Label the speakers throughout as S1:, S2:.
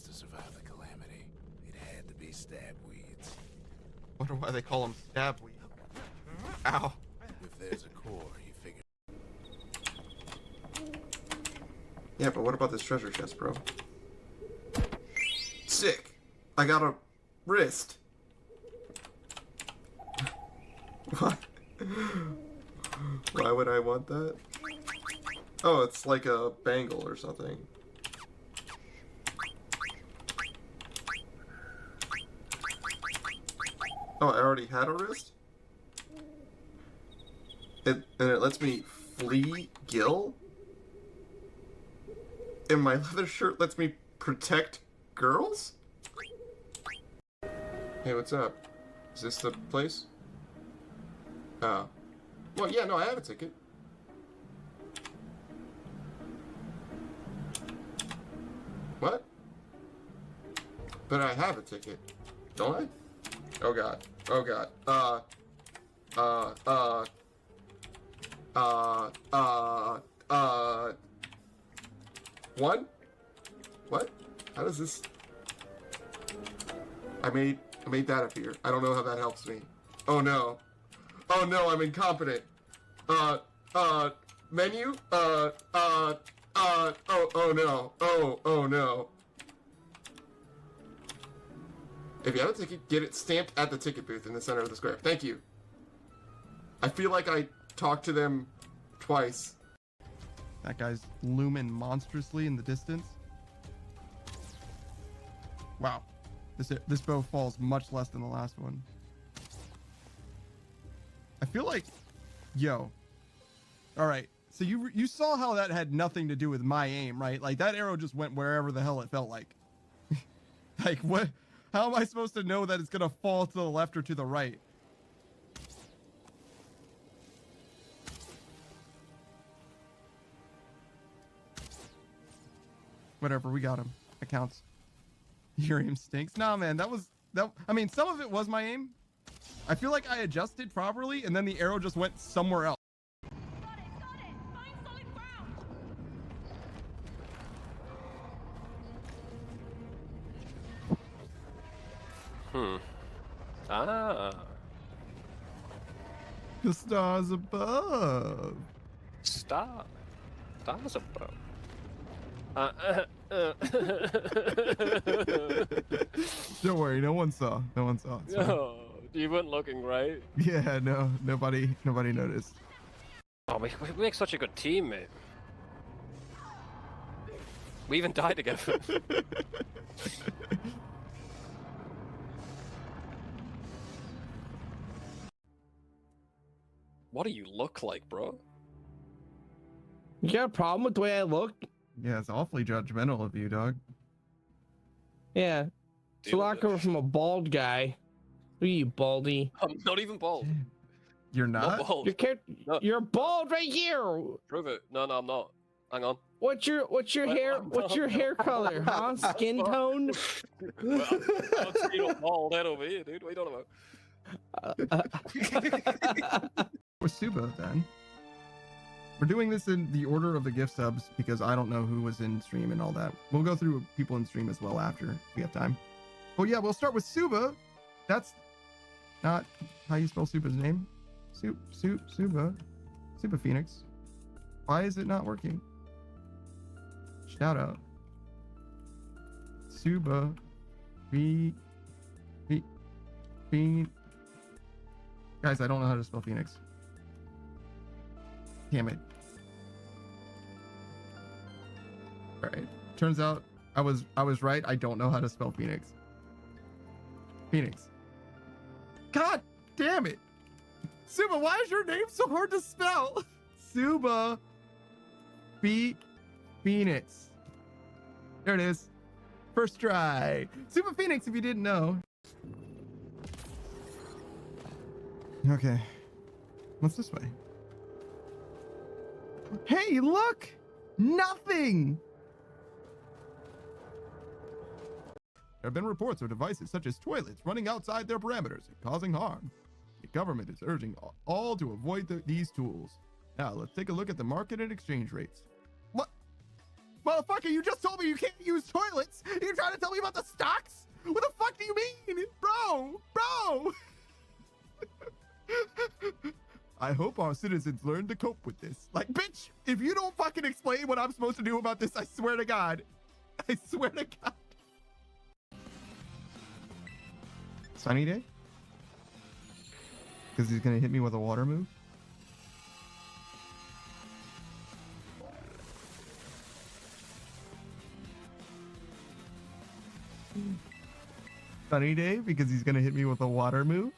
S1: weeds to survive the calamity. It had to be stab weeds.
S2: Wonder why they call them stab weed. Ow.
S1: If there's a core, you figure.
S2: Yeah, but what about this treasure chest, bro? Sick. I got a wrist. What? Why would I want that? Oh, it's like a bangle or something. Oh, I already had a wrist? And it lets me flee Gil? And my leather shirt lets me protect girls? Hey, what's up? Is this the place? Oh. Well, yeah, no, I have a ticket. What? But I have a ticket, don't I? Oh god. Oh god. One? What? How does this... I made that appear. I don't know how that helps me. Oh no. Oh no, I'm incompetent. Menu? Oh no. Oh no. If you have a ticket, get it stamped at the ticket booth in the center of the square. Thank you. I feel like I talked to them twice. That guy's looming monstrously in the distance. Wow. This bow falls much less than the last one. I feel like... Yo. Alright. So you saw how that had nothing to do with my aim, right? Like, that arrow just went wherever the hell it felt like. Like, what... How am I supposed to know that it's gonna fall to the left or to the right? Whatever, we got him. That counts. Your aim stinks. Nah, man, that... I mean, some of it was my aim. I feel like I adjusted properly, and then the arrow just went somewhere else.
S3: Got it! Find solid ground!
S2: The stars above.
S4: Stars above.
S2: Don't worry, no one saw. No one saw. It's fine.
S4: No, you weren't looking, right?
S2: Yeah, no, nobody noticed.
S4: Oh, we make such a good team, mate. We even died together. What do you look like, bro?
S5: You got a problem with the way I look?
S2: Yeah, it's awfully judgmental of you, dog.
S5: Yeah.
S4: Deal
S5: So
S4: with
S5: I
S4: it.
S5: come from a bald guy. Look at you, baldy.
S4: I'm not even bald.
S2: You're
S4: Not
S2: not?
S4: bald.
S5: You're, you're bald right here.
S4: Prove it. No, I'm not. Hang on.
S5: What's your hair? What's your hair color? Huh? Skin tone?
S4: Well, I'm straight up bald head over here, dude. What are you talking about?
S2: We're Suba, then. We're doing this in the order of the gift subs because I don't know who was in stream and all that. We'll go through people in stream as well after if we have time. Oh yeah, we'll start with Suba. That's not how you spell Suba's name. Suba Phoenix. Why is it not working? Shout out. Suba Phoenix. Guys, I don't know how to spell Phoenix. Damn it. Alright. Turns out I was right. I don't know how to spell Phoenix. Phoenix. God damn it. Suba, why is your name so hard to spell? Suba Phoenix. There it is. First try. Suba Phoenix, if you didn't know. Okay. What's this way? Hey, look! Nothing! There have been reports of devices such as toilets running outside their parameters and causing harm. The government is urging all to avoid these tools. Now, let's take a look at the market and exchange rates. What? Motherfucker, you just told me you can't use toilets. You're trying to tell me about the stocks? What the fuck do you mean? Bro! I hope our citizens learn to cope with this. Like, bitch, if you don't fucking explain what I'm supposed to do about this, I swear to God. I swear to God. Sunny day? Because he's gonna hit me with a water move? Sunny day because he's gonna hit me with a water move?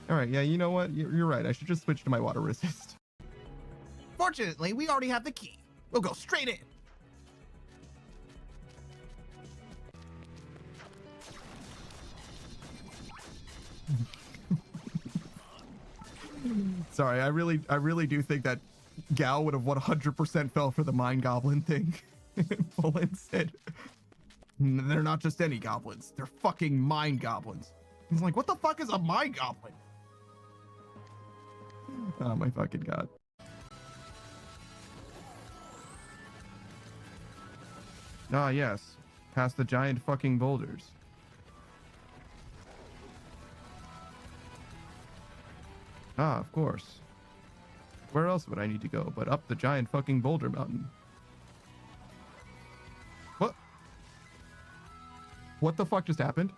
S2: All right, yeah, you know what? You're right. I should just switch to my water resist. Fortunately, we already have the key. We'll go straight in. Sorry, I really do think that Gal would have 100% fell for the Mind Goblin thing. Bullen said, they're not just any goblins. They're fucking Mind Goblins. He's like, what the fuck is a Mind Goblin? Oh my fucking God. Ah, yes. Past the giant fucking boulders. Ah, of course. Where else would I need to go but up the giant fucking boulder mountain? What? What the fuck just happened?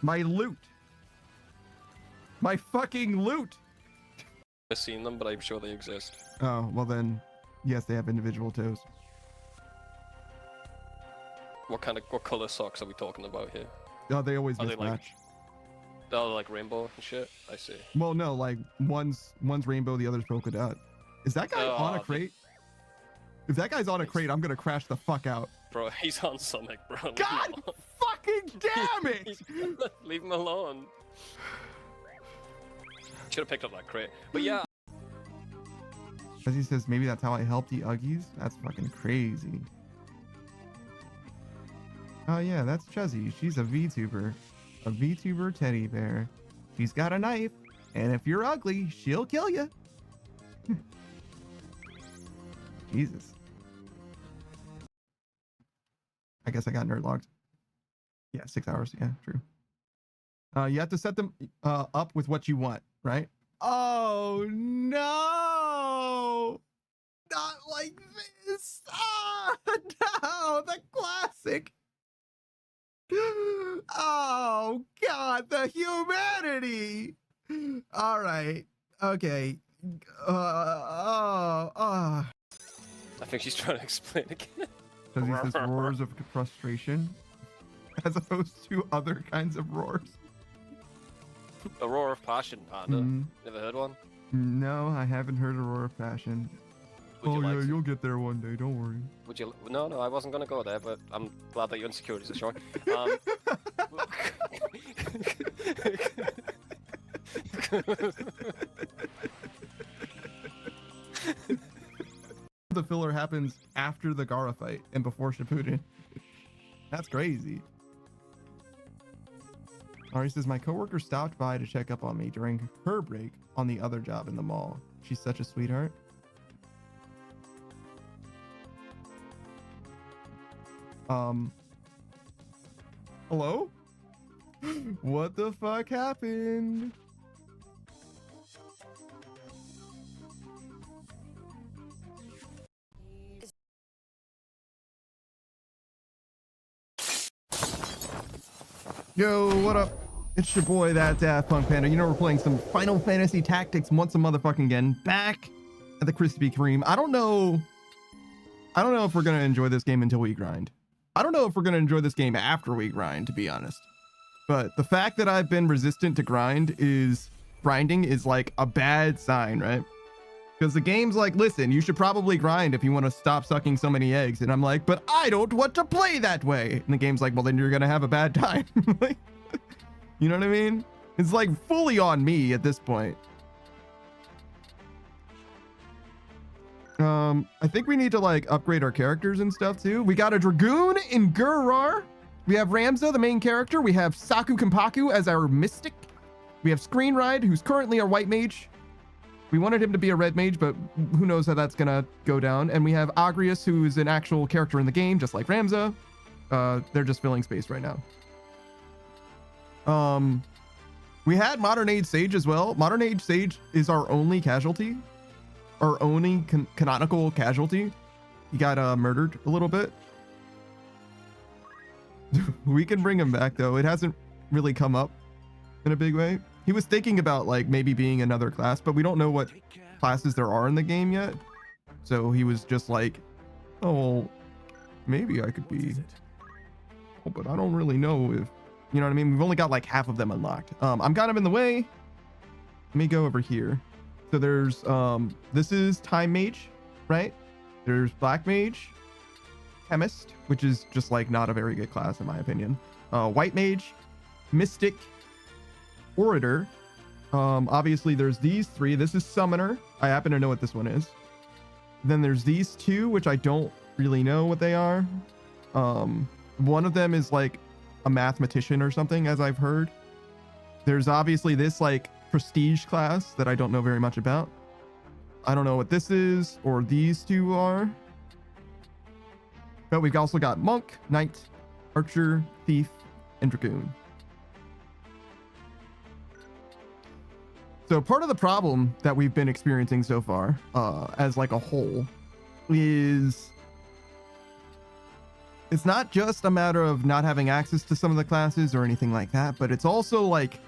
S2: My loot. My fucking loot.
S4: I've seen them, but I'm sure they exist.
S2: Oh, well then, yes, they have individual toes.
S4: What color socks are we talking about here?
S2: Oh, they always
S4: Are they
S2: mismatch.
S4: like- Oh, like rainbow and shit? I see.
S2: Well, no, like one's rainbow, the other's polka dot. Is that guy on a crate? If that guy's on a crate, I'm gonna crash the fuck out.
S4: Bro, he's on Sonic, bro. Leave him
S2: God
S4: alone.
S2: fucking damn it!
S4: Leave him alone. Should have picked up that crate. But yeah,
S2: As he says, maybe that's how I helped the Uggies? That's fucking crazy. Oh yeah, that's Chuzzy. She's a VTuber. A VTuber teddy bear. She's got a knife, and if you're ugly, she'll kill you. Jesus. I guess I got nerd logged. Yeah, 6 hours. Yeah, true. You have to set them up with what you want, right? Oh no! Not like this! Ah, no, the classic. Oh God, the humanity. All right, okay.
S4: I think she's trying to explain again.
S2: Does he says roars of frustration, as opposed to other kinds of roars?
S4: A roar of passion, Panda.
S2: Mm.
S4: Never heard one?
S2: No, I haven't heard a roar of passion.
S4: Would you
S2: Oh
S4: like
S2: yeah,
S4: to?
S2: you'll get there one day. Don't worry.
S4: Would you? No, I wasn't gonna go there, but I'm glad that your insecurities are showing.
S2: The filler happens after the Gara fight and before Shippuden. That's crazy. Ari says, my coworker stopped by to check up on me during her break on the other job in the mall. She's such a sweetheart. Hello? What the fuck happened? Yo, what up? It's your boy, that Daft Punk Panda. You know we're playing some Final Fantasy Tactics once a motherfucking again. Back at the Krispy Kreme. I don't know if we're gonna enjoy this game until we grind. I don't know if we're gonna enjoy this game after we grind, to be honest. But the fact that I've been resistant to grinding is like a bad sign, right? Because the game's like, listen, you should probably grind if you want to stop sucking so many eggs. And I'm like, but I don't want to play that way. And the game's like, well, then you're going to have a bad time. Like, you know what I mean? It's like fully on me at this point. I think we need to like upgrade our characters and stuff too. We got a Dragoon in Gurar. We have Ramza, the main character. We have Saku Kampaku as our mystic. We have Screen Ride, who's currently our white mage. We wanted him to be a red mage, but who knows how that's gonna go down. And we have Agrius, who's an actual character in the game, just like Ramza. They're just filling space right now. We had Modern Age Sage as well. Modern Age Sage is our only casualty, our only canonical casualty. He got murdered a little bit. We can bring him back though. It hasn't really come up in a big way. He was thinking about like maybe being another class, but we don't know what classes there are in the game yet. So he was just like, oh, maybe I could be, oh, but I don't really know if, you know what I mean? We've only got like half of them unlocked. I'm kind of in the way. Let me go over here. So there's, this is Time Mage, right? There's Black Mage, Chemist, which is just like not a very good class in my opinion. White Mage, Mystic, Orator. Obviously there's these three. This is Summoner. I happen to know what this one is. Then there's these two, which I don't really know what they are. One of them is like a mathematician or something, as I've heard. There's obviously this like prestige class that I don't know very much about. I don't know what this is or these two are. But we've also got Monk, Knight, Archer, Thief, and Dragoon. So part of the problem that we've been experiencing so far, as like a whole, is it's not just a matter of not having access to some of the classes or anything like that, but it's also like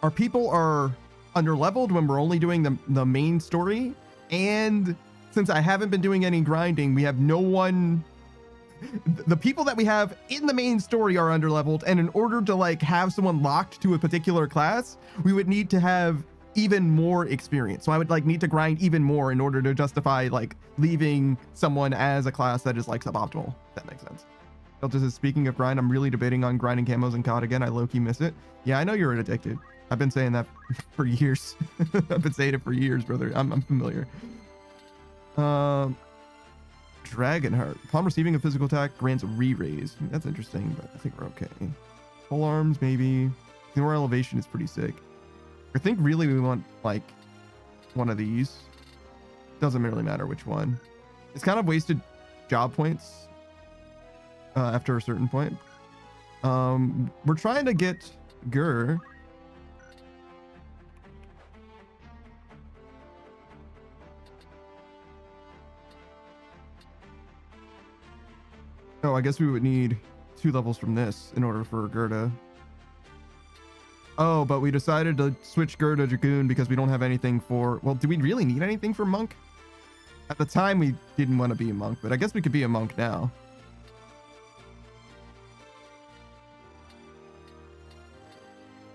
S2: our people are underleveled when we're only doing the main story. And since I haven't been doing any grinding, we have no one. The people that we have in the main story are underleveled, and in order to like have someone locked to a particular class, we would need to have even more experience. So I would like need to grind even more in order to justify like leaving someone as a class that is like suboptimal. If that makes sense. Delta says, speaking of grind, I'm really debating on grinding camos and COD again. I low-key miss it. Yeah, I know you're addicted. I've been saying that for years. I've been saying it for years, brother. I'm familiar. Dragonheart. Upon receiving a physical attack, grants re-raise. That's interesting, but I think we're okay. Full arms, maybe. More elevation is pretty sick. I think really we want like one of these. Doesn't really matter which one. It's kind of wasted job points after a certain point. We're trying to get Gur. Oh, I guess we would need 2 levels from this in order for Gerda. Oh, but we decided to switch Gerda to Dragoon because we don't have anything for... Well, do we really need anything for Monk? At the time, we didn't want to be a Monk, but I guess we could be a Monk now.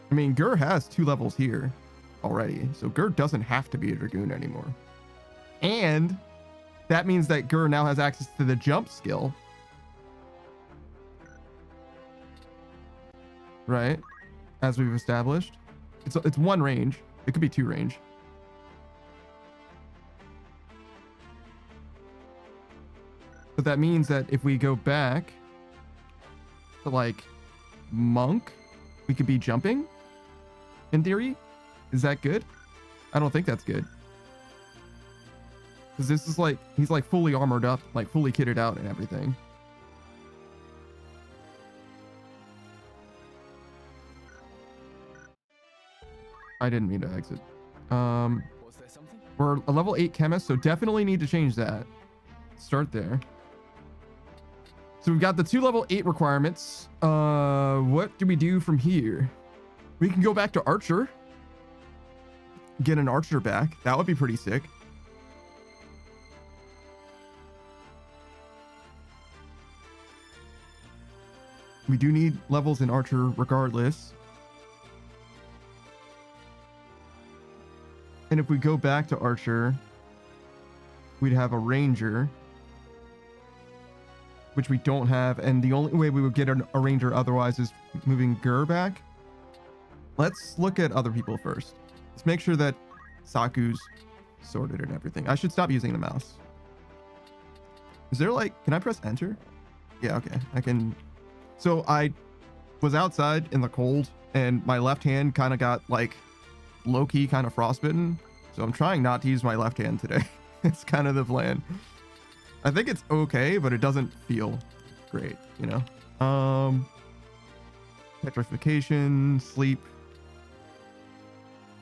S2: I mean, Gur has 2 levels here already, so Gur doesn't have to be a Dragoon anymore. And that means that Gur now has access to the jump skill. Right? As we've established. It's 1 range. It could be 2 range. But that means that if we go back to like Monk, we could be jumping in theory. Is that good? I don't think that's good. Because this is like, he's like fully armored up, like fully kitted out and everything. I didn't mean to exit.
S6: Was there something?
S2: We're a level 8 chemist, so definitely need to change that. Start there. So we've got the 2 level 8 requirements. What do we do from here? We can go back to Archer. Get an Archer back. That would be pretty sick. We do need levels in Archer regardless. And if we go back to Archer, we'd have a Ranger, which we don't have. And the only way we would get a Ranger otherwise is moving Gur back. Let's look at other people first. Let's make sure that Saku's sorted and everything. I should stop using the mouse. Is there like, can I press enter? Yeah, okay. I can So I was outside in the cold and my left hand kind of got like low-key kind of frostbitten. So I'm trying not to use my left hand today. It's kind of the plan. I think it's okay, but it doesn't feel great, you know? Petrification, sleep,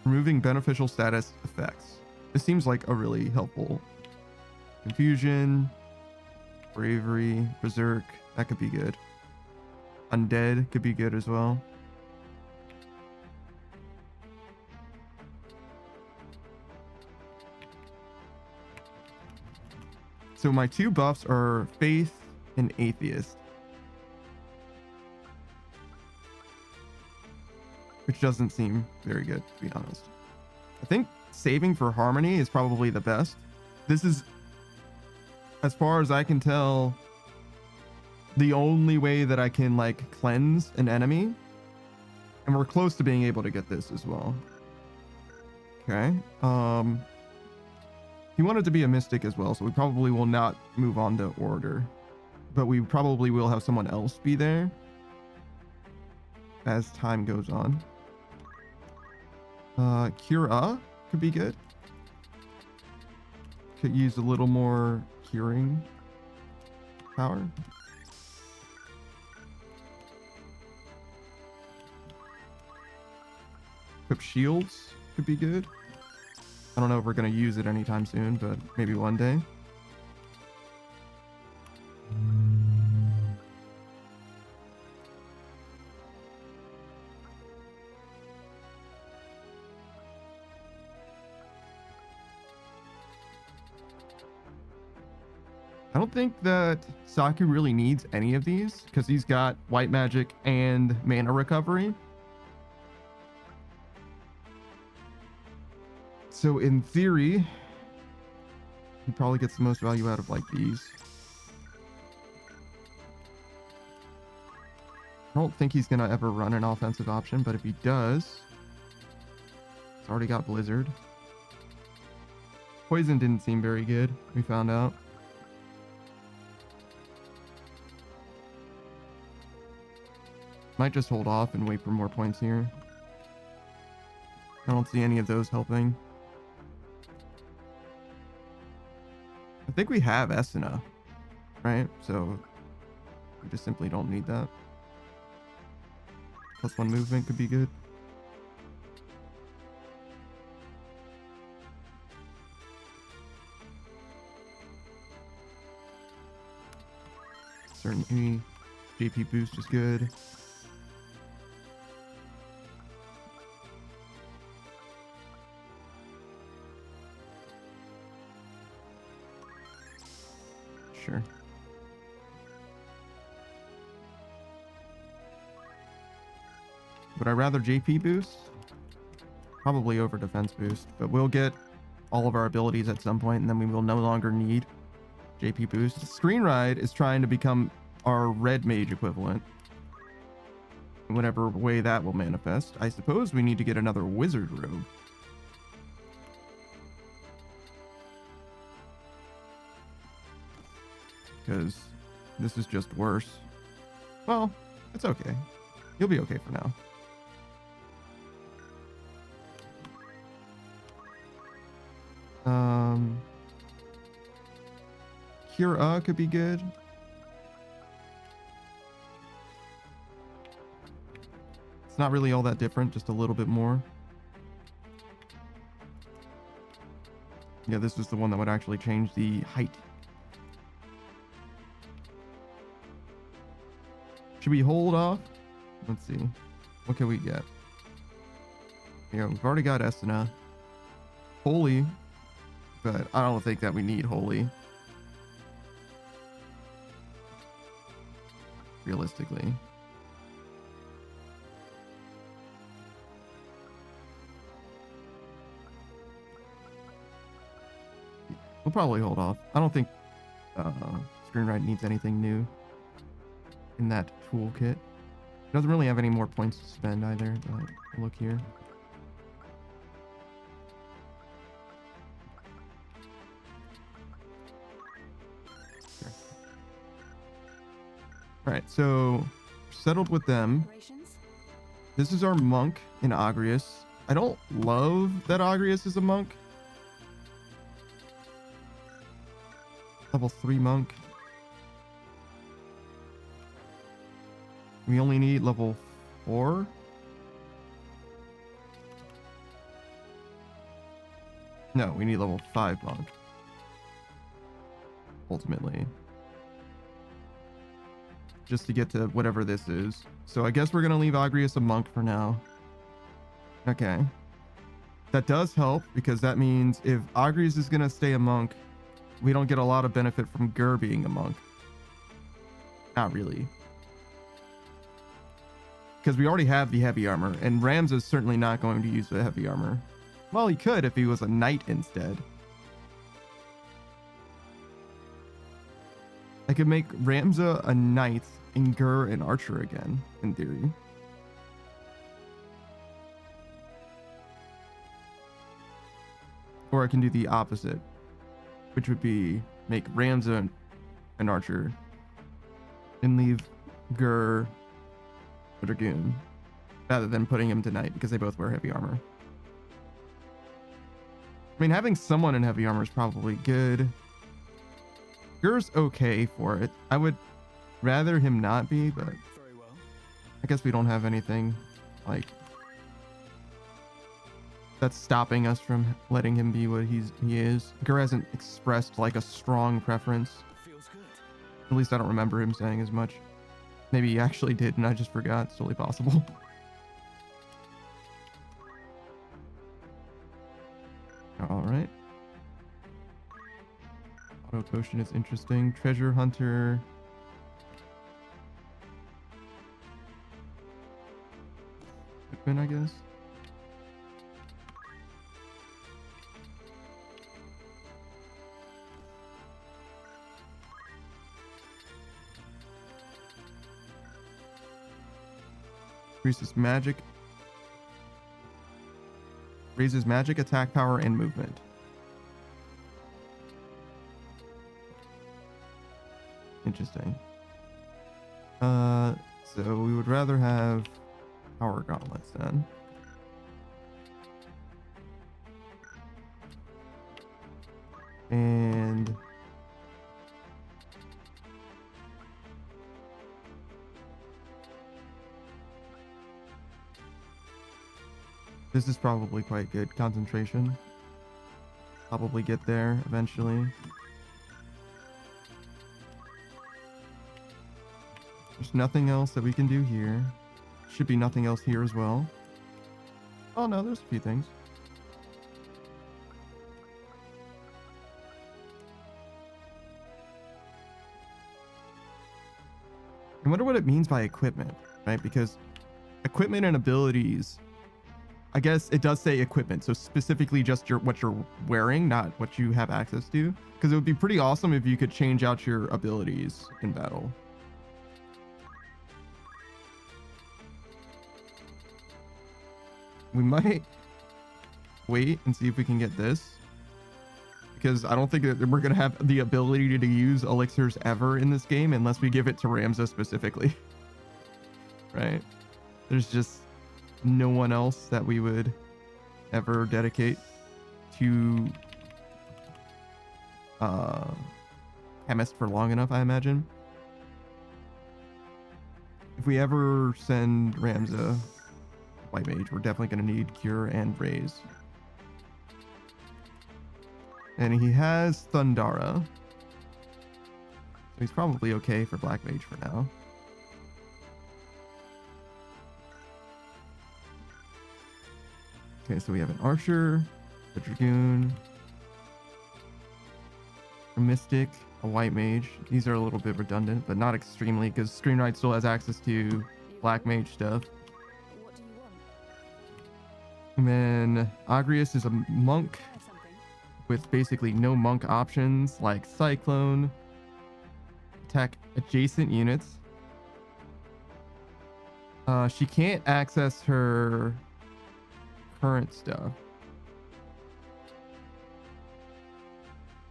S2: removing beneficial status effects. This seems like a really helpful. Confusion, bravery, berserk, that could be good. Undead could be good as well. So my two buffs are faith and atheist, which doesn't seem very good, to be honest. I think saving for harmony is probably the best. This is, as far as I can tell, the only way that I can like cleanse an enemy. And we're close to being able to get this as well. Okay. He wanted to be a mystic as well, so we probably will not move on to order. But we probably will have someone else be there as time goes on. Cura could be good. Could use a little more curing power. Equip shields could be good. I don't know if we're going to use it anytime soon, but maybe one day. I don't think that Saku really needs any of these because he's got white magic and mana recovery. So in theory, he probably gets the most value out of like these. I don't think he's gonna ever run an offensive option, but if he does, he's already got Blizzard. Poison didn't seem very good, we found out. Might just hold off and wait for more points here. I don't see any of those helping. I think we have Esuna, right? So we just simply don't need that. +1 movement could be good. Certainly, JP boost is good. Sure. Would I rather JP boost? Probably over defense boost, but we'll get all of our abilities at some point and then we will no longer need JP boost. Screen Ride is trying to become our red mage equivalent. In whatever way that will manifest. I suppose we need to get another wizard robe. Because this is just worse. Well, it's okay. You'll be okay for now. Cura could be good. It's not really all that different, just a little bit more. Yeah, this is the one that would actually change the height. Should we hold off? Let's see. What can we get? Yeah, we've already got Esuna. Holy. But I don't think that we need Holy. Realistically. We'll probably hold off. I don't think Screen Ride needs anything new in that toolkit. It doesn't really have any more points to spend either, but we'll look here. Sure. All right, so settled with them. This is our monk in Agrius. I don't love that Agrius is a monk. Level 3 monk. We only need level 4. No, we need level 5 monk. Ultimately. Just to get to whatever this is. So I guess we're going to leave Agrius a monk for now. Okay. That does help because that means if Agrius is going to stay a monk, we don't get a lot of benefit from Gur being a monk. Not really. Because we already have the heavy armor, and Rams is certainly not going to use the heavy armor. Well, he could if he was a knight instead. I could make Ramza a knight and Gur an archer again, in theory. Or I can do the opposite, which would be make Ramza an archer and leave Gur a dragoon, rather than putting him to knight because they both wear heavy armor. I mean, having someone in heavy armor is probably good. Gur's okay for it. I would rather him not be, but I guess we don't have anything like that's stopping us from letting him be what he is. Gur hasn't expressed like a strong preference. At least I don't remember him saying as much. Maybe he actually did and I just forgot. It's totally possible. All right. Auto potion is interesting. Treasure hunter. Equipment, I guess. Increases magic. Raises magic, attack power, and movement. Interesting. So we would rather have power gauntlets then. And this is probably quite good. Concentration. Probably get there eventually. There's nothing else that we can do here. Should be nothing else here as well. Oh no, there's a few things. I wonder what it means by equipment, right? Because equipment and abilities, I guess it does say equipment, so specifically just what you're wearing, not what you have access to. Because it would be pretty awesome if you could change out your abilities in battle. We might wait and see if we can get this, because I don't think that we're gonna have the ability to use elixirs ever in this game unless we give it to Ramza specifically. Right? There's just no one else that we would ever dedicate to chemist for long enough, I imagine. If we ever send Ramza white mage, we're definitely going to need cure and raise. And he has Thundara, so he's probably okay for black mage for now. Okay, so we have an archer, a dragoon, a mystic, a white mage. These are a little bit redundant, but not extremely, because Scream Knight still has access to black mage stuff. And then Agrius is a monk with basically no monk options like Cyclone, attack adjacent units. She can't access her current stuff.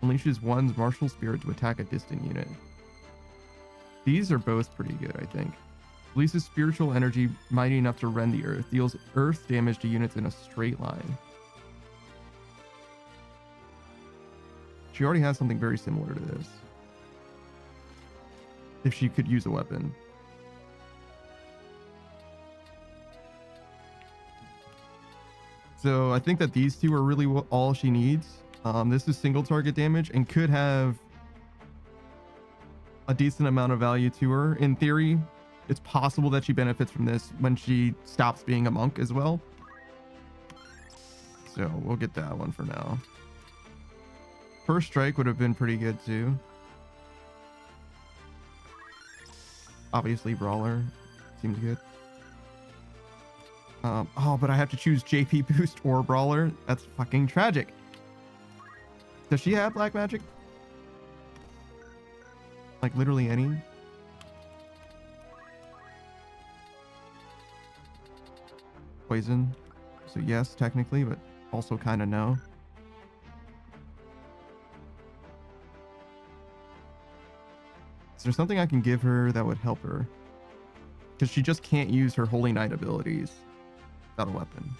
S2: Unleashes one's martial spirit to attack a distant unit. These are both pretty good, I think. Releases spiritual energy mighty enough to rend the earth. Deals earth damage to units in a straight line. She already has something very similar to this. If she could use a weapon. So I think that these two are really all she needs. This is single target damage and could have a decent amount of value to her. In theory, it's possible that she benefits from this when she stops being a monk as well. So we'll get that one for now. First strike would have been pretty good too. Obviously brawler seems good. Oh, but I have to choose JP boost or brawler. That's fucking tragic. Does she have black magic? Like literally any? Poison. So yes, technically, but also kind of no. Is there something I can give her that would help her? Because she just can't use her Holy Knight abilities without a weapon.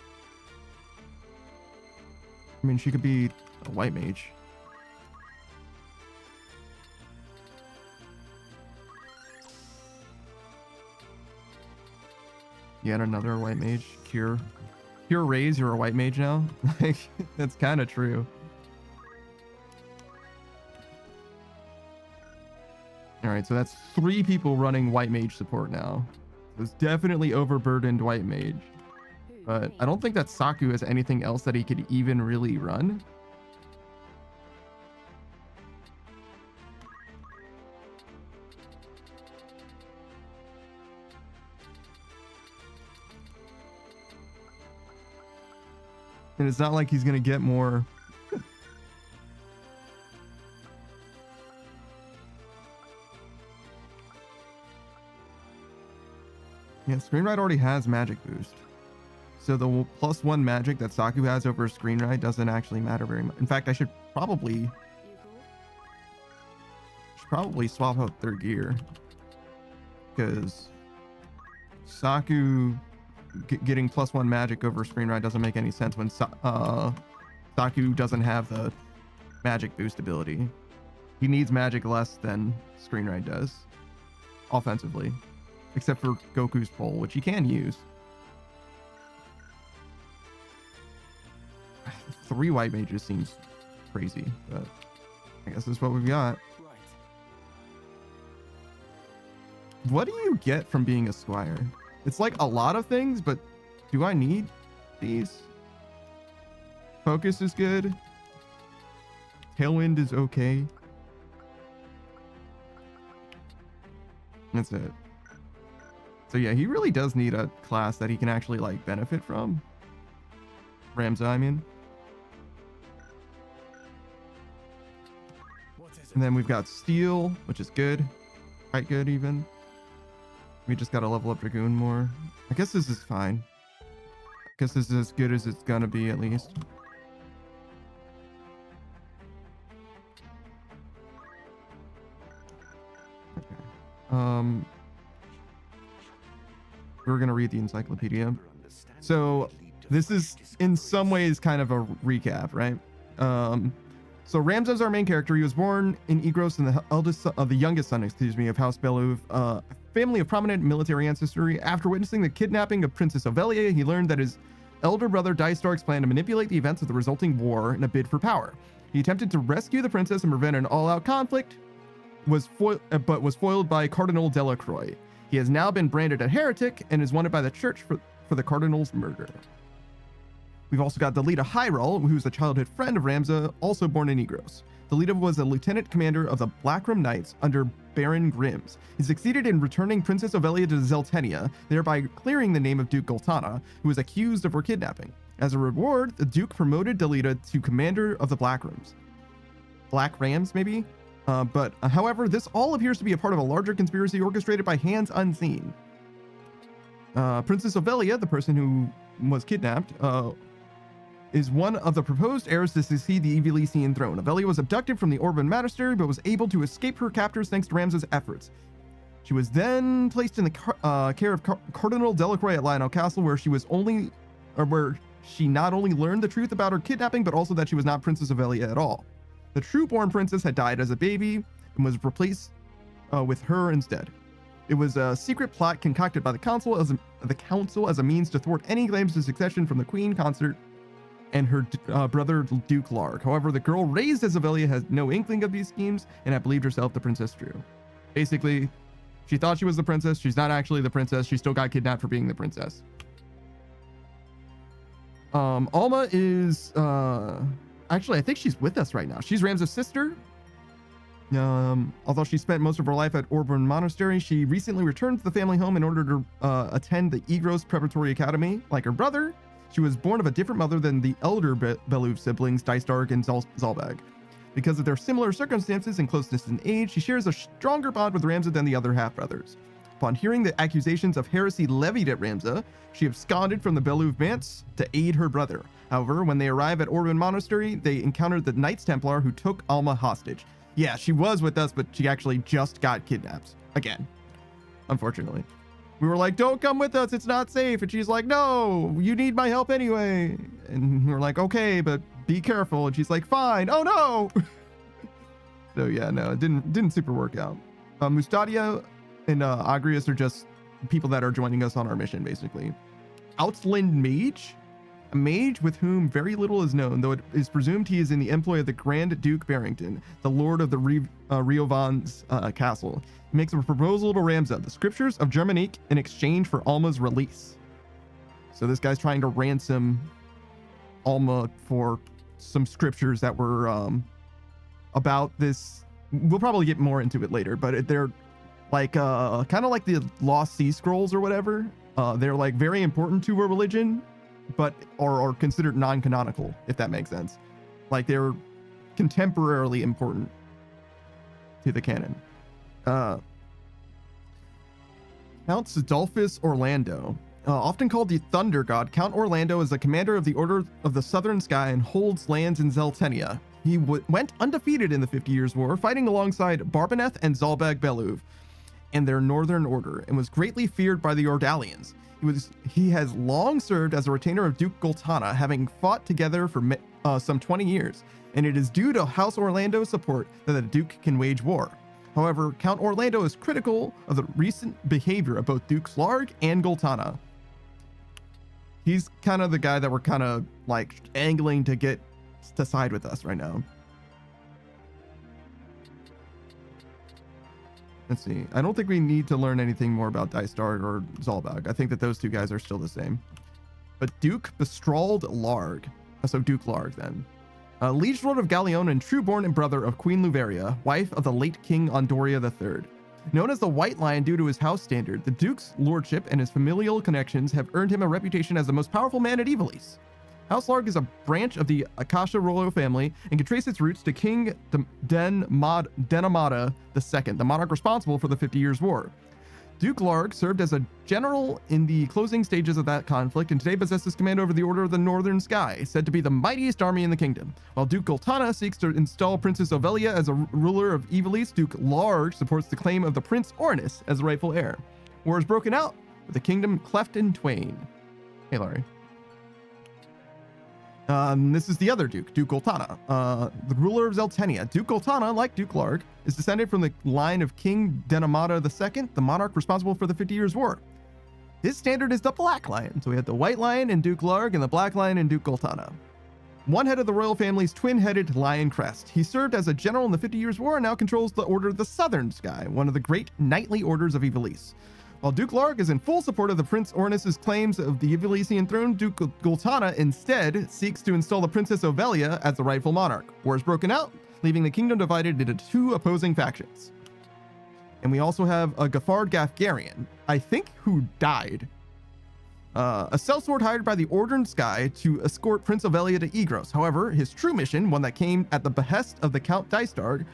S2: I mean, she could be a white mage. Yet another white mage. Cure raise, you're a white mage now? Like, that's kind of true. Alright, so that's 3 people running white mage support now. It's definitely overburdened white mage. But I don't think that Saku has anything else that he could even really run. And it's not like he's going to get more. Yeah, Screenride already has magic boost. So the +1 magic that Saku has over Screenride doesn't actually matter very much. In fact, I should probably swap out their gear. Because Saku getting +1 magic over Screenride doesn't make any sense when Saku doesn't have the magic boost ability. He needs magic less than Screenride does offensively, except for Goku's pole, which he can use. 3 white mages seems crazy, but I guess that's what we've got. What do you get from being a squire? It's like a lot of things, but do I need these? Focus is good. Tailwind is okay. That's it. So yeah, he really does need a class that he can actually like benefit from. Ramza, I mean. And then we've got Steel, which is good. Quite good even. We just gotta level up Dragoon more. I guess this is fine. I guess this is as good as it's gonna be at least. Okay. We're gonna read the encyclopedia. So this is in some ways kind of a recap, right? So Ramza is our main character. He was born in Igros and the youngest son, of House Beluv, a family of prominent military ancestry. After witnessing the kidnapping of Princess Ovelia, he learned that his elder brother Dystark's plan to manipulate the events of the resulting war in a bid for power. He attempted to rescue the princess and prevent an all-out conflict, but was foiled by Cardinal Delacroix. He has now been branded a heretic and is wanted by the church for the cardinal's murder. We've also got Delita Hyrule, who's a childhood friend of Ramza, also born in Igros. Delita was a lieutenant commander of the Blackroom Knights under Baron Grims. He succeeded in returning Princess Ovelia to Zeltenia, thereby clearing the name of Duke Goltana, who was accused of her kidnapping. As a reward, the Duke promoted Delita to commander of the Black Rams, maybe? However, this all appears to be a part of a larger conspiracy orchestrated by hands unseen. Princess Ovelia, the person who was kidnapped, is one of the proposed heirs to succeed the Evilisian throne. Ovelia was abducted from the Orban Monastery, but was able to escape her captors thanks to Ramza's efforts. She was then placed in the care of Cardinal Delacroix at Lionel Castle, where she not only learned the truth about her kidnapping, but also that she was not Princess Ovelia at all. The true-born princess had died as a baby and was replaced with her instead. It was a secret plot concocted by the council as a means to thwart any claims to succession from the queen consort and her brother Duke Larg. However, the girl raised as Ovelia has no inkling of these schemes and had believed herself the Princess Drew. Basically, she thought she was the princess. She's not actually the princess. She still got kidnapped for being the princess. Alma is actually, I think she's with us right now. She's Ramza's sister. Although she spent most of her life at Orban Monastery, she recently returned to the family home in order to attend the Egros Preparatory Academy. Like her brother, she was born of a different mother than the elder Beluv siblings, Dystark and Zalbag. Because of their similar circumstances and closeness in age, she shares a stronger bond with Ramza than the other half-brothers. Upon hearing the accusations of heresy levied at Ramza, she absconded from the Beluv Manse to aid her brother. However, when they arrive at Orban Monastery, they encountered the Knights Templar who took Alma hostage. Yeah, she was with us, but she actually just got kidnapped. Again. Unfortunately. We were like, don't come with us, it's not safe. And she's like, no, you need my help anyway. And we're like, okay, but be careful. And she's like, fine. Oh no! So yeah, no, it didn't super work out. Mustadia and Agrius are just people that are joining us on our mission, basically. Outland Mage? A mage with whom very little is known, though it is presumed he is in the employ of the Grand Duke Barrington, the Lord of the Riovan's castle. He makes a proposal to Ramza, the scriptures of Germanique, in exchange for Alma's release. So this guy's trying to ransom Alma for some scriptures that were about this. We'll probably get more into it later, but they're like kind of like the Lost Sea Scrolls or whatever. They're like very important to a religion, but are considered non-canonical, if that makes sense. Like they're contemporarily important to the canon. Count Sidolphus Orlando. Often called the Thunder God, Count Orlando is the commander of the Order of the Southern Sky and holds lands in Zeltenia. He went undefeated in the 50 Years' War, fighting alongside Barbaneth and Zalbag Beluv and their Northern Order, and was greatly feared by the Ordalians. He has long served as a retainer of Duke Goltana, having fought together for some 20 years, and it is due to House Orlando's support that the Duke can wage war. However, Count Orlando is critical of the recent behavior of both Dukes Larg and Goltana. He's kind of the guy that we're kind of like angling to get to side with us right now. Let's see. I don't think we need to learn anything more about Dystark or Zalbag. I think that those two guys are still the same. But Duke Bestrald Larg. So Duke Larg then. Liege Lord of Galleon and true-born and brother of Queen Luveria, wife of the late King Ondoria III. Known as the White Lion due to his house standard, the Duke's lordship and his familial connections have earned him a reputation as the most powerful man at Ivalice. House Larg is a branch of the Akasha royal family and can trace its roots to King Denamada II, the monarch responsible for the 50 Years' War. Duke Larg served as a general in the closing stages of that conflict and today possesses command over the Order of the Northern Sky, said to be the mightiest army in the kingdom. While Duke Goltana seeks to install Princess Ovelia as a ruler of Ivalice, Duke Larg supports the claim of the Prince Ornis as the rightful heir. War is broken out, with the kingdom cleft in twain. Hey, Laurie. This is the other Duke, Duke Goltana, the ruler of Zeltenia. Duke Goltana, like Duke Larg, is descended from the line of King Denamada II, the monarch responsible for the 50 Years' War. His standard is the Black Lion, so we have the White Lion in Duke Larg and the Black Lion in Duke Goltana. One head of the royal family's twin-headed lion crest. He served as a general in the 50 Years' War and now controls the Order of the Southern Sky, one of the great knightly orders of Ivalice. While Duke Larg is in full support of the Prince Ornis's claims of the Ivalician throne, Duke Goltana instead seeks to install the Princess Ovelia as the rightful monarch. War is broken out, leaving the kingdom divided into two opposing factions. And we also have a Gaffard Gafgarian, I think, who died. A sellsword hired by the Ordered Sky to escort Prince Ovelia to Egros. However, his true mission, one that came at the behest of the Count Dystark,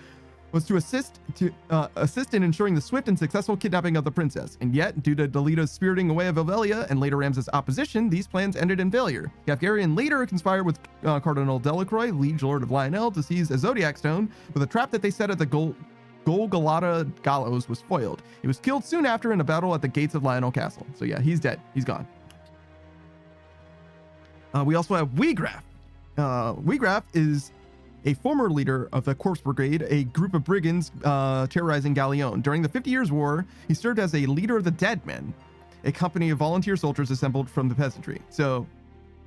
S2: was to assist in ensuring the swift and successful kidnapping of the princess. And yet, due to Delita's spiriting away of Ovelia and later Ramza's opposition, these plans ended in failure. Gafgarian later conspired with Cardinal Delacroix, liege lord of Lionel, to seize a zodiac stone with a trap that they set at the Golgotha gallows was foiled. He was killed soon after in a battle at the gates of Lionel Castle. So yeah, he's dead. He's gone. We also have Wiegraf. Wiegraf is a former leader of the Corpse Brigade, a group of brigands terrorizing Galleon. During the 50 Years' War, he served as a leader of the Dead Men, a company of volunteer soldiers assembled from the peasantry. So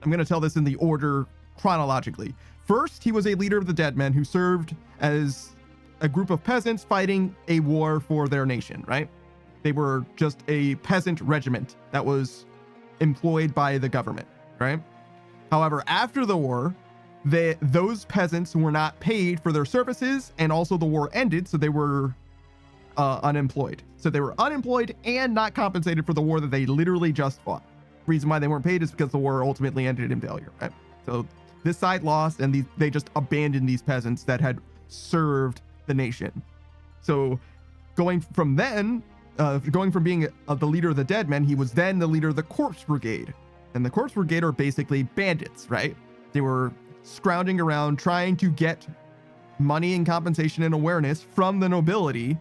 S2: I'm going to tell this in the order chronologically. First, he was a leader of the Dead Men who served as a group of peasants fighting a war for their nation, right? They were just a peasant regiment that was employed by the government, right? However, after the war, those peasants were not paid for their services, and also the war ended, so they were unemployed. So they were unemployed and not compensated for the war that they literally just fought. Reason why they weren't paid is because the war ultimately ended in failure, right? So this side lost, and they just abandoned these peasants that had served the nation. So going from being the leader of the Dead Men, he was then the leader of the Corpse Brigade. And the Corpse Brigade are basically bandits, right? They were scrounging around trying to get money and compensation and awareness from the nobility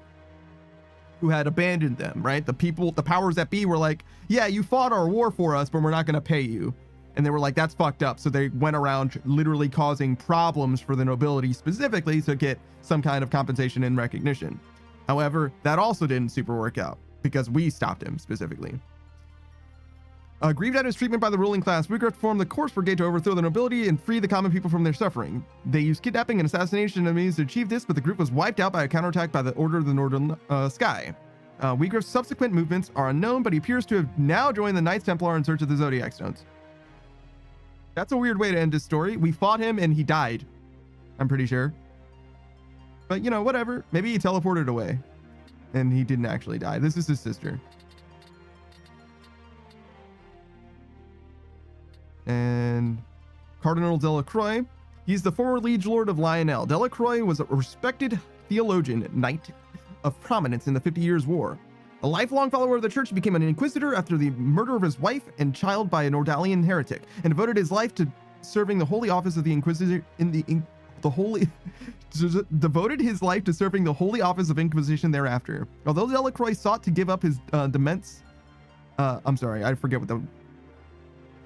S2: who had abandoned them, right? The powers that be were like, yeah, you fought our war for us, but we're not going to pay you. And they were like, that's fucked up. So they went around literally causing problems for the nobility specifically to get some kind of compensation and recognition. However, that also didn't super work out because we stopped him specifically. Grieved at his treatment by the ruling class, Wiegraf formed the Corpse Brigade to overthrow the nobility and free the common people from their suffering. They used kidnapping and assassination enemies to achieve this, but the group was wiped out by a counterattack by the Order of the Northern Sky. Wiegraf's subsequent movements are unknown, but he appears to have now joined the Knights Templar in search of the Zodiac Stones. That's a weird way to end his story. We fought him and he died, I'm pretty sure. But, you know, whatever. Maybe he teleported away and he didn't actually die. This is his sister. And Cardinal Delacroix, he's the former liege lord of Lionel. Delacroix was a respected theologian, knight of prominence in the 50 Years' War. A lifelong follower of the church, he became an inquisitor after the murder of his wife and child by an Ordalian heretic, and devoted his life to serving the holy office of the Inquisitor devoted his life to serving the holy office of Inquisition thereafter. Although Delacroix sought to give up his demesnes, I'm sorry, I forget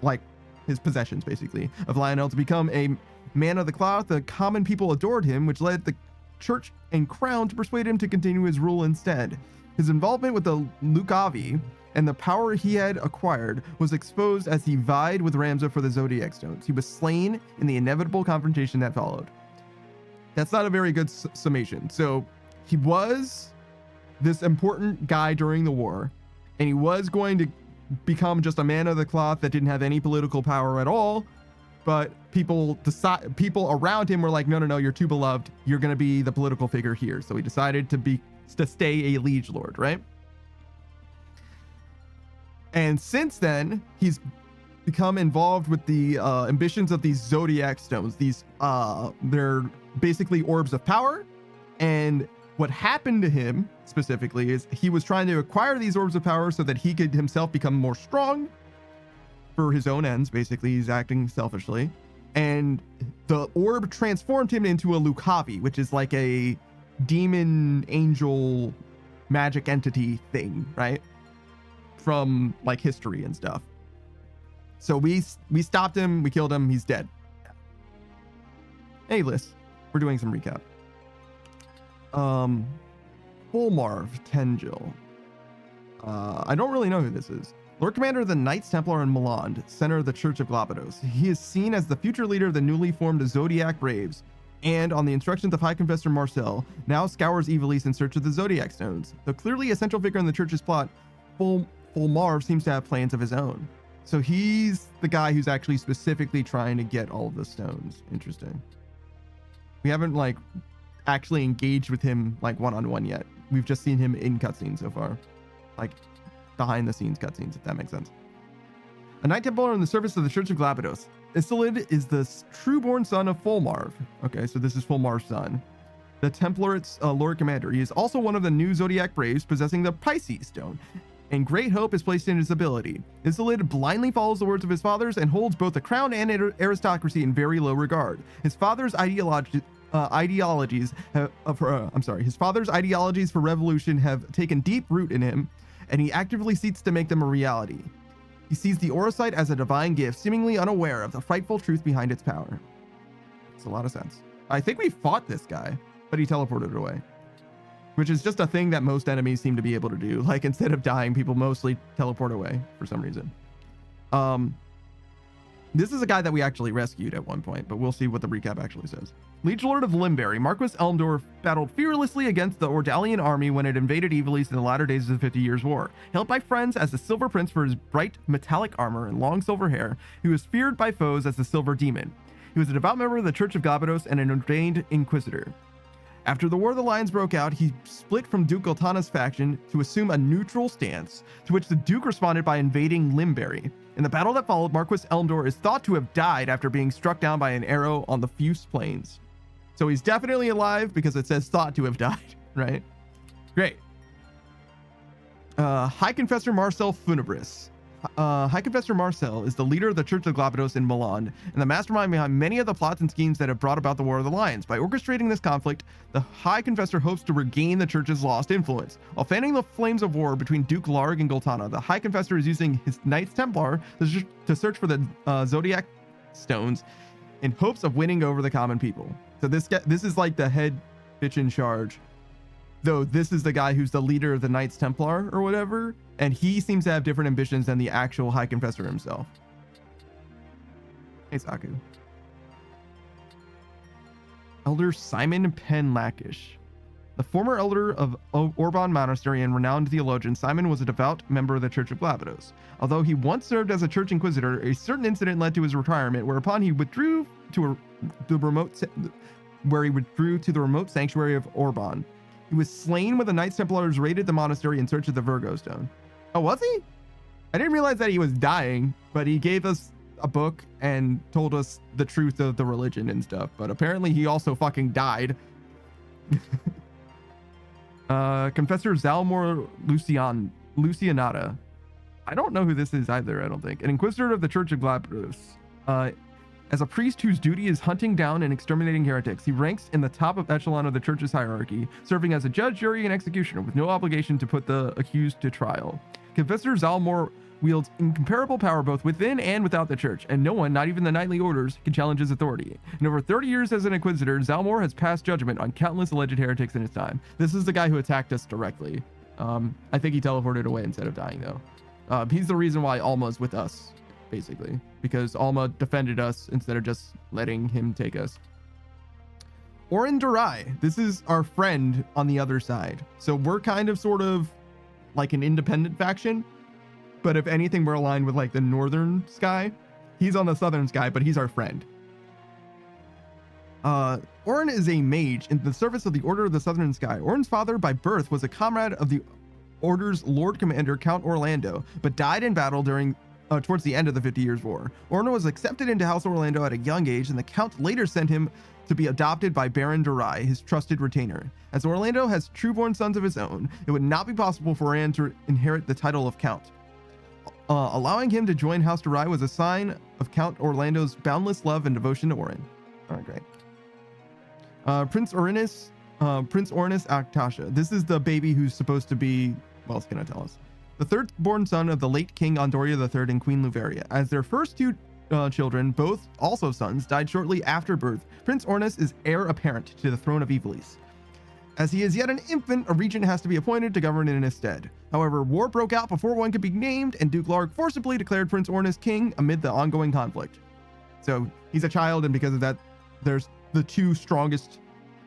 S2: what his possessions basically of Lionel to become a man of the cloth, the common people adored him, which led the church and crown to persuade him to continue his rule instead. His involvement with the Lucavi and the power he had acquired was exposed as he vied with Ramza for the Zodiac Stones. He was slain in the inevitable confrontation that followed. That's not a very good summation. So he was this important guy during the war, and he was going to become just a man of the cloth that didn't have any political power at all. But people around him were like, no, you're too beloved. You're going to be the political figure here. So he decided to stay a liege lord, right? And since then, he's become involved with the ambitions of these Zodiac Stones. They're basically orbs of power. And what happened to him specifically is he was trying to acquire these orbs of power so that he could himself become more strong for his own ends. Basically, he's acting selfishly. And the orb transformed him into a Lucavi, which is like a demon angel magic entity thing, right? From like history and stuff. So we stopped him, we killed him, he's dead. Anyways, we're doing some recap. Fulmarv Tengil. I don't really know who this is. Lord Commander of the Knights Templar in Milan, center of the Church of Glabados. He is seen as the future leader of the newly formed Zodiac Braves, and on the instructions of High Confessor Marcel, now scours Evil East in search of the Zodiac Stones. Though clearly a central figure in the church's plot, Fulmarv seems to have plans of his own. So he's the guy who's actually specifically trying to get all of the stones. Interesting. We haven't actually engaged with him one-on-one yet. We've just seen him in cutscenes so far. Behind the scenes cutscenes, if that makes sense. A Knight Templar in the service of the Church of Glabados. Isolid is the true-born son of Fulmarv. Okay, so this is Fulmarv's son. The Template's Lord Commander. He is also one of the new Zodiac Braves possessing the Pisces Stone, and great hope is placed in his ability. Isolid blindly follows the words of his fathers and holds both the crown and aristocracy in very low regard. His father's ideology ideologies his father's ideologies for revolution have taken deep root in him, and he actively seeks to make them a reality. He sees the Auracite as a divine gift, seemingly unaware of the frightful truth behind its power. Makes a lot of sense. I think we fought this guy, but he teleported away, which is just a thing that most enemies seem to be able to do. Like, instead of dying, people mostly teleport away for some reason. This is a guy that we actually rescued at one point, but we'll see what the recap actually says. Liege Lord of Limberry, Marquis Elmdorf battled fearlessly against the Ordalian army when it invaded Evil East in the latter days of the 50 Years' War. Hailed by friends as the Silver Prince for his bright metallic armor and long silver hair, he was feared by foes as the Silver Demon. He was a devout member of the Church of Glabados and an ordained inquisitor. After the War of the Lions broke out, he split from Duke Goltana's faction to assume a neutral stance, to which the Duke responded by invading Limberry. In the battle that followed, Marquis Elmdor is thought to have died after being struck down by an arrow on the Fuse Plains. So he's definitely alive because it says thought to have died, right? Great. High Confessor Marcel Funebris. High Confessor Marcel is the leader of the Church of Glabados in Milan and the mastermind behind many of the plots and schemes that have brought about the War of the Lions. By orchestrating this conflict, the High Confessor hopes to regain the Church's lost influence. While fanning the flames of war between Duke Larg and Goltana, the High Confessor is using his Knights Templar to search for the Zodiac Stones in hopes of winning over the common people. So this is like the head bitch in charge. Though this is the guy who's the leader of the Knights Templar or whatever, and he seems to have different ambitions than the actual High Confessor himself. Hey, Saku. Elder Simon Penlakish. The former elder of Orban Monastery and renowned theologian, Simon was a devout member of the Church of Glabados. Although he once served as a church inquisitor, a certain incident led to his retirement, whereupon he withdrew to the remote sanctuary of Orban. He was slain when the Knights Templars raided the monastery in search of the Virgo Stone. Oh, was he? I didn't realize that he was dying, but he gave us a book and told us the truth of the religion and stuff. But apparently he also fucking died. Confessor Zalmor Lucianata. I don't know who this is either, I don't think. An inquisitor of the Church of Glabados. As a priest whose duty is hunting down and exterminating heretics, he ranks in the top of echelon of the church's hierarchy, serving as a judge, jury, and executioner with no obligation to put the accused to trial. Confessor Zalmor wields incomparable power both within and without the church, and no one, not even the knightly orders, can challenge his authority. In over 30 years as an inquisitor, Zalmor has passed judgment on countless alleged heretics in his time. This is the guy who attacked us directly. I think he teleported away instead of dying, though. He's the reason why Alma's with us, basically, because Alma defended us instead of just letting him take us. Orin Durai, this is our friend on the other side. So we're kind of sort of like an independent faction, but if anything, we're aligned with like the northern sky. He's on the southern sky, but he's our friend. Orin is a mage in the service of the Order of the Southern Sky. Orin's father by birth was a comrade of the Order's Lord Commander Count Orlando, but died in battle towards the end of the 50 Years' War. Orin was accepted into House Orlando at a young age, and the Count later sent him to be adopted by Baron Durai, his trusted retainer. As Orlando has true-born sons of his own, it would not be possible for Orin to inherit the title of Count. Allowing him to join House Durai was a sign of Count Orlando's boundless love and devotion to Orin. All right, great. Prince Ornis Aktasha. This is the baby who's supposed to be, well, it's going to tell us. The third-born son of the late King Andoria III and Queen Luveria. As their first two children, both also sons, died shortly after birth, Prince Ornis is heir apparent to the throne of Evilis. As he is yet an infant, a regent has to be appointed to govern in his stead. However, war broke out before one could be named, and Duke Larg forcibly declared Prince Ornis king amid the ongoing conflict. So he's a child, and because of that, there's the two strongest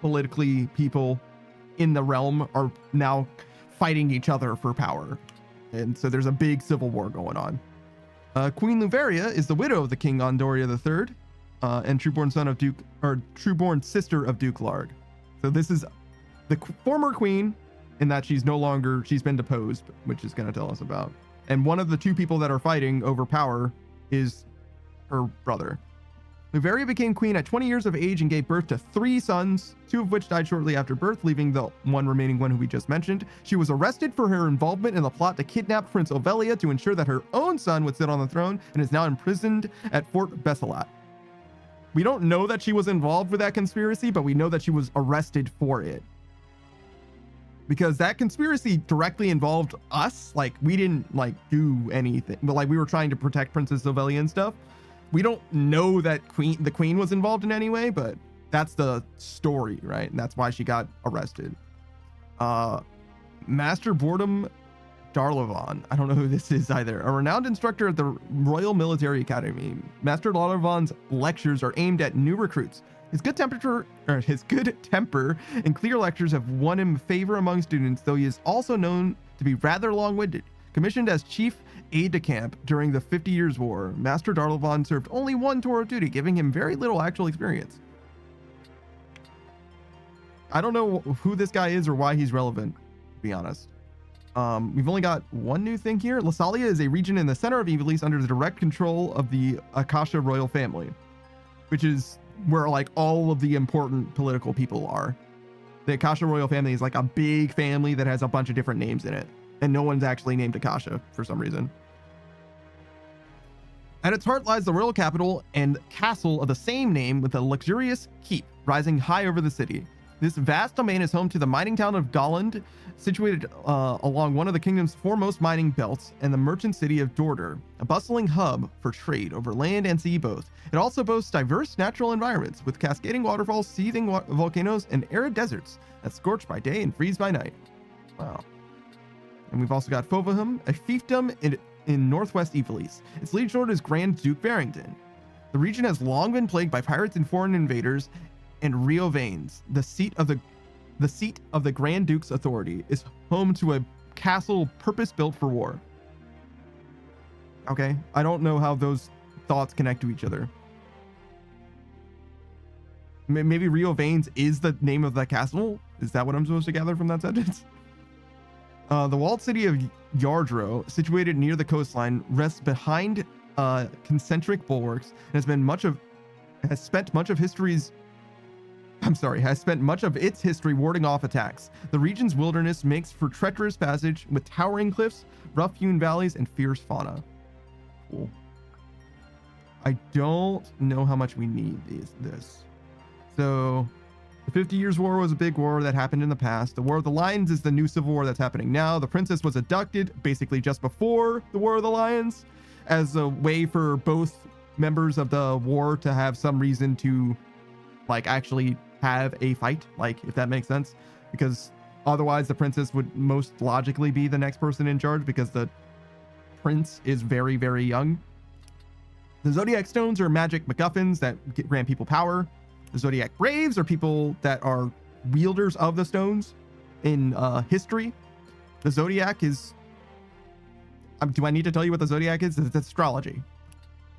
S2: politically people in the realm are now fighting each other for power. And so there's a big civil war going on. Queen Luveria is the widow of the King Andoria III, and trueborn sister of Duke Larg. So this is the former queen, in that she's been deposed, which is going to tell us about. And one of the two people that are fighting over power is her brother. Luveria became queen at 20 years of age and gave birth to 3 sons, 2 of which died shortly after birth, leaving the remaining one who we just mentioned. She was arrested for her involvement in the plot to kidnap Prince Ovelia to ensure that her own son would sit on the throne, and is now imprisoned at Fort Bessalat. We don't know that she was involved with that conspiracy, but we know that she was arrested for it. Because that conspiracy directly involved us. Like, we didn't like do anything, but like we were trying to protect Princess Sylvelia and stuff. We don't know that the queen was involved in any way, but that's the story, right? And that's why she got arrested. Master Boredom Darlavan. I don't know who this is either. A renowned instructor at the Royal Military Academy. Master Darlavan's lectures are aimed at new recruits. His good temper and clear lectures have won him favor among students, though he is also known to be rather long-winded. Commissioned as chief aide-de-camp during the 50 Years' War, Master Darlavan served only one tour of duty, giving him very little actual experience. I don't know who this guy is or why he's relevant, to be honest. We've only got one new thing here. Lasalia is a region in the center of Ivalice under the direct control of the Akasha royal family, which is where like all of the important political people are. The Akasha royal family is like a big family that has a bunch of different names in it, and no one's actually named Akasha for some reason. At its heart lies the royal capital and castle of the same name, with a luxurious keep rising high over the city. This vast domain is home to the mining town of Golland, situated along one of the kingdom's foremost mining belts, and the merchant city of Dorder, a bustling hub for trade over land and sea both. It also boasts diverse natural environments, with cascading waterfalls, seething volcanoes, and arid deserts that scorch by day and freeze by night. Wow. And we've also got Fovaham, a fiefdom in northwest Ivalice. Its liege lord is Grand Duke Barrington. The region has long been plagued by pirates and foreign invaders, and Rio Vanes, the seat of the Grand Duke's authority, is home to a castle purpose-built for war. Okay, I don't know how those thoughts connect to each other. Maybe Rio Vanes is the name of that castle? Is that what I'm supposed to gather from that sentence? The walled city of Yardro, situated near the coastline, rests behind concentric bulwarks and has spent much of its history warding off attacks. The region's wilderness makes for treacherous passage with towering cliffs, rough-hewn valleys, and fierce fauna. Cool. I don't know how much we need this. So, the 50 Years' War was a big war that happened in the past. The War of the Lions is the new civil war that's happening now. The princess was abducted basically just before the War of the Lions as a way for both members of the war to have some reason to like actually have a fight, like, if that makes sense, because otherwise the princess would most logically be the next person in charge because the prince is very, very young. The Zodiac Stones are magic MacGuffins that grant people power. The Zodiac Braves are people that are wielders of the stones in history. The Zodiac is... do I need to tell you what the Zodiac is? It's astrology.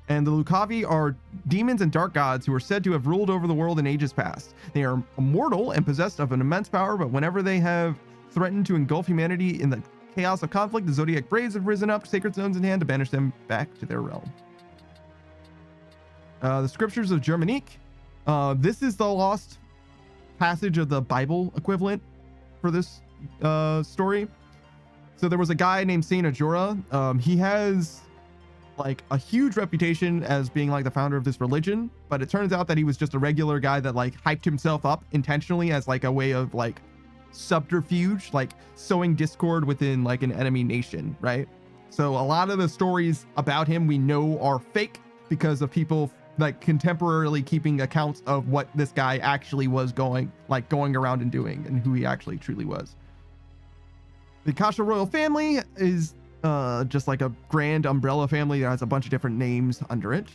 S2: And the Lucavi are demons and dark gods who are said to have ruled over the world in ages past. They are immortal and possessed of an immense power, but whenever they have threatened to engulf humanity in the chaos of conflict, the Zodiac Braves have risen up, sacred stones in hand, to banish them back to their realm. The Scriptures of Germanique. This is the lost passage of the Bible equivalent for this story. So there was a guy named Saint Ajora. He has like a huge reputation as being like the founder of this religion, but it turns out that he was just a regular guy that like hyped himself up intentionally as like a way of like subterfuge, like sowing discord within like an enemy nation, right? So a lot of the stories about him we know are fake because of people like contemporarily keeping accounts of what this guy actually was going around and doing and who he actually truly was. The Akasha royal family is just like a grand umbrella family that has a bunch of different names under it.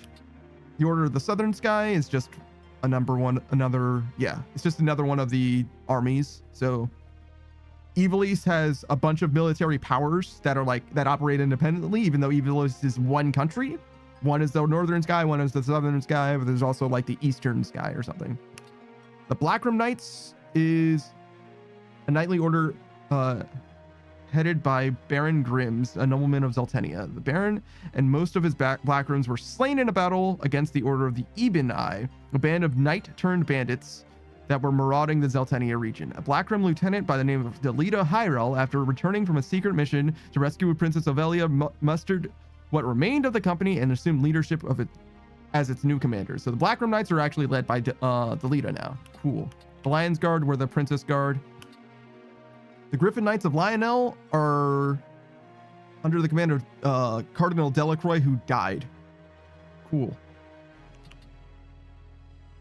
S2: The Order of the Southern Sky is just it's just another one of the armies. So Ivalice has a bunch of military powers that operate independently, even though Ivalice is one country. One is the Northern Sky, one is the Southern Sky, but there's also like the Eastern Sky or something. The Blackroom Knights is a knightly order headed by Baron Grimms, a nobleman of Zeltenia. The Baron and most of his Blackrooms were slain in a battle against the Order of the Ebon Eye, a band of knight-turned-bandits that were marauding the Zeltenia region. A Blackroom lieutenant by the name of Delita Hyrel, after returning from a secret mission to rescue Princess Ovelia, mustered what remained of the company and assumed leadership of it as its new commander. So the Blackroom Knights are actually led by Delita now. Cool. The Lions Guard were the Princess Guard. The Griffin Knights of Lionel are under the command of Cardinal Delacroix, who died. Cool.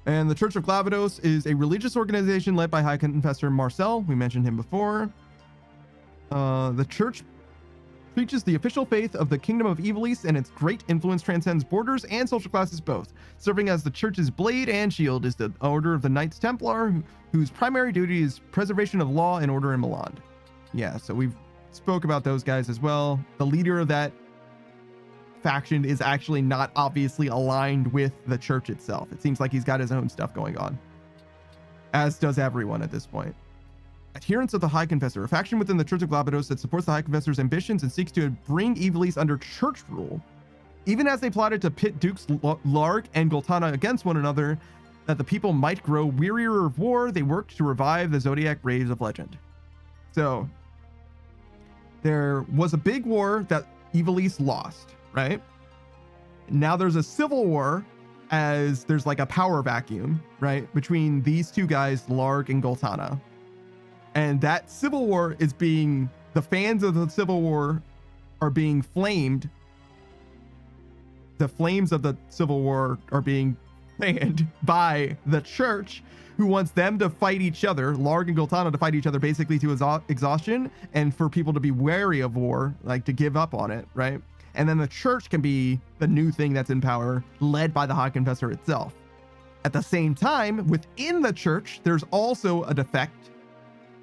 S2: And the Church of Clavados is a religious organization led by High Confessor Marcel. We mentioned him before. The church preaches the official faith of the Kingdom of Evilise, and its great influence transcends borders and social classes both. Serving as the church's blade and shield is the Order of the Knights Templar, whose primary duty is preservation of law and order in Milan. Yeah, so we've spoke about those guys as well. The leader of that faction is actually not obviously aligned with the church itself. It seems like he's got his own stuff going on, as does everyone at this point. Adherents of the High Confessor, a faction within the Church of Glabados that supports the High Confessor's ambitions and seeks to bring Evilise under church rule. Even as they plotted to pit Dukes Larg and Goltana against one another, that the people might grow wearier of war, they worked to revive the Zodiac Braves of legend. So, there was a big war that Evilise lost, right? Now there's a civil war, as there's like a power vacuum, right? Between these two guys, Larg and Goltana. And that civil war is being, the fans of the civil war are being flamed. The flames of the civil war are being fanned by the church, who wants them to fight each other, Larg and Goltana to fight each other basically to exhaustion, and for people to be wary of war, like to give up on it, right? And then the church can be the new thing that's in power, led by the High Confessor itself. At the same time, within the church, there's also a defect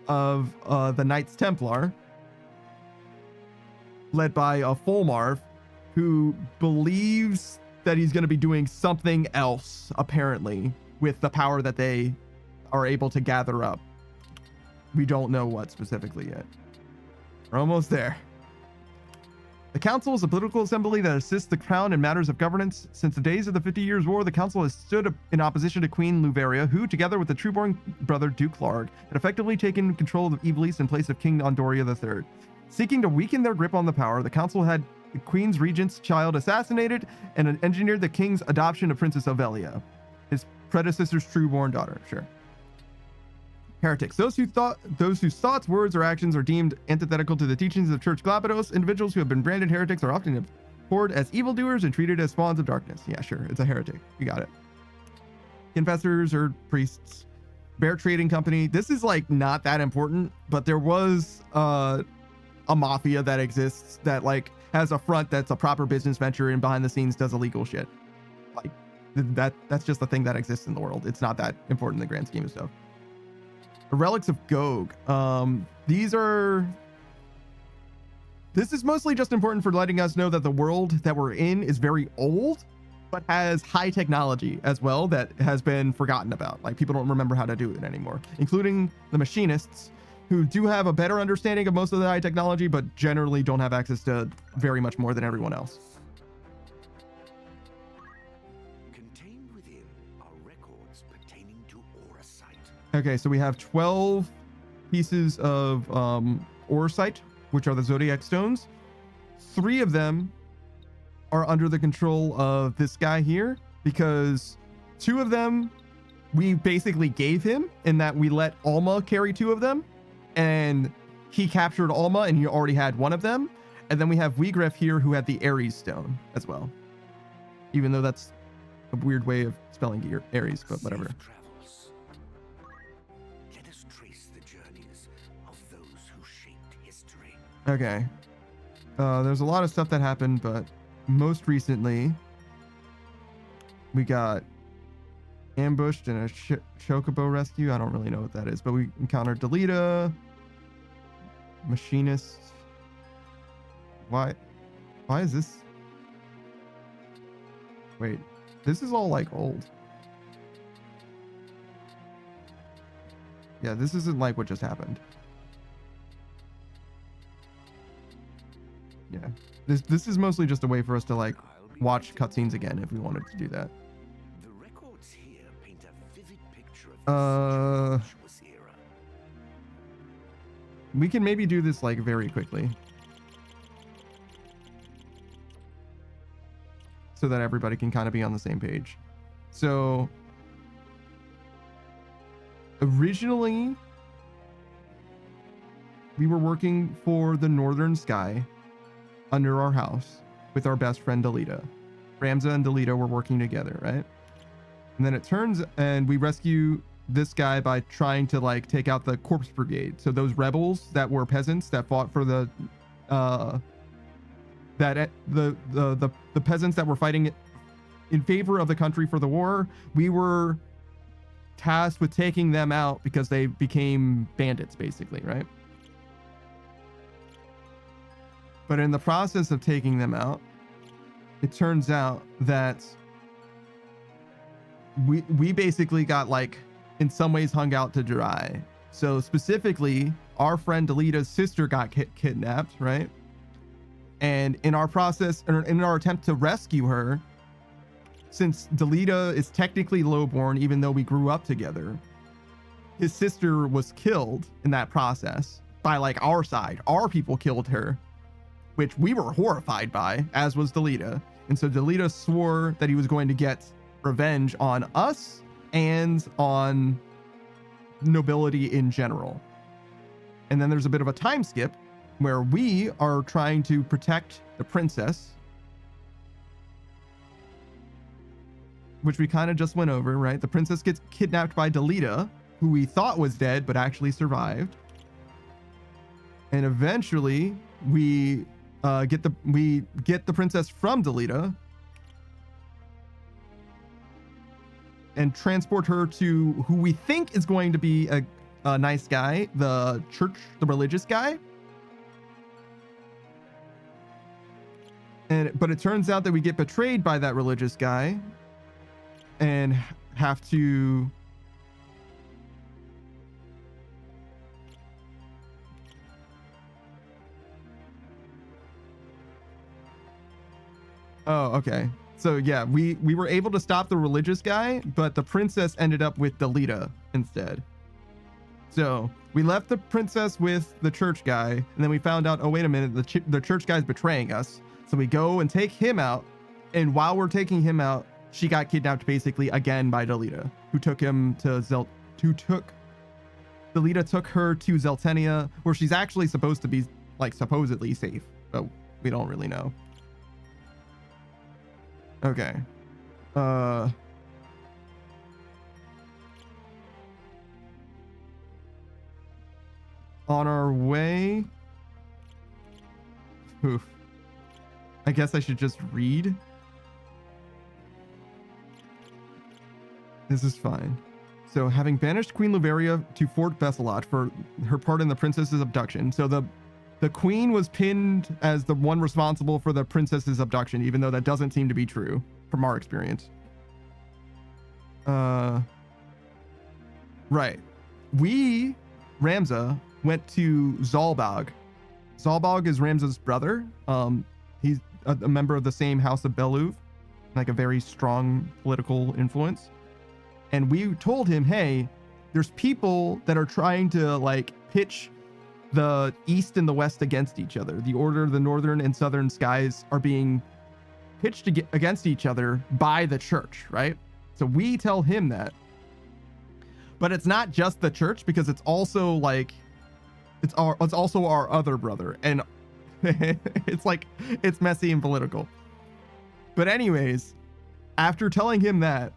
S2: of the Knights Templar, led by a Fulmarv, who believes that he's going to be doing something else, apparently, with the power that they are able to gather up. We don't know what specifically yet. We're almost there. The council is a political assembly that assists the crown in matters of governance. Since the days of the 50 Years' War, the council has stood in opposition to Queen Luveria, who, together with the trueborn brother Duke Larg, had effectively taken control of Evilise in place of King Andoria III. Seeking to weaken their grip on the power, the council had the Queen's regent's child assassinated and engineered the king's adoption of Princess Ovelia, his predecessor's trueborn daughter. Sure. Heretics. Those whose thoughts, words, or actions are deemed antithetical to the teachings of Church Glabados. Individuals who have been branded heretics are often abhorred as evildoers and treated as spawns of darkness. Yeah, sure. It's a heretic. You got it. Confessors or priests. Bear Trading Company. This is like not that important, but there was a mafia that exists that like has a front that's a proper business venture and behind the scenes does illegal shit. Like that's just a thing that exists in the world. It's not that important in the grand scheme of stuff. The Relics of Gog. This is mostly just important for letting us know that the world that we're in is very old, but has high technology as well that has been forgotten about. Like people don't remember how to do it anymore, including the machinists, who do have a better understanding of most of the high technology, but generally don't have access to very much more than everyone else. Okay, so we have 12 pieces of Orsight, which are the Zodiac Stones. 3 of them are under the control of this guy here, because 2 of them we basically gave him, in that we let Alma carry 2 of them, and he captured Alma and he already had 1 of them. And then we have Weegref here, who had the Ares Stone as well, even though that's a weird way of spelling Ares, but whatever. Okay. There's a lot of stuff that happened, but most recently we got ambushed in a chocobo rescue. I don't really know what that is, but we encountered Delita, machinist. Why is this? Wait, this is all like old. Yeah, this isn't like what just happened. Yeah, this is mostly just a way for us to like watch cutscenes again if we wanted to do that.
S1: The records here paint a vivid picture of the era.
S2: We can maybe do this like very quickly. so that everybody can kind of be on the same page. So originally we were working for the Northern Sky under our house with our best friend Delita. Ramza and Delita were working together, right? And then it turns, and we rescue this guy by trying to like take out the corpse brigade. So those rebels that were peasants that fought for the peasants that were fighting in favor of the country for the war, we were tasked with taking them out because they became bandits, basically, right? But in the process of taking them out, it turns out that we basically got like in some ways hung out to dry. So specifically, our friend Delita's sister got kidnapped, right? And in our process, or in our attempt to rescue her, since Delita is technically lowborn, even though we grew up together, his sister was killed in that process by like our side. Our people killed her, which we were horrified by, as was Delita. And so Delita swore that he was going to get revenge on us and on nobility in general. And then there's a bit of a time skip where we are trying to protect the princess, which we kind of just went over, right? The princess gets kidnapped by Delita, who we thought was dead but actually survived. And eventually we get the princess from Delita and transport her to who we think is going to be a nice guy, the religious guy. But it turns out that we get betrayed by that religious guy and have to Oh, okay. So yeah, we were able to stop the religious guy, but the princess ended up with Delita instead. So we left the princess with the church guy, and then we found out, oh, wait a minute, the church guy's betraying us. So we go and take him out. And while we're taking him out, she got kidnapped basically again by Delita, who took him to Delita took her to Zeltenia, where she's actually supposed to be like supposedly safe, but we don't really know. Okay. On our way. Oof. I guess I should just read. This is fine. So, having banished Queen Luveria to Fort Besselot for her part in the princess's abduction. So the queen was pinned as the one responsible for the princess's abduction, even though that doesn't seem to be true from our experience. Right. We, Ramza, went to Zalbag. Zalbag is Ramza's brother. He's a member of the same House of Beluv, like a very strong political influence. And we told him, hey, there's people that are trying to like pitch the East and the West against each other. The Order of the Northern and Southern Skies are being pitched against each other by the church, right? So we tell him that. But it's not just the church, because it's also like it's also our other brother, and it's messy and political. But anyways, after telling him that,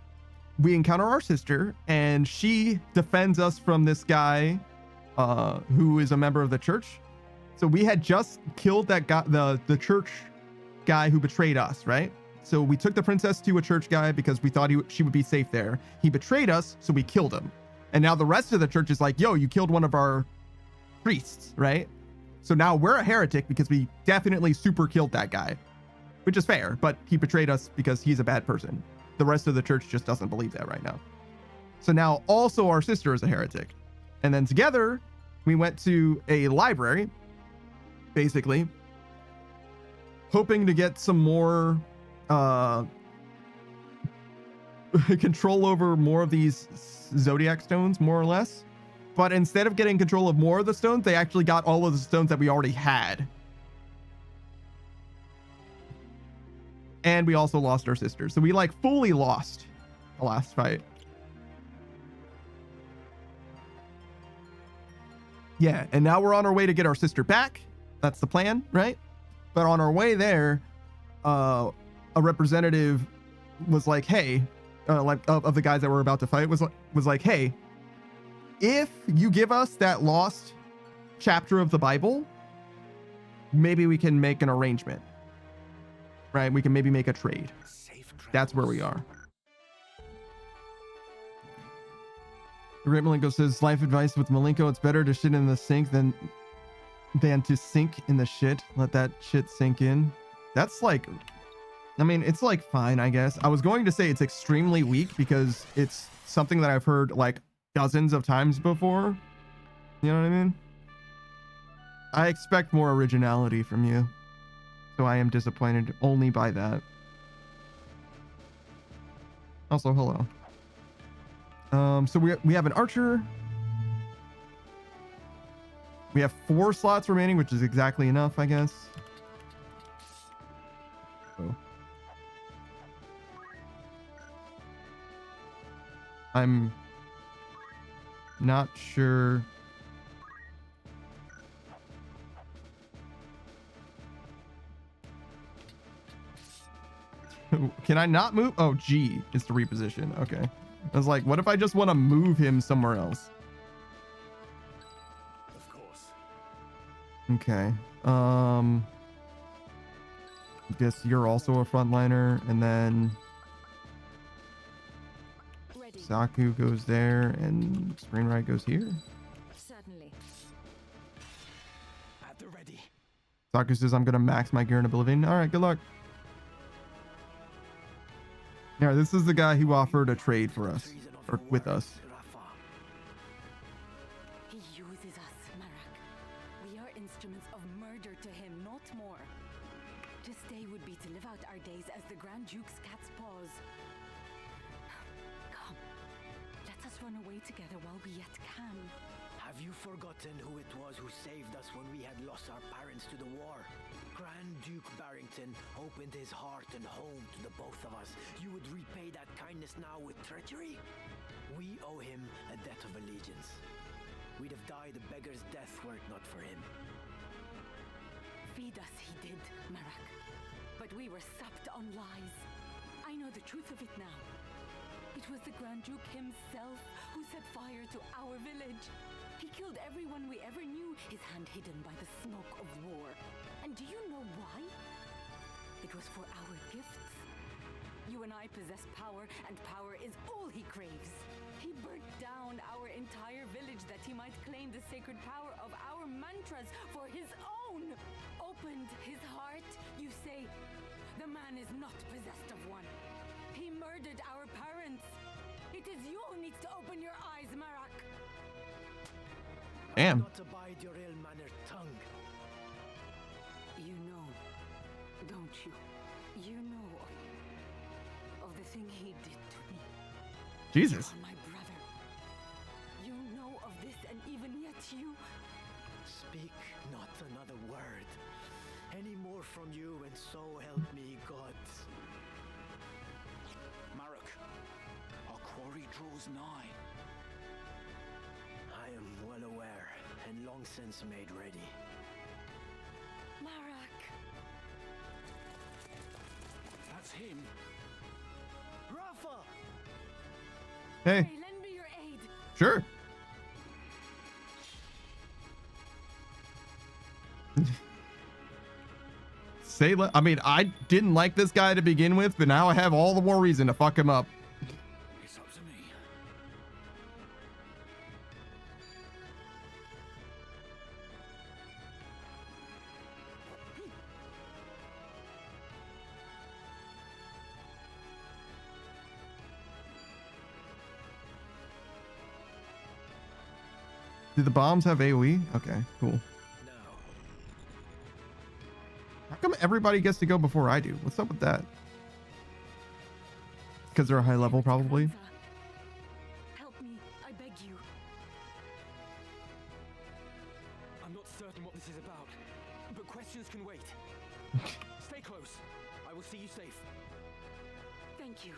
S2: we encounter our sister, and she defends us from this guy who is a member of the church. So we had just killed that guy, the church guy who betrayed us, right? So we took the princess to a church guy because we thought she would be safe there. He betrayed us, so we killed him. And now the rest of the church is like, yo, you killed one of our priests, right? So now we're a heretic because we definitely super killed that guy, which is fair, but he betrayed us because he's a bad person. The rest of the church just doesn't believe that right now. So now also our sister is a heretic. And then together we went to a library, basically, hoping to get some more control over more of these zodiac stones, more or less. But instead of getting control of more of the stones, they actually got all of the stones that we already had. And we also lost our sister. So we like fully lost the last fight. Yeah, and now we're on our way to get our sister back. That's the plan, right? But on our way there, a representative was like, "Hey," like of the guys that were about to fight was like, "Hey, if you give us that lost chapter of the Bible, maybe we can make an arrangement, right? We can maybe make a trade." That's where we are. Great Malenko says, life advice with Malenko, it's better to shit in the sink than to sink in the shit. Let that shit sink in. That's like, I mean, it's like fine, I guess. I was going to say it's extremely weak because it's something that I've heard like dozens of times before. You know what I mean? I expect more originality from you. So I am disappointed only by that. Also, hello. So we have an archer. We have 4 slots remaining, which is exactly enough, I guess. Oh. I'm not sure. Can I not move? Oh, G is to reposition. Okay. I was like, what if I just want to move him somewhere else?
S1: Of course.
S2: Okay. I guess you're also a frontliner, and then
S7: Ready.
S2: Saku goes there, and Screenwrite goes here.
S7: Certainly.
S1: At the ready.
S2: Saku says, I'm gonna max my gear in Oblivion. All right, good luck. Yeah, this is the guy who offered a trade for us, or with us.
S7: He uses us, Marak. We are instruments of murder to him, not more. To stay would be to live out our days as the Grand Duke's cat's paws. Come, let us run away together while we yet can.
S8: Have you forgotten who it was who saved us when we had lost our parents to the war? Grand Duke Barrington opened his heart and home to the both of us. You would repay that kindness now with treachery? We owe him a debt of allegiance. We'd have died a beggar's death were it not for him.
S7: Feed us he did, Marak. But we were supped on lies. I know the truth of it now. It was the Grand Duke himself who set fire to our village. He killed everyone we ever knew, his hand hidden by the smoke of war. And do you know why? It was for our gifts. You and I possess power, and power is all he craves. He burnt down our entire village that he might claim the sacred power of our mantras for his own. Opened his heart, you say? The man is not possessed of one. He murdered our parents. It is you who needs to open your eyes, Marak.
S2: Damn.
S8: Not abide your ill-mannered tongue.
S7: You know, don't you? You know of the thing he did to me.
S2: Jesus.
S7: On my brother. You know of this, and even yet you...
S8: Speak not another word. Any more from you, and so help me God.
S1: Marak, our quarry draws nigh.
S8: I am well aware, and long since made ready.
S7: Marak!
S1: That's him.
S8: Rafa!
S2: Hey,
S7: Hey, lend me your aid.
S2: sure. I mean, I didn't like this guy to begin with, but now I have all the more reason to fuck him up.
S1: It's up to me.
S2: Do the bombs have AoE? Okay, cool.
S8: Now,
S2: How come everybody gets to go before I do? What's up with that? Because they're a high level, probably.
S7: Help me, I beg you.
S6: I'm not certain what this is about, but questions can wait. Stay close. I
S8: will see you safe.
S7: Thank you.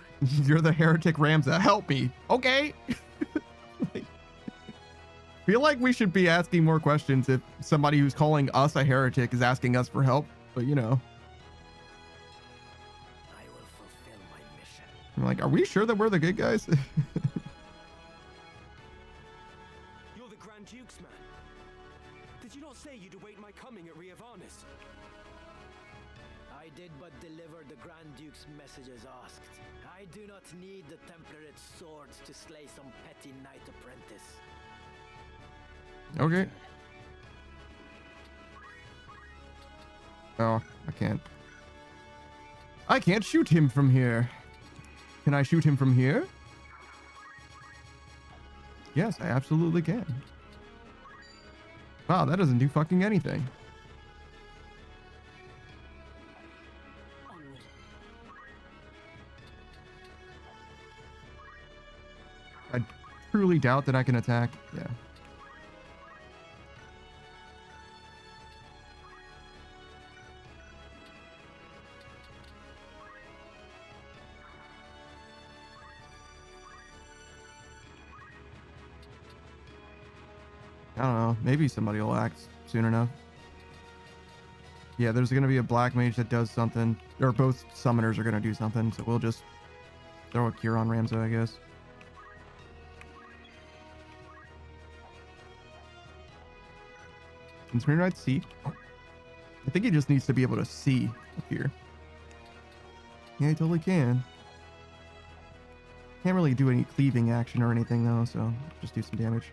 S2: You're the heretic Ramza. Help me. Okay. Feel like we should be asking more questions if somebody who's calling us a heretic is asking us for help, but you know.
S8: I will fulfill my mission.
S2: I'm like, are we sure that we're the good guys?
S8: You're the Grand Duke's man. Did you not say you'd await my coming at Riavanis? I did but deliver the Grand Duke's message as asked. I do not need the Templarit's swords to slay some petty knight apprentice.
S2: Okay. Oh, I can't. I can't shoot him from here. Can I shoot him from here? Yes, I absolutely can. Wow, that doesn't do fucking anything.
S7: Onward.
S2: I truly doubt that I can attack. Yeah. I don't know. Maybe somebody will act soon enough. Yeah, there's going to be a black mage that does something. Or both summoners are going to do something. So we'll just throw a cure on Ramza, I guess. Can Screenwrite see? I think he just needs to be able to see up here. Yeah, he totally can. Can't really do any cleaving action or anything though, so just do some damage.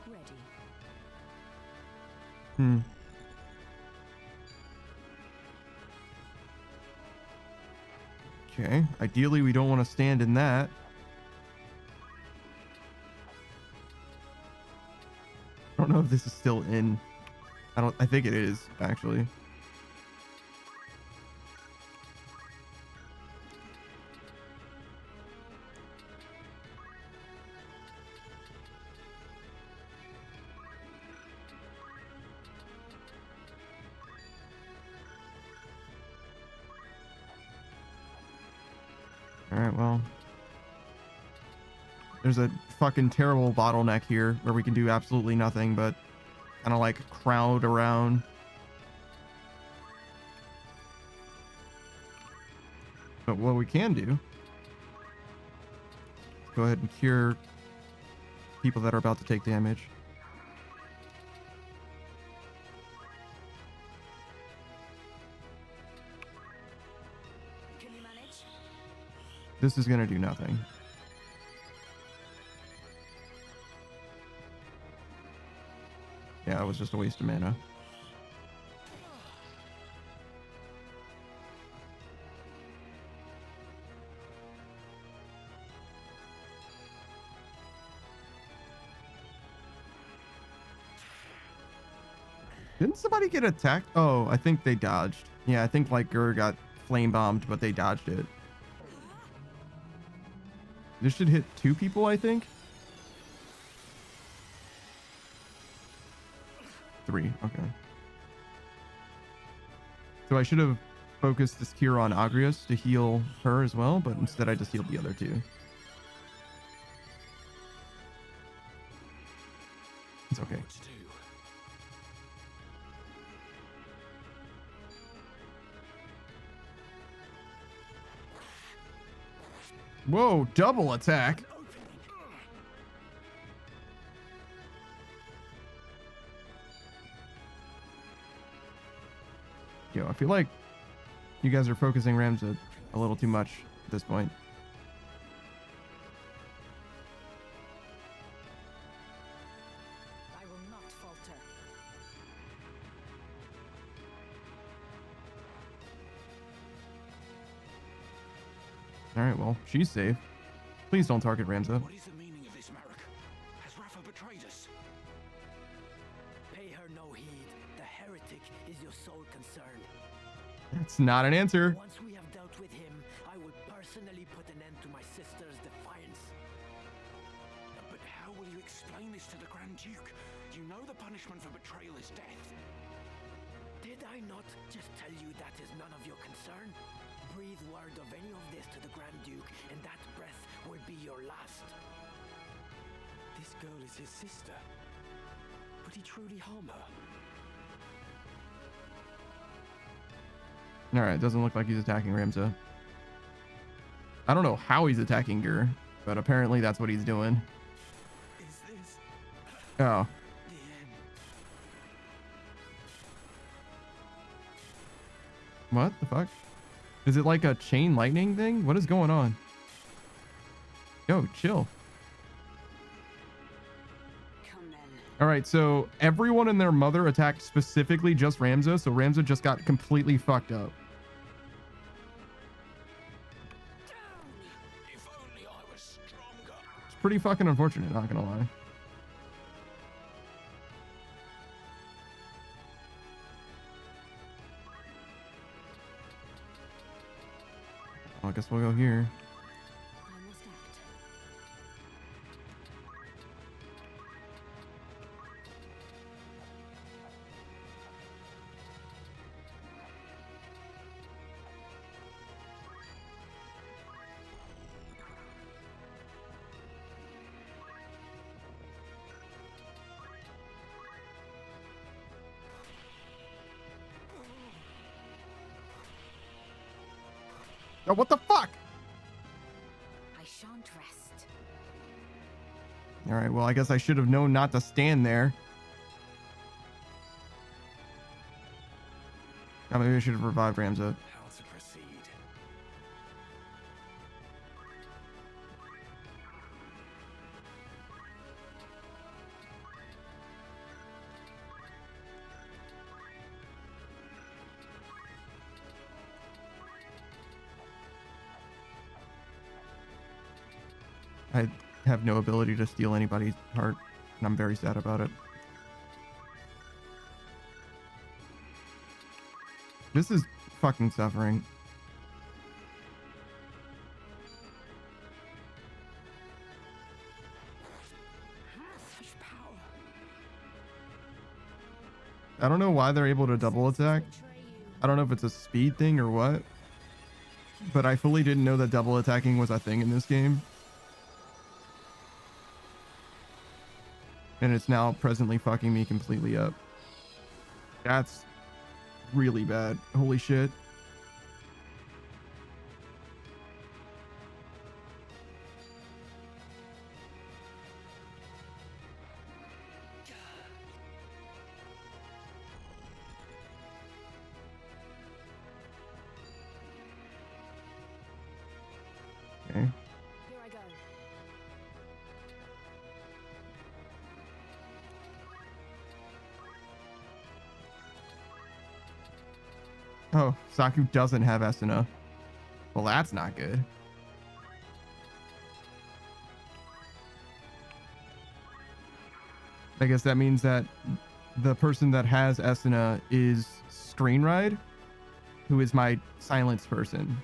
S7: Ready.
S2: Hmm. Okay. Ideally, we don't want to stand in that. I don't know if this is still in. I think it is, actually. Alright, well. There's a fucking terrible bottleneck here where we can do absolutely nothing but kind of like crowd around. But what we can do, go ahead and cure people that are about to take damage.
S7: Can you manage?
S2: This is going to do nothing. Yeah, it was just a waste of mana. Didn't somebody get attacked? Oh, I think they dodged. Yeah, I think like Gur got flame bombed, but they dodged it. This should hit 2 people, I think. 3, okay. So I should have focused this cure on Agrius to heal her as well, but instead I just healed the other 2. It's okay. Whoa, double attack. Yo, I feel like you guys are focusing Ramza a little too much at this point.
S7: I will not falter.
S2: Alright, well, she's safe. Please don't target Ramza.
S1: What is the meaning of this, Marek? Has Rafa betrayed us?
S8: Pay her no heed. The heretic is your sole concern.
S2: That's not an answer.
S8: Once we have dealt
S1: explain this to the Grand Duke. You know the punishment for betrayal is death.
S8: Did I not just tell you that is none of your concern? Breathe word of any of this to the Grand Duke, and that breath will be your last.
S6: This girl is his sister. Would he truly harm her?
S2: All right, doesn't look like he's attacking Ramza. I don't know how he's attacking her, but apparently that's what he's doing.
S6: Is this
S2: Oh,
S6: the end?
S2: what the fuck? Is it like a chain lightning thing? What is going on? Yo, chill.
S7: Come then.
S2: All right, so everyone and their mother attacked specifically just Ramza, so Ramza just got completely fucked up.
S1: If only I was stronger.
S2: It's pretty fucking unfortunate, not gonna lie. Well, I guess we'll go here.
S7: I must act.
S2: Oh, what the fuck?
S7: I shan't rest.
S2: All right, well, I guess I should have known not to stand there. Oh, maybe I should have revived Ramza.
S1: How to proceed?
S2: I have no ability to steal anybody's heart, and I'm very sad about it. This is fucking suffering.
S7: Such power.
S2: I don't know why they're able to double attack. I don't know if it's a speed thing or what, but I fully didn't know that double attacking was a thing in this game. And it's now presently fucking me completely up. That's really bad. Holy shit. Okay.
S7: Here I go.
S2: Oh, Saku doesn't have Esuna. Well, that's not good. I guess that means that the person that has Esuna is Screenride, who is my silenced person.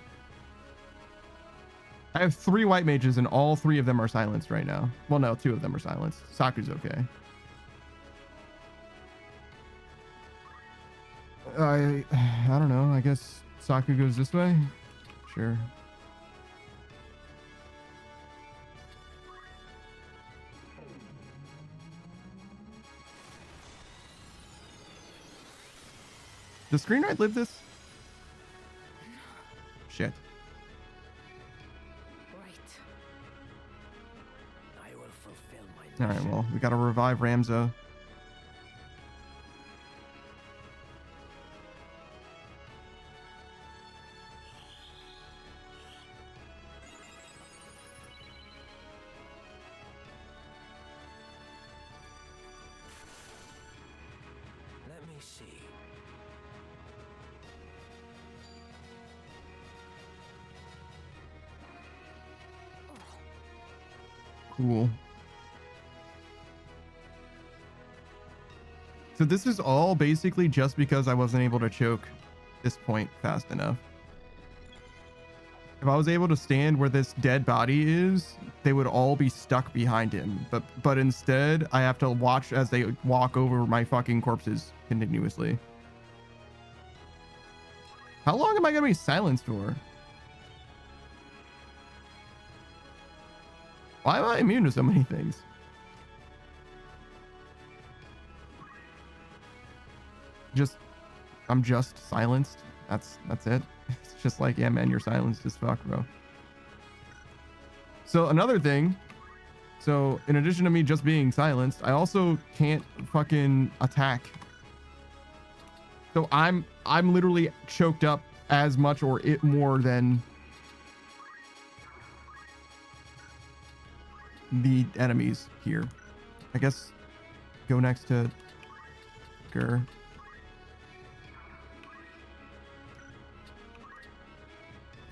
S2: I have 3 white mages and all 3 of them are silenced right now. Well, no, 2 of them are silenced. Saku's okay. I don't know. I guess Saku goes this way. Sure. Does Screenride live this? Shit.
S8: Right. I will fulfill my
S2: All right.
S8: mission.
S2: Well, we got to revive Ramza.
S8: Let me see.
S2: Cool. So this is all basically just because I wasn't able to choke this point fast enough. If I was able to stand where this dead body is, they would all be stuck behind him. But instead, I have to watch as they walk over my fucking corpses continuously. How long am I gonna be silenced for? Why am I immune to so many things? I'm just silenced. That's it. It's just like, yeah, man, you're silenced as fuck, bro. So another thing. So in addition to me just being silenced, I also can't fucking attack. So I'm literally choked up as much or it more than the enemies here. I guess go next to Gur.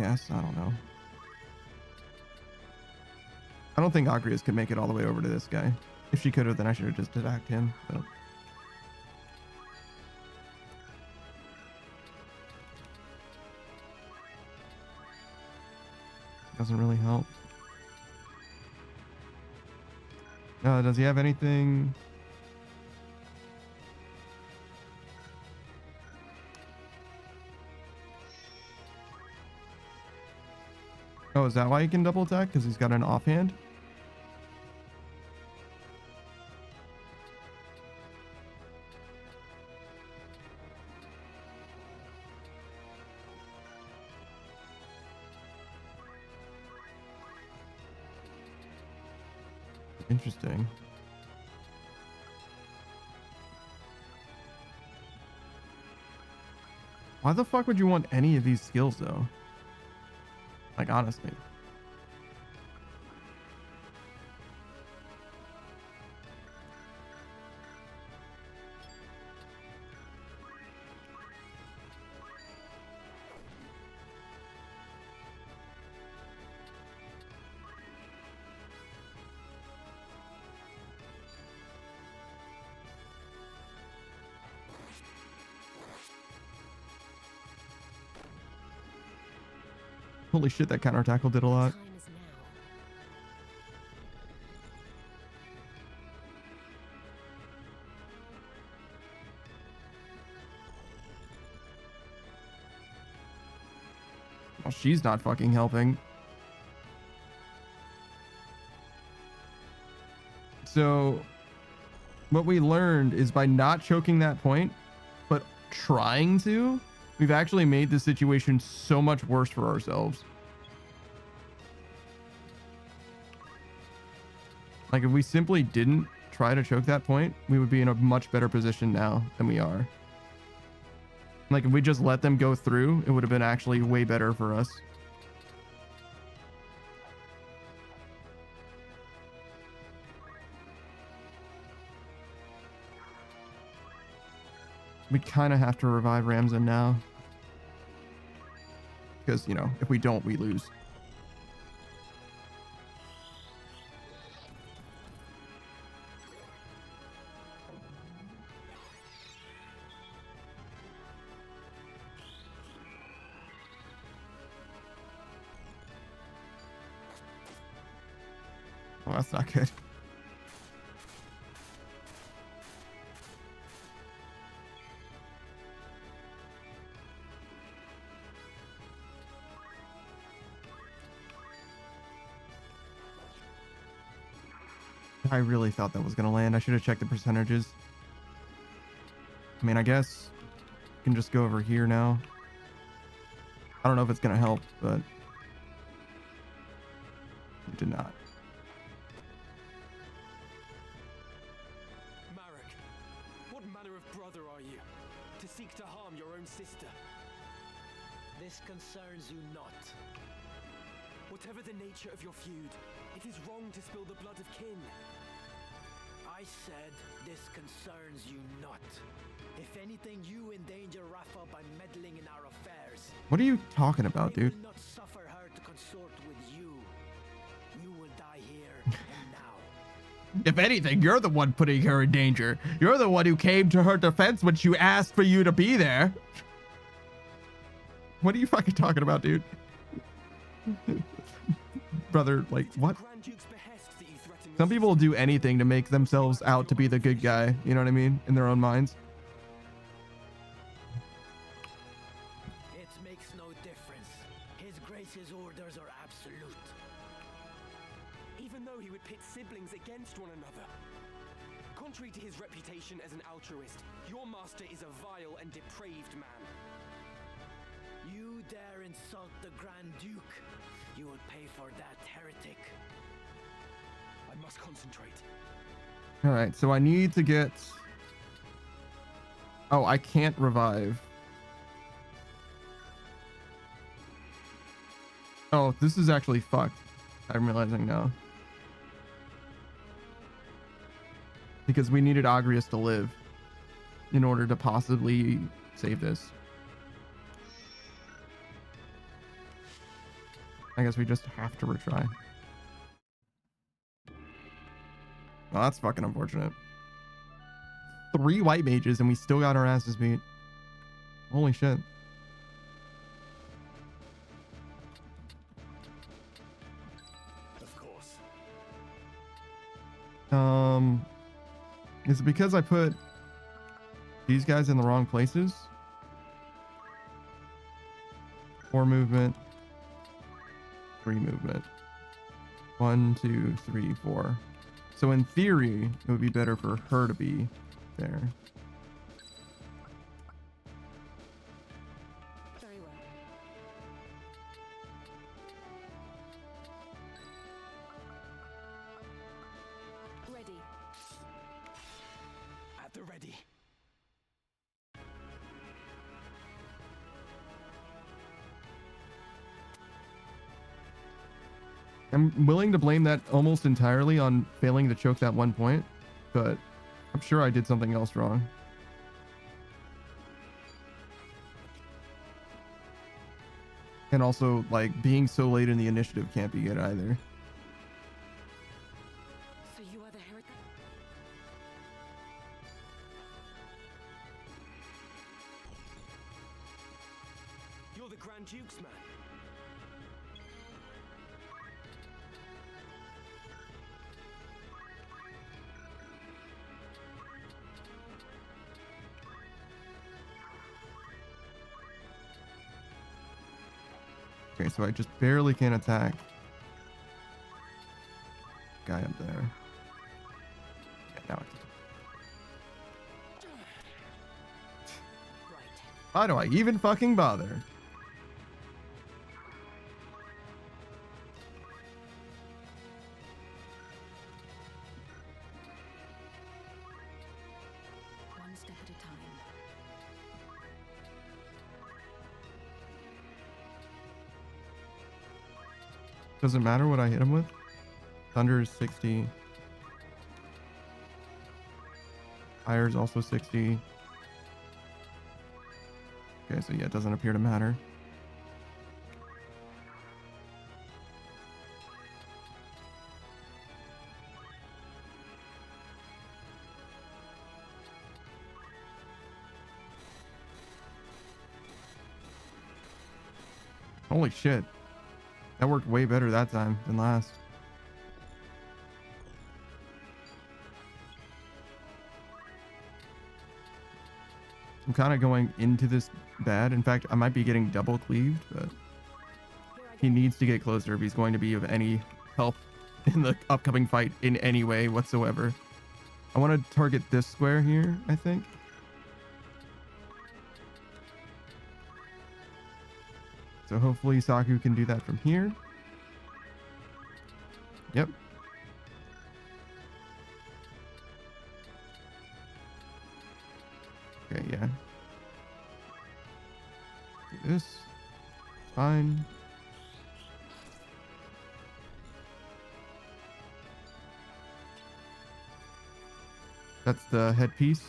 S2: Yes, I don't know. I don't think Agrias could make it all the way over to this guy. If she could have, then I should have just attacked him. But doesn't really help. Does he have anything? Oh, is that why he can double attack? Because he's got an offhand? Interesting. Why the fuck would you want any of these skills though? Like, honestly. Holy shit, that counter tackle did a lot. Well, she's not fucking helping. So what we learned is by not choking that point, but trying to, we've actually made the situation so much worse for ourselves. Like, if we simply didn't try to choke that point, we would be in a much better position now than we are. Like, if we just let them go through, it would have been actually way better for us. We kind of have to revive Ramzan now. Because, you know, if we don't, we lose. Oh, that's not good. I really thought that was going to land. I should have checked the percentages. I mean, I guess you can just go over here now. I don't know if it's going to help, but it did not.
S8: Marek, what manner of brother are you, to seek to harm your own sister? This concerns you not. Whatever the nature of your feud, it is wrong to spill the blood of kin. I said this concerns you not. If anything, you endanger Rafa by meddling in our affairs.
S2: What are you talking about, dude?
S8: I will not suffer her to consort with you. You will die here and now.
S2: If anything, you're the one putting her in danger. You're the one who came to her defense when she asked for you to be there. What are you fucking talking about, dude? Brother, like, what?
S6: Grand Duke's behest that you threaten your
S2: Some people will do anything to make themselves out to be the good guy. You know what I mean? In their own minds.
S8: It makes no difference. His Grace's orders are absolute.
S6: even though he would pit siblings against one another. Contrary to his reputation as an altruist, your master is a vile and depraved man.
S8: You dare insult the Grand Duke? You will pay for that, heretic.
S6: I must concentrate.
S2: All right, so I need to get... Oh, I can't revive. Oh, this is actually fucked. I'm realizing now. Because we needed Agrius to live in order to possibly save this. I guess we just have to retry. Well, that's fucking unfortunate. 3 white mages and we still got our asses beat. Holy shit.
S6: Of course.
S2: Is it because I put these guys in the wrong places? 4 movement, 3 movement. 1, 2, 3, 4. So in theory, it would be better for her to be there.
S7: Very well. Ready.
S6: At the ready.
S2: I'm willing to blame that almost entirely on failing to choke that 1 point, but I'm sure I did something else wrong. And also, like, being so late in the initiative can't be good either.
S7: So you are the heretic?
S6: You're the Grand Duke's man.
S2: Okay, so I just barely can attack. Guy up there. Yeah, now I can.
S7: Right.
S2: Why do I even fucking bother?
S7: One step at a time.
S2: Does it matter what I hit him with? Thunder is 60. Fire is also 60. Okay, so yeah, it doesn't appear to matter. Holy shit. That worked way better that time than last. I'm kind of going into this bad. In fact, I might be getting double cleaved, but he needs to get closer if he's going to be of any help in the upcoming fight in any way whatsoever. I want to target this square here, I think. So hopefully Saku can do that from here. Yep. Okay, yeah. Do this. Fine. That's the headpiece.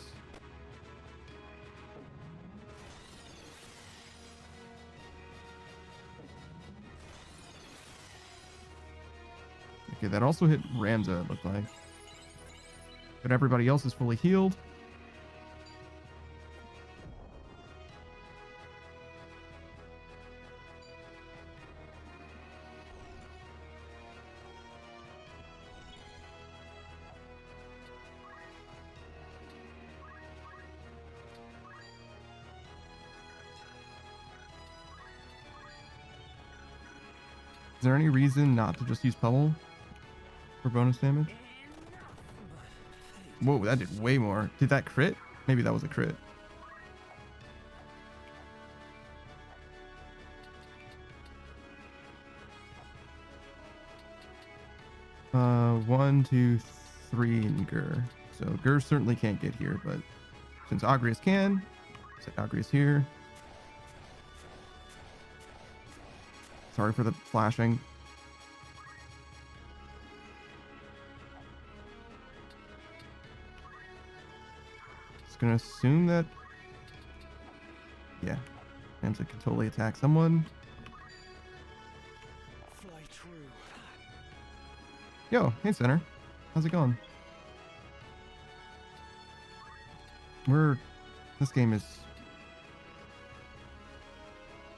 S2: Okay, that also hit Ramza, it looked like. But everybody else is fully healed. there any reason not to just use pummel for bonus damage? Whoa, that did way more. Did that crit? Maybe that was a crit. One, two, three, and Gur. So Gur certainly can't get here, but since Agrius can, set Agrius here. Sorry for the flashing. Just gonna assume that, yeah, Hamza can totally attack someone.
S6: Fly true.
S2: Yo, hey Center, how's it going? This game is,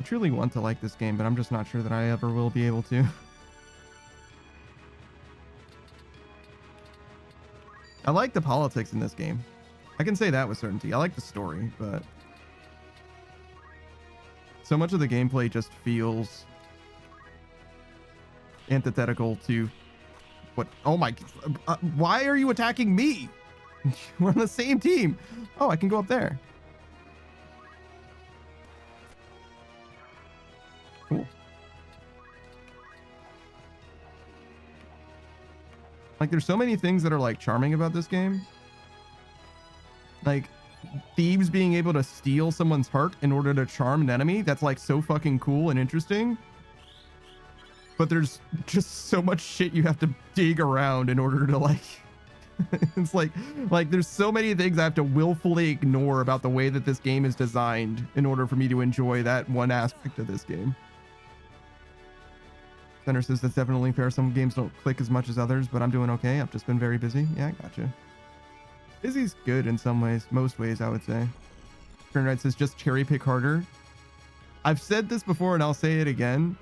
S2: I truly want to like this game, but I'm just not sure that I ever will be able to. I like the politics in this game. I can say that with certainty. I like the story, but so much of the gameplay just feels antithetical to what. Oh my, why are you attacking me? We're on the same team. Oh, I can go up there. Cool. Like, there's so many things that are like charming about this game. Like, thieves being able to steal someone's heart in order to charm an enemy. That's like so fucking cool and interesting. But there's just so much shit you have to dig around in order to like it's like there's so many things I have to willfully ignore about the way that this game is designed in order for me to enjoy that one aspect of this game. Center says that's definitely fair. Some games don't click as much as others, but I'm doing okay. I've just been very busy. Yeah, I gotcha. Busy's good in some ways, most ways I would say. Turnright says just cherry pick harder. I've said this before and I'll say it again.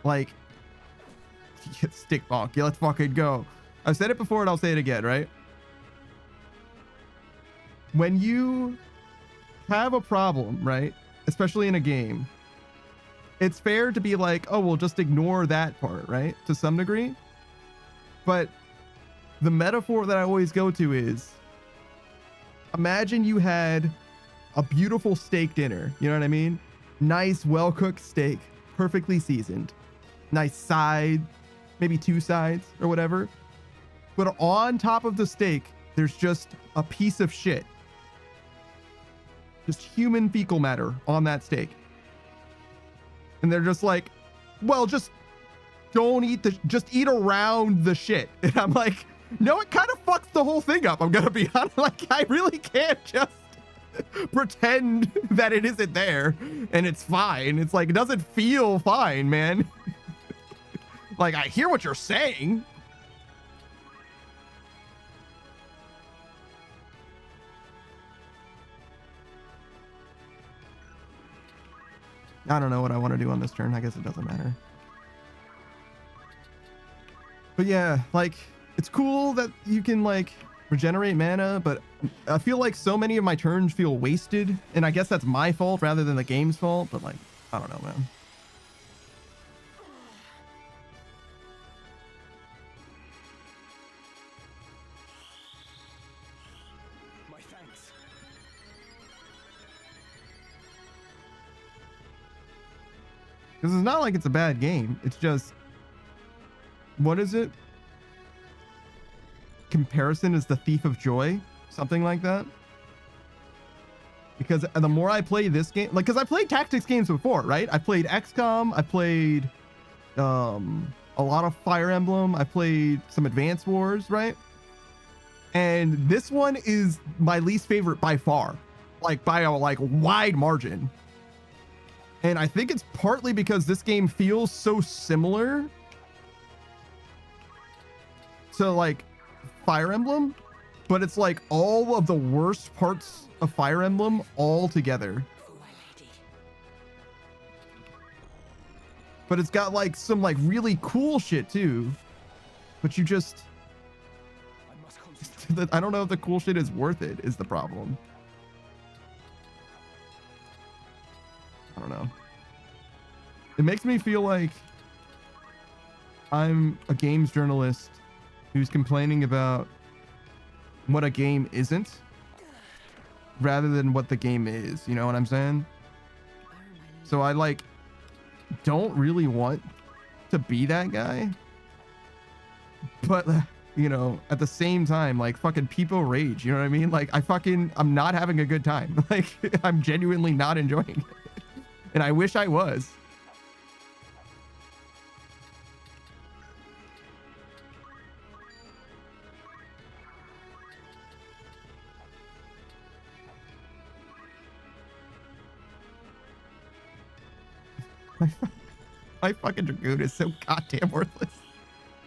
S2: Like, stick bonk. Yeah, let's fucking go. I've said it before and I'll say it again, right? When you have a problem, right? Especially in a game, it's fair to be like, oh, well, just ignore that part, right? To some degree. But the metaphor that I always go to is, imagine you had a beautiful steak dinner. You know what I mean? Nice, well-cooked steak, perfectly seasoned. Nice side, maybe 2 sides or whatever. But on top of the steak, there's just a piece of shit. Just human fecal matter on that steak. And they're just like, well, just don't eat just eat around the shit. And I'm like, no, it kind of fucks the whole thing up. I'm gonna be honest. Like, I really can't just pretend that it isn't there and it's fine. It's like, it doesn't feel fine, man. Like, I hear what you're saying. I don't know what I want to do on this turn. I guess it doesn't matter. But yeah, like, it's cool that you can like regenerate mana, but I feel like so many of my turns feel wasted, and I guess that's my fault rather than the game's fault, but like, I don't know, man.
S6: My thanks.
S2: Because it's not like it's a bad game. It's just, what is it? Comparison is the thief of joy, something like that. Because the more I play this game, like, because I played tactics games before, right? I played XCOM, I played a lot of Fire Emblem, I played some Advance Wars, right? And this one is my least favorite by far, like by a like wide margin. And I think it's partly because this game feels so similar to like Fire Emblem, but it's like all of the worst parts of Fire Emblem all together. But it's got like some like really cool shit too. But you just, I don't know if the cool shit is worth it, is the problem. I don't know. It makes me feel like I'm a games journalist who's complaining about what a game isn't rather than what the game is. You know what I'm saying? So I like don't really want to be that guy, but you know, at the same time, like fucking people rage. You know what I mean? Like I'm not having a good time. Like I'm genuinely not enjoying it, and I wish I was. My fucking Dragoon is so goddamn worthless.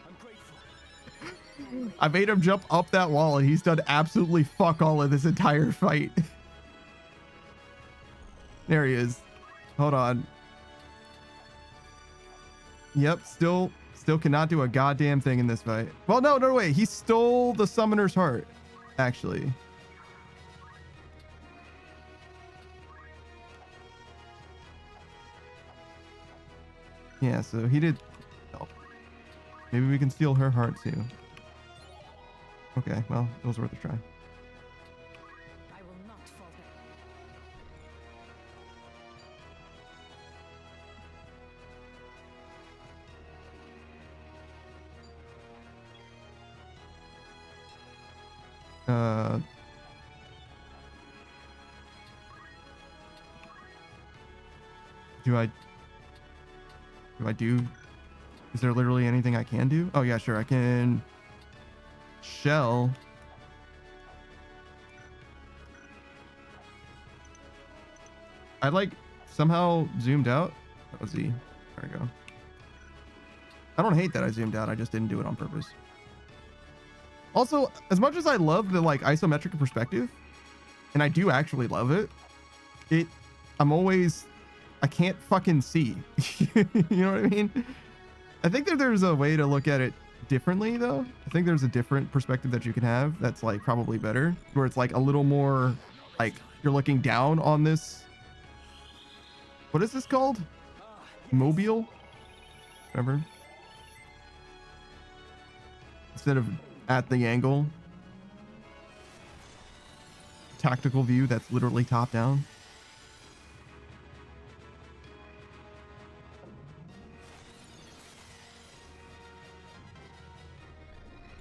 S6: I'm grateful.
S2: I made him jump up that wall and he's done absolutely fuck all of this entire fight. There he is. Hold on. Yep, still cannot do a goddamn thing in this fight. Well, no, wait. He stole the summoner's heart, actually. Yeah, so he did. Oh. Maybe we can steal her heart too. Okay, well, it was worth a try.
S7: I will not falter. Is there literally anything I can do? Oh yeah, sure. I can shell. I like somehow zoomed out. That was Z. There we go. I don't hate that I zoomed out. I just didn't do it on purpose. Also, as much as I love the like isometric perspective, and I do actually love it, I can't fucking see. You know what I mean? I think that there's a way to look at it differently though. I think there's a different perspective that you can have that's like probably better, where it's like a little more like you're looking down on this. What is this called? Mobile? Remember? Instead of at the angle. Tactical view that's literally top down.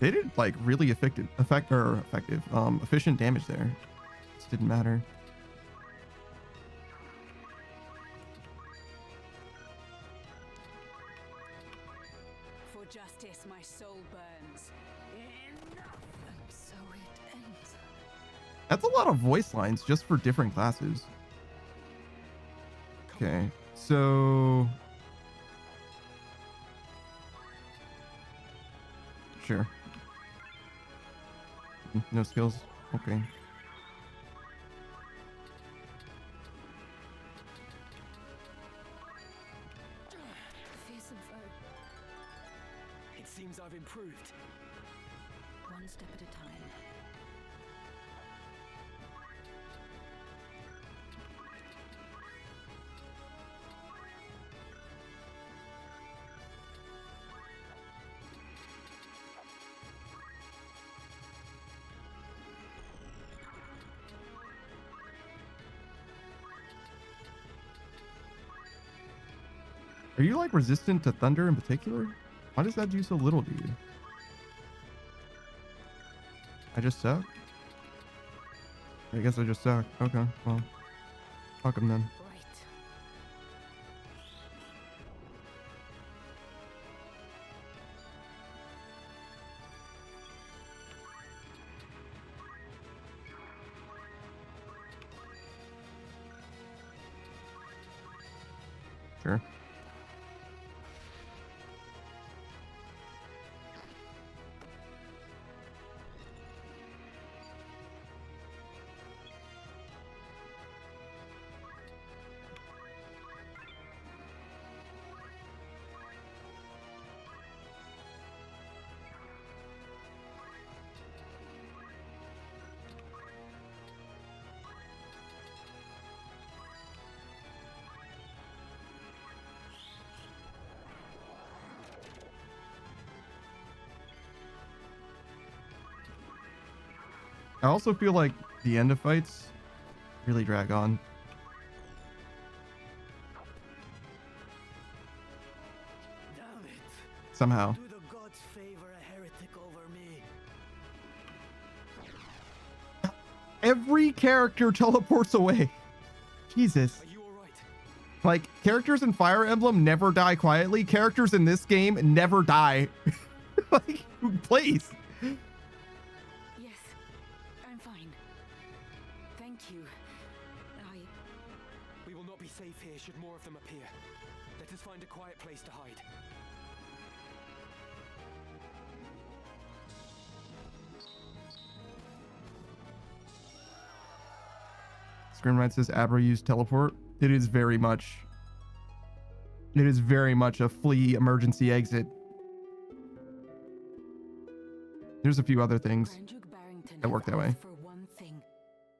S7: They did like really efficient damage there. Just didn't matter. For justice, my soul burns. Enough. And so it ends.
S2: That's a lot of voice lines just for different classes. Okay, so sure. No skills. Okay.
S7: Fearsome foe.
S6: It seems I've improved.
S7: One step at a time.
S2: Are you like resistant to thunder in particular? Why does that do so little to you? I just suck? I guess I just suck. Okay, well, fuck him then.
S7: Right.
S2: Sure. I also feel like the end of fights really drag on.
S8: Damn it.
S2: Somehow.
S8: Do the gods favor a heretic over me?
S2: Every character teleports away. Jesus.
S6: Are you alright?
S2: Like, characters in Fire Emblem never die quietly. Characters in this game never die. Like, please.
S7: Yes, I'm fine. Thank you.
S6: We will not be safe here should more of them appear. Let us find a quiet place to hide.
S2: Scrimride says Abra used teleport. It is very much a flee emergency exit. There's a few other things
S7: Grand Duke Barrington
S2: that work
S7: has
S2: that way.
S7: asked for one thing,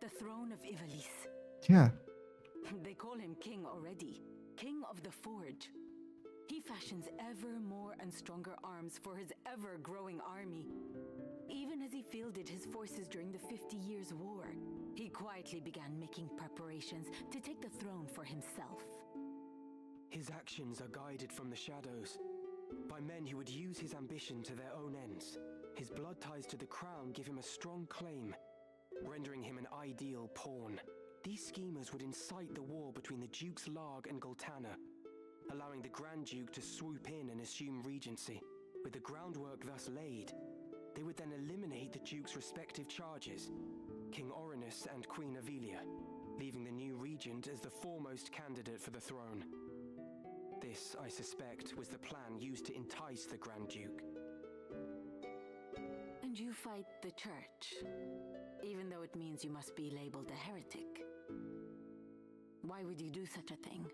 S7: the throne of Ivalice.
S2: Yeah.
S7: They call him king already, king of the forge. He fashions ever more and stronger arms for his ever-growing army. Even as he fielded his forces during the 50 Years' War, he quietly began making preparations to take the throne for himself.
S6: His actions are guided from the shadows by men who would use his ambition to their own ends. His blood ties to the crown give him a strong claim, rendering him an ideal pawn. These schemers would incite the war between the Dukes Larg and Goltana, allowing the Grand Duke to swoop in and assume regency. With the groundwork thus laid, they would then eliminate the Duke's respective charges, King Orinus and Queen Avelia, leaving the new regent as the foremost candidate for the throne. This, I suspect, was the plan used to entice the Grand Duke.
S7: And you fight the church, even though it means you must be labeled a heretic. Why would you do such a thing?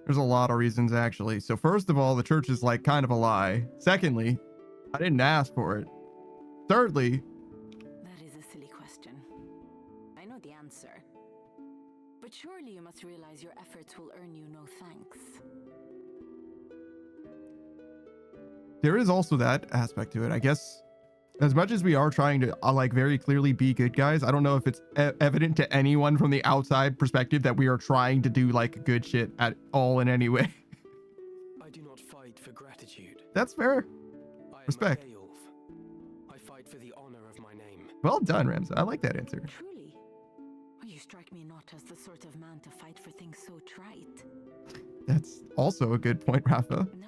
S2: There's a lot of reasons, actually. So first of all, the church is like kind of a lie. Secondly, I didn't ask for it. Thirdly,
S7: That is a silly question. I know the answer. But surely you must realize your efforts will earn you no thanks.
S2: there is also that aspect to it. I guess as much as we are trying to like very clearly be good guys, I don't know if it's evident to anyone from the outside perspective that we are trying to do like good shit at all in any way.
S6: I do not fight for gratitude.
S2: That's fair.
S6: I am
S2: Respect.
S6: a Beowulf. I fight for the honor of my name.
S2: Well done, Ramza. I like that answer.
S7: Truly? You strike me not as the sort of man to fight for things so trite.
S2: That's also a good point, Rafa.
S7: No.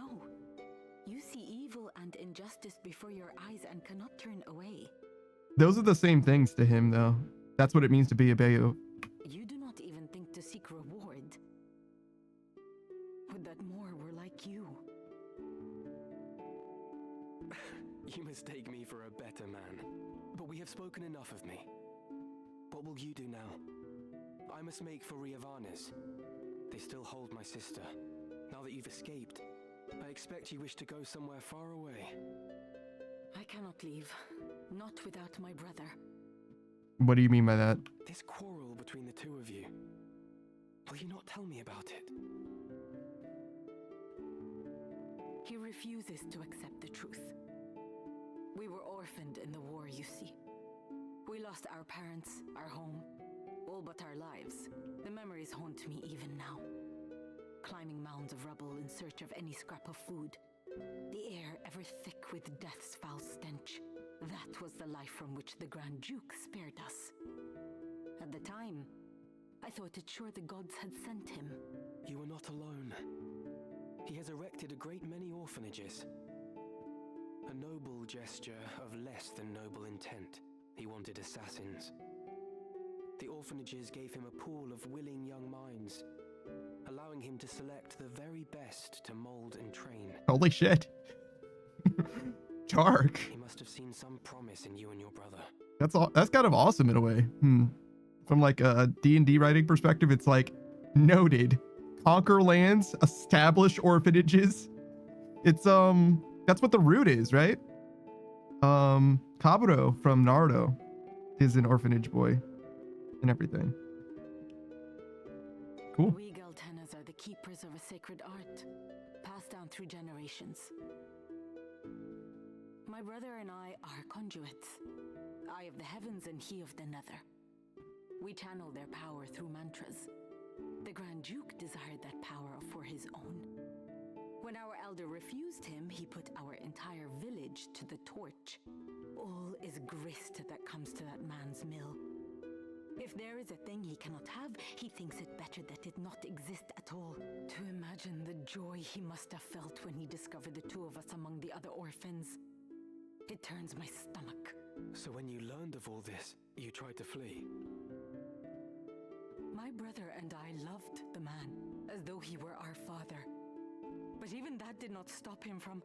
S7: You see evil and injustice before your eyes and cannot turn away.
S2: Those are the same things to him, though. That's what it means to be a Bayou.
S7: You do not even think to seek reward. Would that more were like you?
S6: You mistake me for a better man. But we have spoken enough of me. What will you do now? I must make for Riavanas. They still hold my sister. Now that you've escaped, I expect you wish to go somewhere far away.
S7: I cannot leave. Not without my brother.
S2: What do you mean by that?
S6: This quarrel between the two of you. Will you not tell me about it?
S7: He refuses to accept the truth. We were orphaned in the war, you see. We lost our parents, our home, all but our lives. The memories haunt me even now. Climbing mounds of rubble in search of any scrap of food. The air ever thick with death's foul stench. That was the life from which the Grand Duke spared us. At the time, I thought it sure the gods had sent him.
S6: You are not alone. He has erected a great many orphanages. A noble gesture of less than noble intent. He wanted assassins. The orphanages gave him a pool of willing young minds, allowing him to select the very best to mold and train.
S2: Holy shit. Dark.
S6: He must have seen some promise in you and your brother.
S2: That's kind of awesome in a way. From like a D&D writing perspective, it's like noted. Conquer lands, establish orphanages. It's that's what the root is, right? Kabuto from Naruto is an orphanage boy and everything. Cool.
S7: We Galtanas are the keepers of a sacred art, passed down through generations. My brother and I are conduits. I of the heavens and he of the nether. We channel their power through mantras. The Grand Duke desired that power for his own. When our elder refused him, he put our entire village to the torch. All is grist that comes to that man's mill. If there is a thing he cannot have, he thinks it better that it not exist at all. To imagine the joy he must have felt when he discovered the two of us among the other orphans. It turns my stomach.
S6: So when you learned of all this, you tried to flee?
S7: My brother and I loved the man, as though he were our father. But even that did not stop him from...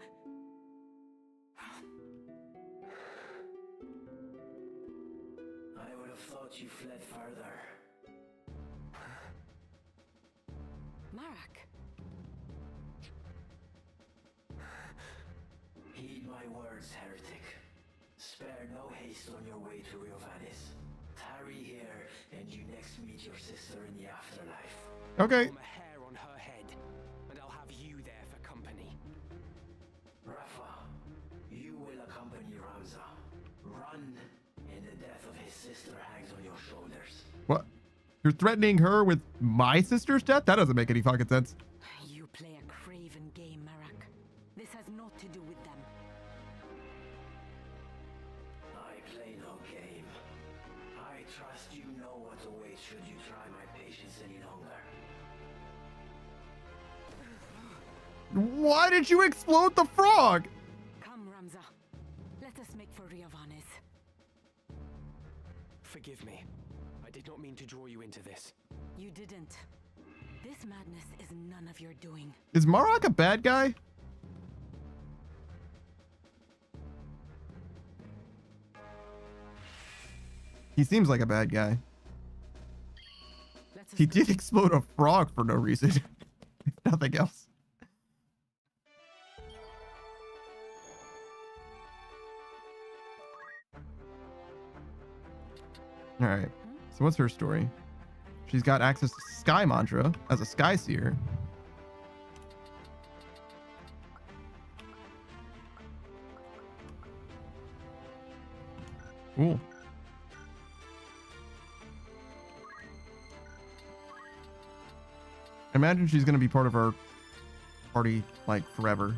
S8: I would have thought you fled further.
S7: Marak,
S8: Heed my words, heretic. Spare no haste on your way to Riovanis. Tarry here, and you next meet your sister in the afterlife.
S2: Okay.
S6: Comb a hair on her head, and I'll have you there for company.
S8: Rafa, you will accompany Ramza. Run, and the death of his sister hangs on your shoulders.
S2: What? You're threatening her with my sister's death? That doesn't make any fucking sense.
S7: you play a craven game, Marak. This has naught to do with them.
S8: I play no game. I trust you know what awaits should you try my patience any longer.
S2: Why did you explode the frog?
S7: Come, Ramza. Let us make for Riovanes.
S6: Forgive me. I did not mean to draw you into this.
S7: You didn't. This madness is none of your doing.
S2: Is Marak a bad guy? He seems like a bad guy.
S7: Let us
S2: He
S7: go.
S2: did explode a frog for no reason. If nothing else. All right. So what's her story? She's got access to Sky Mantra as a Sky Seer. Cool. I imagine she's gonna be part of our party like forever.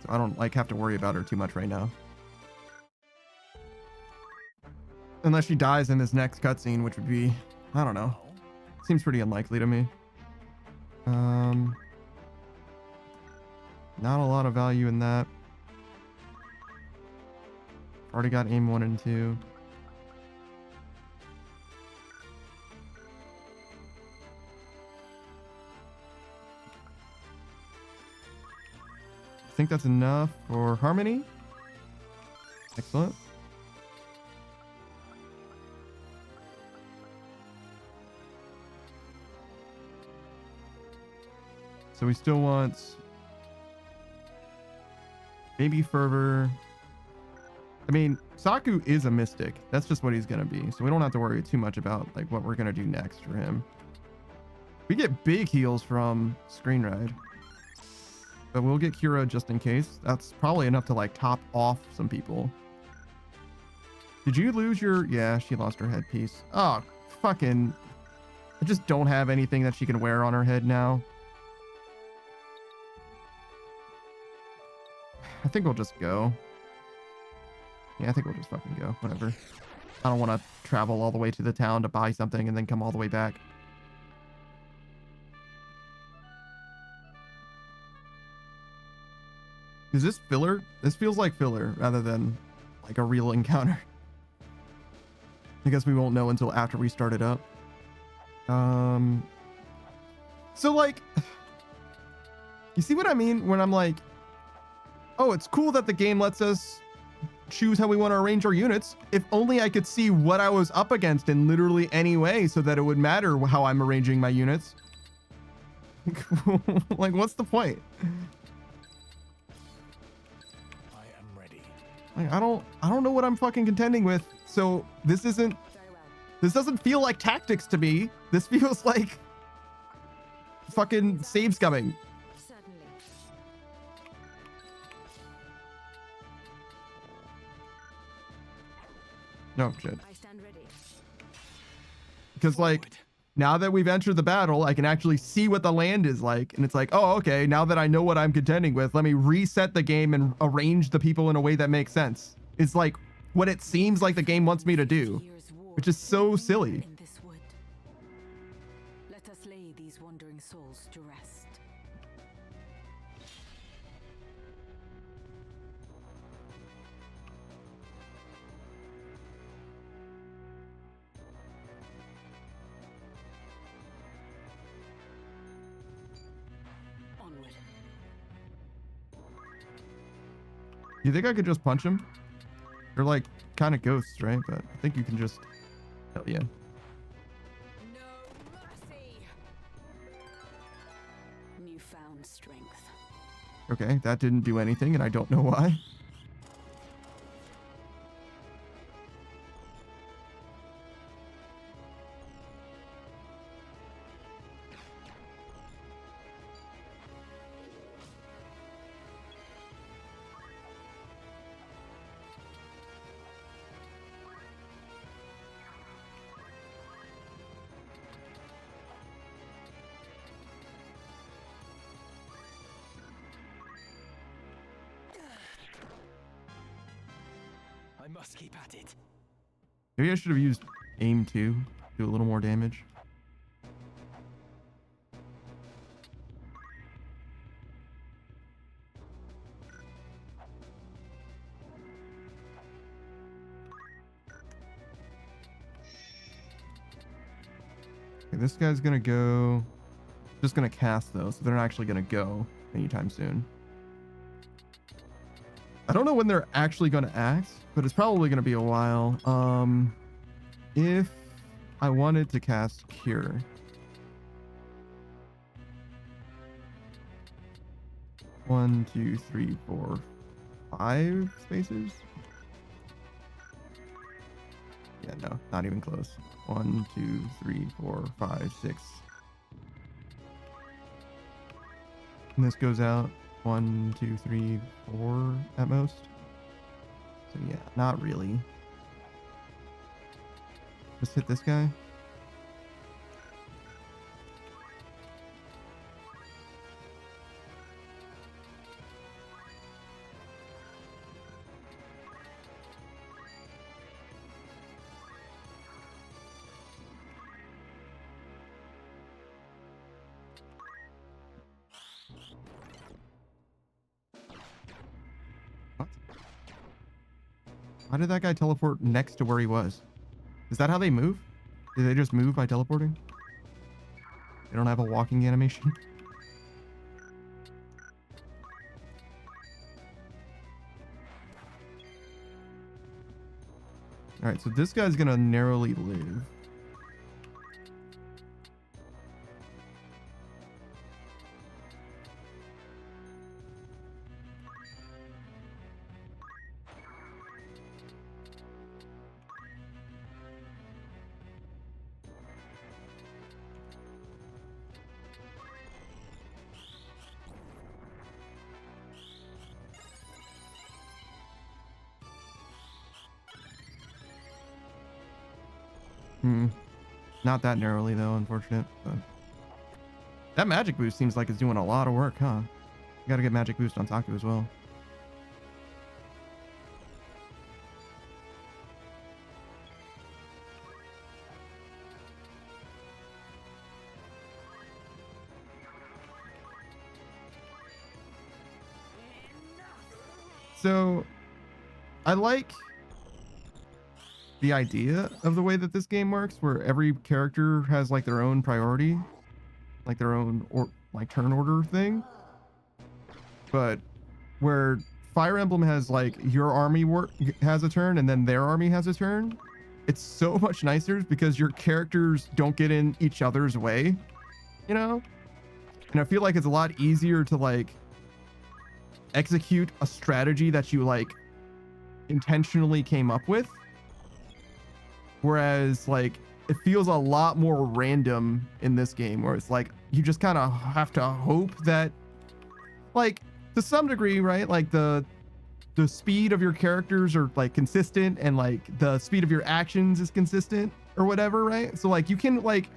S2: So I don't like have to worry about her too much right now. Unless she dies in this next cutscene, which would be, I don't know. Seems pretty unlikely to me. Not a lot of value in that. Already got aim 1 and 2. I think that's enough for Harmony. Excellent. So we still want maybe Fervor. I mean, Saku is a mystic. That's just what he's gonna be. So we don't have to worry too much about like what we're gonna do next for him. We get big heals from Screen Ride. But we'll get Kira just in case. That's probably enough to like top off some people. Did you lose your... Yeah, she lost her headpiece. Oh, fucking... I just don't have anything that she can wear on her head now. I think we'll just go. Yeah, I think we'll just fucking go. Whatever. I don't want to travel all the way to the town to buy something and then come all the way back. Is this filler? This feels like filler rather than like a real encounter. I guess we won't know until after we start it up. So like, you see what I mean when I'm like, oh, it's cool that the game lets us choose how we want to arrange our units. If only I could see what I was up against in literally any way so that it would matter how I'm arranging my units. Like, what's the point? Like, I don't know what I'm fucking contending with. So this doesn't feel like tactics to me. This feels like fucking save scumming.
S7: Certainly.
S2: No shit.
S7: I stand ready.
S2: Because like now that we've entered the battle, I can actually see what the land is like, and it's like, oh, okay. Now that I know what I'm contending with, let me reset the game and arrange the people in a way that makes sense. It's like what it seems like the game wants me to do, which is so silly.
S7: In this wood. Let us lay these wandering souls to rest. Onward.
S2: You think I could just punch him? They're like kind of ghosts, right? But I think you can just. Hell yeah.
S7: No mercy. Newfound strength.
S2: Okay, that didn't do anything, and I don't know why.
S6: I must keep at it.
S2: Maybe I should have used aim 2, do a little more damage. Okay, this guy's gonna go. Just gonna cast though, so they're not actually gonna go anytime soon. I don't know when they're actually gonna act, but it's probably gonna be a while. If I wanted to cast Cure. One, two, three, four, 5 spaces. Yeah, no, not even close. 1, 2, 3, 4, 5, 6. And this goes out 1, 2, 3, 4 at most. So yeah, not really. Just hit this guy. What? Why did that guy teleport next to where he was? Is that how they move? Do they just move by teleporting? They don't have a walking animation? Alright, so this guy's gonna narrowly live. Not that narrowly though, unfortunate. But that magic boost seems like it's doing a lot of work, huh? You gotta get magic boost on Taku as well. So I like the idea of the way that this game works, where every character has like their own priority, like their own or like turn order thing. But where Fire Emblem has like your army has a turn and then their army has a turn, it's so much nicer because your characters don't get in each other's way, you know? And I feel like it's a lot easier to like execute a strategy that you like intentionally came up with. Whereas like it feels a lot more random in this game, where it's like you just kind of have to hope that, like, to some degree, right? Like the the speed of your characters are like consistent and like the speed of your actions is consistent or whatever, right? So like you can like,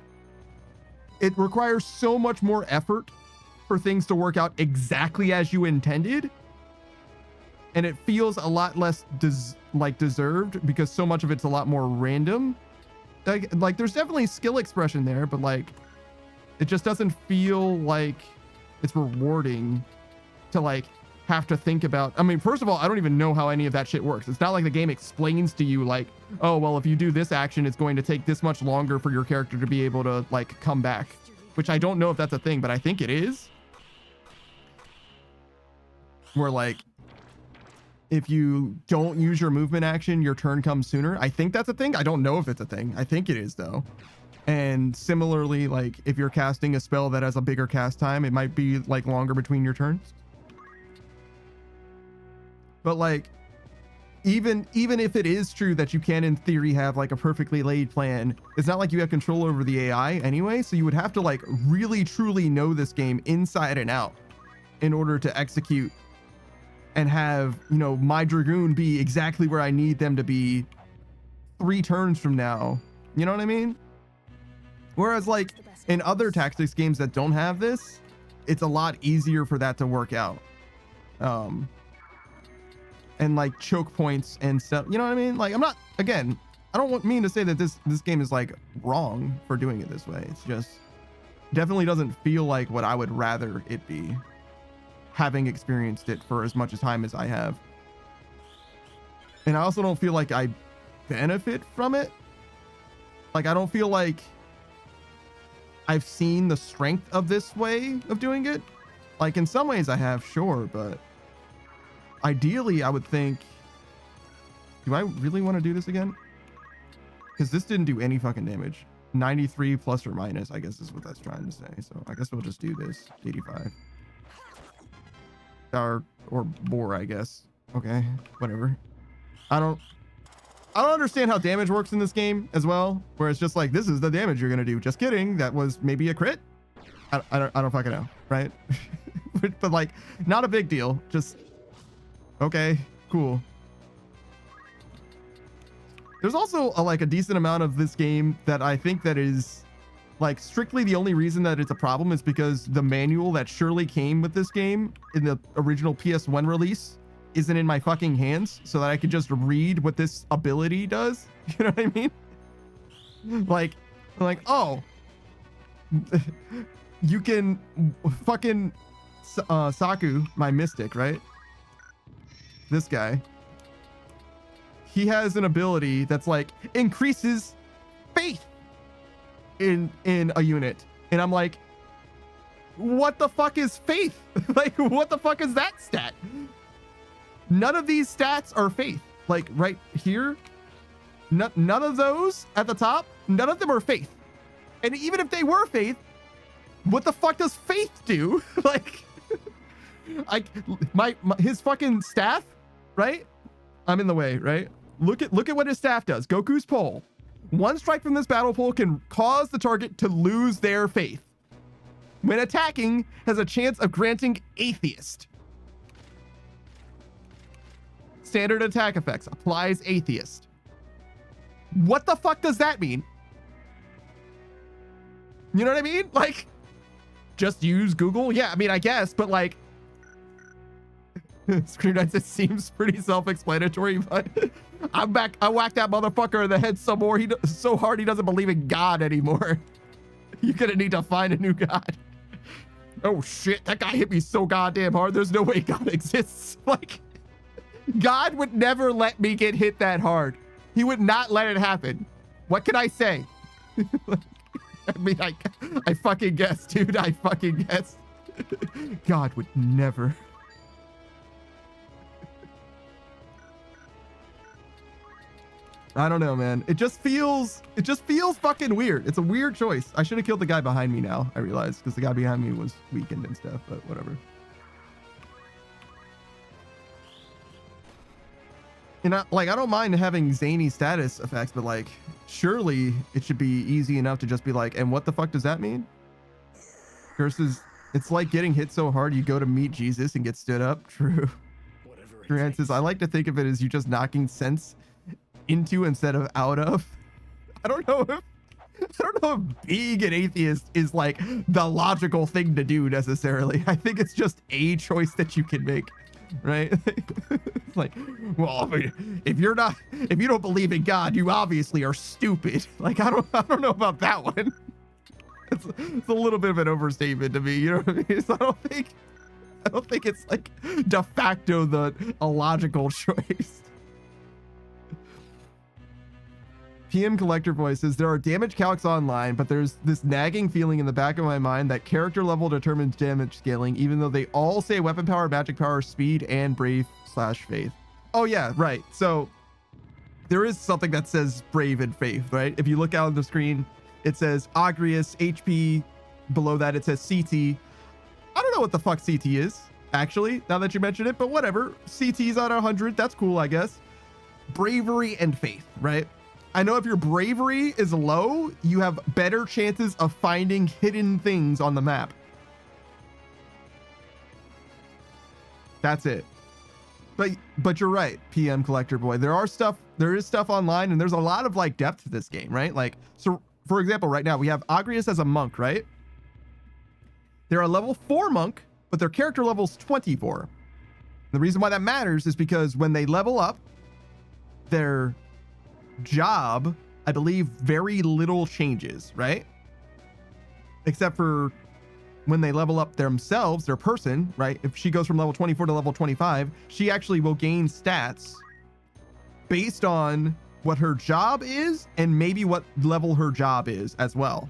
S2: it requires so much more effort for things to work out exactly as you intended, and it feels a lot less deserved because so much of it's a lot more random. Like there's definitely skill expression there, but like it just doesn't feel like it's rewarding to like have to think about. I mean, first of all, I don't even know how any of that shit works. It's not like the game explains to you like, oh, well, if you do this action, it's going to take this much longer for your character to be able to like come back, which I don't know if that's a thing, but I think it is. Where like, if you don't use your movement action, your turn comes sooner. I think that's a thing. I don't know if it's a thing. I think it is though. And similarly, like if you're casting a spell that has a bigger cast time, it might be like longer between your turns. But like, even if it is true that you can in theory have like a perfectly laid plan, it's not like you have control over the AI anyway. So you would have to like really truly know this game inside and out in order to execute and have, you know, my Dragoon be exactly where I need them to be 3 turns from now. You know what I mean? Whereas like in other tactics games that don't have this, it's a lot easier for that to work out. And like choke points and stuff, you know what I mean? Like I'm not, again, I don't mean to say that this game is like wrong for doing it this way. It's just definitely doesn't feel like what I would rather it be, having experienced it for as much time as I have. And I also don't feel like I benefit from it. Like I don't feel like I've seen the strength of this way of doing it. Like in some ways I have, sure, but ideally I would think, do I really want to do this again? Because this didn't do any fucking damage. 93 plus or minus, I guess is what that's trying to say. So I guess we'll just do this. 85 or more, I guess. Okay, whatever. I don't understand how damage works in this game as well, where it's just like, this is the damage you're gonna do. Just kidding, that was maybe a crit. I don't fucking know, right? but like, not a big deal. Just okay, cool. There's also like a decent amount of this game that I think that is like strictly the only reason that it's a problem is because the manual that surely came with this game in the original PS1 release isn't in my fucking hands so that I could just read what this ability does. You know what I mean? Like, oh, you can fucking Saku, my mystic, right? This guy, he has an ability that's like increases faith in a unit, and I'm like, what the fuck is faith? Like, what the fuck is that stat? None of these stats are faith. Like right here, none of those at the top, none of them are faith. And even if they were faith, what the fuck does faith do? Like, his fucking staff, right? I'm in the way, right? Look at what his staff does. Goku's pole. 1 strike from this battle pole can cause the target to lose their faith. When attacking, has a chance of granting atheist. Standard attack effects applies atheist. What the fuck does that mean? You know what I mean? Like, just use Google? Yeah, I mean, I guess, but like, Screen Knights, it seems pretty self-explanatory, but I'm back. I whacked that motherfucker in the head so hard he doesn't believe in God anymore. You're gonna need to find a new God. Oh shit, that guy hit me so goddamn hard. There's no way God exists. Like, God would never let me get hit that hard. He would not let it happen. What can I say? I mean, I fucking guess, dude. I fucking guess. God would never. I don't know, man. It just feels fucking weird. It's a weird choice. I should have killed the guy behind me now, I realized, because the guy behind me was weakened and stuff, but whatever. And I don't mind having zany status effects, but like, surely it should be easy enough to just be like, and what the fuck does that mean? Versus, it's like getting hit so hard you go to meet Jesus and get stood up. True.
S8: Whatever
S2: Grant says, I like to think of it as you just knocking sense into instead of out of. I don't know if being an atheist is like the logical thing to do necessarily. I think it's just a choice that you can make, right? It's like, well, if you don't believe in God, you obviously are stupid. Like, I don't know about that one. It's a little bit of an overstatement to me, you know what I mean? So I don't think it's like de facto a logical choice. PM Collector Voice says, there are damage calcs online, but there's this nagging feeling in the back of my mind that character level determines damage scaling, even though they all say weapon power, magic power, speed, and brave/faith. Oh yeah, right. So there is something that says brave and faith, right? If you look out on the screen, it says Agrius, HP. Below that, it says CT. I don't know what the fuck CT is, actually, now that you mention it, but whatever. CT's at 100. That's cool, I guess. Bravery and faith, right? I know if your bravery is low, you have better chances of finding hidden things on the map. That's it. But you're right, PM Collector Boy. There is stuff online, and there's a lot of like depth to this game, right? Like, so for example, right now we have Agrius as a monk, right? They're a level 4 monk, but their character level's 24. The reason why that matters is because when they level up, their job, I believe, very little changes, right? Except for when they level up themselves, their person, right? If she goes from level 24 to level 25, she actually will gain stats based on what her job is and maybe what level her job is as well.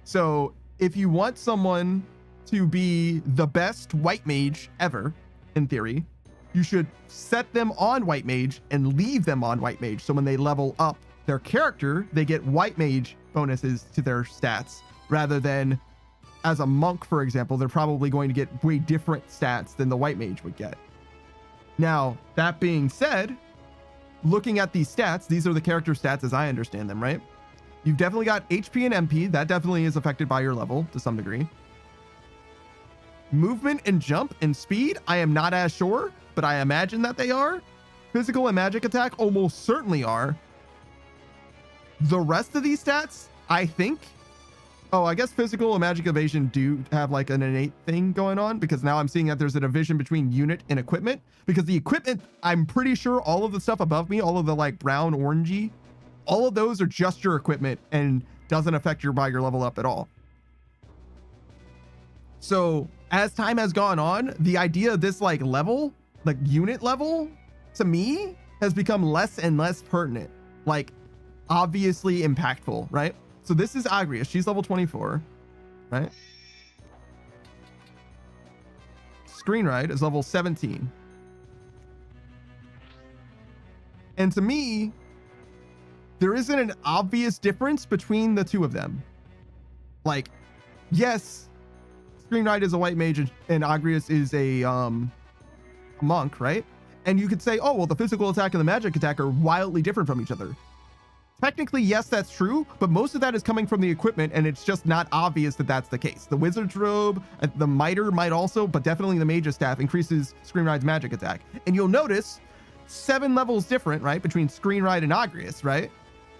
S2: So if you want someone to be the best white mage ever, in theory, you should set them on white mage and leave them on white mage. So when they level up their character, they get white mage bonuses to their stats, rather than as a monk, for example, they're probably going to get way different stats than the white mage would get. Now, that being said, looking at these stats, these are the character stats as I understand them, right? You've definitely got HP and MP. That definitely is affected by your level to some degree. Movement and jump and speed, I am not as sure, but I imagine that they are. Physical and magic attack almost certainly are. The rest of these stats, I think. Oh, I guess physical and magic evasion do have like an innate thing going on, because now I'm seeing that there's a division between unit and equipment, because the equipment, I'm pretty sure all of the stuff above me, all of the like brown, orangey, all of those are just your equipment and doesn't affect your level up at all. So as time has gone on, the idea of this like level, like unit level, to me has become less and less pertinent, like obviously impactful, right? So this is Agrius. She's level 24, right? Screenride is level 17. And to me, there isn't an obvious difference between the two of them. Like, yes, Screenride is a white mage and Agrius is a monk, right? And you could say, oh, well, the physical attack and the magic attack are wildly different from each other. Technically, yes, that's true, but most of that is coming from the equipment, and it's just not obvious that that's the case. The wizard's robe, the miter might also, but definitely the mage's staff increases Screenride's magic attack. And you'll notice 7 levels different, right, between Screenride and Agrius, right?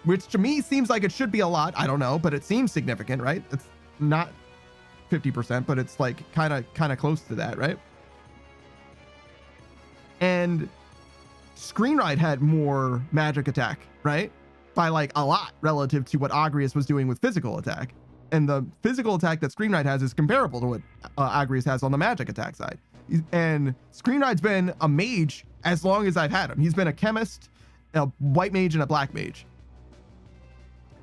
S2: Which to me seems like it should be a lot. I don't know, but it seems significant, right? It's not 50%, but it's like kind of close to that, right? And Screenride had more magic attack, right? By like a lot relative to what Agrius was doing with physical attack. And the physical attack that Screenride has is comparable to what Agrius has on the magic attack side. And Screenride's been a mage as long as I've had him. He's been a chemist, a white mage, and a black mage.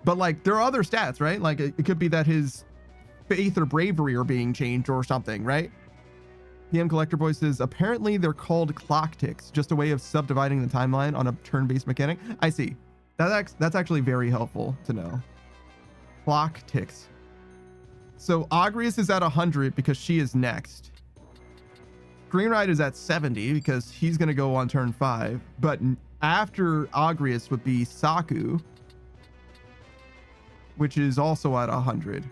S2: But like there are other stats, right? Like it could be that his faith or bravery are being changed or something, right? PM Collector Boy says, apparently they're called clock ticks, just a way of subdividing the timeline on a turn-based mechanic. I see. That's actually very helpful to know. Clock ticks. So Agrius is at 100 because she is next. Greenride is at 70 because he's going to go on turn 5. But after Agrius would be Saku, which is also at 100.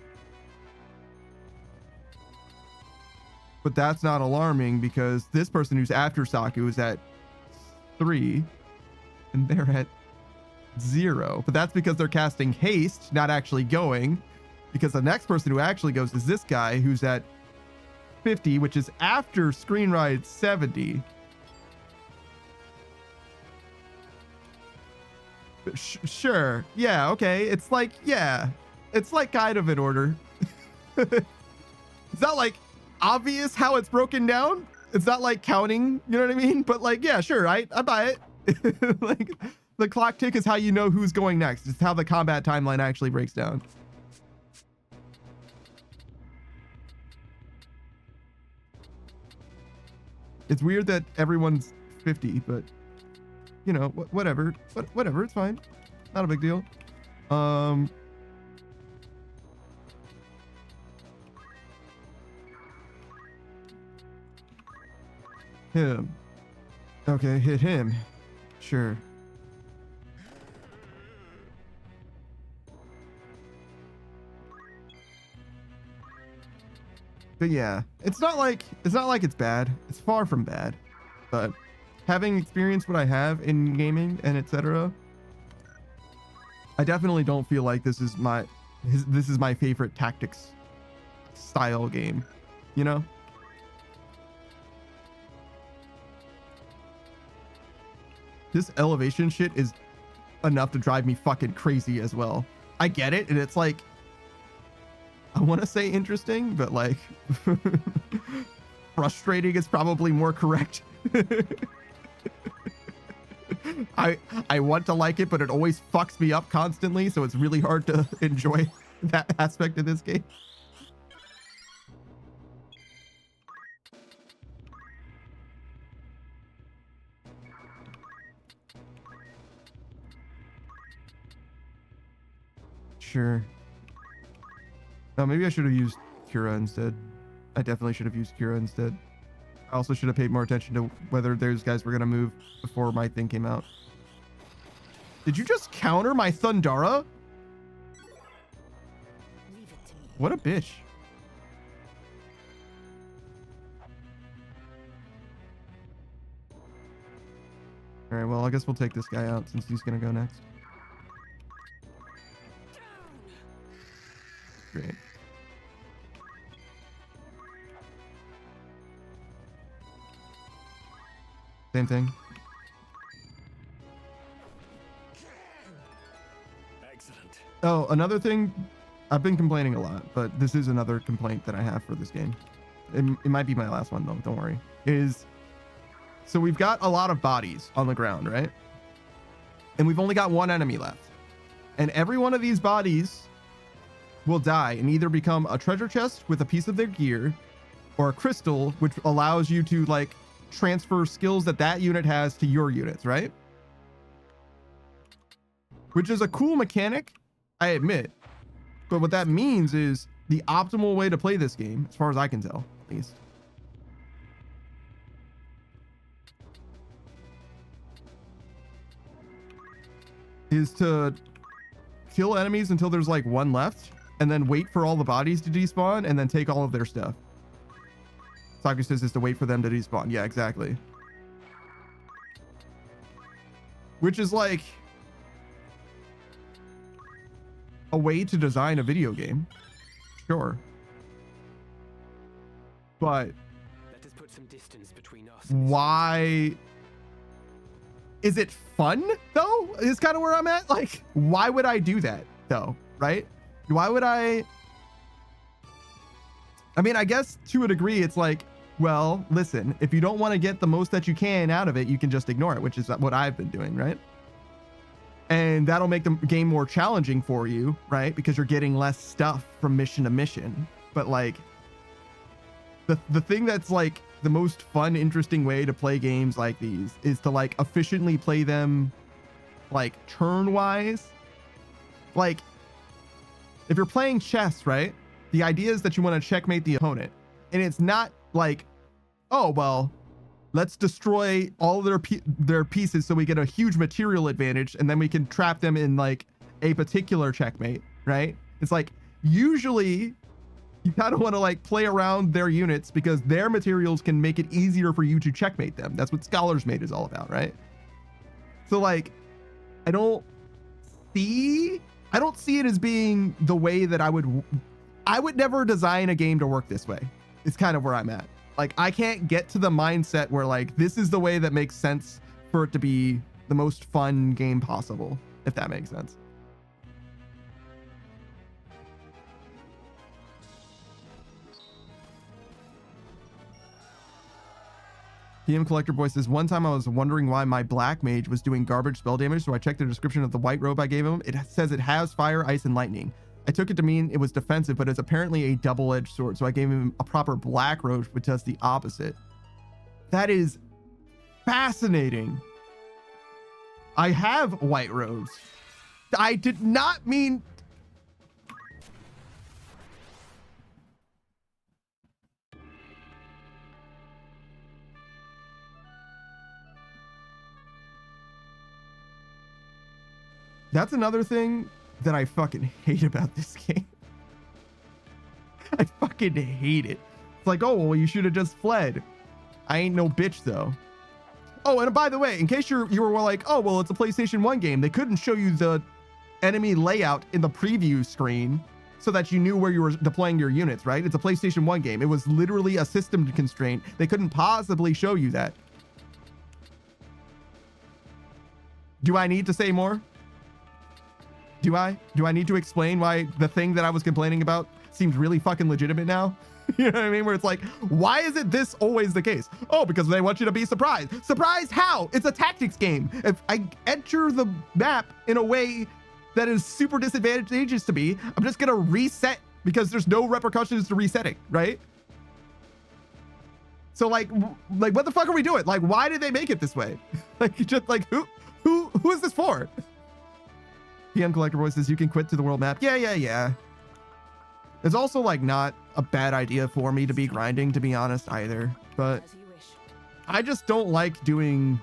S2: But that's not alarming because this person who's after Saku is at 3 and they're at 0. But that's because they're casting haste, not actually going, because the next person who actually goes is this guy who's at 50, which is after Screen Ride 70. Sure. Yeah, okay. It's like, yeah. It's like kind of in order. It's not like obvious how it's broken down. It's not like counting, you know what I mean? But like, yeah, sure, I buy it. Like the clock tick is how you know who's going next. It's how the combat timeline actually breaks down. It's weird that everyone's 50, but you know, whatever. Whatever, it's fine. Not a big deal. Him. Okay, hit him. Sure. But yeah, it's not like it's bad. It's far from bad. But having experienced what I have in gaming and etc., I definitely don't feel like this is my favorite tactics style game, you know? This elevation shit is enough to drive me fucking crazy as well. I get it, and it's like, I want to say interesting, but like frustrating is probably more correct. I want to like it, but it always fucks me up constantly, so it's really hard to enjoy that aspect of this game. Sure. No, maybe I should have used Cura instead. I definitely should have used Cura instead. I also should have paid more attention to whether those guys were going to move before my thing came out. Did you just counter my Thundara? What a bitch. All right, well, I guess we'll take this guy out since he's going to go next. Great. Same thing.
S1: Excellent.
S2: Oh, another thing, I've been complaining a lot, but this is another complaint that I have for this game. It might be my last one though, don't worry. So we've got a lot of bodies on the ground, right? And we've only got one enemy left. And every one of these bodies will die and either become a treasure chest with a piece of their gear or a crystal, which allows you to like transfer skills that unit has to your units, right? Which is a cool mechanic, I admit. But what that means is the optimal way to play this game, as far as I can tell, at least, is to kill enemies until there's like one left, and then wait for all the bodies to despawn, and then take all of their stuff. Saku says is to wait for them to despawn. Yeah, exactly. Which is like a way to design a video game. Sure. But
S6: Let us put some distance between us.
S2: why is it fun though? Is kind of where I'm at. Like, why would I do that though? Right? Why would I mean, I guess to a degree it's like, well, listen, if you don't want to get the most that you can out of it, you can just ignore it, which is what I've been doing, right? And that'll make the game more challenging for you, right? Because you're getting less stuff from mission to mission. But like the thing that's like the most fun, interesting way to play games like these is to like efficiently play them like turn wise. Like if you're playing chess, right? The idea is that you want to checkmate the opponent, and it's not like, oh, well, let's destroy all of their pieces so we get a huge material advantage, and then we can trap them in like a particular checkmate, right? It's like usually You kind of want to like play around their units because their materials can make it easier for you to checkmate them. That's what Scholar's Mate is all about, right? So like, I don't see it as being the way that I would never design a game to work this way. It's kind of where I'm at. Like, I can't get to the mindset where like, this is the way that makes sense for it to be the most fun game possible, if that makes sense. PM Collector Boy says, one time I was wondering why my black mage was doing garbage spell damage, so I checked the description of the white robe I gave him. It says it has fire, ice, and lightning. I took it to mean it was defensive, but it's apparently a double-edged sword, so I gave him a proper black robe, which does the opposite. That is fascinating. I have white robes. I did not mean... That's another thing that I fucking hate about this game. I fucking hate it. It's like, oh, well, you should have just fled. I ain't no bitch, though. Oh, and by the way, in case you were like, oh, well, it's a PlayStation 1 game, they couldn't show you the enemy layout in the preview screen so that you knew where you were deploying your units, right? It's a PlayStation 1 game. It was literally a system constraint. They couldn't possibly show you that. Do I need to say more? Do I need to explain why the thing that I was complaining about seems really fucking legitimate now? You know what I mean? Where it's like, why is it this always the case? Oh, because they want you to be surprised. Surprised how? It's a tactics game. If I enter the map in a way that is super disadvantageous to me, I'm just gonna reset because there's no repercussions to resetting, right? So like what the fuck are we doing? Like, why did they make it this way? Like, just like who is this for? PM Collector Boy says you can quit to the world map. Yeah. It's also like not a bad idea for me to be grinding, to be honest, either. But I just don't like doing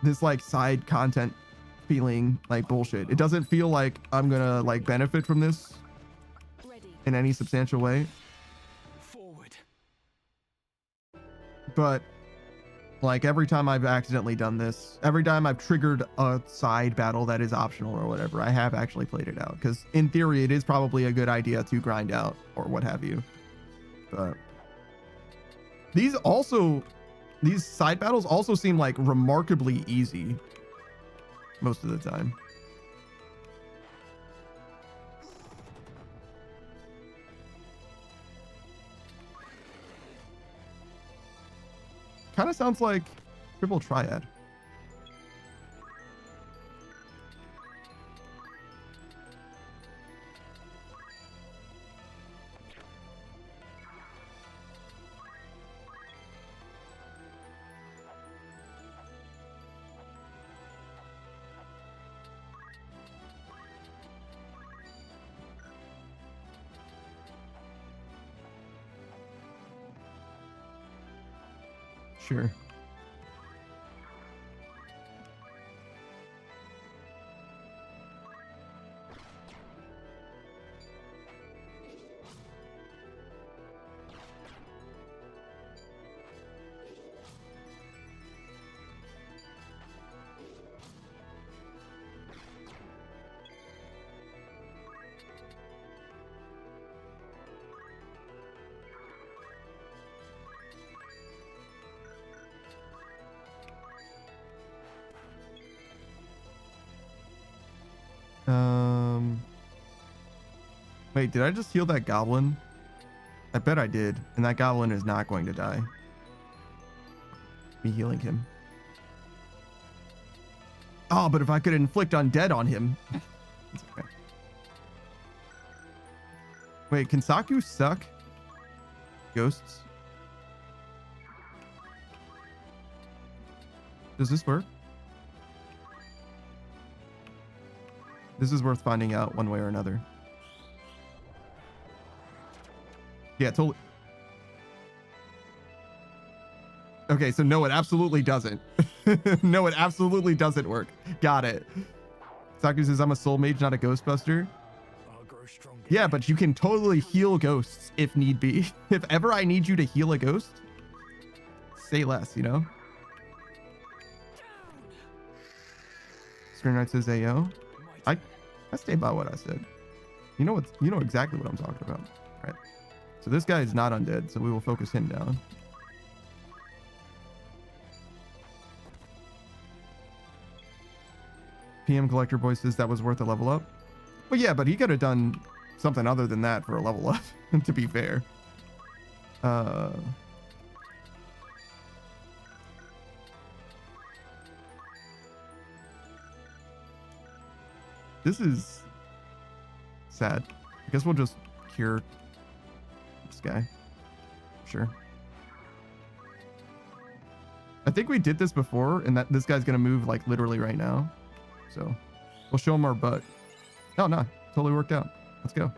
S2: this like side content feeling like bullshit. It doesn't feel like I'm gonna like benefit from this in any substantial way.
S6: Forward.
S2: But like every time I've accidentally done this, every time I've triggered a side battle that is optional or whatever, I have actually played it out. Because in theory, it is probably a good idea to grind out or what have you. But these side battles also seem like remarkably easy most of the time. Kind of sounds like triple triad. Sure. Wait, did I just heal that goblin? I bet I did, and that goblin is not going to die. Me healing him. Oh, but if I could inflict undead on him. It's okay. Wait, can Saku suck ghosts? Does this work? This is worth finding out one way or another. Yeah, totally. Okay, so no, it absolutely doesn't. No, it absolutely doesn't work. Got it. Saku says, I'm a soul mage, not a ghostbuster.
S8: Oh, grow stronger.
S2: Yeah, but you can totally heal ghosts if need be. If ever I need you to heal a ghost, say less, you know? Screen Knight says AO. I stay by what I said. You know exactly what I'm talking about. Right. So this guy is not undead, so we will focus him down. PM Collector Boy says that was worth a level up. Well, yeah, but he could have done something other than that for a level up, to be fair. This is sad. I guess we'll just cure this guy. Sure. I think we did this before, and that this guy's gonna move like literally right now. So we'll show him our butt. Oh no, totally worked out. Let's go.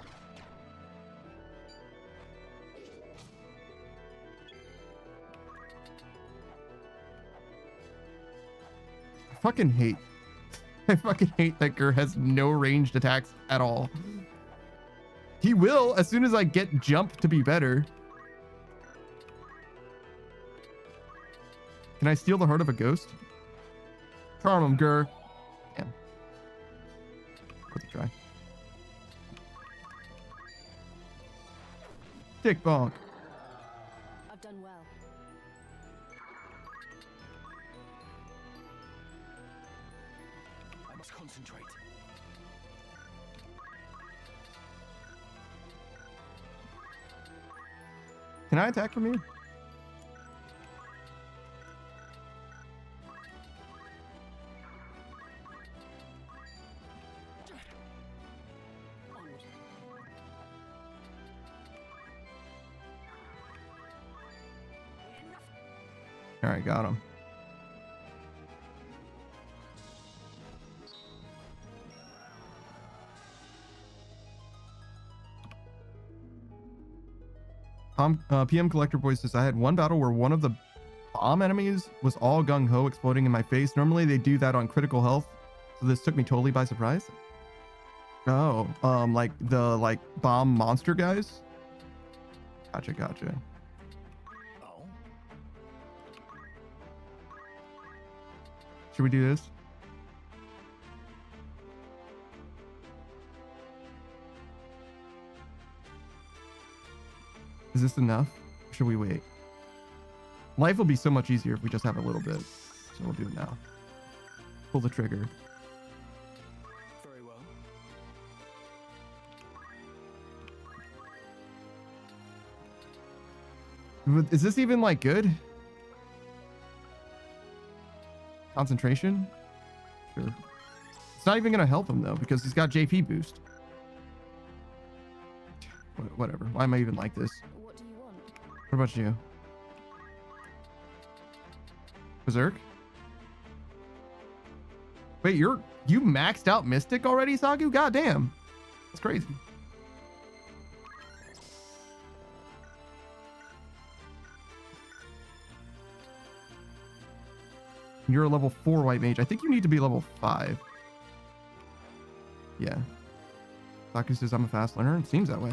S2: I fucking hate that Gur has no ranged attacks at all. He will as soon as I get jump to be better. Can I steal the heart of a ghost? Charm him, Gur. Damn. Worth a try. Dick bonk.
S7: I've done well.
S8: I must concentrate.
S2: Can I attack from here? All right, got him. PM Collector Boy says, I had one battle where one of the bomb enemies was all gung-ho exploding in my face. Normally they do that on critical health, so this took me totally by surprise. Oh, like the bomb monster guys? Gotcha.
S8: Oh,
S2: Should we do this? Is this enough? Or should we wait? Life will be so much easier if we just have a little bit. So we'll do it now. Pull the trigger.
S6: Very well.
S2: Is this even like good? Concentration? Sure. It's not even gonna help him though, because he's got JP boost. Whatever. Why am I even like this?
S7: What do you want?
S2: What about you? Berserk? Wait, you maxed out Mystic already, Sagu? God damn. That's crazy. You're a level 4 white mage. I think you need to be level 5. Yeah. Saku says I'm a fast learner. It seems that way.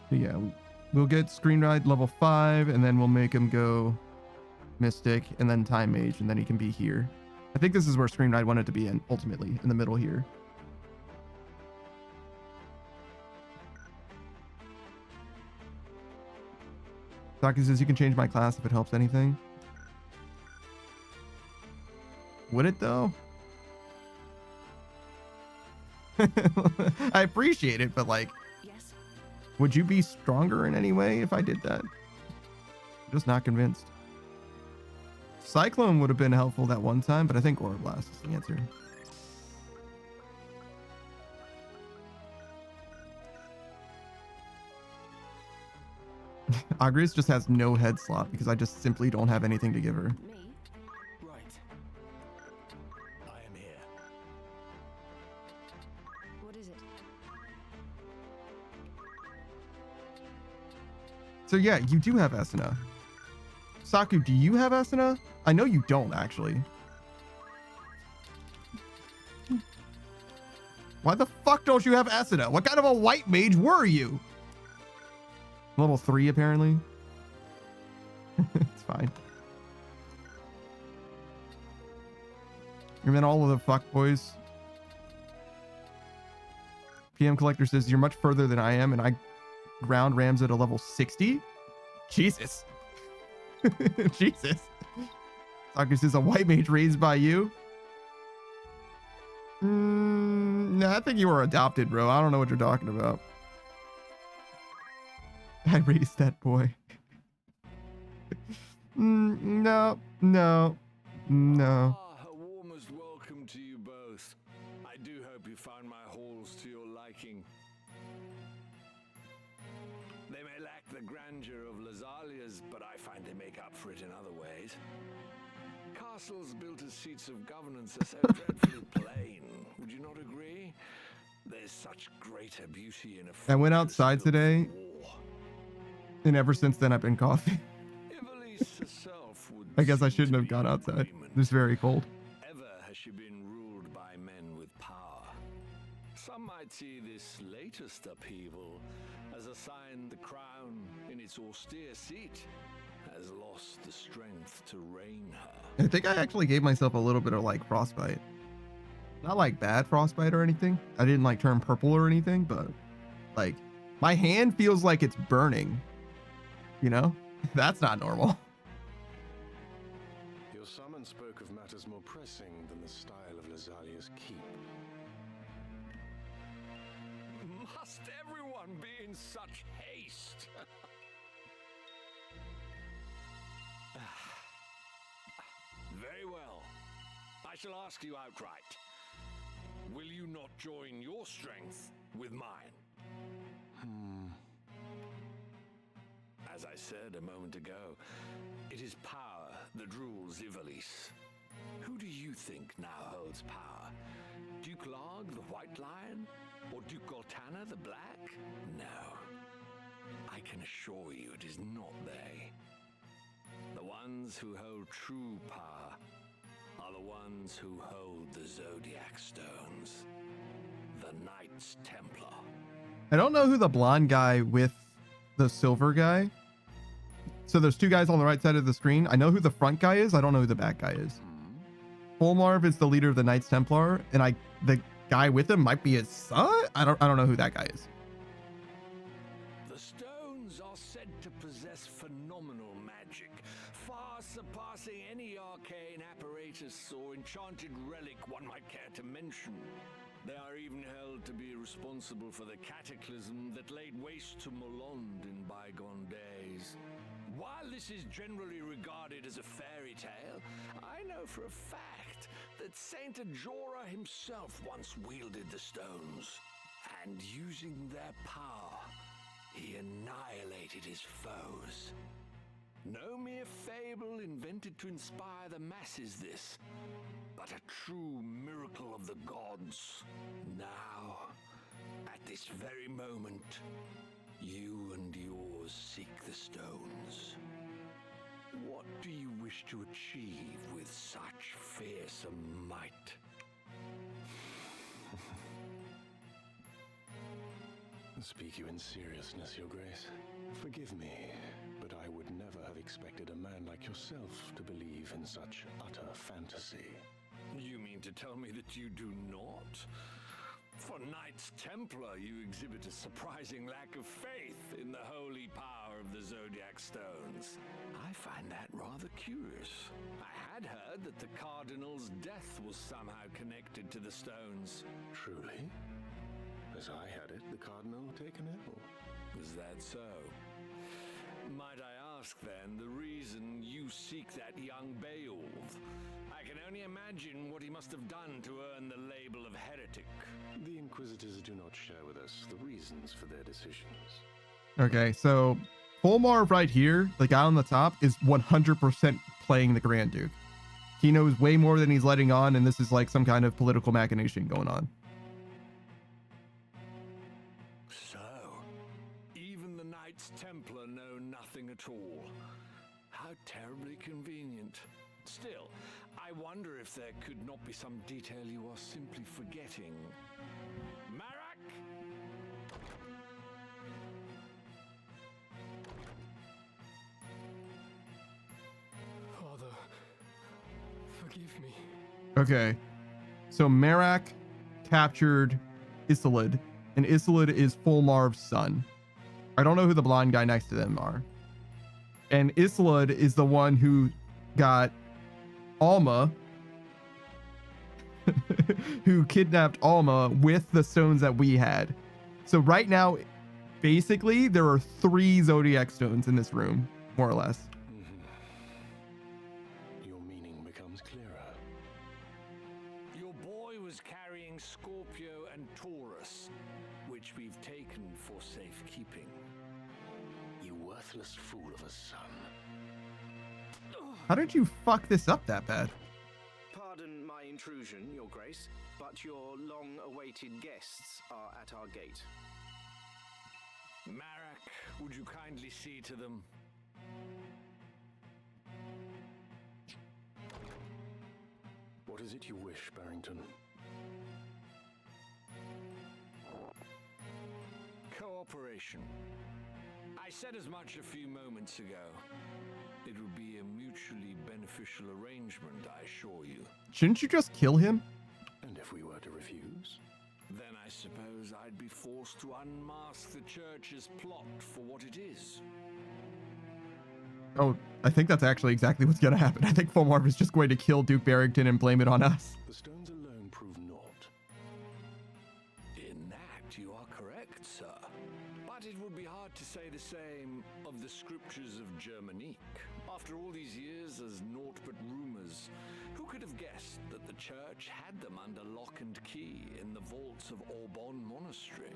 S2: But yeah, we'll get Screen Ride level 5, and then we'll make him go Mystic, and then Time Mage, and then he can be here. I think this is where Screen Ride wanted to be in, ultimately, in the middle here. Saki says you can change my class if it helps anything. Would it though? I appreciate it, but like,
S7: Yes.
S2: would you be stronger in any way if I did that? I'm just not convinced. Cyclone would have been helpful that one time, but I think Aura Blast is the answer. Agrius just has no head slot because I just simply don't have anything to give her.
S7: Me?
S8: right. I am here.
S7: What is it?
S2: So yeah, you do have Asuna. Saku, do you have Asuna? I know you don't actually. Why the fuck don't you have Asuna? What kind of a white mage were you? Level 3, apparently. It's fine. And then all of the fuckboys. PM Collector says, you're much further than I am, and I ground rams at a level 60? Jesus. Jesus. Doctor says, a white mage raised by you? No, I think you were adopted, bro. I don't know what you're talking about. I raised that boy. No, no, no.
S8: A warmest welcome to you both. I do hope you found my halls to your liking. They may lack the grandeur of Lazalia's, but I find they make up for it in other ways. Castles built as seats of governance are so dreadfully plain. Would you not agree? There's such greater beauty in a
S2: I went outside today, and ever since then I've been coughing. I guess I shouldn't have gone outside. It's very cold.
S8: Ever has she been ruled by men with power. Some might see this latest upheaval as a sign the crown in its austere seat has lost the strength to reign her.
S2: I think I actually gave myself a little bit of like frostbite. Not like bad frostbite or anything. I didn't like turn purple or anything, but like my hand feels like it's burning. You know? That's not normal.
S6: Your summon spoke of matters more pressing than the style of Lazalia's keep.
S8: Must everyone be in such haste? Very well. I shall ask you outright. Will you not join your strength with mine? As I said a moment ago, it is power that rules Ivalice. Who do you think now holds power? Duke Larg, the White Lion? Or Duke Goltana, the Black? No. I can assure you it is not they. The ones who hold true power are the ones who hold the Zodiac Stones. The Knights Templar.
S2: I don't know who the blonde guy with the silver guy. So there's two guys on the right side of the screen. I know who the front guy is. I don't know who the back guy is. Fulmarv is the leader of the Knights Templar, and the guy with him might be his son. I don't know who that guy is.
S8: The stones are said to possess phenomenal magic, far surpassing any arcane apparatus or enchanted relic one might care to mention. They are even held to be responsible for the cataclysm that laid waste to Molond in bygone days. While this is generally regarded as a fairy tale, I know for a fact that Saint Ajora himself once wielded the stones, and using their power, he annihilated his foes. No mere fable invented to inspire the masses, this, but a true miracle of the gods. Now, at this very moment, you and yours seek the stones. What do you wish to achieve with such fearsome might?
S6: Speak you in seriousness, Your Grace. Forgive me, but I would never have expected a man like yourself to believe in such utter fantasy.
S8: You mean to tell me that you do not? For Knights Templar, you exhibit a surprising lack of faith in the holy power of the Zodiac Stones. I find that rather curious. I had heard that the Cardinal's death was somehow connected to the stones.
S6: Truly? As I had it, the Cardinal taken ill.
S8: Is that so? Might I ask, then, the reason you seek that young Beowulf? I can only imagine what he must have done to earn the label of heretic.
S6: The Inquisitors do not share with us the reasons for their decisions.
S2: Okay, so Fulmarv right here, the guy on the top, is 100% playing the Grand Duke. He knows way more than he's letting on, and this is like some kind of political machination going on.
S8: So, even the Knights Templar know nothing at all. How terribly convenient. Still,
S9: I wonder if there could not be some detail you are simply forgetting. Marak!
S6: Father, forgive me.
S2: Okay. So Merak captured Isolid, and Isolid is Fulmarv's son. I don't know who the blonde guy next to them are. And Isolid is the one who got Alma, who kidnapped Alma with the stones that we had. So right now, basically, there are 3 Zodiac stones in this room, more or less.
S9: Your meaning becomes clearer. Your boy was carrying Scorpio and Taurus, which we've taken for safekeeping.
S1: You worthless fool of a son.
S2: How did you fuck this up that bad?
S8: Pardon my intrusion, Your Grace, but your long-awaited guests are at our gate.
S9: Marak, would you kindly see to them?
S1: What is it you wish, Barrington?
S9: Cooperation. I said as much a few moments ago. It would be a mutually beneficial arrangement, I assure you.
S2: Shouldn't you just kill him?
S1: And if we were to refuse?
S9: Then I suppose I'd be forced to unmask the church's plot for what it is.
S2: Oh, I think that's actually exactly what's going to happen. I think Fulmarv is just going to kill Duke Barrington and blame it on us.
S1: The stones alone prove naught.
S9: In that, you are correct, sir. But it would be hard to say the same of the scriptures of Germanique. After all these years as naught but rumors, who could have guessed that the church had them under lock and key in the vaults of Aubonne Monastery?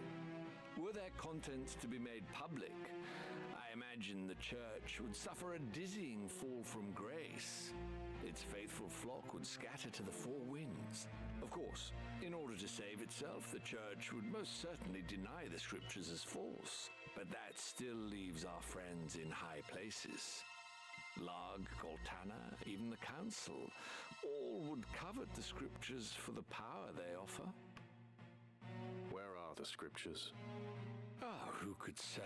S9: Were their contents to be made public, I imagine the church would suffer a dizzying fall from grace. Its faithful flock would scatter to the 4 winds. Of course, in order to save itself, the church would most certainly deny the scriptures as false. But that still leaves our friends in high places. Lag, Goltana, even the council, all would covet the scriptures for the power they offer.
S1: Where are the scriptures?
S9: Ah, who could say?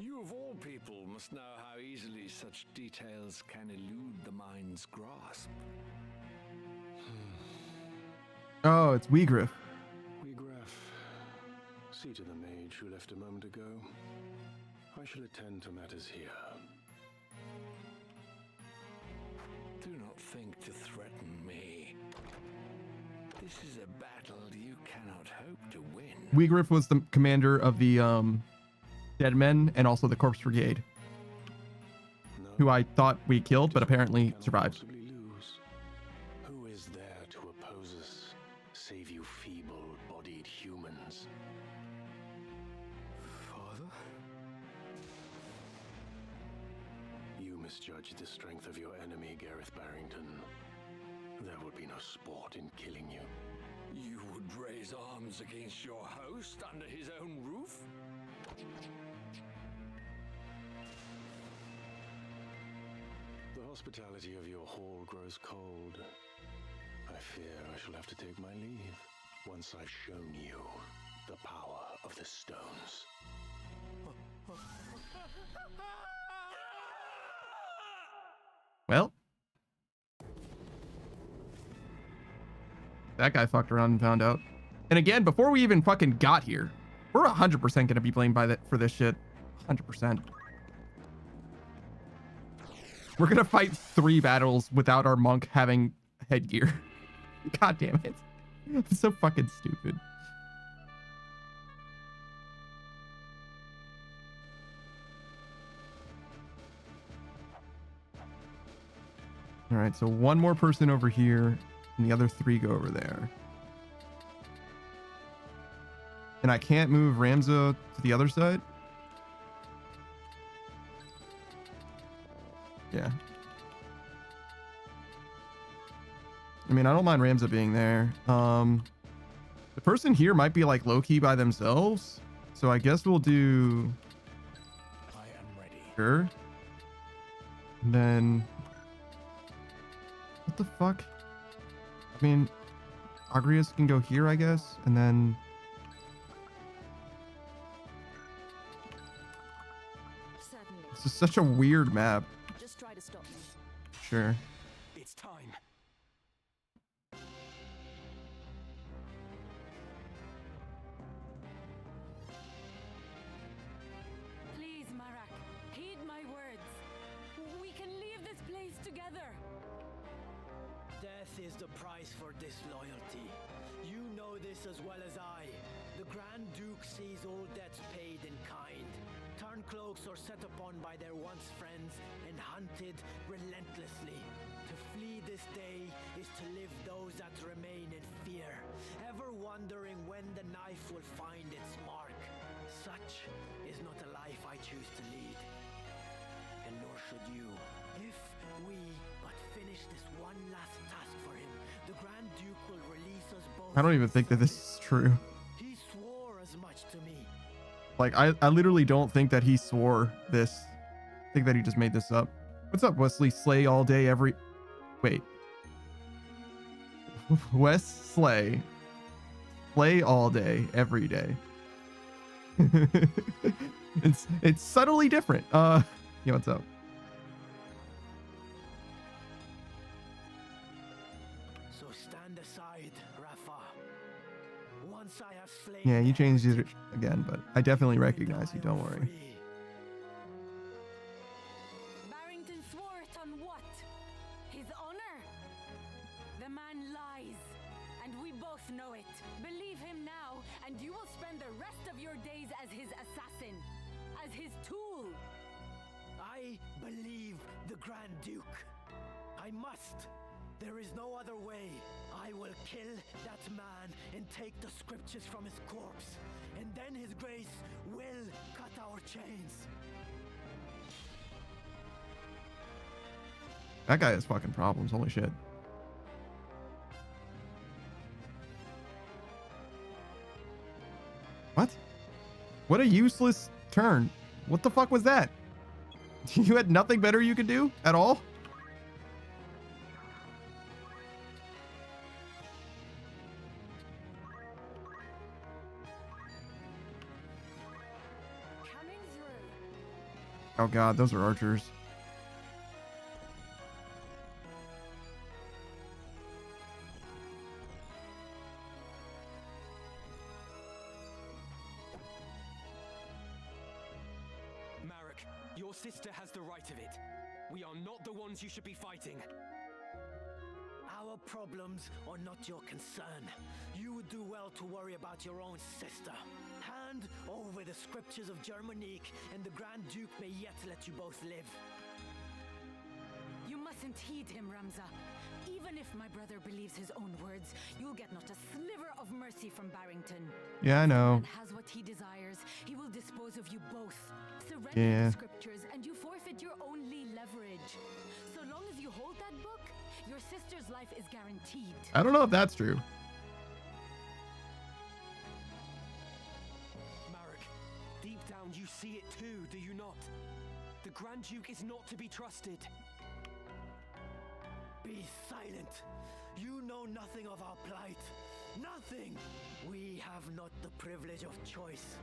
S9: You of all people must know how easily such details can elude the mind's grasp.
S2: Oh, it's Weegriff.
S1: Weegraf. See to the mage who left a moment ago. I shall attend to matters here.
S9: Do not think to threaten me. This is a battle you cannot hope to win.
S2: Weegriff was the commander of the Dead Men and also the Corpse Brigade,
S1: No,
S2: who I thought we killed, but apparently
S1: cannot
S2: survived.
S1: possibly lose. Who is there to oppose us, save you feeble-bodied humans?
S6: Father?
S1: You misjudged the strength of your enemy, Gareth Barrington. There would be no sport in killing you.
S9: You would raise arms against your host under his own roof?
S1: The hospitality of your hall grows cold. I fear I shall have to take my leave once I've shown you the power of the stones.
S2: Well, that guy fucked around and found out. And again, before we even fucking got here, we're 100% going to be blamed by that for this shit. 100%. We're going to fight 3 battles without our monk having headgear. God damn it. It's so fucking stupid. All right, so 1 more person over here, and the other 3 go over there. And I can't move Ramza to the other side? Yeah. I mean, I don't mind Ramza being there. The person here might be like low-key by themselves. So I guess we'll do...
S9: I am ready.
S2: Sure. And then... What the fuck? I mean, Agrius can go here, I guess, and then...
S3: Certainly.
S2: This is such a weird map.
S3: Just try to stop me.
S2: Sure.
S6: It's time.
S7: Please, Marak, heed my words. We can leave this place together.
S8: Death is the price for disloyalty. You know this as well as I. The Grand Duke sees all debts paid in kind. Turncloaks are set upon by their once friends and hunted relentlessly. To flee this day is to live those that remain in fear, ever wondering when the knife will find its mark. Such is not a life I choose to lead. And nor should you. If we but finish this one last task for him, the Grand Duke will release us both.
S2: I don't even think that this is true.
S8: He swore as much to me.
S2: Like, I literally don't think that he swore this. I think that he just made this up. What's up, Wesley? Slay all day, every... Wait. Wes Slay. Slay all day, every day. It's subtly different. Yeah, what's up?
S8: So stand aside, Rafa. Once I have slain.
S2: Yeah, you changed it again, but I definitely recognize you. Don't worry.
S7: Barrington swore it on what? His honor? The man lies, and we both know it. Believe him now, and you will spend the rest of your days as his assassin, as his tool.
S8: I believe the Grand Duke. I must. There is no other way. I will kill that man and take the scriptures from his corpse. And then his grace will cut our chains.
S2: That guy has fucking problems. Holy shit. What? What a useless turn. What the fuck was that? You had nothing better you could do at all?
S7: Coming through.
S2: Oh god, those are archers.
S6: Marek, your sister has the right of it. We are not the ones you should be fighting.
S8: Our problems are not your concern. You would do well to worry about your own sister. Hand over the scriptures of Germanique, and the Grand Duke may yet let you both live.
S7: You mustn't heed him, Ramza. Even if my brother believes his own words, you'll get not a sliver of mercy from Barrington.
S2: Yeah, I know.
S7: And has what he desires, he will dispose of you both. Surrender
S2: Yeah.
S7: the scriptures, and you forfeit your only leverage. So long as you hold that book, your sister's life is guaranteed.
S2: I don't know if that's true.
S6: Marek, deep down you see it too, do you not? The Grand Duke is not to be trusted.
S8: Be silent. You know nothing of our plight. Nothing! We have not the privilege of choice.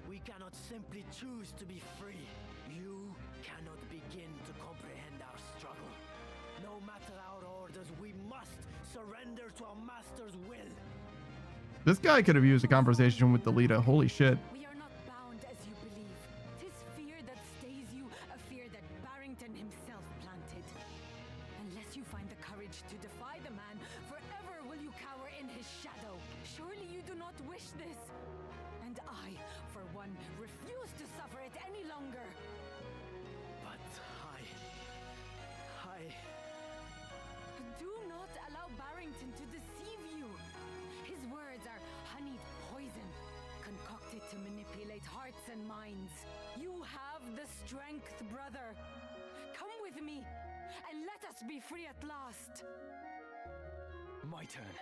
S8: We cannot simply choose to be free. You cannot begin to comprehend our struggle. No matter our orders, we must surrender to our master's will.
S2: This guy could have used a conversation with Delita. Holy shit.
S7: We are not bound as you believe. 'Tis fear that stays you, a fear that Barrington himself planted. Unless you find the courage to defy the man, forever will you cower in his shadow. Surely you do not wish this. And I, for one, refuse to suffer it any longer.
S8: But I...
S7: Do not allow Barrington to deceive you. His words are honeyed poison, concocted to manipulate hearts and minds. You have the strength, brother. Come with me, and let us be free at last.
S6: My turn.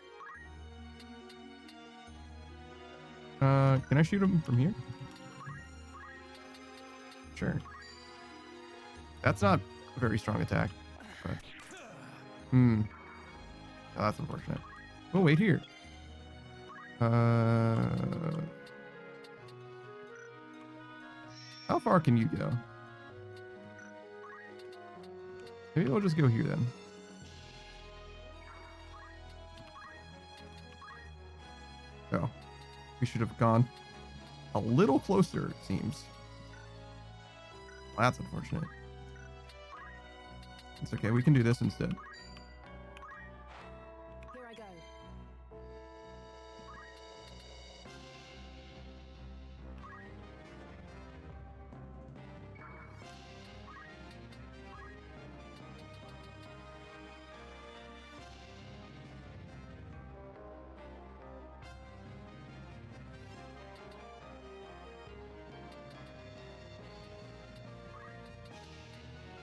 S2: Can I shoot him from here? Sure. That's not a very strong attack. But... Oh, that's unfortunate. We'll wait here. How far can you go? Maybe we'll just go here then. Oh, we should have gone a little closer, it seems. Well, that's unfortunate. It's okay. We can do this instead.
S3: Here I go.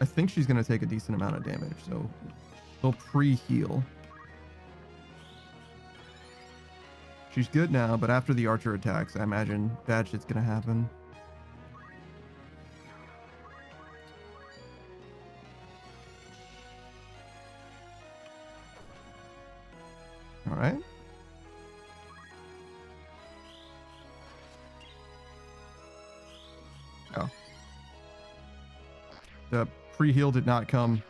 S2: I think she's going to take a decent amount of damage, so they'll pre-heal. She's good now, but after the archer attacks, I imagine bad shit's going to happen. All right. Oh. The pre-heal did not come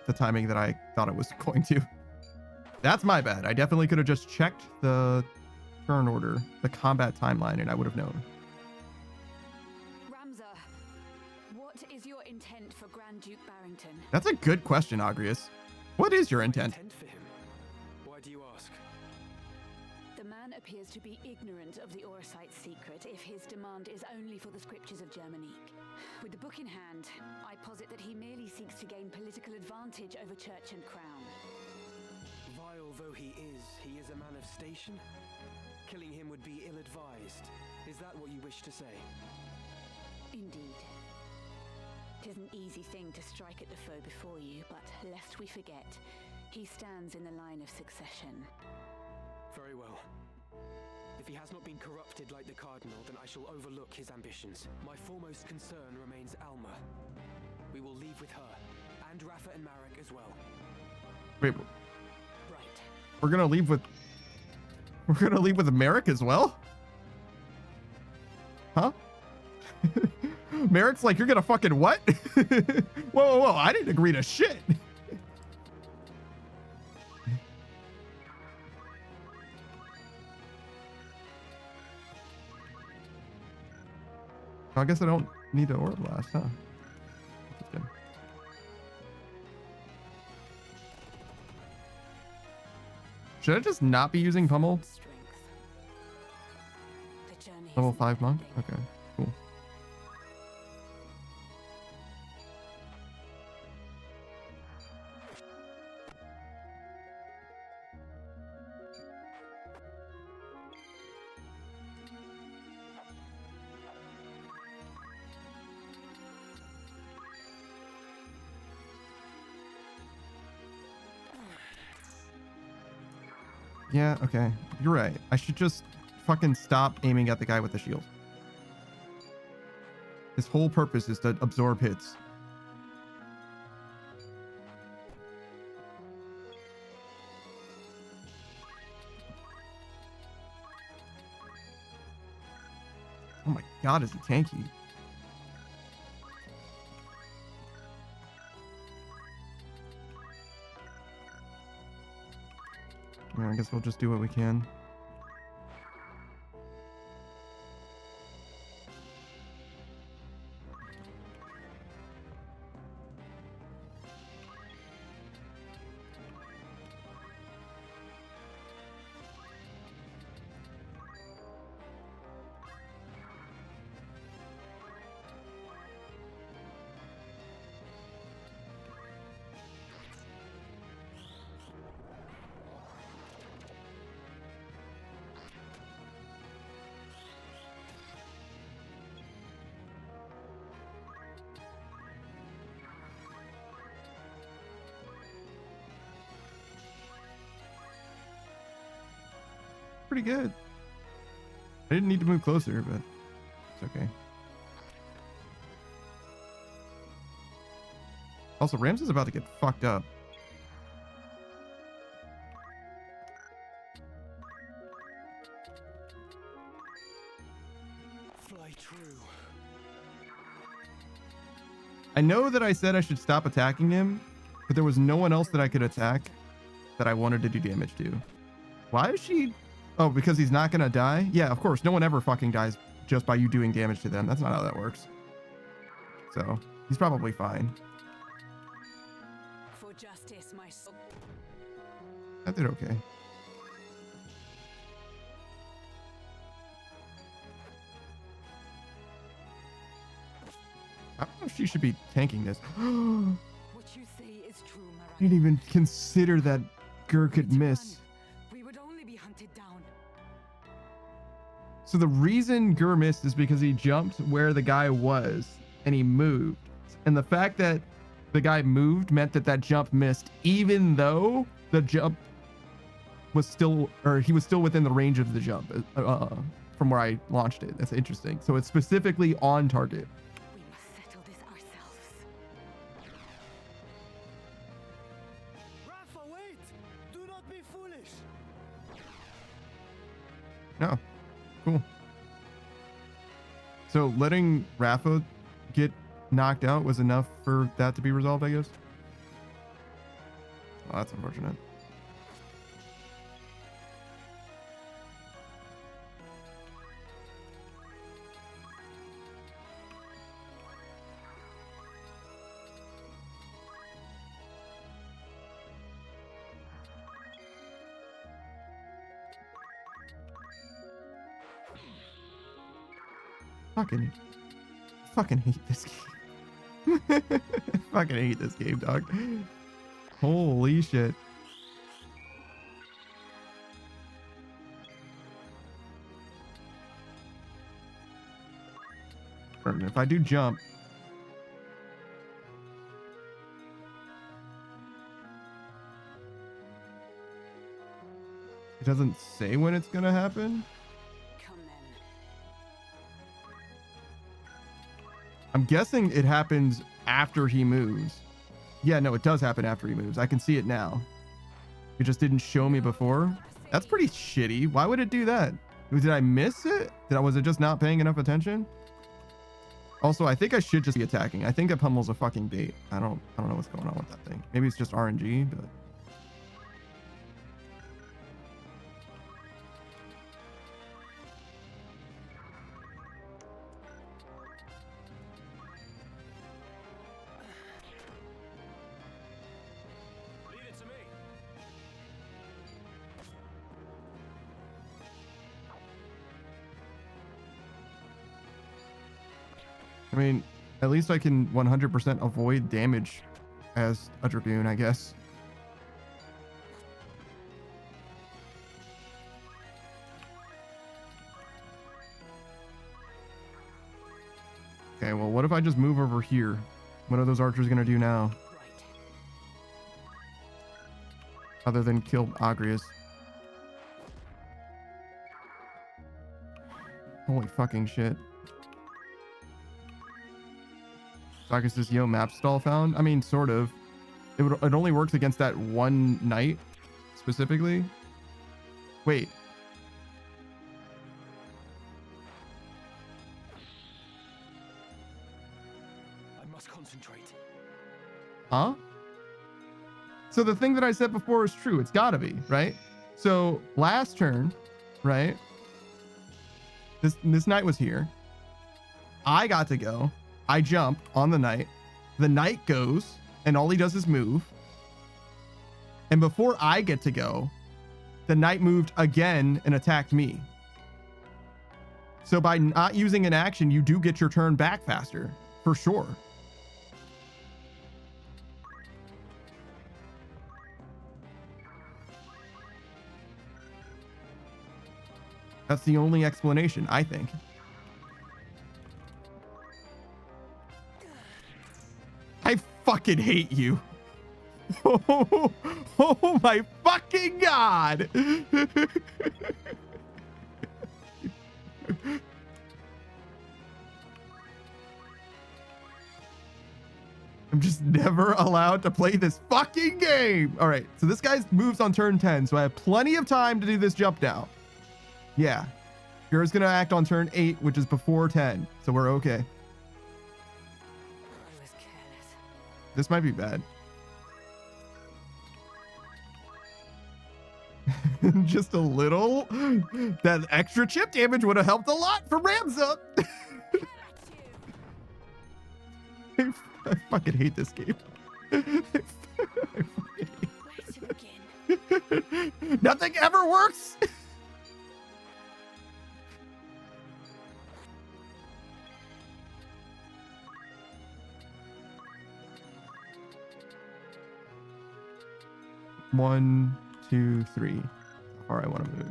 S2: the timing that I thought it was going to. That's my bad. I definitely could have just checked the turn order, the combat timeline, and I would have known.
S7: Ramza, what is your intent for Grand Duke Barrington?
S2: That's a good question, Agrius. What is your intent?
S6: For him? Why do you ask?
S7: The man appears to be ignorant of the Orsite's secret if his demand is only for the scriptures of Germanique. With the book in hand, I posit that he merely seeks to gain political advantage over church and crown.
S6: Vile though he is a man of station. Killing him would be ill-advised. Is that what you wish to say?
S7: Indeed. 'Tis an easy thing to strike at the foe before you, but lest we forget, he stands in the line of succession.
S6: Very well. If he has not been corrupted like the Cardinal, then I shall overlook his ambitions. My foremost concern remains Alma. We will leave with her, and Rafa and Marek as well.
S2: Wait,
S7: Right.
S2: we're gonna leave with Merrick as well? Huh? Merrick's like, you're gonna fucking what? Whoa, I didn't agree to shit. I guess I don't need to Aura Blast, huh? That's good. Should I just not be using Pummel? Level 5 monk? Okay, cool. Yeah, okay. You're right. I should just fucking stop aiming at the guy with the shield. His whole purpose is to absorb hits. Oh my god, is he tanky? Yeah, I guess we'll just do what we can. Pretty good. I didn't need to move closer, but it's okay. Also, Rams is about to get fucked up.
S6: lie true.
S2: I know that I said I should stop attacking him, but there was no one else that I could attack that I wanted to do damage to. Why is she? Oh, because he's not gonna die? Yeah, of course. No one ever fucking dies just by you doing damage to them. That's not how that works. So he's probably fine.
S7: For justice, my soul.
S2: I did okay. I don't know if she should be tanking this.
S7: What you say is true, Marak.
S2: I didn't even consider that Gur could
S7: Let's
S2: miss.
S7: run. We would only be hunted down.
S2: So the reason Gur missed is because he jumped where the guy was and he moved. And the fact that the guy moved meant that that jump missed, even though the jump was still, or he was still within the range of the jump from where I launched it. That's interesting. So it's specifically on target.
S7: We must settle this ourselves.
S8: Rafa, wait! Do not be foolish!
S2: No. Cool. So letting Rafa get knocked out was enough for that to be resolved, I guess. Oh, that's unfortunate. Fucking hate this game. Fucking hate this game, dog. Holy shit. If I do jump, it doesn't say when it's gonna happen. I'm guessing it happens after he moves. Yeah, no, it does happen after he moves. I can see it now. It just didn't show me before. That's pretty shitty. Why would it do that? Did I miss it? Was it just not paying enough attention? Also, I think I should just be attacking. I think that pummel's a fucking bait. I don't know what's going on with that thing. Maybe it's just RNG, but I mean, at least I can 100% avoid damage as a Dragoon, I guess. Okay, well, what if I just move over here? What are those archers going to do now? Other than kill Agrius. Holy fucking shit. Sarkis says, yo, map stall found? I mean, sort of. It only works against that one knight, specifically. Wait.
S6: I must concentrate.
S2: Huh? So the thing that I said before is true. It's gotta be, right? So last turn, right? This knight was here. I got to go. I jump on the knight. The knight goes, and all he does is move. And before I get to go, the knight moved again and attacked me. So by not using an action, you do get your turn back faster, for sure. That's the only explanation, I think. I fucking hate you. Oh my fucking god. I'm just never allowed to play this fucking game. All right, so this guy moves on turn 10, so I have plenty of time to do this jump now. Yeah. Kira's gonna act on turn 8, which is before 10, so we're okay.
S7: I was careless.
S2: This might be bad. Just a little. That extra chip damage would have helped a lot for Ramza. I fucking hate this game. I fucking hate it. Nothing ever works. One, 2, 3. How far I want to move.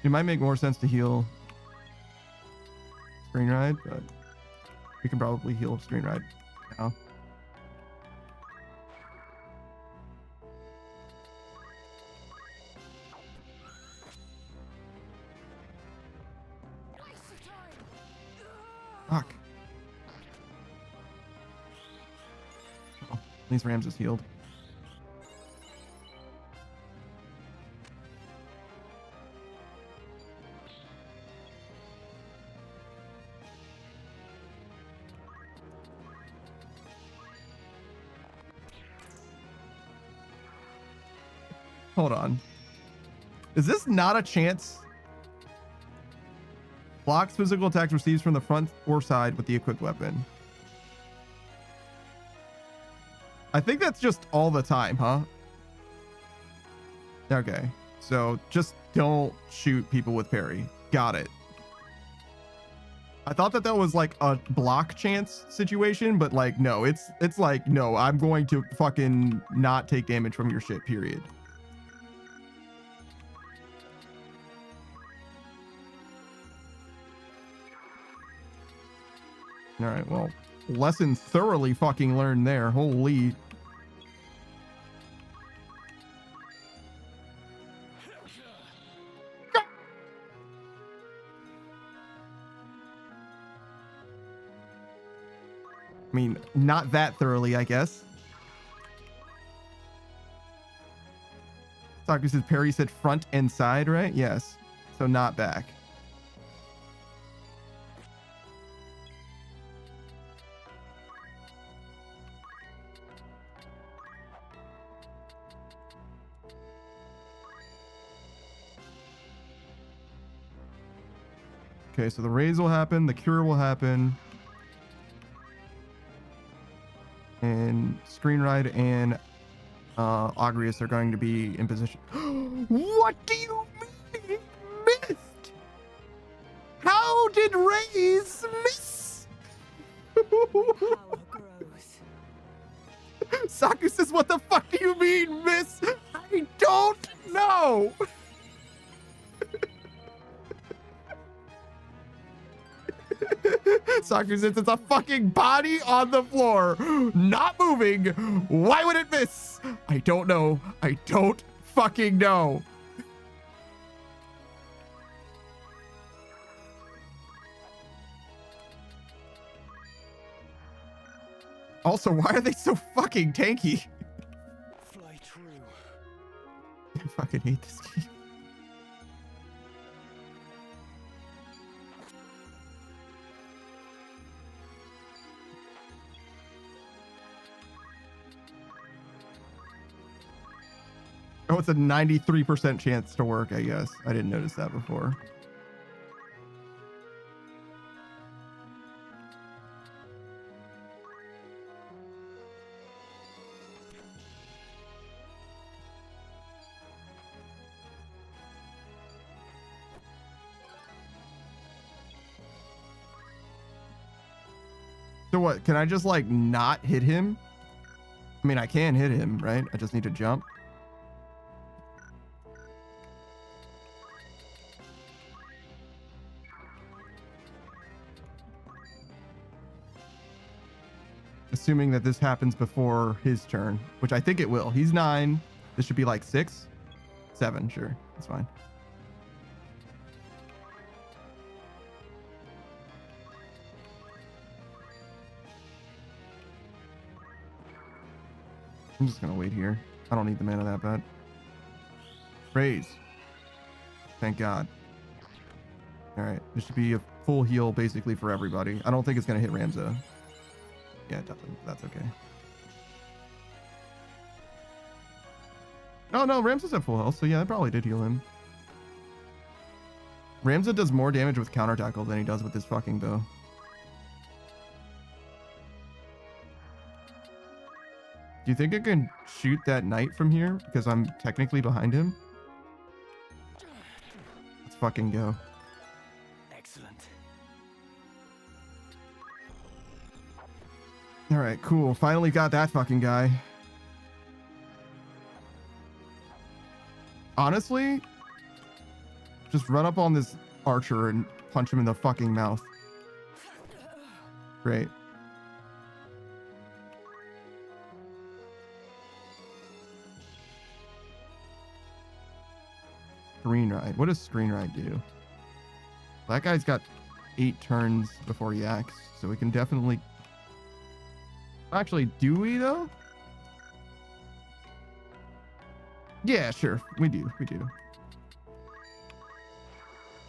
S2: It might make more sense to heal Screen Ride, but we can probably heal Screen Ride now. Fuck. Oh, at least Rams is healed. Hold on. Is this not a chance? Blocks physical attacks receives from the front or side with the equipped weapon. I think that's just all the time, huh? Okay. So just don't shoot people with parry. Got it. I thought that was like a block chance situation, but like, no, it's like, no, I'm going to fucking not take damage from your shit, period. All right, well, lesson thoroughly fucking learned there. Holy. I mean, not that thoroughly, I guess. Saku says parry said front and side, right? Yes. So not back. Okay, so the raise will happen, the cure will happen. And Screen Ride and Agrius are going to be in position. What do you mean he missed? How did Raise miss? Saku says, what the fuck do you mean miss? I don't know. Saku says it's a fucking body on the floor, not moving. Why would it miss? I don't know. I don't fucking know. Also, why are they so fucking tanky?
S6: Fly true.
S2: I fucking hate this game. Oh, it's a 93% chance to work, I guess. I didn't notice that before. So what? Can I just like not hit him? I mean, I can hit him, right? I just need to jump. Assuming that this happens before his turn, which I think it will. He's 9. This should be like 6, 7. Sure, that's fine. I'm just gonna wait here. I don't need the mana that bad. Praise. Thank God. All right, this should be a full heal basically for everybody. I don't think it's gonna hit Ramza. Yeah, it doesn't. That's okay. Oh no, Ramza's at full health, so yeah, I probably did heal him. Ramza does more damage with counter tackle than he does with his fucking bow. Do you think I can shoot that knight from here? Because I'm technically behind him. Let's fucking go.
S6: Excellent.
S2: All right, cool. Finally got that fucking guy. Honestly, just run up on this archer and punch him in the fucking mouth. Great. Screen ride. What does screen ride do? That guy's got 8 turns before he acts, so we can definitely... Actually, do we though? Yeah, sure. We do. We do.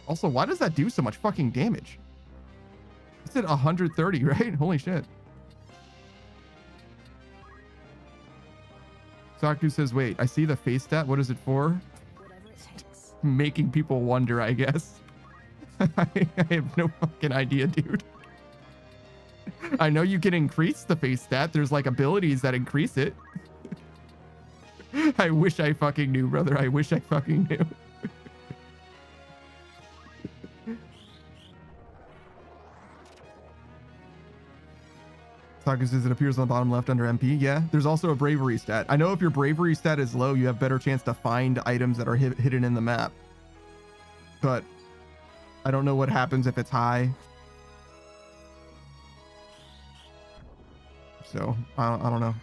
S2: Also, why does that do so much fucking damage? It's at 130, right? Holy shit. Saku says, wait, I see the face stat. What is it for?
S3: Whatever it takes.
S2: Making people wonder, I guess. I have no fucking idea, dude. I know you can increase the face stat. There's like abilities that increase it. I wish I fucking knew, brother. I wish I fucking knew. Saku says it appears on the bottom left under MP. Yeah, there's also a bravery stat. I know if your bravery stat is low, you have better chance to find items that are hidden in the map. But I don't know what happens if it's high. So I don't know.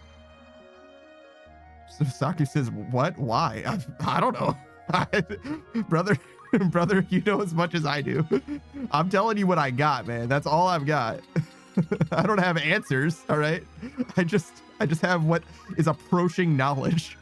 S2: So Saki says, what? Why? I don't know. brother, you know as much as I do. I'm telling you what I got, man. That's all I've got. I don't have answers, all right? I just have what is approaching knowledge.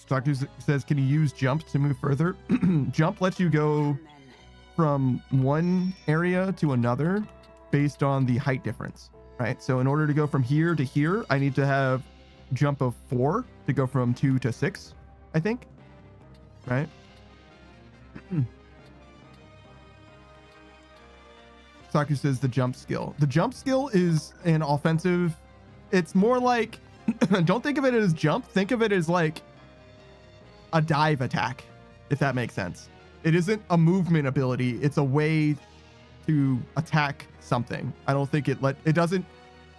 S2: Saku says, can you use jump to move further? Jump lets you go from one area to another based on the height difference, right? So in order to go from here to here, I need to have jump of 4 to go from 2 to 6, I think, right? Saku says the jump skill. The jump skill is an offensive. It's more like, don't think of it as jump. Think of it as like a dive attack, if that makes sense. It isn't a movement ability. It's a way to attack something. I don't think it doesn't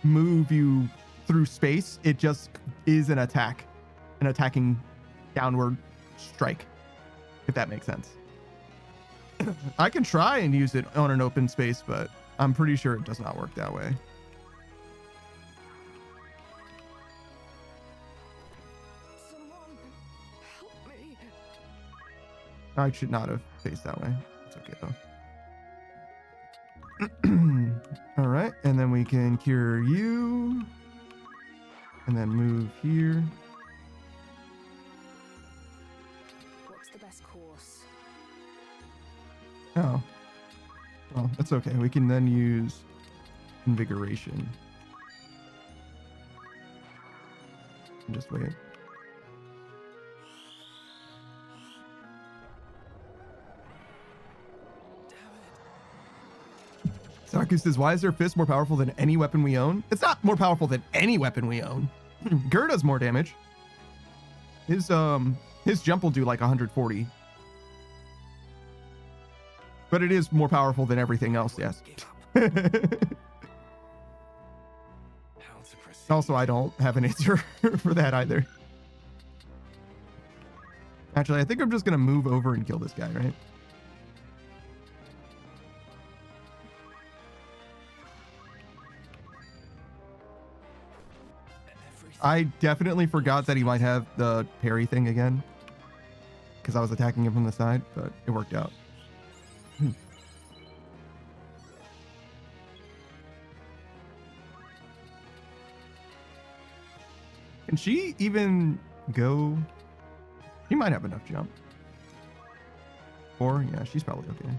S2: move you through space. It just is an attack, an attacking downward strike, if that makes sense. I can try and use it on an open space, but I'm pretty sure it does not work that way. I should not have faced that way. It's okay though. All right, and then we can cure you, and then move here.
S3: What's the best course?
S2: Oh, well, that's okay. We can then use invigoration. Just wait. Saku says, why is their fist more powerful than any weapon we own? It's not more powerful than any weapon we own. Gur does more damage. His jump will do like 140. But it is more powerful than everything else, yes. Also, I don't have an answer for that either. Actually, I think I'm just going to move over and kill this guy, right? I definitely forgot that he might have the parry thing again. Because I was attacking him from the side, but it worked out. Can she even go? She might have enough jump. Or, yeah, she's probably okay.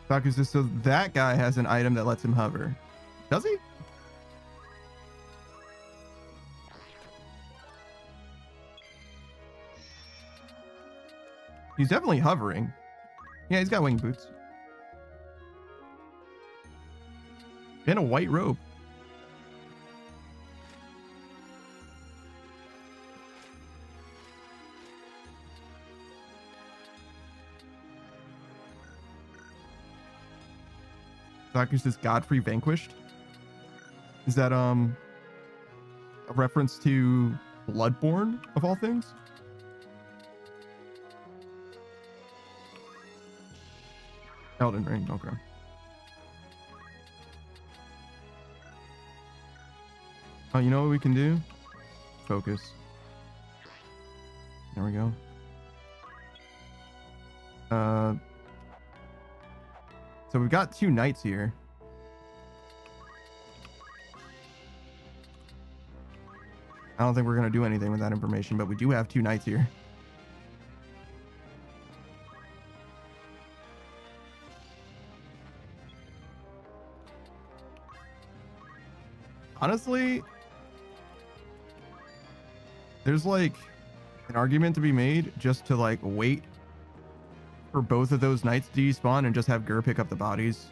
S2: Baku's so that guy has an item that lets him hover. Does he? He's definitely hovering. Yeah, he's got wing boots. And a white robe. Baku says Godfrey vanquished. Is that a reference to Bloodborne of all things? Elden Ring, okay. Oh, you know what we can do? Focus. There we go. So we've got 2 knights here. I don't think we're going to do anything with that information, but we do have 2 knights here. Honestly, there's like an argument to be made just to like wait for both of those knights to despawn and just have Gur pick up the bodies.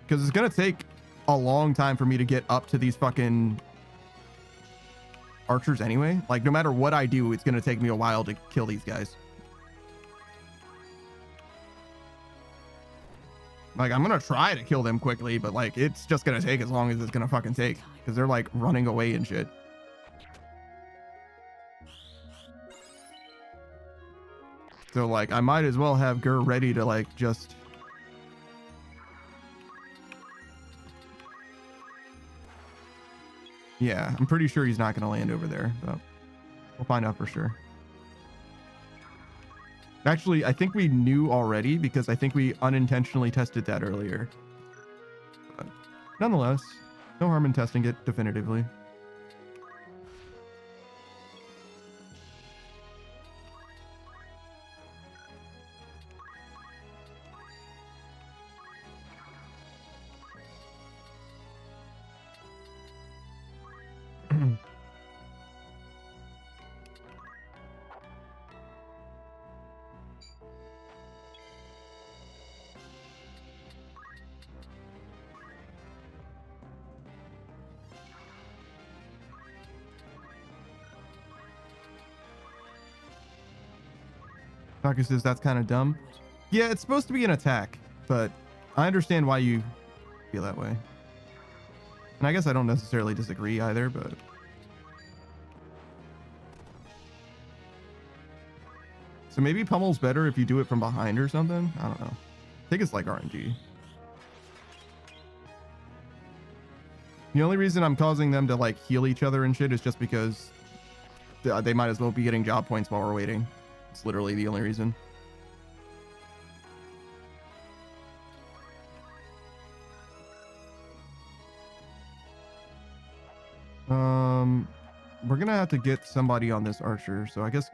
S2: Because it's going to take a long time for me to get up to these fucking archers anyway. Like, no matter what I do, it's going to take me a while to kill these guys. Like, I'm going to try to kill them quickly, but like, it's just going to take as long as it's going to fucking take. Because they're like running away and shit. So like, I might as well have Gur ready to like just... Yeah, I'm pretty sure he's not going to land over there, but we'll find out for sure. Actually, I think we knew already because I think we unintentionally tested that earlier. But nonetheless, no harm in testing it definitively. Taku says that's kind of dumb. Yeah, it's supposed to be an attack, but I understand why you feel that way. And I guess I don't necessarily disagree either, but... So maybe Pummel's better if you do it from behind or something? I don't know. I think it's like RNG. The only reason I'm causing them to like heal each other and shit is just because they might as well be getting job points while we're waiting. It's literally the only reason. We're gonna have to get somebody on this archer, so I guess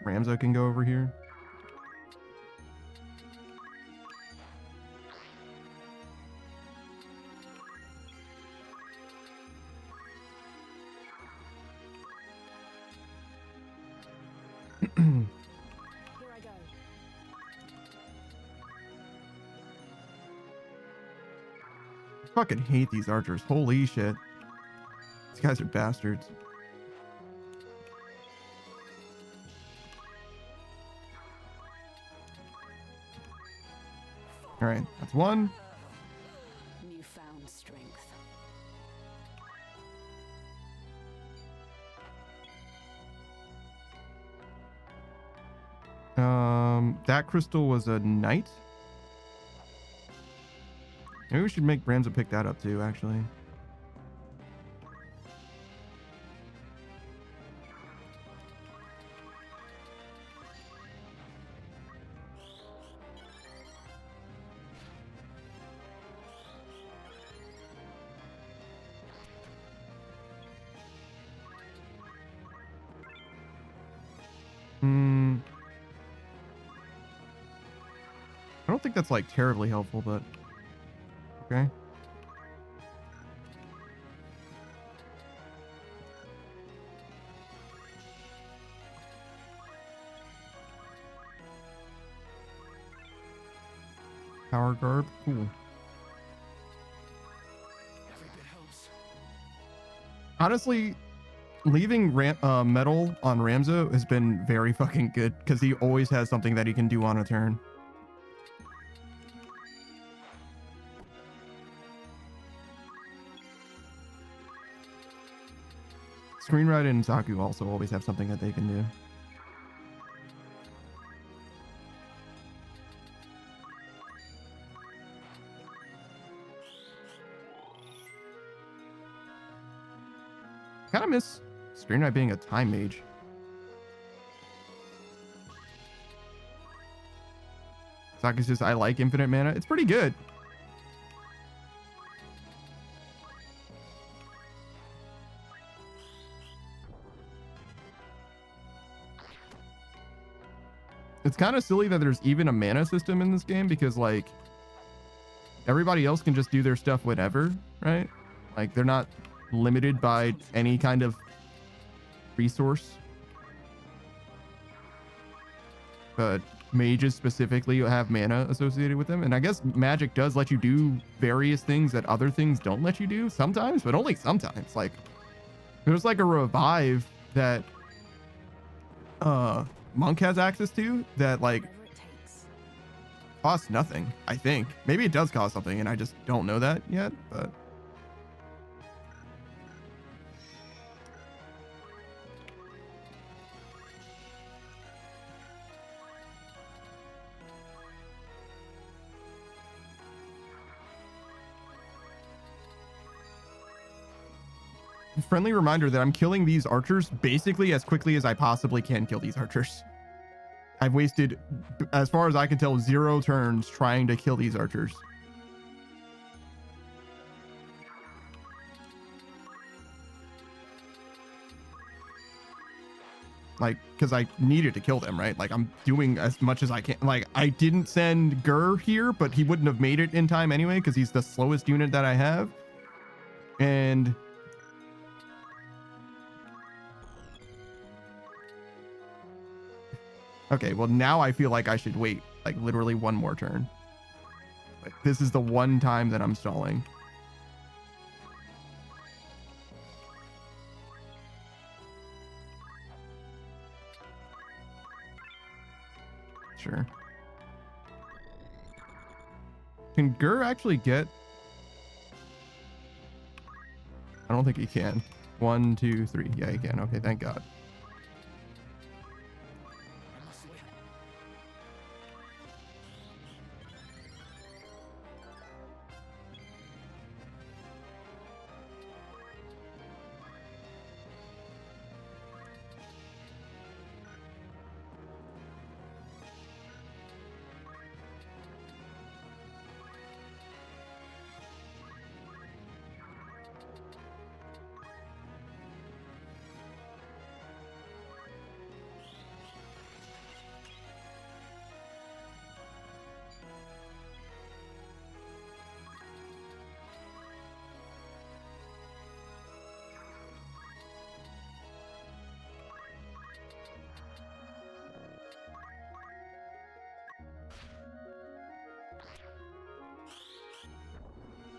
S2: Ramza can go over here.
S3: Here I go.
S2: I fucking hate these archers. Holy shit. These guys are bastards. All right, that's one.
S3: Newfound strength.
S2: that crystal was a knight. Maybe we should make Ramza pick that up too, actually. I don't think that's like terribly helpful, but okay. Power garb, cool.
S6: Every bit helps.
S2: Honestly, leaving metal on Ramza has been very fucking good because he always has something that he can do on a turn. Screenwriter and Zaku also always have something that they can do. Kind of miss Screenwriter being a time mage. Zaku says, I like infinite mana. It's pretty good. It's kind of silly that there's even a mana system in this game because like everybody else can just do their stuff whenever, right? Like they're not limited by any kind of resource. But mages specifically have mana associated with them. And I guess magic does let you do various things that other things don't let you do sometimes, but only sometimes. Like there's like a revive that Monk has access to that like costs nothing, I think. Maybe it does cost something and I just don't know that yet, but friendly reminder that I'm killing these archers basically as quickly as I possibly can kill these archers. I've wasted, as far as I can tell, 0 turns trying to kill these archers. Like, because I needed to kill them, right? Like, I'm doing as much as I can. Like, I didn't send Gur here, but he wouldn't have made it in time anyway, because he's the slowest unit that I have. And okay, well, now I feel like I should wait, like, literally one more turn. Like, this is the one time that I'm stalling. Sure. Can Gur actually get... I don't think he can. 1, 2, 3. Yeah, he can. Okay, thank God.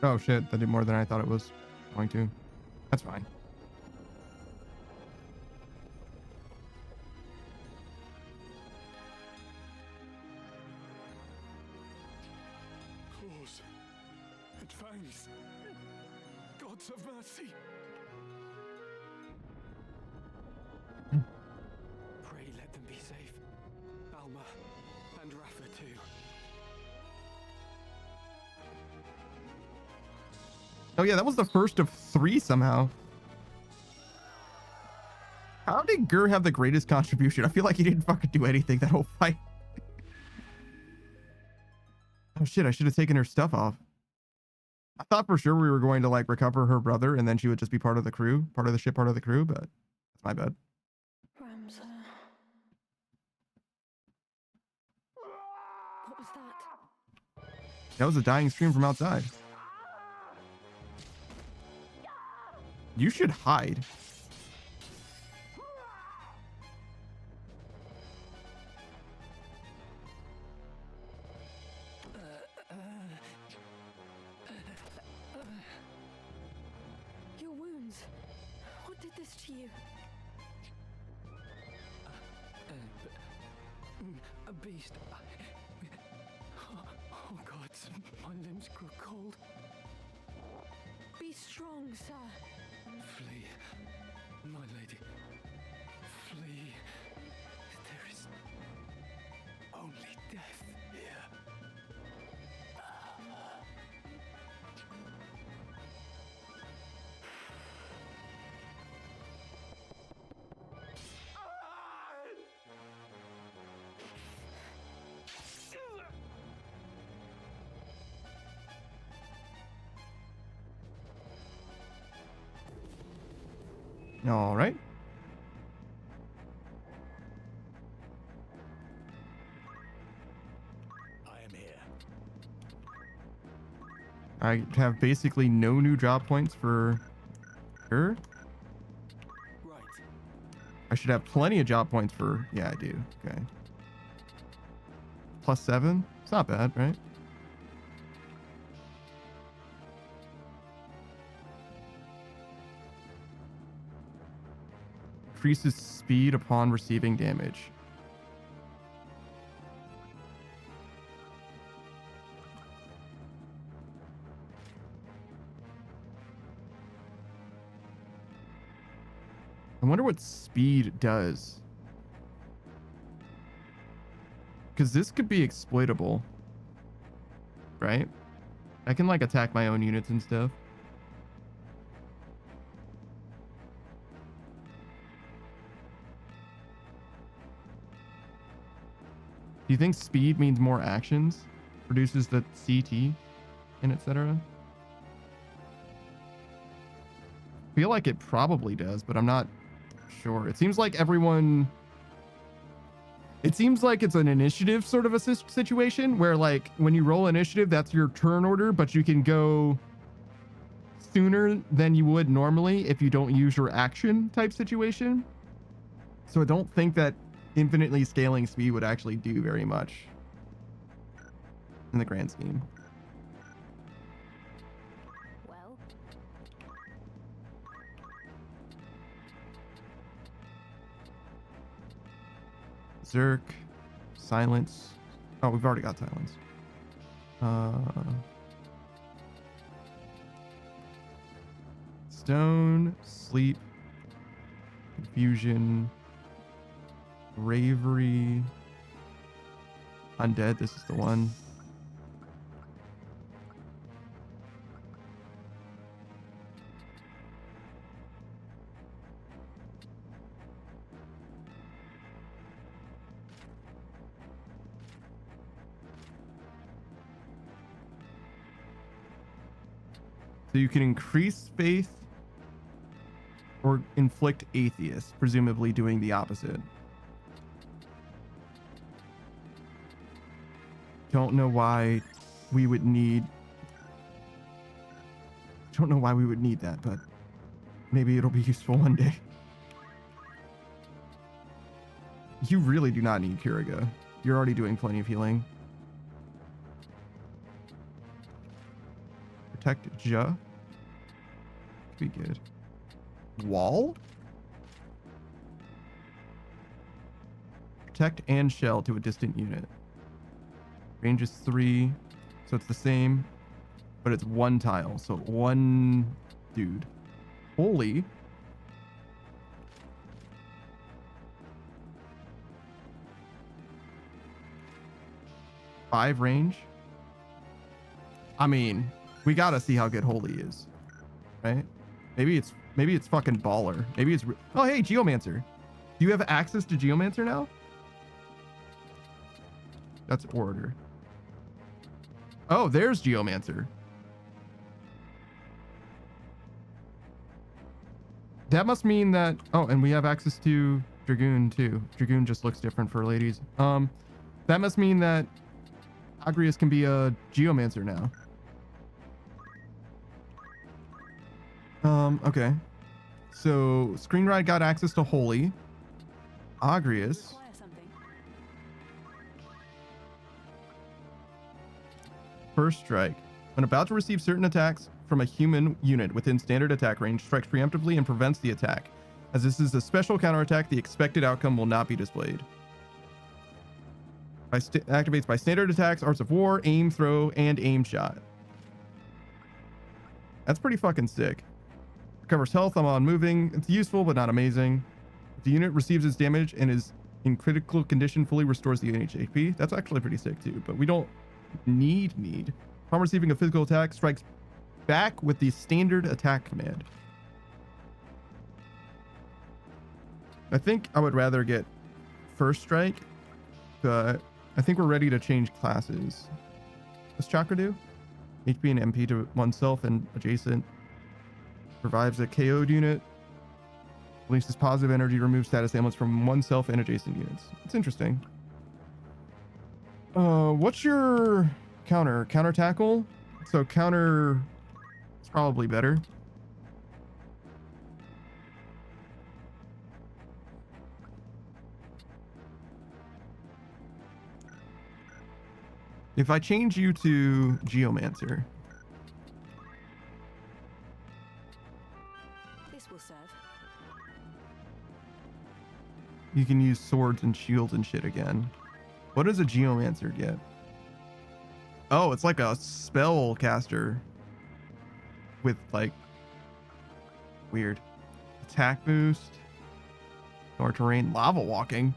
S2: Oh shit, that did more than I thought it was going to. That's fine.
S6: Claws. And fangs. Gods of mercy. Pray let them be safe. Alma and Raph. too.
S2: Oh yeah, that was the first of 3 somehow. How did Gur have the greatest contribution? I feel like he didn't fucking do anything that whole fight. Oh shit, I should have taken her stuff off. I thought for sure we were going to like recover her brother and then she would just be part of the crew, part of the ship, part of the crew, but that's my bad.
S3: Ramza. What was that?
S2: That was a dying scream from outside. You should hide.
S3: Your wounds. What did this to you?
S6: A beast. Oh God, my limbs grow cold.
S3: Be strong, sir.
S6: Flee, my lady. Flee. There is only death here.
S2: All right.
S8: I am here.
S2: I have basically no new job points for her.
S6: Right.
S2: I should have plenty of job points for... Yeah, I do. Okay. +7? It's not bad, right? Increases speed upon receiving damage. I wonder what speed does. Because this could be exploitable. Right? I can like attack my own units and stuff. Do you think speed means more actions? Reduces the CT and etc.? Feel like it probably does, but I'm not sure. It seems like everyone... It seems like it's an initiative sort of a situation where like when you roll initiative, that's your turn order, but you can go sooner than you would normally if you don't use your action type situation. So I don't think that infinitely scaling speed would actually do very much in the grand scheme.
S3: Well,
S2: Zerk, silence. Oh, we've already got silence. Stone, sleep, confusion, bravery, undead. This is the one. So you can increase faith or inflict atheist, presumably doing the opposite. Don't know why we would need that, but maybe it'll be useful one day. You really do not need Curiga. You're already doing plenty of healing. Protect Ja. Could be good. Wall? Protect and shell to a distant unit. Range is 3, so it's the same, but it's 1 tile, so 1 dude. Holy. 5 range. I mean, we gotta see how good Holy is, right? Maybe it's fucking baller. Maybe it's oh hey, Geomancer. Do you have access to Geomancer now? That's order. Oh, there's Geomancer. That must mean that oh, and we have access to Dragoon too. Dragoon just looks different for ladies. That must mean that Agrius can be a Geomancer now. Okay. So Screenride got access to Holy. Agrius.
S7: Require something.
S2: First strike. When about to receive certain attacks from a human unit within standard attack range, strikes preemptively and prevents the attack. As this is a special counterattack, the expected outcome will not be displayed. Activates by standard attacks, Arts of War, aim, throw, and aim shot. That's pretty fucking sick. Recovers health on moving. It's useful, but not amazing. If the unit receives its damage and is in critical condition, fully restores the unit HP. That's actually pretty sick too, but we don't need. Upon receiving a physical attack, strikes back with the standard attack command. I think I would rather get first strike, but I think we're ready to change classes. What's Chakra do? HP and MP to oneself and adjacent. Revives a KO'd unit. Releases positive energy, removes status ailments from oneself and adjacent units. It's interesting. What's your counter? Counter tackle? So counter is probably better. If I change you to Geomancer,
S7: This will serve.
S2: you can use swords and shields and shit again. What does a Geomancer get? Oh, it's like a spell caster with like weird attack boost or terrain lava walking.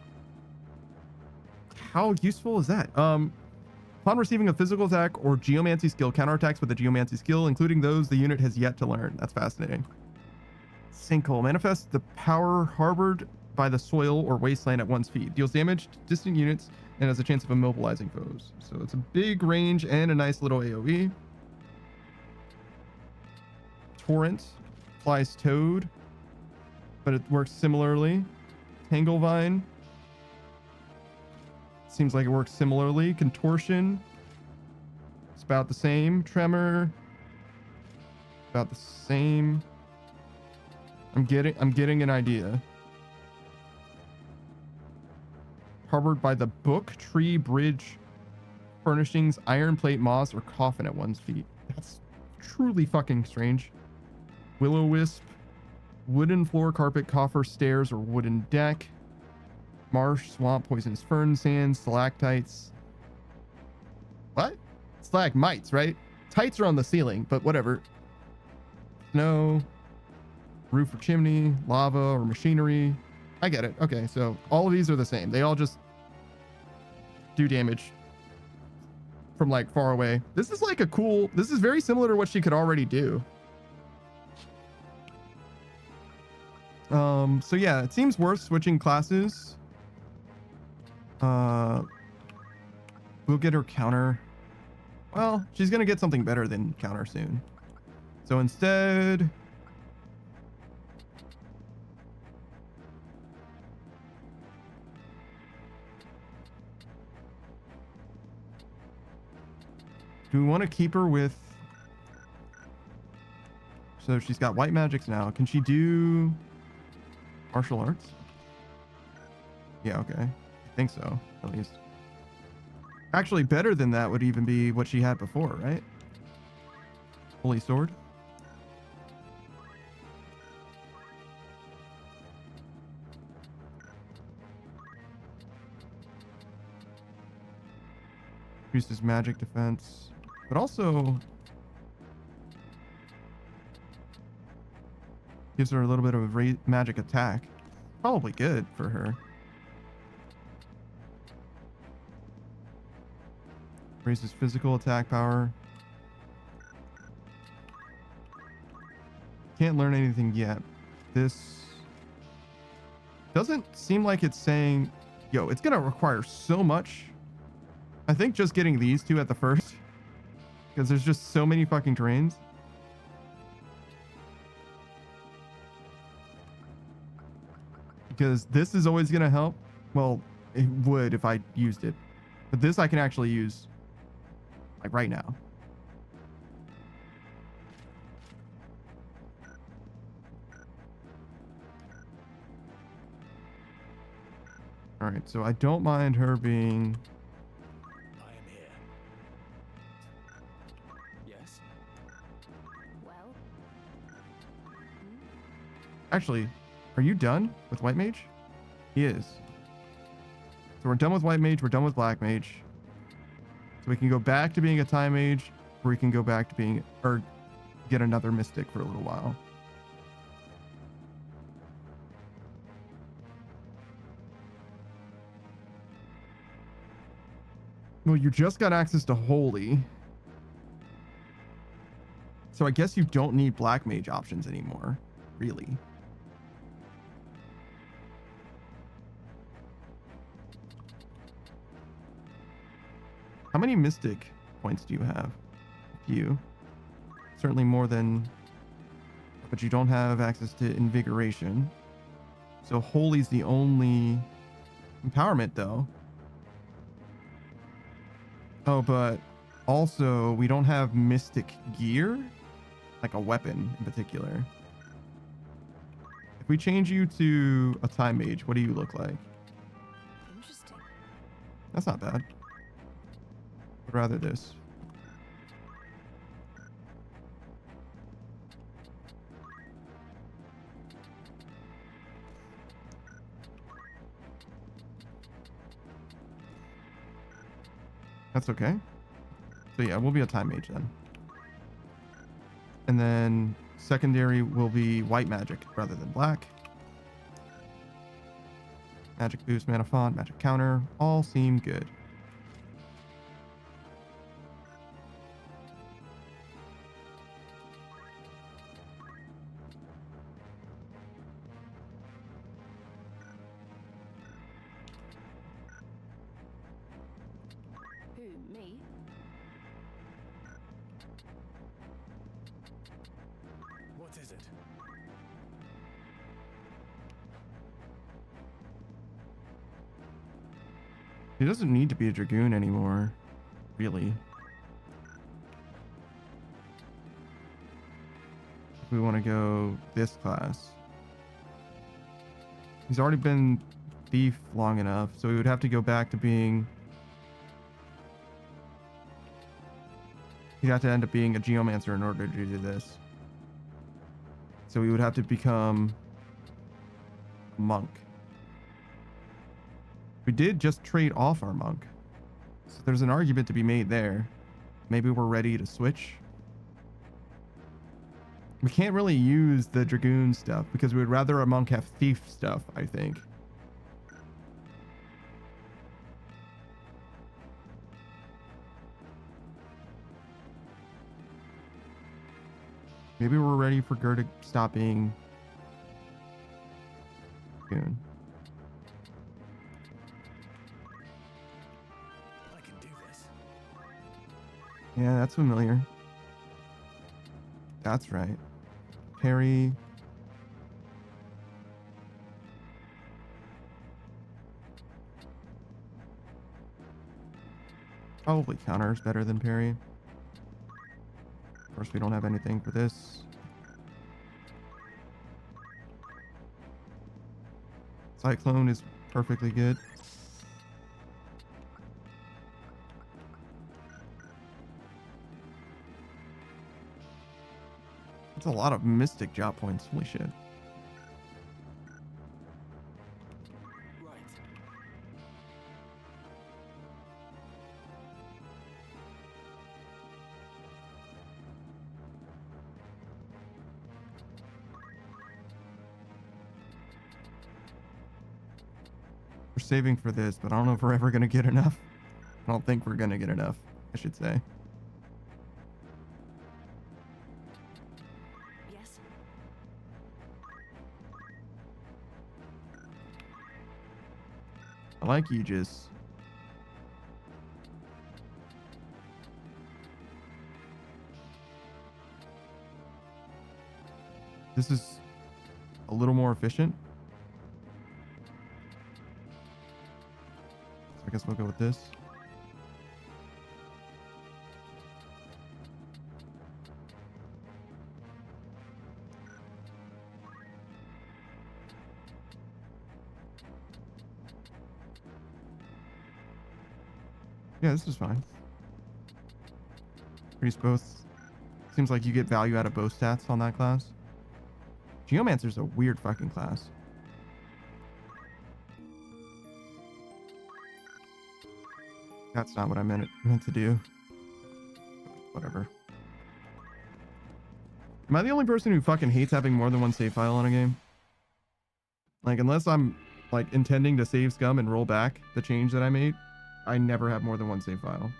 S2: How useful is that? Upon receiving a physical attack or geomancy skill, counterattacks with a geomancy skill, including those the unit has yet to learn. That's fascinating. Sinkhole manifests the power harbored by the soil or wasteland at one's feet. Deals damage to distant units and has a chance of immobilizing foes. So it's a big range and a nice little AoE. Torrent applies Toad, but it works similarly. Tanglevine seems like it works similarly. Contortion, it's about the same. Tremor, about the same. I'm getting an idea. Harbored by the book, tree, bridge, furnishings, iron plate, moss, or coffin at one's feet. That's truly fucking strange. Will-o-wisp, wooden floor, carpet, coffer, stairs, or wooden deck. Marsh, swamp, poisonous fern, sand, stalactites. What? Stalagmites, right? Tights are on the ceiling, but whatever. Snow, roof or chimney, lava or machinery. I get it. Okay, so all of these are the same. They all just do damage from like far away. This is like a cool, this is very similar to what she could already do. So yeah, it seems worth switching classes. We'll get her counter. Well, she's gonna get something better than counter soon. So instead, do we want to keep her with, so she's got white magics now. Can she do martial arts? Yeah, okay. I think so, at least. Actually, better than that would even be what she had before, right? Holy sword. Increases magic defense, but also gives her a little bit of a magic attack. Probably good for her. Raises physical attack power. Can't learn anything yet. This doesn't seem like it's saying, yo, it's gonna require so much. I think just getting these two at the first, because there's just so many fucking terrains. Because this is always gonna help. Well, it would if I used it, but this I can actually use like right now. All right, so I don't mind her being.
S8: I am here. Yes?
S7: Well,
S2: Actually, are you done with White Mage? He is. So we're done with White Mage. We're done with Black Mage. So we can go back to being a Time Mage, or we can go back to being, or get another Mystic for a little while. Well, you just got access to Holy. So I guess you don't need Black Mage options anymore, really. How many Mystic points do you have? A few. Certainly more than... But you don't have access to Invigoration. So Holy's the only empowerment, though. Oh, but also we don't have Mystic gear, like a weapon in particular. If we change you to a Time Mage, what do you look like?
S3: Interesting.
S2: That's not bad. I'd rather this. That's okay. So yeah, we'll be a Time Mage then. And then secondary will be white magic rather than black. Magic boost, mana font, magic counter, all seem good.
S7: who, me?
S8: What is it?
S2: He doesn't need to be a Dragoon anymore, really. If we want to go this class. He's already been Thief long enough, so we would have to go back to being... He'd have to end up being a Geomancer in order to do this. So we would have to become a monk. We did just trade off our monk. So there's an argument to be made there. Maybe we're ready to switch. We can't really use the Dragoon stuff because we would rather a monk have thief stuff, I think. Maybe we're ready for Ger to stop being Dragoon.
S8: I can do this.
S2: Yeah, that's familiar. That's right. Parry. Probably counter is better than parry. Of course, we don't have anything for this. Cyclone is perfectly good. That's a lot of Mystic job points. Holy shit.
S8: Right.
S2: We're saving for this, but I don't know if we're ever going to get enough. I don't think we're going to get enough. I should say.
S3: Yes.
S2: I like Aegis. This is a little more efficient. So I guess we'll go with this. Yeah, this is fine. Increase both. Seems like you get value out of both stats on that class. Geomancer's a weird fucking class. That's not what I meant to do. Whatever. Am I the only person who fucking hates having more than one save file on a game? Like, unless I'm like intending to save scum and roll back the change that I made, I never have more than one save file.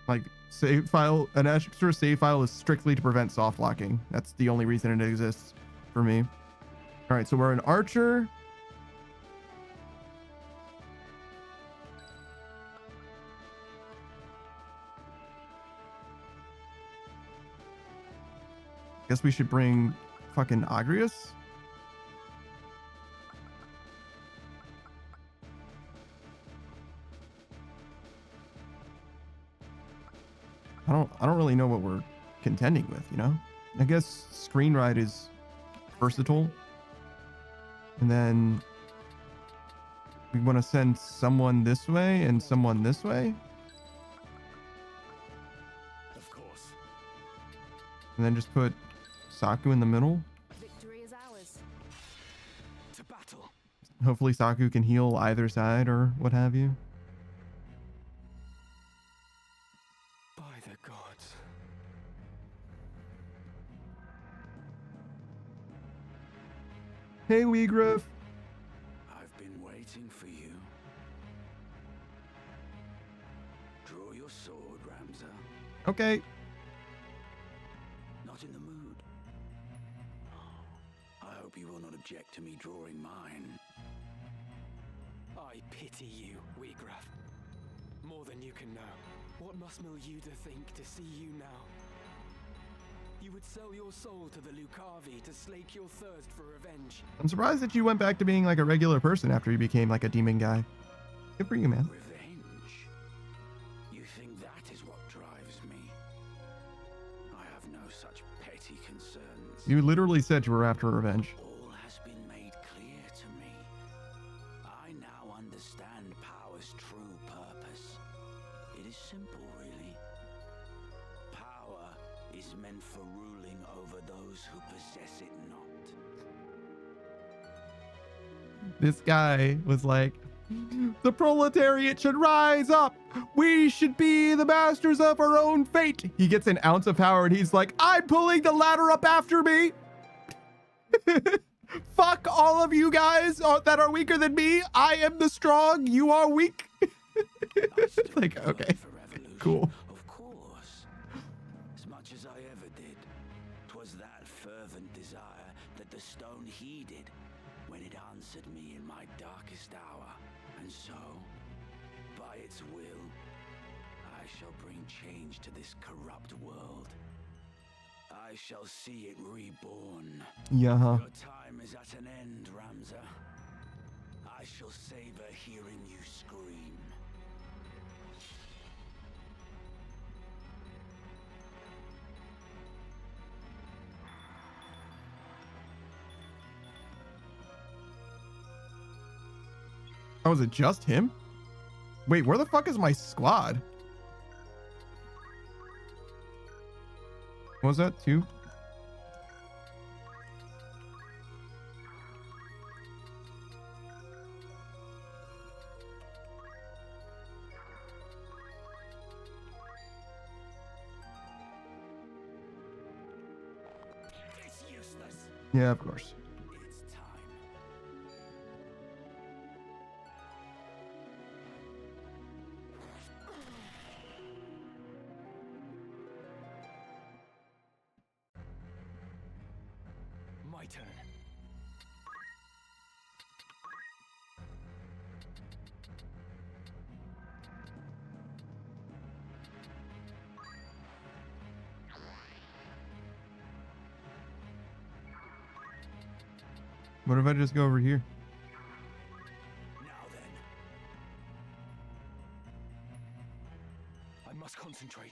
S2: Like, save file, an extra save file is strictly to prevent soft locking. That's the only reason it exists for me. All right, so we're an archer. Guess we should bring fucking Agrius. I don't really know what we're contending with, you know? I guess Screen Ride is versatile. And then we want to send someone this way and someone this way.
S8: Of course.
S2: And then just put Saku in the middle.
S3: Victory is ours.
S6: To battle.
S2: Hopefully Saku can heal either side or what have you.
S6: By the gods.
S2: Hey, Weegriff.
S8: I've been waiting for you. Draw your sword, Ramza.
S2: Okay.
S8: Not in the mood. I hope you will not object to me drawing mine.
S6: I pity you, Weegraf. More than you can know. What must Milyuda think to see you now? You would sell your soul to the Lucavi to slake your thirst for revenge.
S2: I'm surprised that you went back to being like a regular person after you became like a demon guy. Good for you, man.
S8: Revenge? You think that is what drives me? I have no such petty concerns.
S2: You literally said you were after revenge.
S8: All has been made clear to me. I now understand power's true purpose. It is simple, really. Power is meant for ruling over those who possess it not.
S2: This guy was like, the proletariat should rise up. We should be the masters of our own fate. He gets an ounce of power and he's like, I'm pulling the ladder up after me. Fuck all of you guys that are weaker than me. I am the strong. You are weak. Like, okay, cool.
S8: Of course. As much as I ever did, 'twas that fervent desire that the stone heeded when it answered me in my darkest hour. And so, by its will, I shall bring change to this corrupt world. I shall see it reborn.
S2: Yeah.
S8: Your time is at an end, Ramza. I shall savor hearing you scream.
S2: Oh, is it just him? Wait, where the fuck is my squad? What was that? 2?
S8: It's useless.
S2: Yeah, of course.
S8: It's time.
S6: my turn.
S2: What if I just go over here?
S6: Now then. I must concentrate.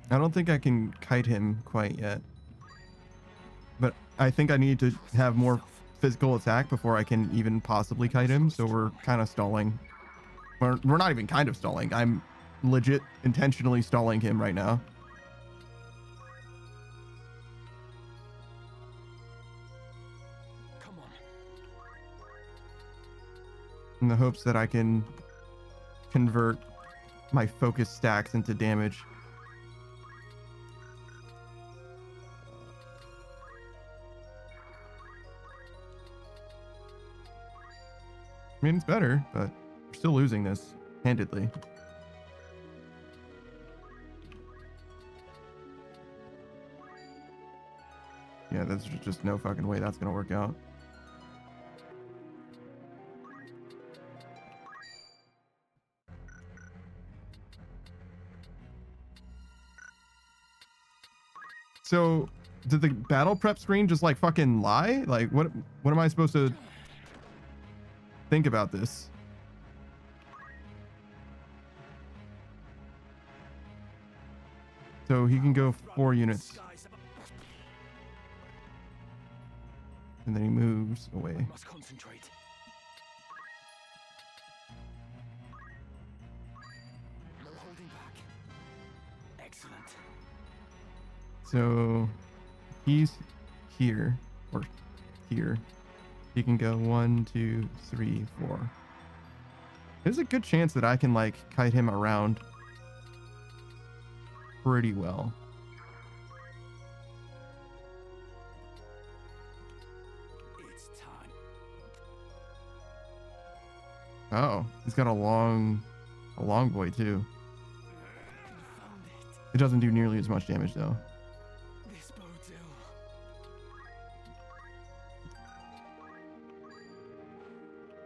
S2: I don't think I can kite him quite yet. But I think I need to have more physical attack before I can even possibly kite him. So we're kind of stalling. We're not even kind of stalling. I'm legit intentionally stalling him right now.
S6: Come on.
S2: In the hopes that I can convert my focus stacks into damage. I mean, it's better, but we're still losing this handedly. Yeah, there's just no fucking way that's gonna work out. So, did the battle prep screen just like fucking lie? Like, what am I supposed to think about this? So he can go 4 units. And then he moves away.
S6: I must concentrate. No holding back. Excellent.
S2: So he's here or here. He can go 1, 2, 3, 4. There's a good chance that I can like kite him around pretty well.
S6: It's time.
S2: Oh, he's got a long boy too.
S6: Found it.
S2: It doesn't do nearly as much damage though.
S6: This bodes ill.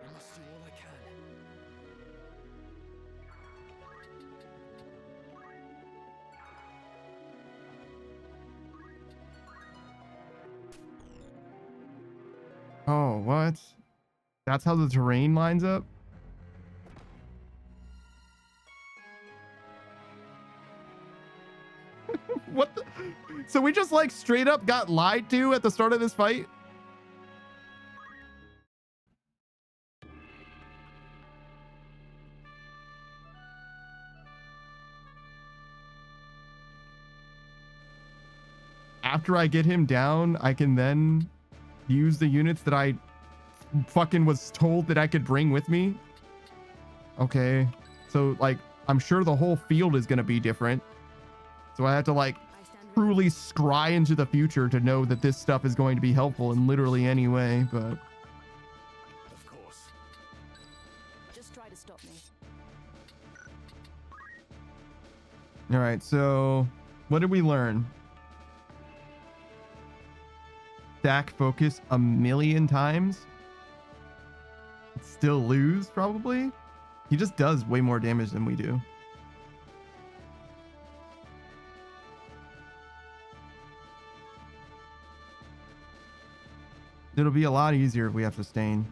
S6: I must do all I can.
S2: Oh, what? That's how the terrain lines up? What the? So we just like straight up got lied to at the start of this fight? After I get him down, I can then use the units that I fucking was told that I could bring with me. Okay. So like, I'm sure the whole field is going to be different. So I have to like truly scry into the future to know that this stuff is going to be helpful in literally any way, but
S6: Of course.
S3: Just try to stop me.
S2: all right. So what did we learn? Stack focus a million times. Still lose probably. He just does way more damage than we do. It'll be a lot easier if we have sustain.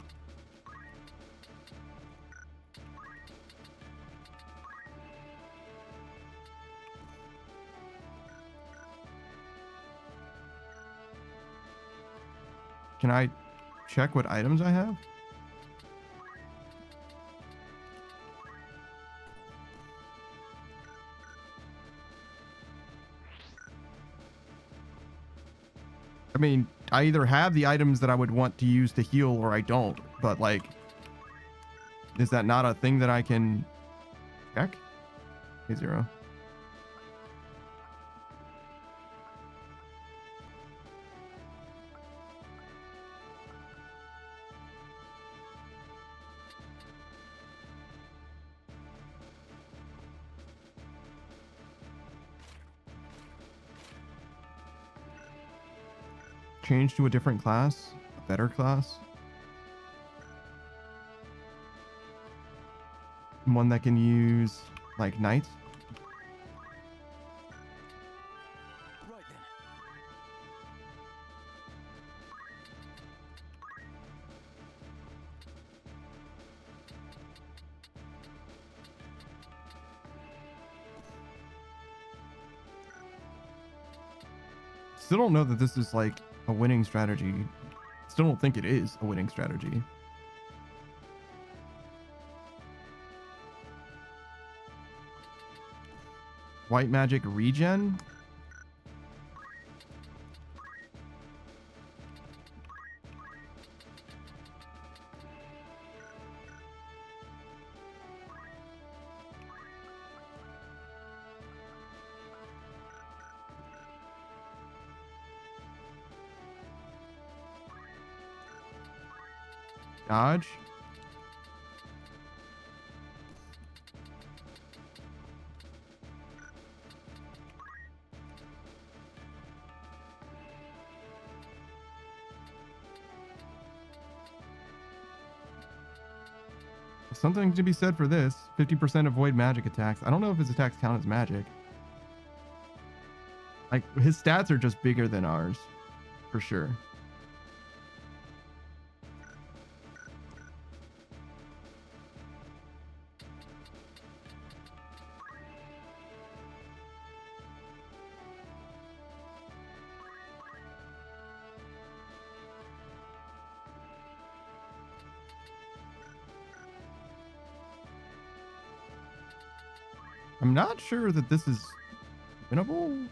S2: Can I check what items I have? I mean, I either have the items that I would want to use to heal or I don't, but like, is that not a thing that I can check? Okay, 0. change to a different class, a better class. One that can use like knight.
S6: Right then.
S2: Still don't know that this is like a winning strategy. Still don't think it is a winning strategy. White magic regen? Dodge? Something to be said for this. 50% avoid magic attacks. I don't know if his attacks count as magic. Like, his stats are just bigger than ours. For sure. I'm not sure that this is winnable.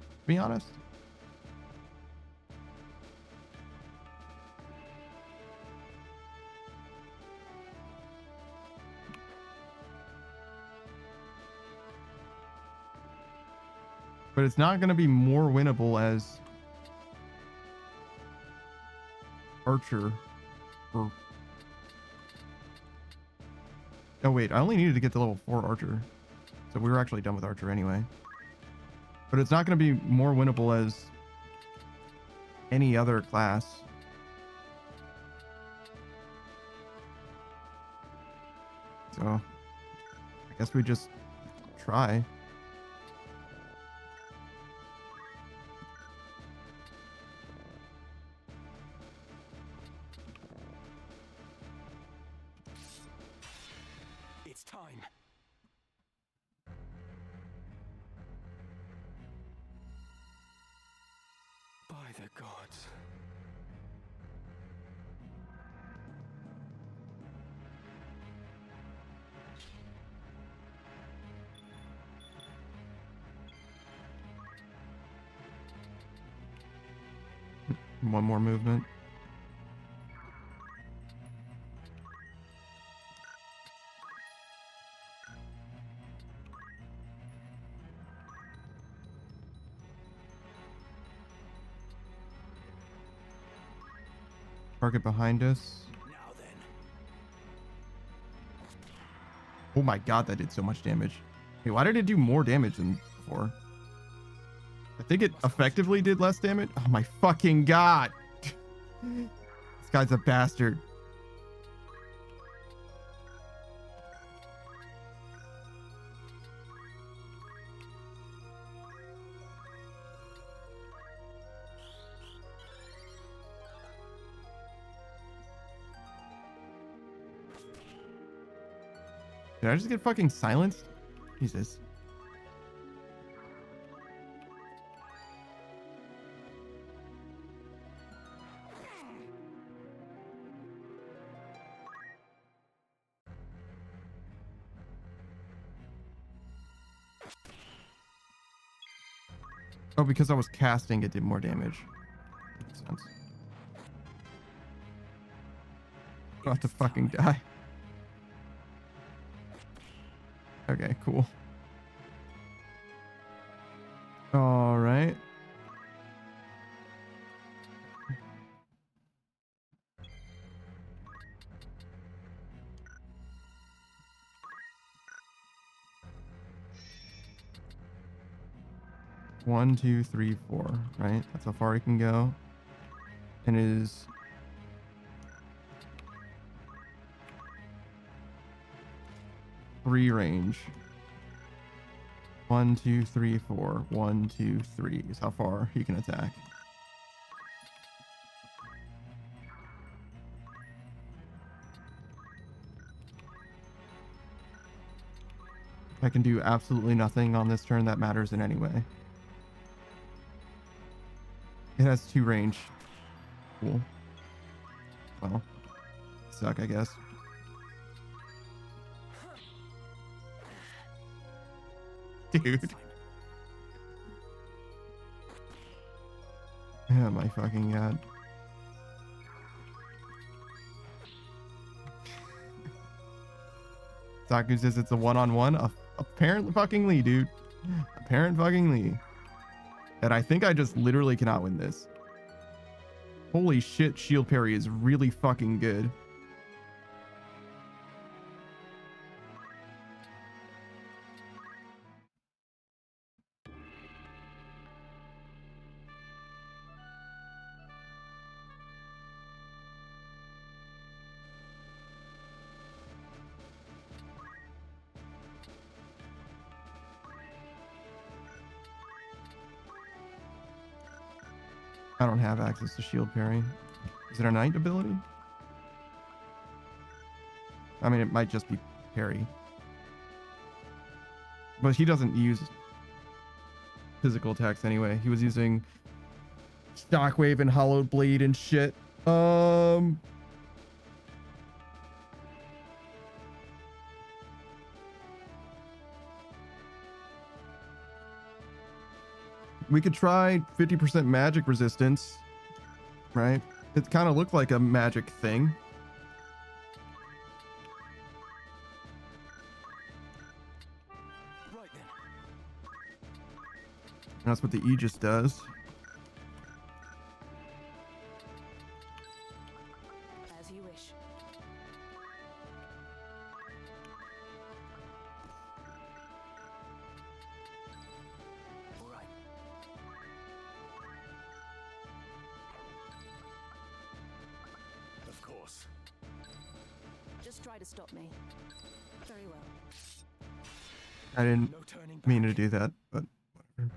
S2: To be honest. But it's not going to be more winnable as Archer or... Oh wait, I only needed to get to level 4 Archer. So we were actually done with Archer anyway. But it's not going to be more winnable as any other class. So I guess we just try.
S6: It's time. By the gods.
S2: One more movement. Target behind us.
S6: Now then.
S2: Oh my god, that did so much damage. Hey, why did it do more damage than before? I think it effectively did less damage. Oh my fucking god. This guy's a bastard. Did I just get fucking silenced? Jesus. Oh, because I was casting, it did more damage. Makes sense. About to fucking die. Okay, cool. All right. 1, 2, 3, 4, right? That's how far he can go. And his three range. 1, 2, 3, 4. 1, 2, 3 is how far he can attack. I can do absolutely nothing on this turn that matters in any way. It has 2 range. Cool. Well, suck, I guess. Dude. Oh my fucking god. Taku says it's a one-on-one. Apparently fuckingly, dude. Apparent fuckingly. And I think I just literally cannot win this. Holy shit, shield parry is really fucking good. I don't have access to shield parry. Is it a knight ability? I mean, it might just be parry. But he doesn't use physical attacks anyway. He was using Shockwave and Hollowed Blade and shit. We could try 50% magic resistance, right? It kind of looked like a magic thing.
S6: Right then.
S2: That's what the Aegis does.
S3: As you wish.
S8: All right.
S1: Of course.
S3: Just try to stop me. Very well.
S2: I didn't
S6: No turning
S2: mean
S6: back.
S2: to do that, but whatever.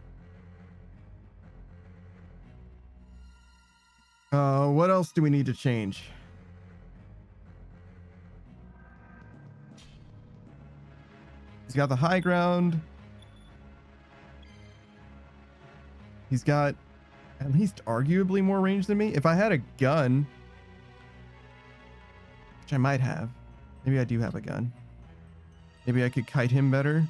S2: What else do we need to change? He's got the high ground. He's got at least arguably more range than me. If I had a gun, which I might have, maybe I do have a gun. Maybe I could kite him better.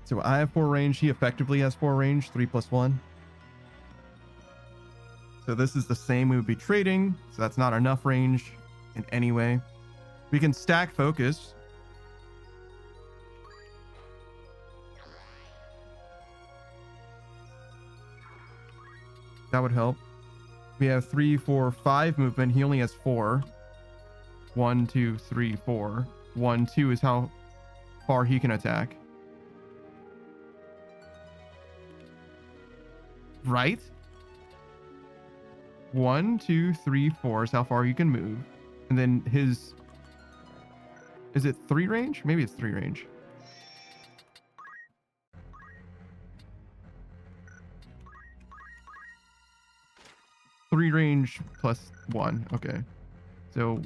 S2: So I have 4 range. He effectively has 4 range, 3 + 1. So this is the same we would be trading. So that's not enough range in any way. We can stack focus. That would help. We have 3, 4, 5 movement. He only has 4. 1, 2, 3, 4. 1, 2 is how far he can attack. Right? 1, 2, 3, 4 is how far you can move. And then his... Is it 3 range? Maybe it's 3 range. Three range plus 1. Okay. So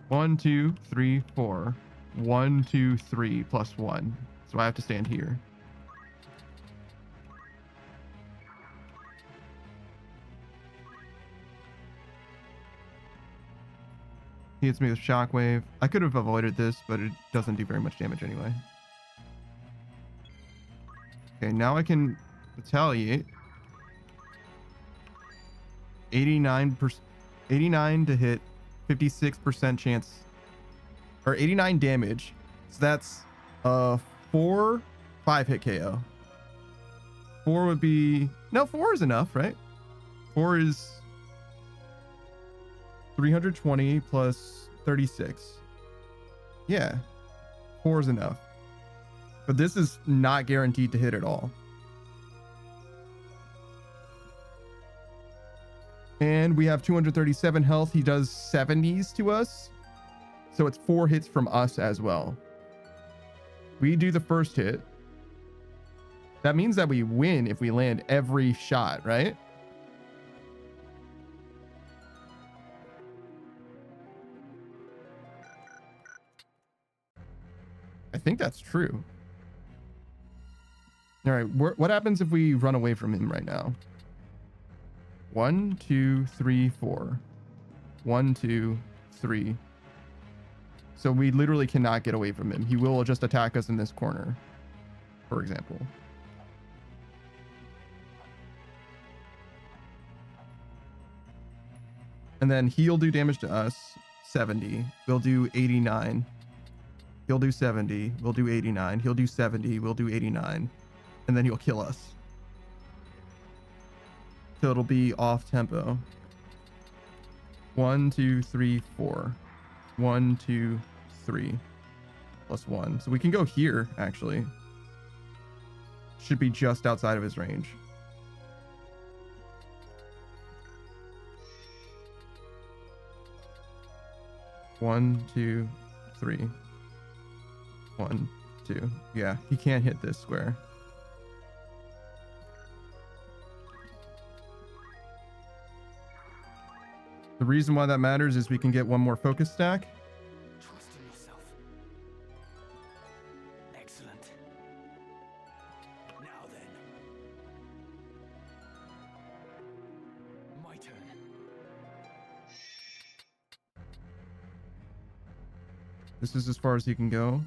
S2: 1, 2, 3, 4. 1, 2, 3 plus 1. So I have to stand here. He hits me with Shockwave. I could have avoided this, but it doesn't do very much damage anyway. Okay, now I can retaliate. 89 to hit, 56% chance, or 89 damage. So that's 4, 5 hit KO. 4 would be, no, 4 is enough, right? 4 is 320 plus 36. Yeah, 4 is enough. But this is not guaranteed to hit at all. And we have 237 health. He does 70s to us. So it's 4 hits from us as well. We do the first hit. That means that we win if we land every shot, right? I think that's true. All right, what happens if we run away from him right now? 1, 2, 3, 4. 1, 2, 3. So we literally cannot get away from him. He will just attack us in this corner, for example. And then he'll do damage to us, 70. We'll do 89. He'll do 70. We'll do 89. He'll do 70. We'll do 89. And then he'll kill us. So it'll be off tempo. 1, 2, 3, 4. 1, 2, 3. Plus 1. So we can go here, actually. Should be just outside of his range. One, 2, 3. 1, 2. Yeah, he can't hit this square. The reason why that matters is we can get one more focus stack.
S6: Trust in yourself. Excellent. Now then. My turn.
S2: This is as far as he can go.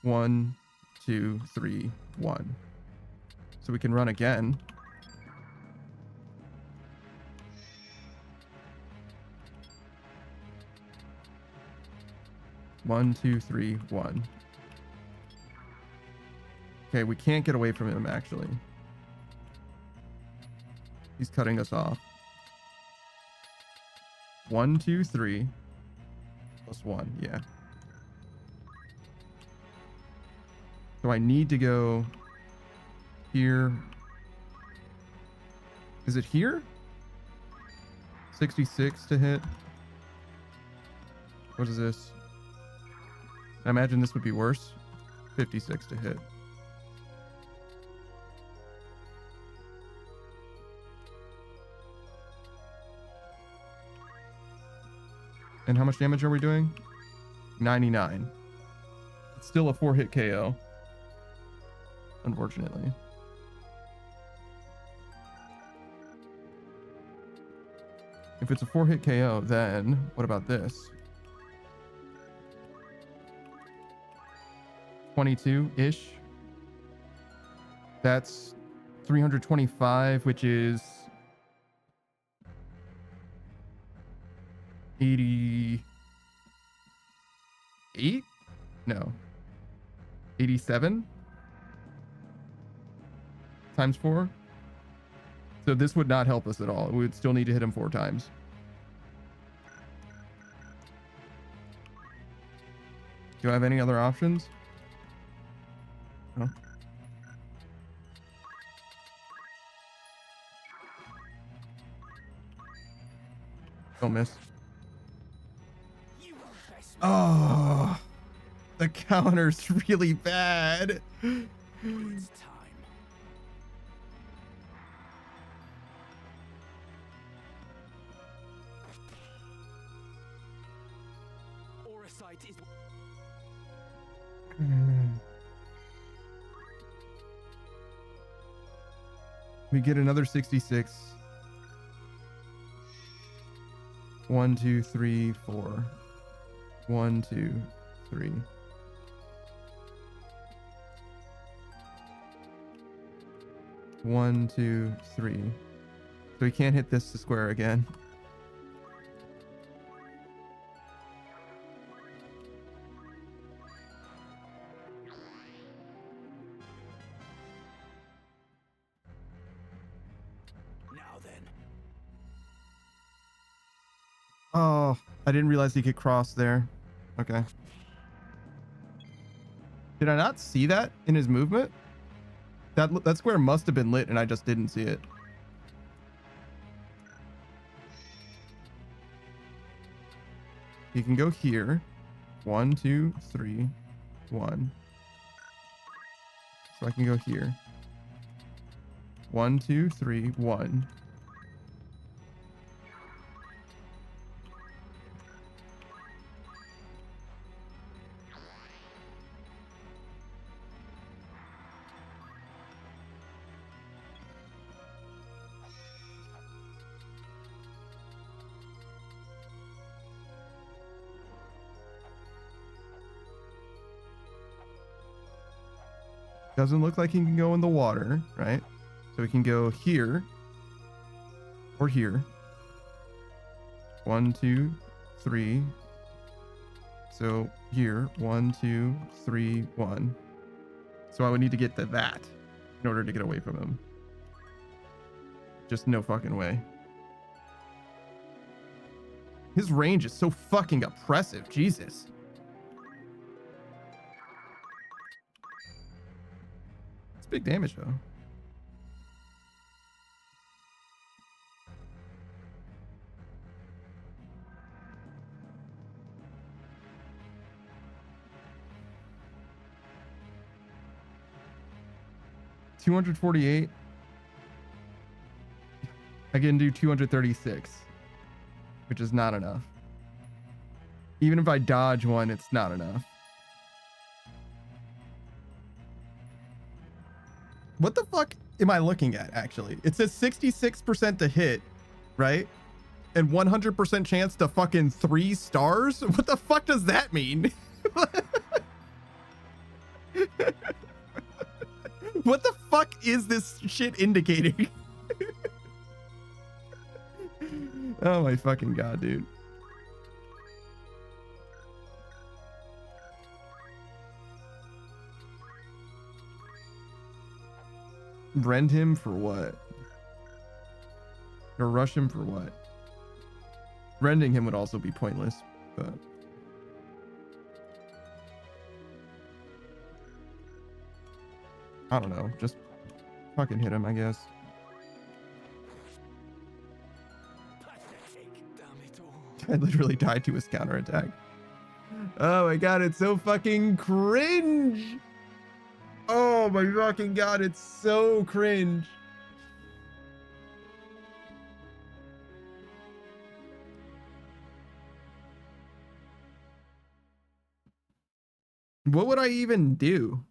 S2: 1, 2, 3, 1. So we can run again. One, 2, 3, 1. Okay, we can't get away from him, actually. He's cutting us off. 1, 2, 3. Plus 1, yeah. So I need to go here. Is it here? 66 to hit. What is this? I imagine this would be worse. 56 to hit. And how much damage are we doing? 99. It's still a 4-hit KO. Unfortunately. If it's a 4-hit KO, then what about this? 22-ish. That's 325, which is 88? No. 87 times 4. So this would not help us at all. We would still need to hit him 4 times. Do I have any other options? No. Don't miss. Oh, the counter's really bad.
S6: It's time. Orasight is.
S2: We get another 66. 1, 2, 3, 4. 1, 2, 3. One, 2, 3. So we can't hit this to square again.
S6: Now then.
S2: Oh, I didn't realize he could cross there. Okay. Did I not see that in his movement? That square must have been lit and I just didn't see it. You can go here. 1, 2, 3, 1. So I can go here. 1, 2, 3, 1. Doesn't look like he can go in the water, right? So we can go here or here. 1, 2, 3. So here, 1, 2, 3, 1. So I would need to get to that in order to get away from him. Just no fucking way. His range is so fucking oppressive. Jesus. It's big damage though. $248. I can do 236, which is not enough. Even if I dodge one, it's not enough. What the fuck am I looking at, actually? It says 66% to hit, right? And 100% chance to fucking 3 stars? What the fuck does that mean? What the fuck is this shit indicating? Oh my fucking god, dude. Rend him for what? Or rush him for what? Rending him would also be pointless, but... I don't know. Just fucking hit him, I guess. I literally died to his counterattack. Oh my god, it's so fucking cringe! Oh my fucking god, it's so cringe. What would I even do?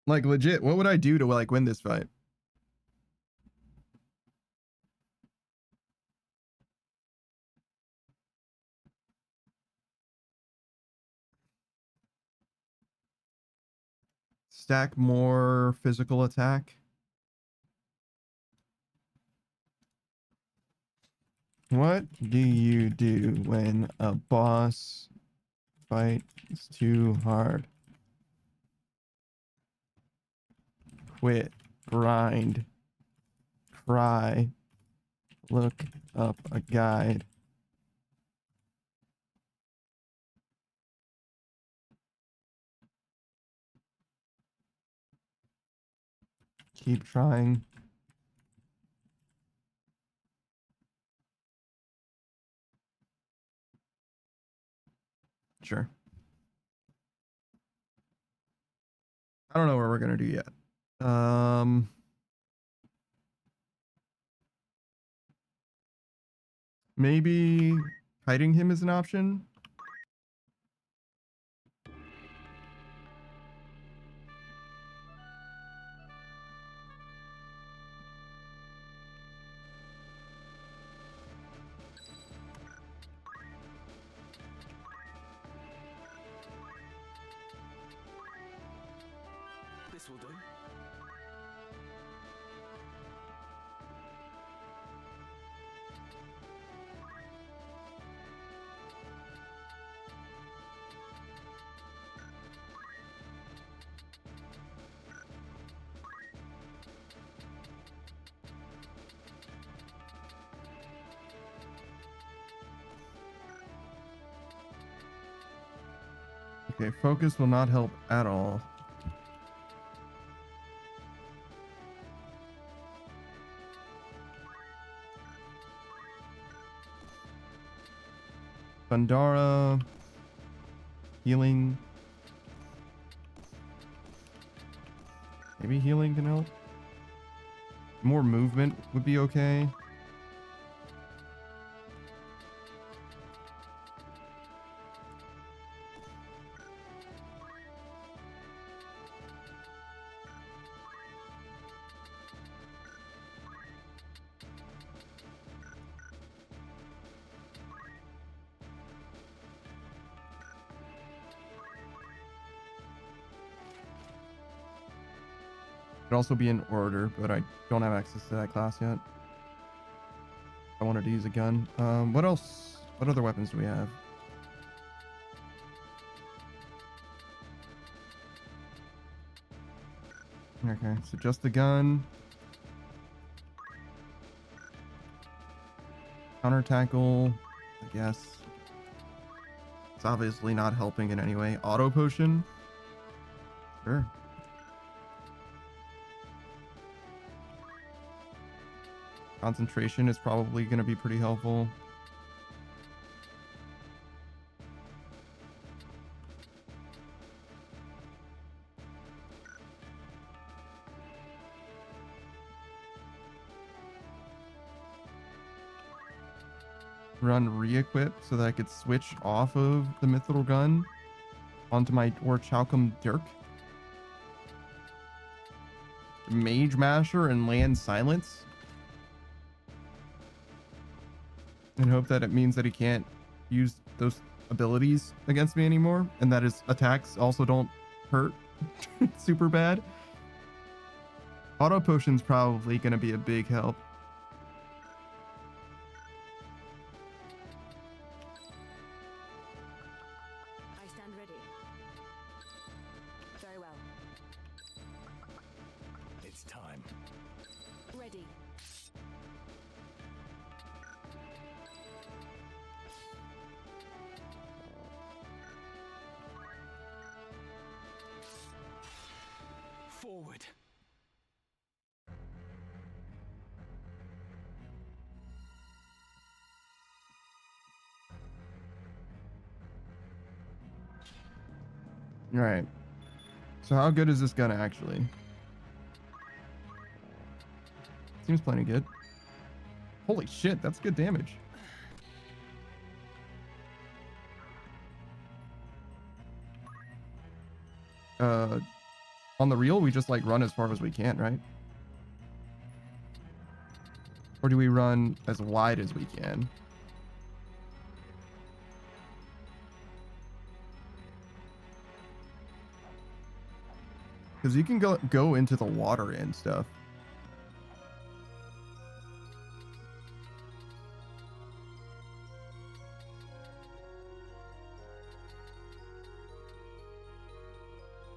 S2: Like legit, what would I do to like win this fight? Stack more physical attack. What do you do when a boss fight is too hard? Quit, grind, cry, look up a guide. Keep trying. Sure. I don't know what we're gonna do yet. Maybe hiding him is an option.
S6: This will do.
S2: Okay, focus will not help at all. Bandara. Healing. Maybe healing can help. More movement would be okay. Could also be an orator, but I don't have access to that class yet. I wanted to use a gun. What else? What other weapons do we have? Okay, so just the gun. Counter tackle, I guess. It's obviously not helping in any way. Auto potion. Sure. Concentration is probably going to be pretty helpful. Run re-equip so that I could switch off of the Mithril gun onto my Orichalcum Dirk. Mage Masher and Land Silence. And hope that it means that he can't use those abilities against me anymore, and that his attacks also don't hurt super bad. Auto potion's probably going to be a big help.
S3: I stand ready. Very well.
S8: It's time.
S3: Ready.
S6: Forward.
S2: All right. So how good is this gun actually? Seems plenty good. Holy shit, that's good damage. On the real, we just like run as far as we can, right? Or do we run as wide as we can? Because you can go into the water and stuff.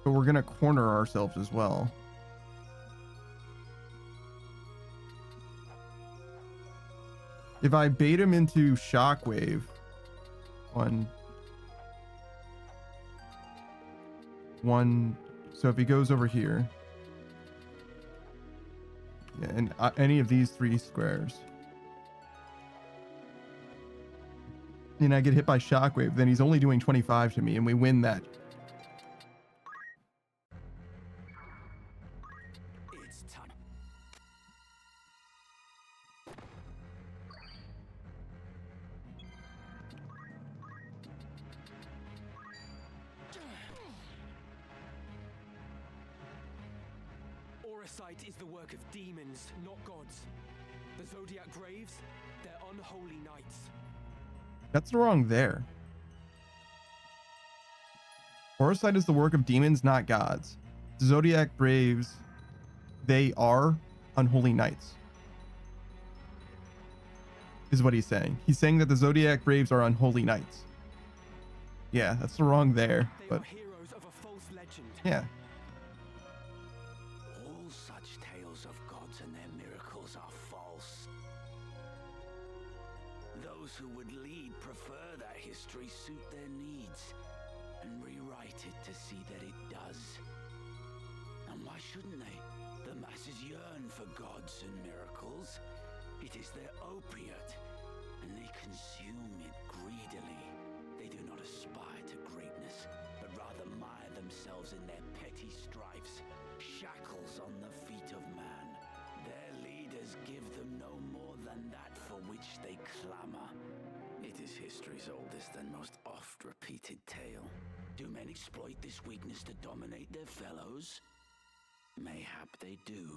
S2: But we're going to corner ourselves as well. If I bait him into Shockwave, one, so if he goes over here, yeah, and any of these three squares, and I get hit by Shockwave, then he's only doing 25 to me, and we win that.
S6: It's time. Oricite is the work of demons, not gods. The Zodiac Graves, they're unholy knights.
S2: That's wrong there. Oricite is the work of demons, not gods. Zodiac Graves, they are unholy knights. Is what he's saying. He's saying that the Zodiac Graves are unholy knights. Yeah, that's the wrong there.
S6: They
S2: But
S6: are heroes of a false legend.
S2: yeah.
S8: All such tales of gods and their miracles are false. Those who would lead prefer that history suit their needs. and rewrite it to see that it does. And why shouldn't they? The masses yearn for gods and miracles. It is their opiate, and they consume it greedily. They do not aspire to greatness, but rather mire themselves in their petty strifes, shackles on the feet of man. Their leaders give them no more than that for which they clamor. It is history's oldest and most oft-repeated tale. Do men exploit this weakness to dominate their fellows? Mayhap they do.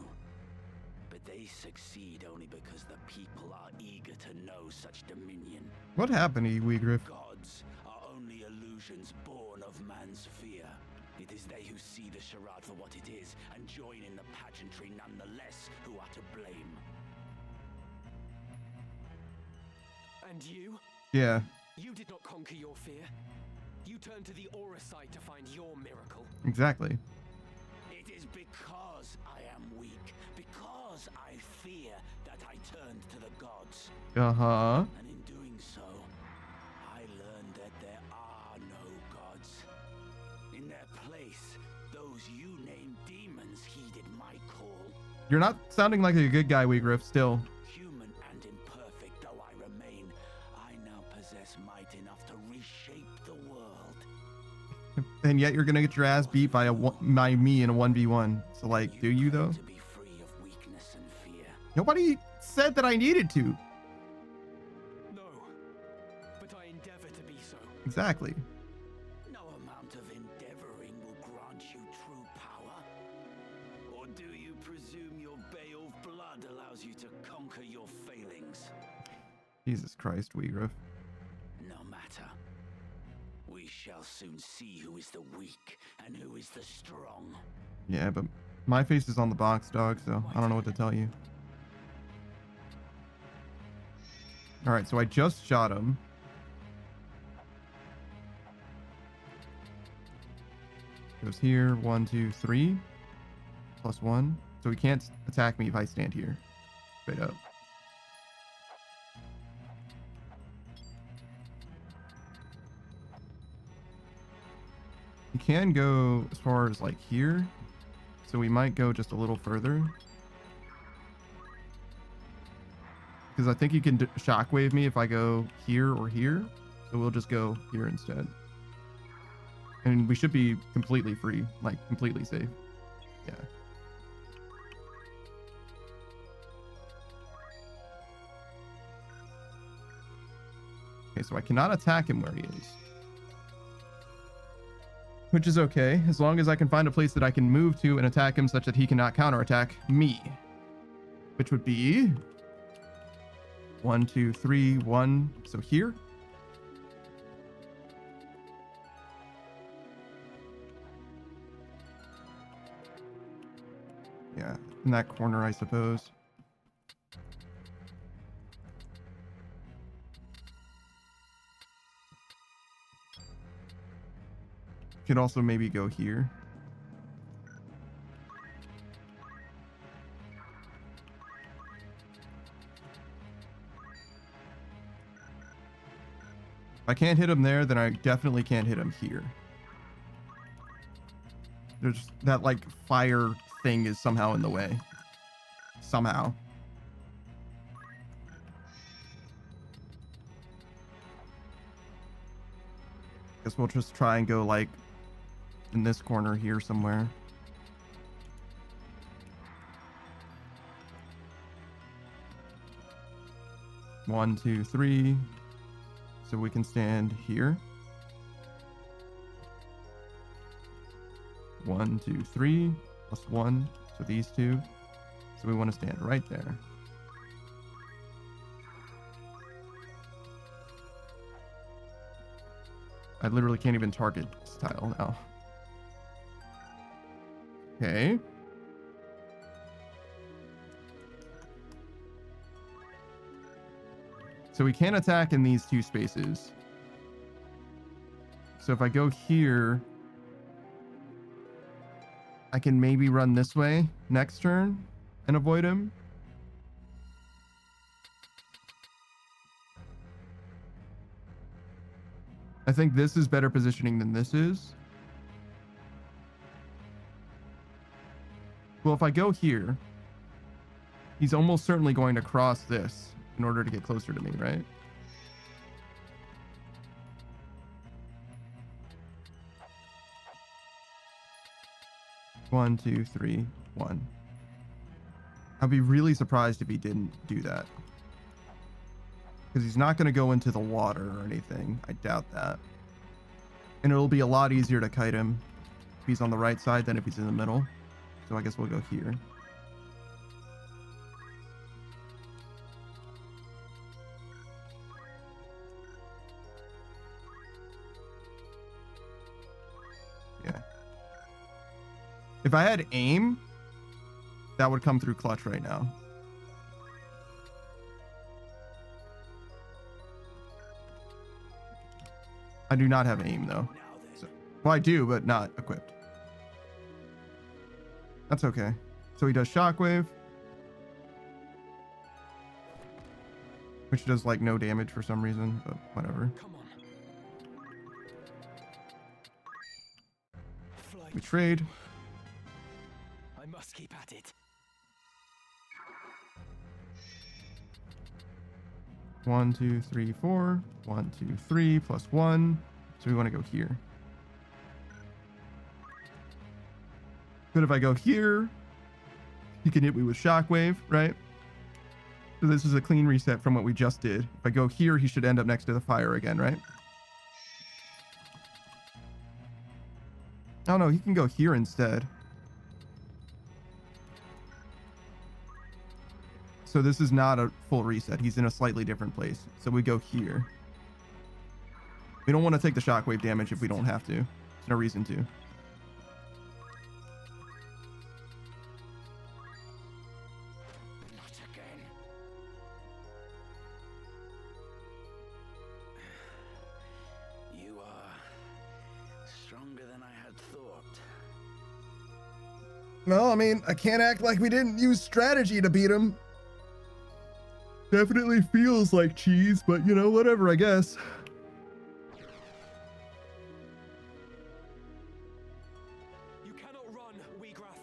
S8: But they succeed only because the people are eager to know such dominion.
S2: What happened to you, Weegriff?
S8: Gods are only illusions born of man's fear. It is they who see the charade for what it is and join in the pageantry nonetheless who are to blame.
S6: And you?
S2: Yeah,
S6: You did not conquer your fear. You turned to the Aura site to find your miracle.
S2: exactly.
S8: It is because I am weak, because I fear that I turned to the gods.
S2: Uh-huh.
S8: And in doing so, I learned that there are no gods. In their place, those you named demons heeded my call.
S2: You're not sounding like a good guy, Weegriff, still.
S8: Human and imperfect though I remain, I now possess might enough to reshape the world.
S2: And yet you're gonna get your ass beat by by me in a 1v1. So like, do you though?
S8: To be free of weakness and fear.
S2: Nobody said that I needed to.
S6: No, but I endeavor to be so.
S2: Exactly.
S8: No amount of endeavoring will grant you true power. Or do you presume your Beowulf blood allows you to conquer your failings?
S2: Jesus Christ, Weegriff.
S8: No matter. We shall soon see who is the weak and who is the strong.
S2: Yeah, but my face is on the box, dog, so I don't know what to tell you. Alright, so I just shot him. Goes here, 1, 2, 3. +1. So he can't attack me if I stand here. Straight up. He can go as far as like here. So we might go just a little further. Because I think he can shockwave me if I go here or here. So we'll just go here instead. And we should be completely free, like completely safe. Yeah. Okay, so I cannot attack him where he is. Which is okay, as long as I can find a place that I can move to and attack him such that he cannot counterattack me. Which would be 1, 2, 3, 1. So here. Yeah, in that corner, I suppose. Could also maybe go here. If I can't hit him there, then I definitely can't hit him here. There's that like fire thing is somehow in the way. Somehow. Guess we'll just try and go like in this corner here somewhere. One, two, three. So we can stand here. 1, 2, 3 +1. So these two. So we want to stand right there. I literally can't even target this tile now. Okay. So we can attack in these two spaces. So if I go here, I can maybe run this way next turn and avoid him. I think this is better positioning than this is. Well, if I go here, he's almost certainly going to cross this in order to get closer to me, right? One, two, three, one. I'd be really surprised if he didn't do that. Because he's not going to go into the water or anything. I doubt that. And it'll be a lot easier to kite him if he's on the right side than if he's in the middle. So I guess we'll go here. Yeah. If I had aim, that would come through clutch right now. I do not have aim though. So, well, I do, but not equipped. That's okay. So he does shockwave, which does like no damage for some reason, but whatever.
S6: Come on. Flight.
S2: We trade.
S6: I must keep at it.
S2: 1, 2, 3, 4. 1, 2, 3 plus 1. So we want to go here. But if I go here, he can hit me with shockwave, right? So this is a clean reset from what we just did. If I go here, he should end up next to the fire again, right? Oh no, he can go here instead. So this is not a full reset. He's in a slightly different place. So we go here. We don't want to take the shockwave damage if we don't have to. There's no reason to.
S8: Not again. You are stronger than I had thought.
S2: Well, I mean, I can't act like we didn't use strategy to beat him. Definitely feels like cheese, but you know, whatever, I guess.
S6: You cannot run, Wheatgrass.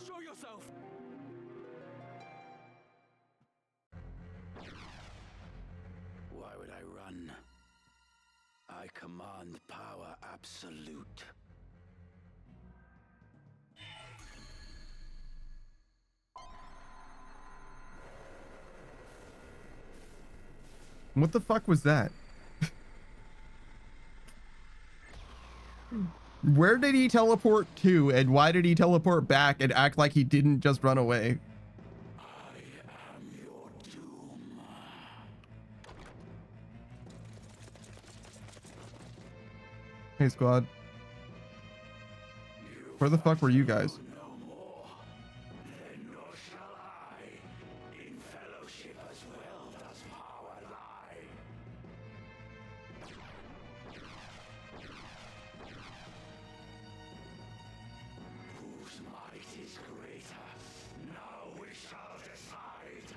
S6: Show yourself.
S8: Why would I run? I command power absolute.
S2: What the fuck was that? Where did he teleport to, and why did he teleport back and act like he didn't just run away?
S8: I am your doom.
S2: Hey, squad. Where the fuck were you guys?
S8: No more. Then nor shall I. In fellowship as well does power lie. Whose might is greater? Now we shall decide.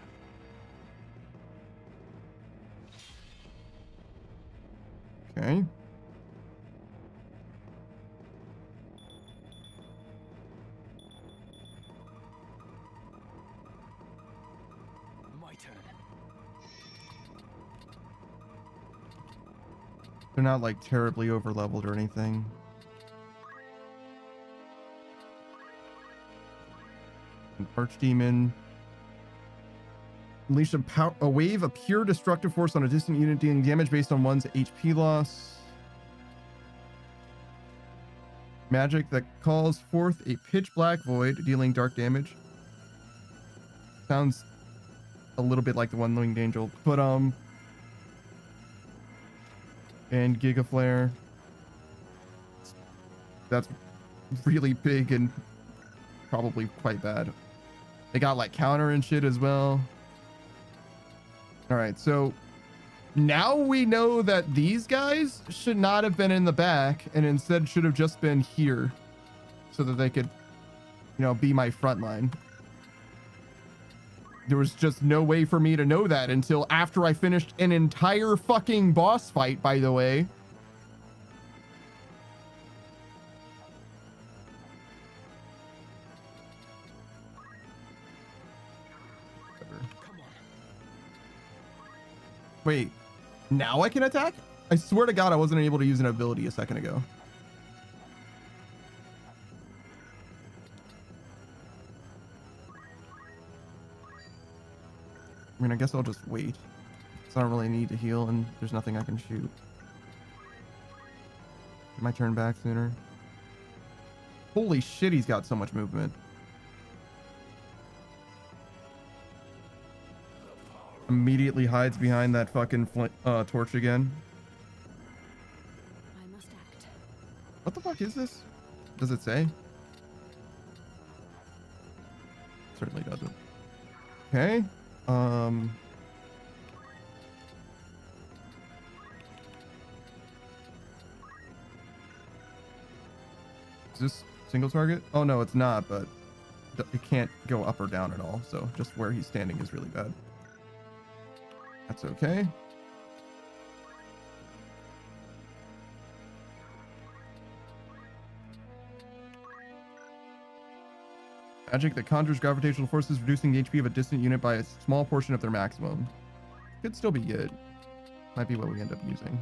S2: Okay.
S6: My turn.
S2: They're not like terribly over leveled or anything. An Archdemon. Unleash a wave of pure destructive force on a distant unit, dealing damage based on one's HP loss. Magic that calls forth a pitch black void, dealing dark damage. Sounds a little bit like the one winged angel, but and Giga Flare. That's really big and probably quite bad. They got like counter and shit as well. All right, so now we know that these guys should not have been in the back and instead should have just been here so that they could, you know, be my front line. there was just no way for me to know that until after I finished an entire fucking boss fight, by the way. Wait, now I can attack? I swear to God, I wasn't able to use an ability a second ago. I mean, I guess I'll just wait. So I don't really need to heal, and there's nothing I can shoot. Get my turn back sooner. Holy shit, he's got so much movement. Immediately hides behind that fucking torch again.
S7: I must act.
S2: What the fuck is this? Does it say? Certainly doesn't. Okay. Is this single target? Oh no, it's not, but it can't go up or down at all. So just where he's standing is really bad. That's okay. Magic that conjures gravitational forces, reducing the HP of a distant unit by a small portion of their maximum. Could still be good. Might be what we end up using.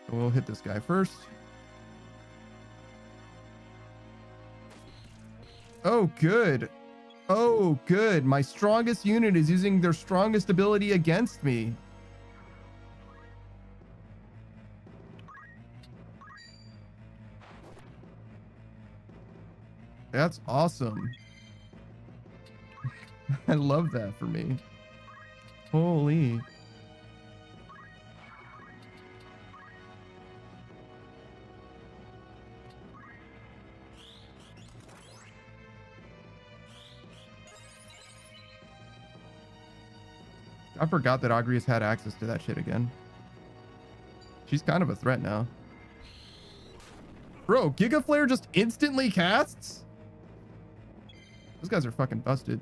S2: So we'll hit this guy first. Oh, good. Oh, good. My strongest unit is using their strongest ability against me. That's awesome. I love that for me. Holy. I forgot that Agrias had access to that shit again. She's kind of a threat now. Bro, Giga Flare just instantly casts? Those guys are fucking busted.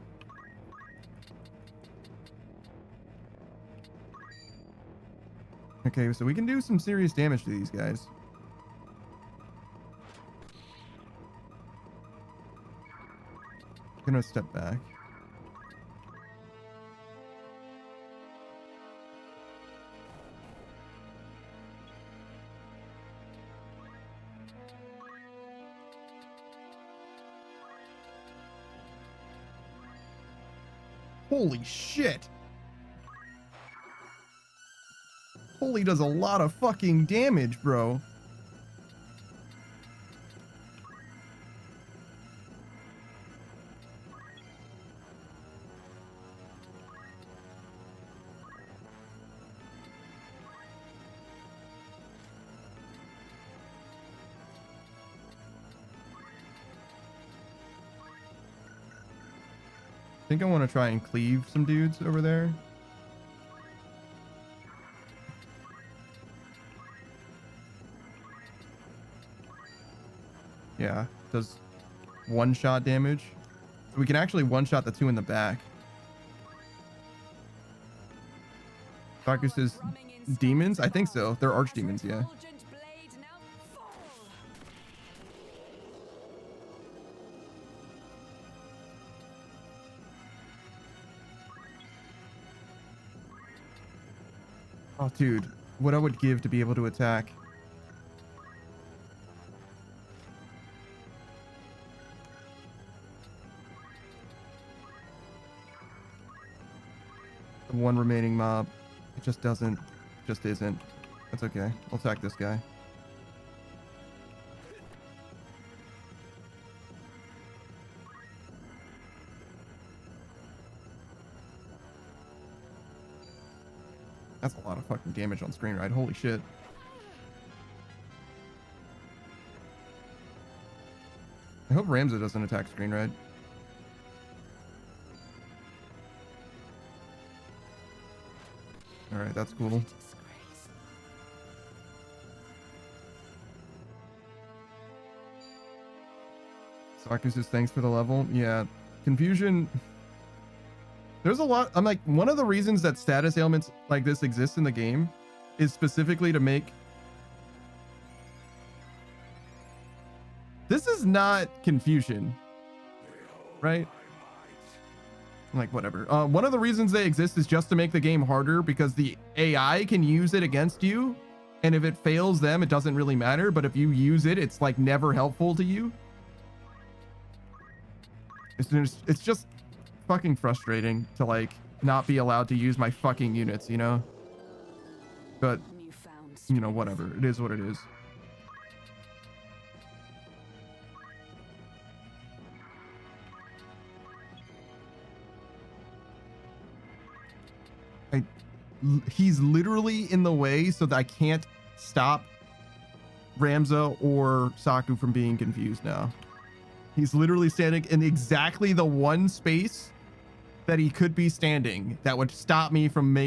S2: Okay, so we can do some serious damage to these guys. I'm gonna step back. Holy shit. Holy does a lot of fucking damage, bro. I think I want to try and cleave some dudes over there. Yeah, does one-shot damage. So we can actually one-shot the two in the back. Bacchus's demons? I think so. They're archdemons, yeah. Oh, dude, what I would give to be able to attack. The one remaining mob. It just doesn't, just isn't. That's okay. We'll attack this guy. That's a lot of fucking damage on screen ride. Holy shit. I hope Ramza doesn't attack screen ride. Alright, that's cool. Saku says thanks for the level. Yeah. Confusion. There's a lot. I'm like, one of the reasons that status ailments like this exist in the game is specifically to make. This is not confusion, right? Like, whatever. One of the reasons they exist is just to make the game harder because the AI can use it against you. And if it fails them, it doesn't really matter. But if you use it, it's like never helpful to you. It's just fucking frustrating to like not be allowed to use my fucking units, you know? But, you know, whatever. It is what it is. He's literally in the way so that I can't stop Ramza or Saku from being confused now. He's literally standing in exactly the one space that he could be standing that would stop me from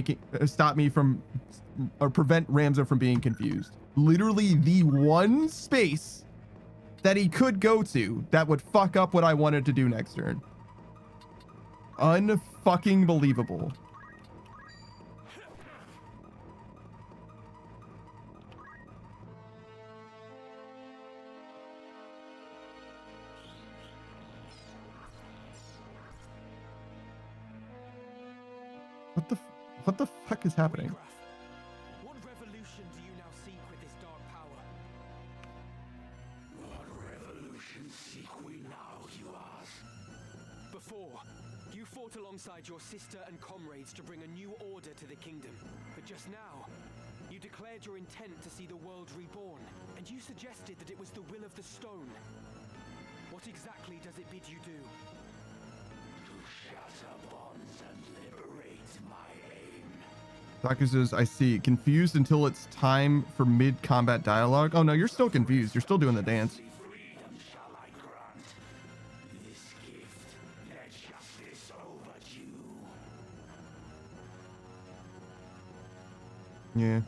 S2: or prevent Ramza from being confused. Literally the one space that he could go to that would fuck up what I wanted to do next turn. Unfucking believable. What the fuck is happening?
S6: What revolution do you now seek with this dark power?
S8: What revolution seek we now, you ask?
S6: Before, you fought alongside your sister and comrades to bring a new order to the kingdom. But just now, you declared your intent to see the world reborn, and you suggested that it was the will of the stone. What exactly does it bid you do?
S8: To shatter bonds and liberate my aim.
S2: Saku says, I see. Confused until it's time for mid-combat dialogue. Oh no, you're still confused. You're still doing the dance.
S8: Freedom shall I grant. This gift, let justice overdue.
S2: Yeah.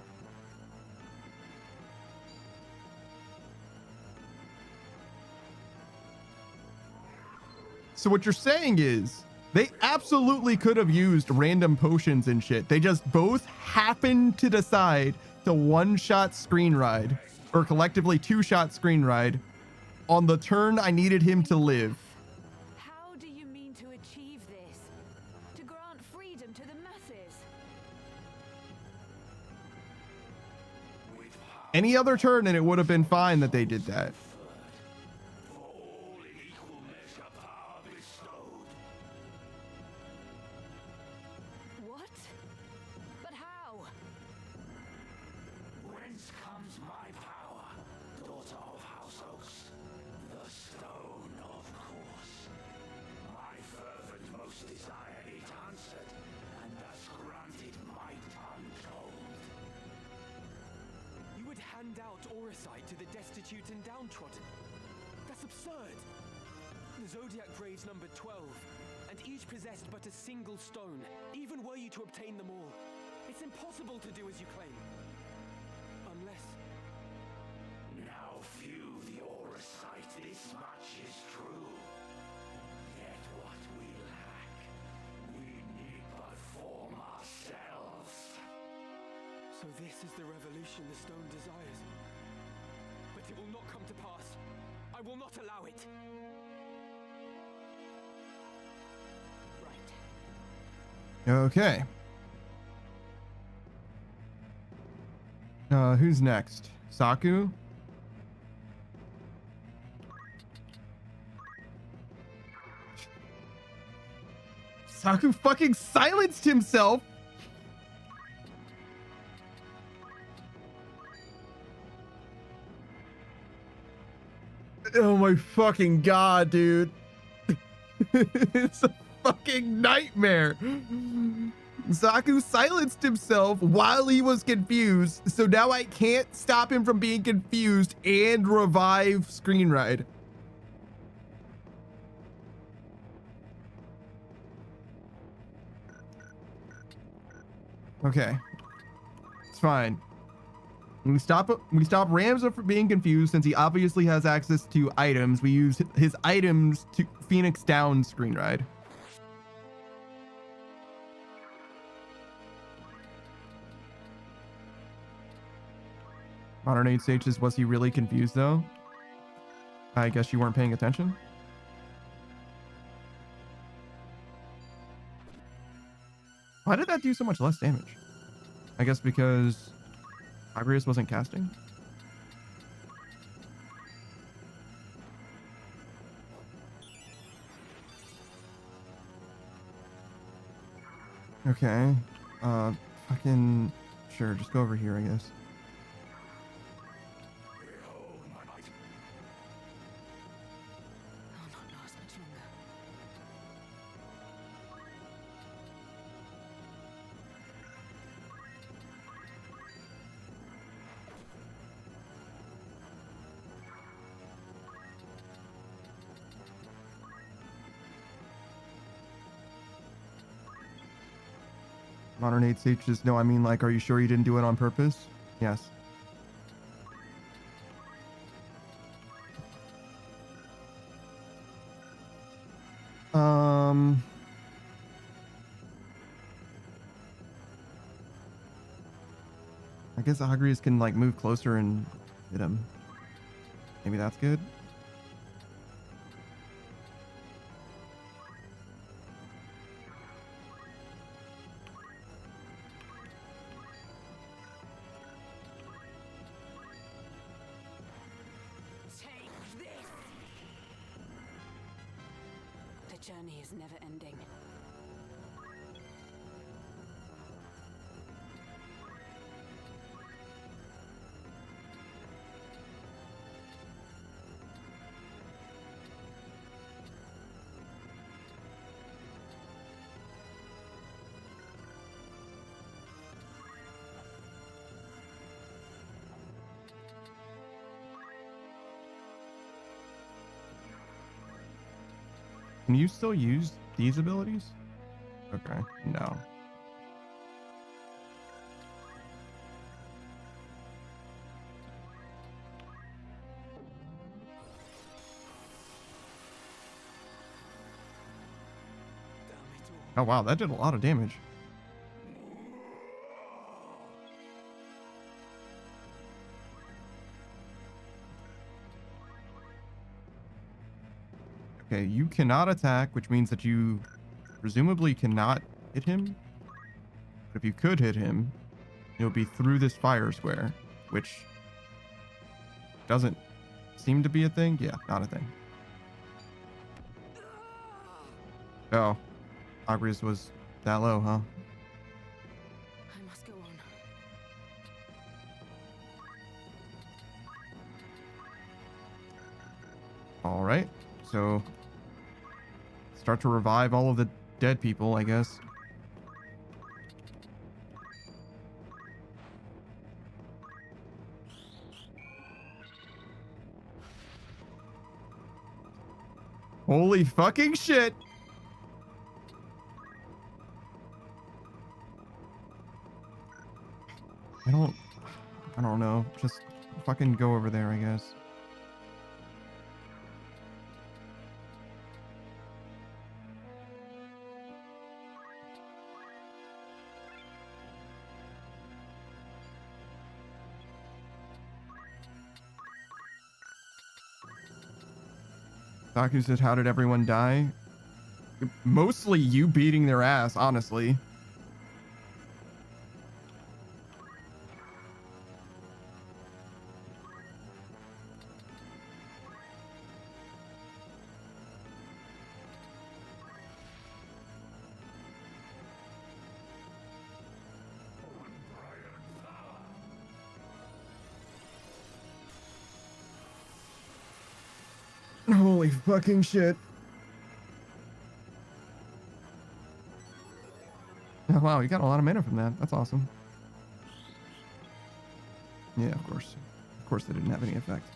S2: So what you're saying is they absolutely could have used random potions and shit. They just both happened to decide to one-shot screen ride, or collectively two-shot screen ride, on the turn I needed him to live.
S7: How do you mean to achieve this? To grant freedom to the masses?
S2: Any other turn and it would have been fine that they did that.
S7: What? But how?
S8: Whence comes my power, daughter of House Oaks? The stone, of course. My fervent most desire it answered, and thus granted might untold.
S6: You would hand out Oricite to the destitute and downtrodden. That's absurd. The Zodiac Graves numbered 12, and each possessed but a single stone, even were you to obtain them all. It's impossible to do as you claim. Unless...
S8: Now few the Oricite, this much is true. Yet what we lack, we need but form ourselves.
S6: So this is the revolution the stone desires. But it will not come to pass. I will not allow it.
S2: Okay. Who's next? Saku? Saku fucking silenced himself. Oh my fucking god, dude. It's a fucking nightmare. Saku silenced himself while he was confused, so now I can't stop him from being confused and revive Screen Ride. Okay, it's fine. We stop Ramza from being confused since he obviously has access to items. We use his items to Phoenix down Screen Ride. Modern Age Sages, was he really confused though? I guess you weren't paying attention. Why did that do so much less damage? I guess because Agrius wasn't casting. Okay. Fucking sure. Just go over here, I guess.
S7: I'll not last much longer.
S2: Modern Age Sages. No, I mean, like, are you sure you didn't do it on purpose? Yes. I guess Agrius can like move closer and hit him. Maybe that's good.
S7: Take this! The journey is never ending.
S2: Can you still use these abilities? Okay, no. Oh wow, that did a lot of damage. Okay, you cannot attack, which means that you presumably cannot hit him. But if you could hit him, it would be through this fire square, which doesn't seem to be a thing. Yeah, not a thing. Oh, Agrius was that low, huh?
S7: I must go on.
S2: All right, so start to revive all of the dead people, I guess. Holy fucking shit. I don't know. Just fucking go over there, I guess. Taku said, how did everyone die? Mostly you beating their ass, honestly. Holy fucking shit. Oh, wow, you got a lot of mana from that. That's awesome. Yeah, of course. Of course they didn't have any effect.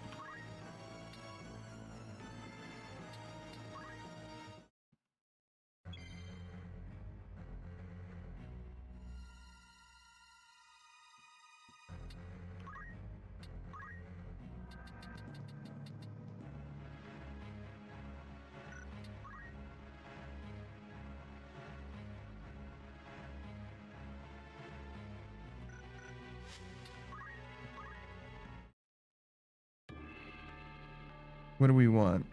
S2: What do we want?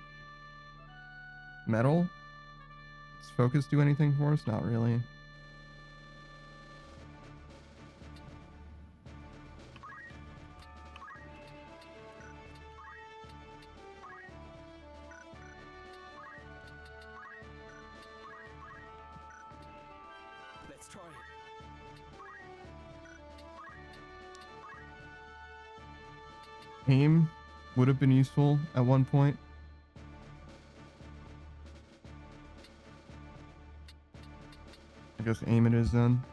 S2: Metal? Does focus do anything for us? Not really.
S6: Let's try it.
S2: Aim would have been useful at one point. I guess aim it is then.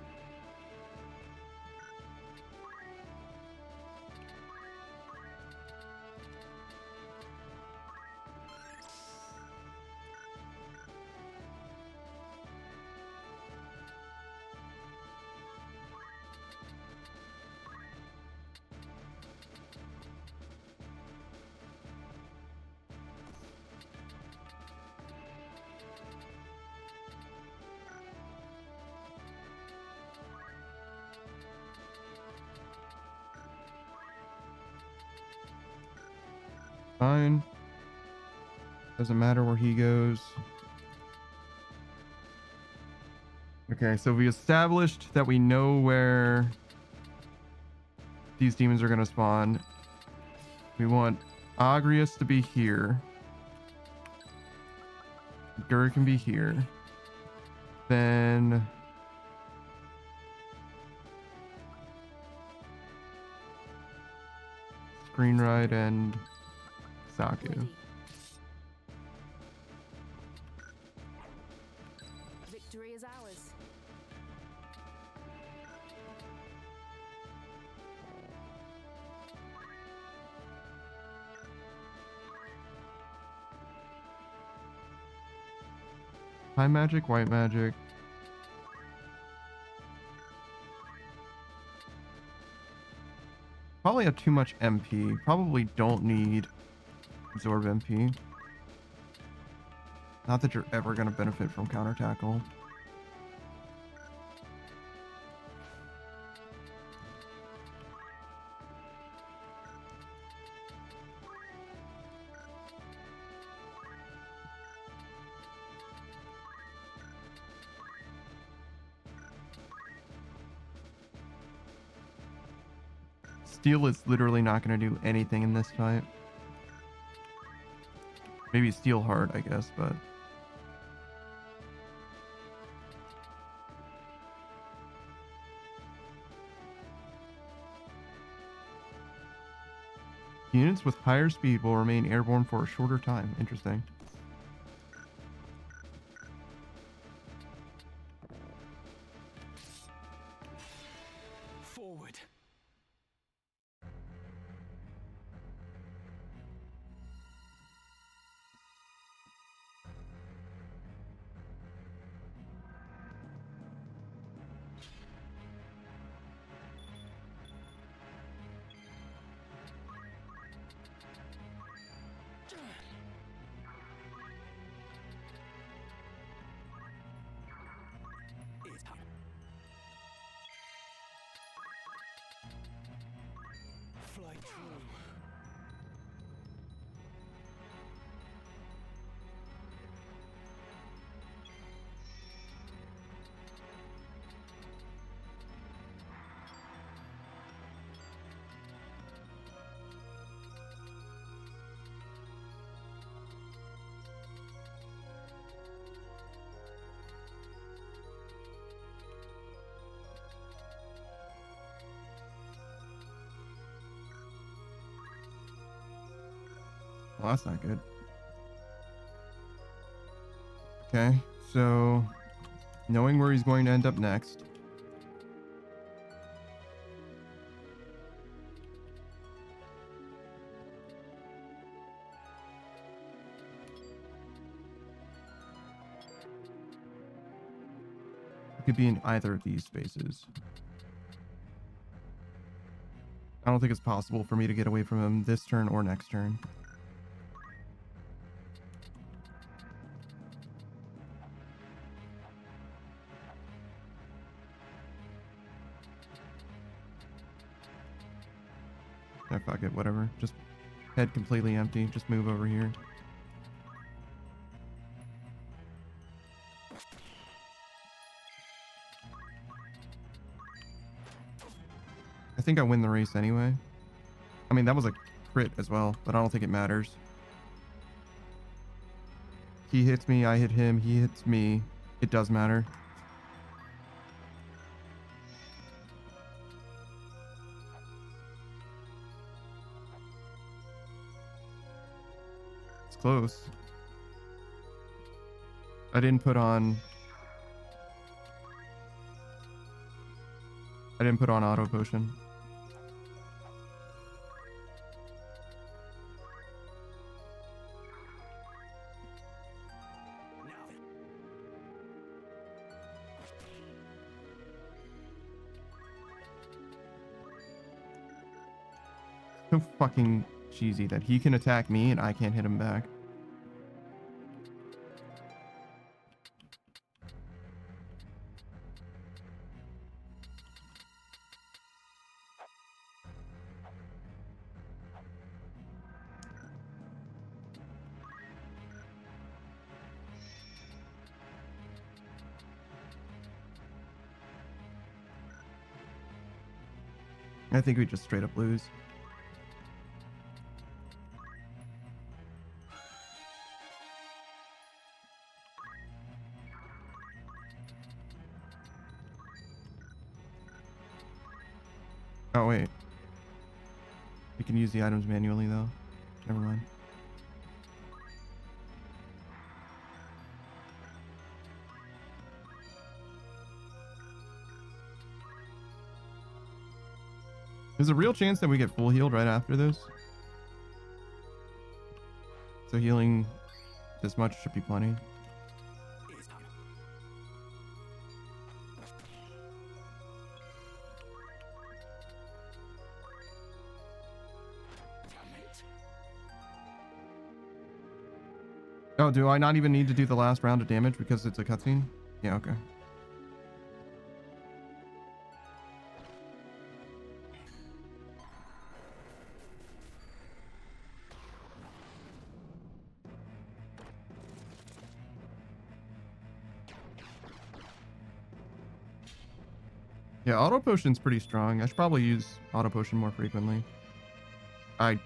S2: Fine. Doesn't matter where he goes. Okay, so we established that we know where these demons are going to spawn. We want Agrius to be here. Gur can be here. Then Screenride and Saku.
S3: Ready. Victory is ours.
S2: High magic, white magic. Probably have too much MP. Probably don't need absorb MP. Not that you're ever going to benefit from counter tackle. Steel is literally not going to do anything in this fight. Maybe steel hard, I guess, but... Units with higher speed will remain airborne for a shorter time. Interesting.
S6: Forward. It's hot. Fly true.
S2: Well, that's not good. Okay, so knowing where he's going to end up next. It could be in either of these spaces. I don't think it's possible for me to get away from him this turn or next turn. Yeah, fuck it, whatever. Just Head completely empty. Just move over here. I think I win the race anyway. I mean, that was a crit as well, but I don't think it matters. He hits me, I hit him, he hits me. It does matter. It's close. I didn't put on auto potion. So fucking cheesy that he can attack me and I can't hit him back. I think we just straight up lose. Oh, wait. We can use the items manually, though. Never mind. There's a real chance that we get full healed right after this. So healing this much should be plenty. Oh, do I not even need to do the last round of damage because it's a cutscene? Yeah, okay. Yeah, auto potion's pretty strong. I should probably use auto potion more frequently. I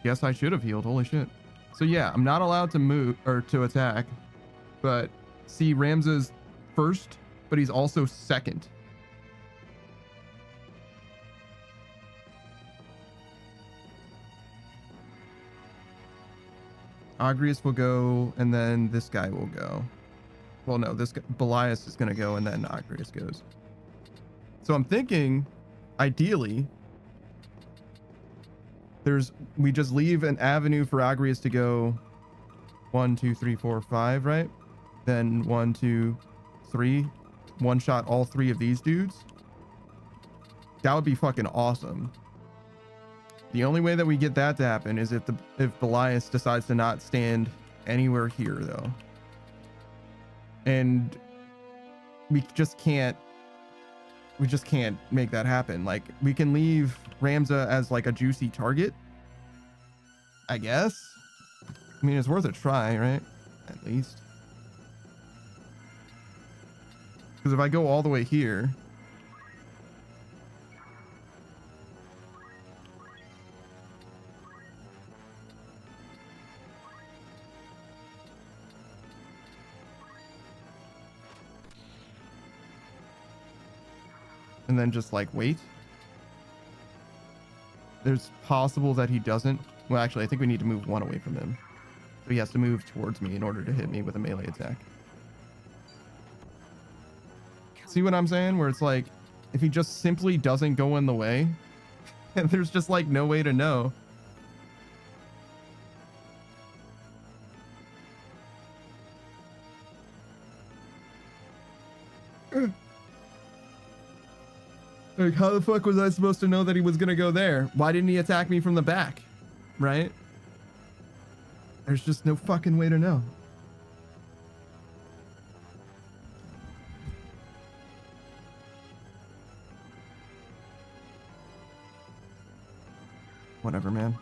S2: guess I should have healed. Holy shit. So yeah, I'm not allowed to move or to attack, but see, Ramza's first, but he's also second. Agrius will go, and then this guy will go. Well, no, this guy, Belias is going to go, and then Agrius goes. So I'm thinking, ideally, we just leave an avenue for Agrius to go 1, 2, 3, 4, 5, right? Then 1, 2, 3, one shot all 3 of these dudes. That would be fucking awesome. The only way that we get that to happen is if Belias decides to not stand anywhere here, though. And we just can't make that happen. Like, we can leave Ramza as like a juicy target, I guess. I mean, it's worth a try, right? At least. Because if I go all the way here, and then just like wait, there's possible that he doesn't. Well, actually, I think we need to move 1 away from him. So he has to move towards me in order to hit me with a melee attack. See what I'm saying? Where it's like, if he just simply doesn't go in the way, and there's just like no way to know. Like, how the fuck was I supposed to know that he was gonna go there? Why didn't he attack me from the back? Right? There's just no fucking way to know. Whatever, man.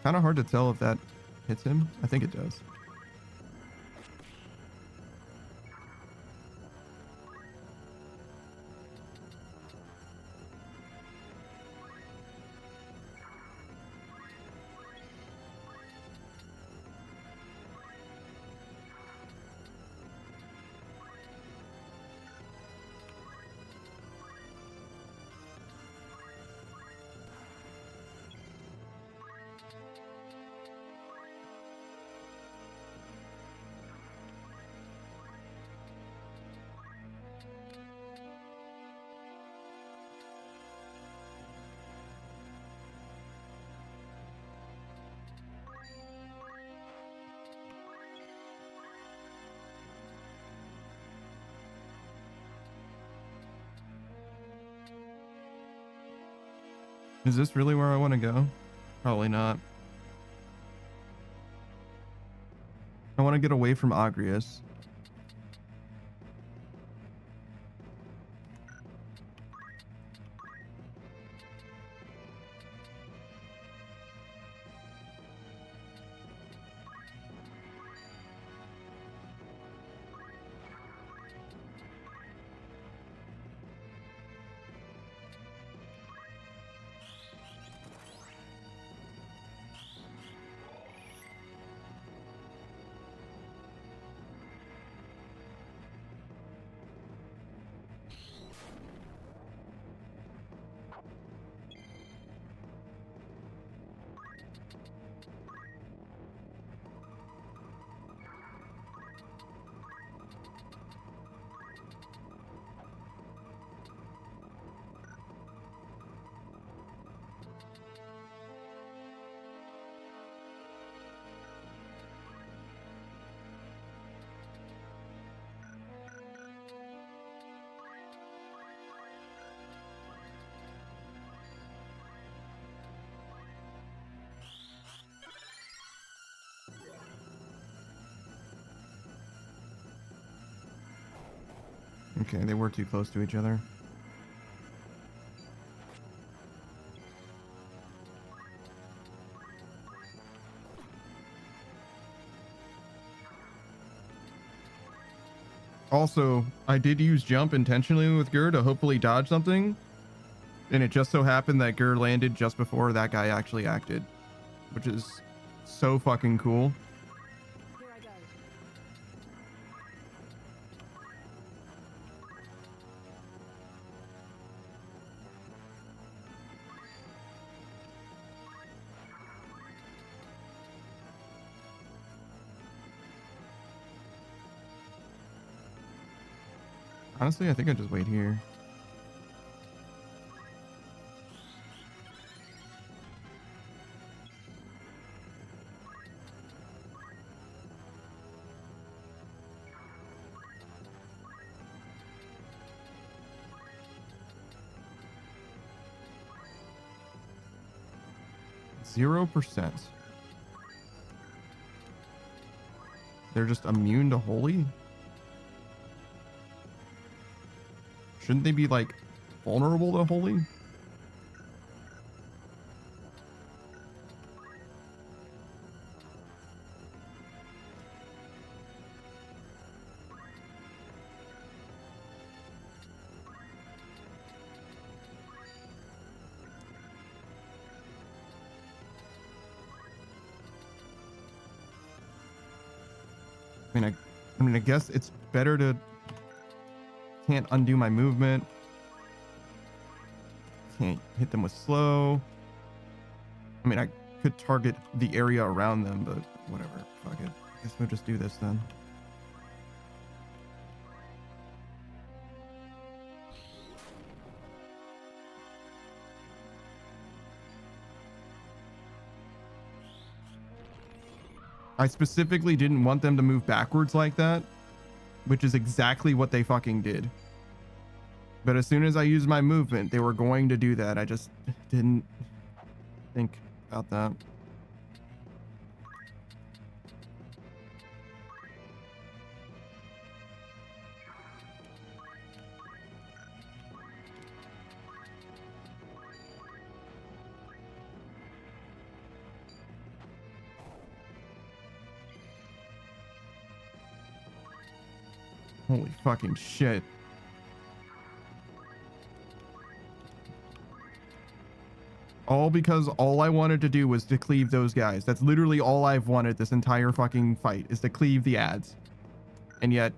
S2: Kind of hard to tell if that hits him. I think it does. Is this really where I want to go? Probably not. I want to get away from Agrius. Okay, they were too close to each other. Also, I did use jump intentionally with Gur to hopefully dodge something. And it just so happened that Gur landed just before that guy actually acted. Which is so fucking cool.
S3: Here I go.
S2: Honestly, I think I just wait here. %. They're just immune to holy? Shouldn't they be like vulnerable to holy? I mean, I guess it's better to can't undo my movement. Can't hit them with slow. I mean, I could target the area around them, but whatever. Fuck it. I guess we'll just do this then. I specifically didn't want them to move backwards like that, which is exactly what they fucking did. But as soon as I used my movement, they were going to do that. I just didn't think about that. Holy fucking shit. All because all I wanted to do was to cleave those guys. That's literally all I've wanted this entire fucking fight, is to cleave the ads. And yet,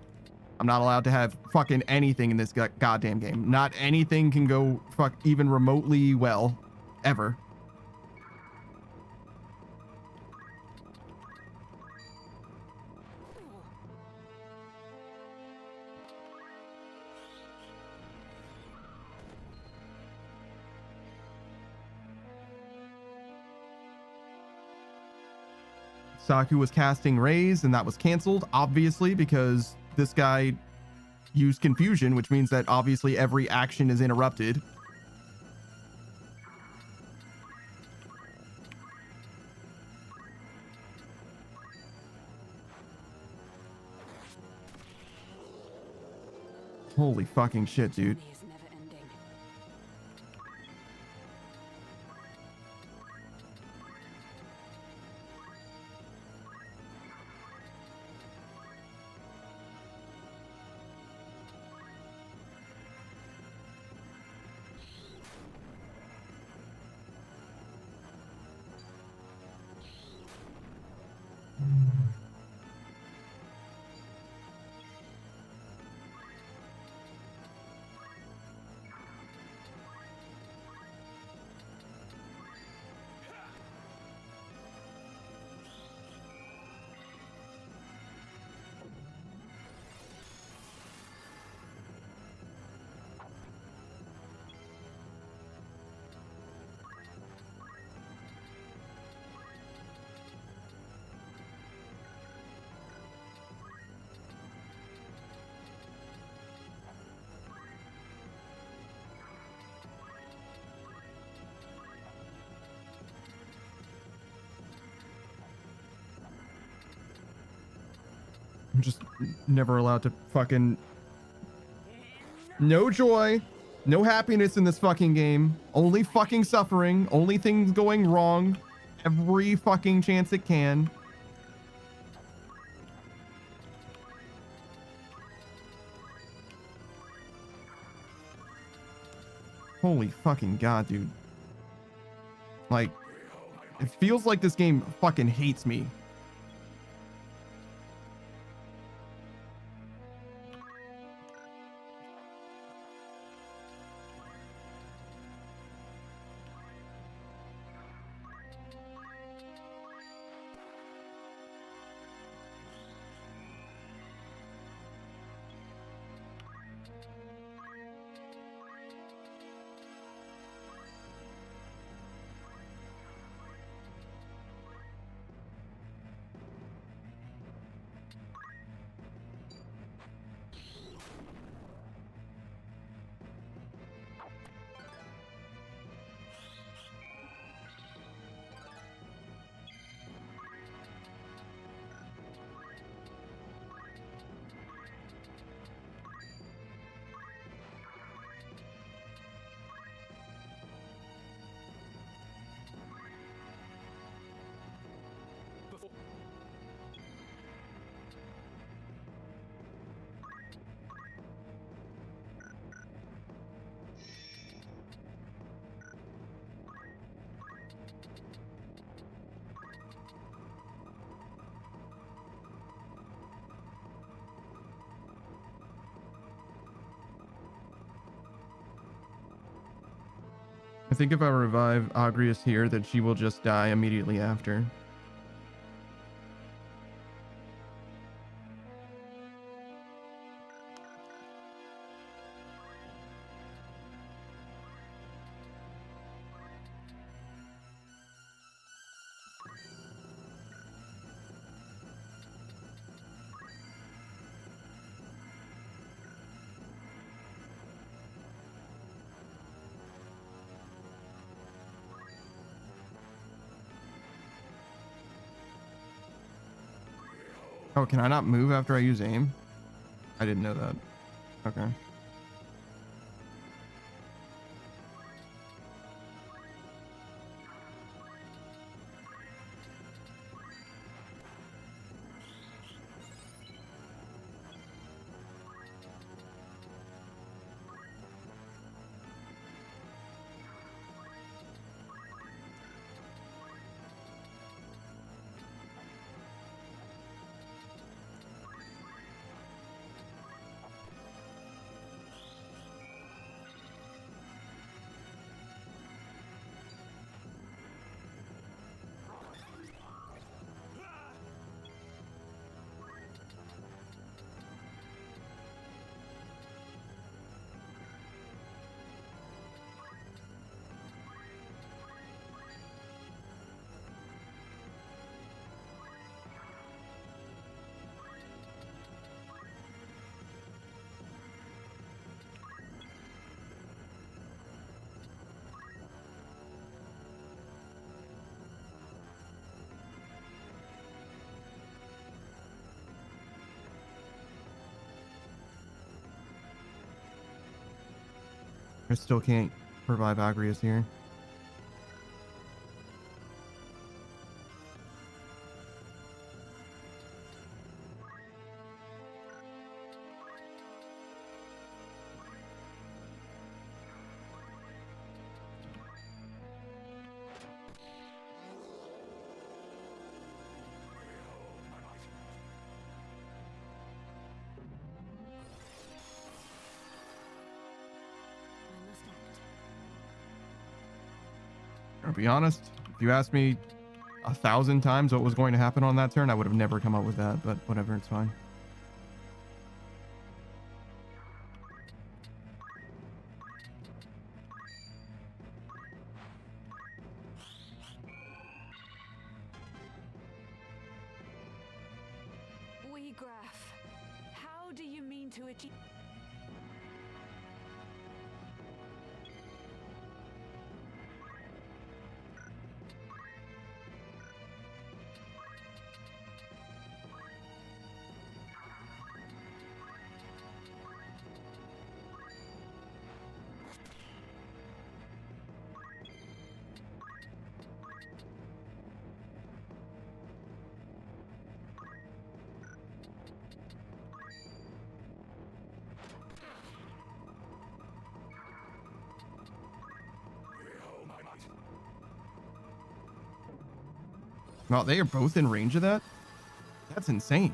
S2: I'm not allowed to have fucking anything in this goddamn game. Not anything can go fuck even remotely well. Ever. Saku was casting Raise, and that was canceled, obviously, because this guy used confusion, which means that obviously every action is interrupted. Holy fucking shit, dude. I'm just never allowed to fucking... No joy. No happiness in this fucking game. Only fucking suffering. Only things going wrong. Every fucking chance it can. Holy fucking god, dude. Like, it feels like this game fucking hates me. I think if I revive Agrius here, that she will just die immediately after. Oh, can I not move after I use aim? I didn't know that. Okay. I still can't revive Agrius here. I'll be honest, if you asked me 1,000 times what was going to happen on that turn, I would have never come up with that, but whatever, it's fine.
S7: Graph, how do you mean to achieve?
S2: Wow, they are both in range of that? That's insane.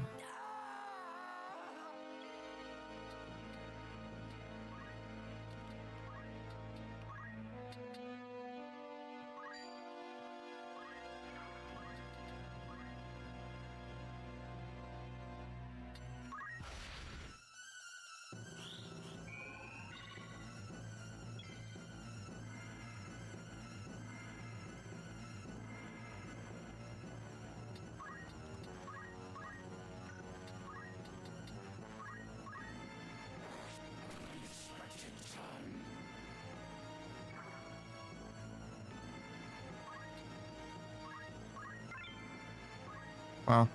S2: Wow.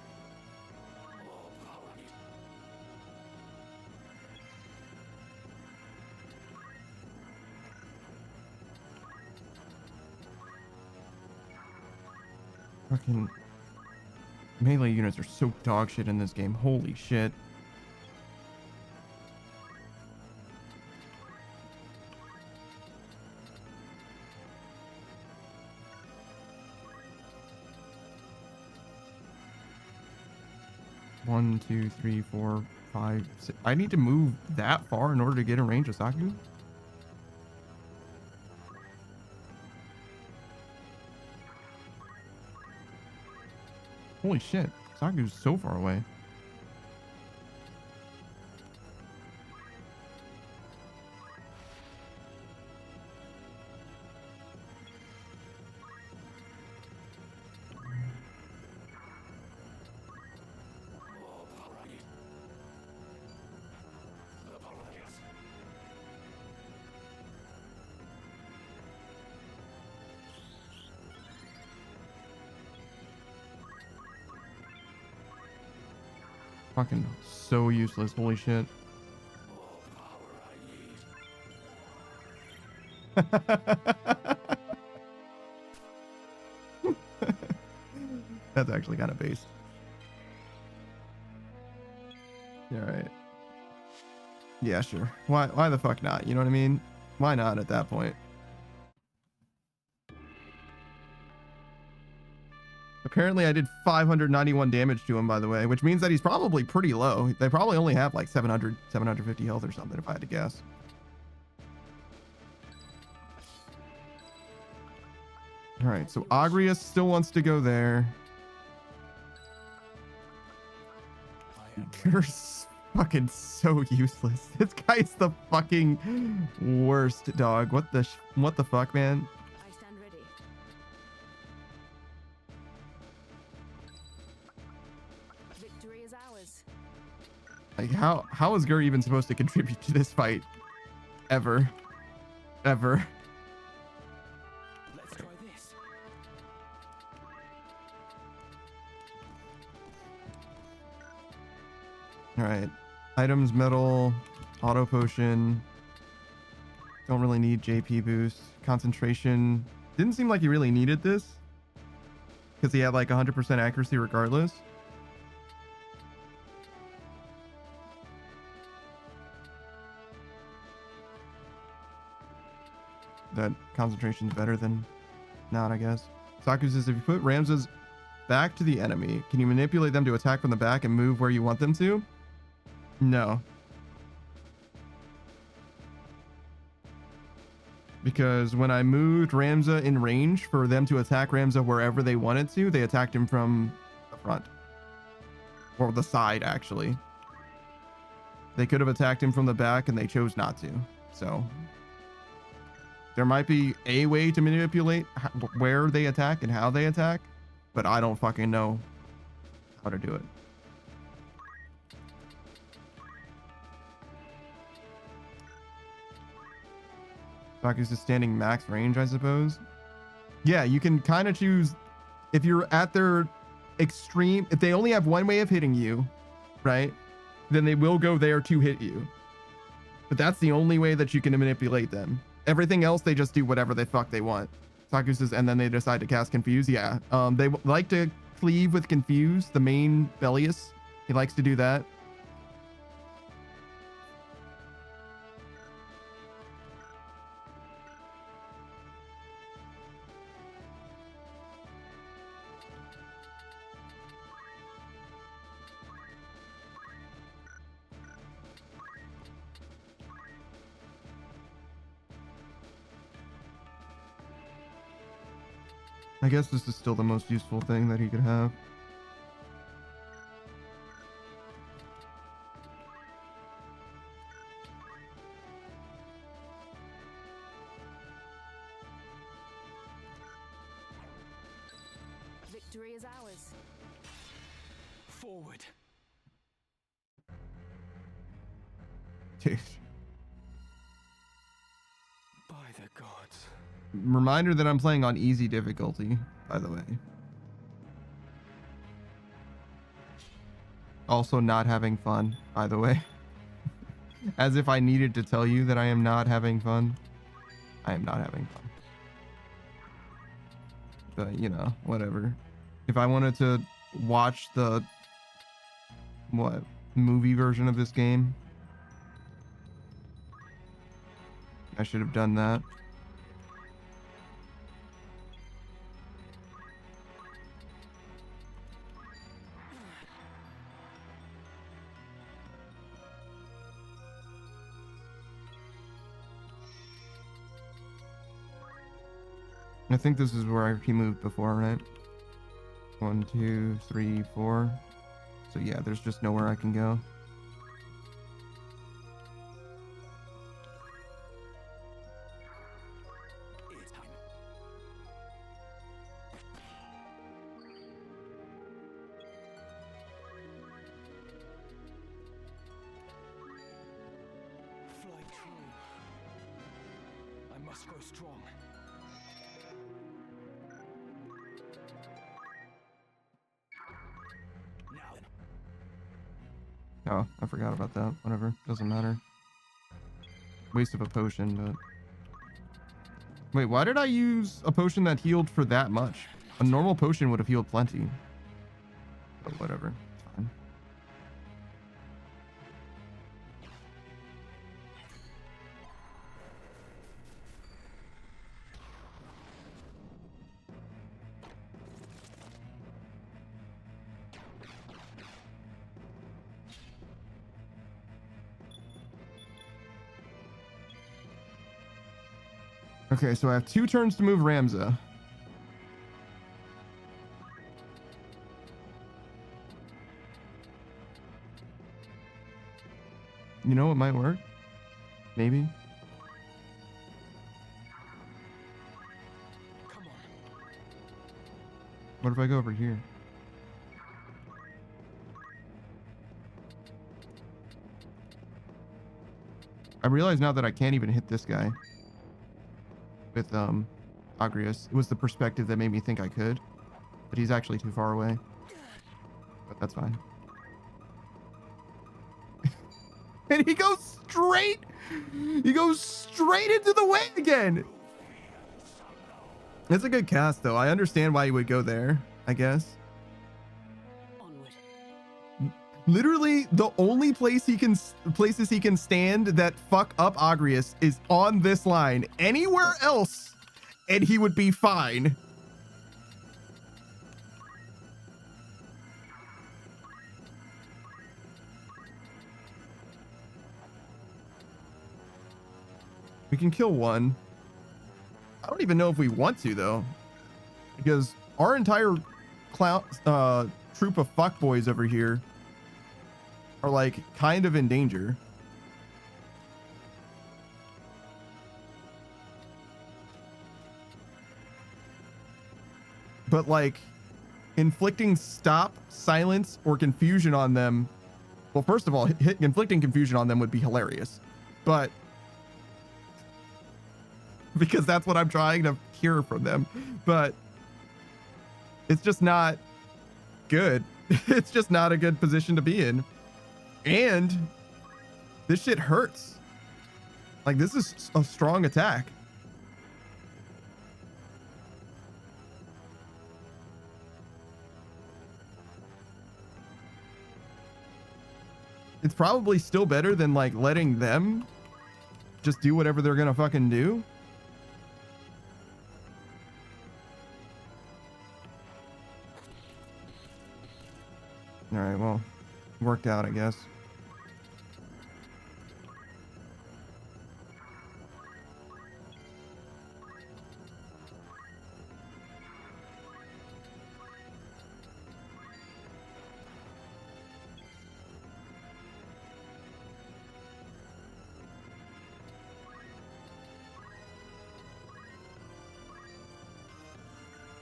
S2: Fucking melee units are so dog shit in this game. Holy shit. One, two, three, four, five, six. I need to move that far in order to get in range of Saku? Holy shit. Saku's so far away. Fucking so useless. Holy shit. That's actually kind of based. All right. Yeah, sure. Why the fuck not? You know what I mean? Why not at that point? Apparently I did 591 damage to him, by the way, which means that he's probably pretty low. They probably only have like 750 health or something, if I had to guess. All right, so Agrius still wants to go there. You're fucking so useless. This guy's the fucking worst, dog. What the fuck, man?
S7: I stand ready. Victory is ours.
S2: Like how is Gur even supposed to contribute to this fight? Ever. Ever.
S6: Let's try this.
S2: All right. Items, metal, auto potion. Don't really need JP boost. Concentration. Didn't seem like he really needed this. Because he had like 100% accuracy regardless. That concentration's better than not, I guess. Saku says, if you put Ramses back to the enemy, can you manipulate them to attack from the back and move where you want them to? No. Because when I moved Ramza in range for them to attack Ramza wherever they wanted to, they attacked him from the front. Or the side, actually. They could have attacked him from the back and they chose not to. So there might be a way to manipulate where they attack and how they attack, but I don't fucking know how to do it. Baku's is standing max range, I suppose. Yeah, you can kind of choose if you're at their extreme. If they only have one way of hitting you, right? Then they will go there to hit you. But that's the only way that you can manipulate them. Everything else, they just do whatever the fuck they want. Taku says, and then they decide to cast Confuse. Yeah. They like to cleave with Confuse, the main Belius. He likes to do that. I guess this is still the most useful thing that he could have.
S3: Victory is ours.
S6: Forward.
S2: Dude.
S6: By the gods.
S2: Reminder that I'm playing on easy difficulty, by the way. Also not having fun, by the way. As if I needed to tell you that I am not having fun. I am not having fun. But, you know, whatever. If I wanted to watch the movie version of this game, I should have done that. I think this is where he moved before, right? 1, 2, 3, 4. So yeah, there's just nowhere I can go.
S6: It's time. Fly true. I must grow strong.
S2: Oh, I forgot about that. Whatever. Doesn't matter. Waste of a potion, but... Wait, why did I use a potion that healed for that much? A normal potion would have healed plenty. But whatever. It's fine. Okay, so I have 2 turns to move Ramza. You know what might work? Maybe.
S6: Come on.
S2: What if I go over here? I realize now that I can't even hit this guy with Agrius. It was the perspective that made me think I could, but he's actually too far away. But that's fine. And he goes straight He goes straight into the way again. It's a good cast, though. I understand why he would go there, I guess.
S7: Onward.
S2: Literally, the only places he can stand that fuck up Agrius is on this line. Anywhere else, and he would be fine. We can kill one. I don't even know if we want to, though, because our entire troop of fuckboys over here are like kind of in danger. But like inflicting stop, silence, or confusion on them. Well, first of all, inflicting confusion on them would be hilarious, but because that's what I'm trying to hear from them, but it's just not good. It's just not a good position to be in. And this shit hurts. Like, this is a strong attack. It's probably still better than like letting them just do whatever they're gonna fucking do. All right, well, worked out, I guess.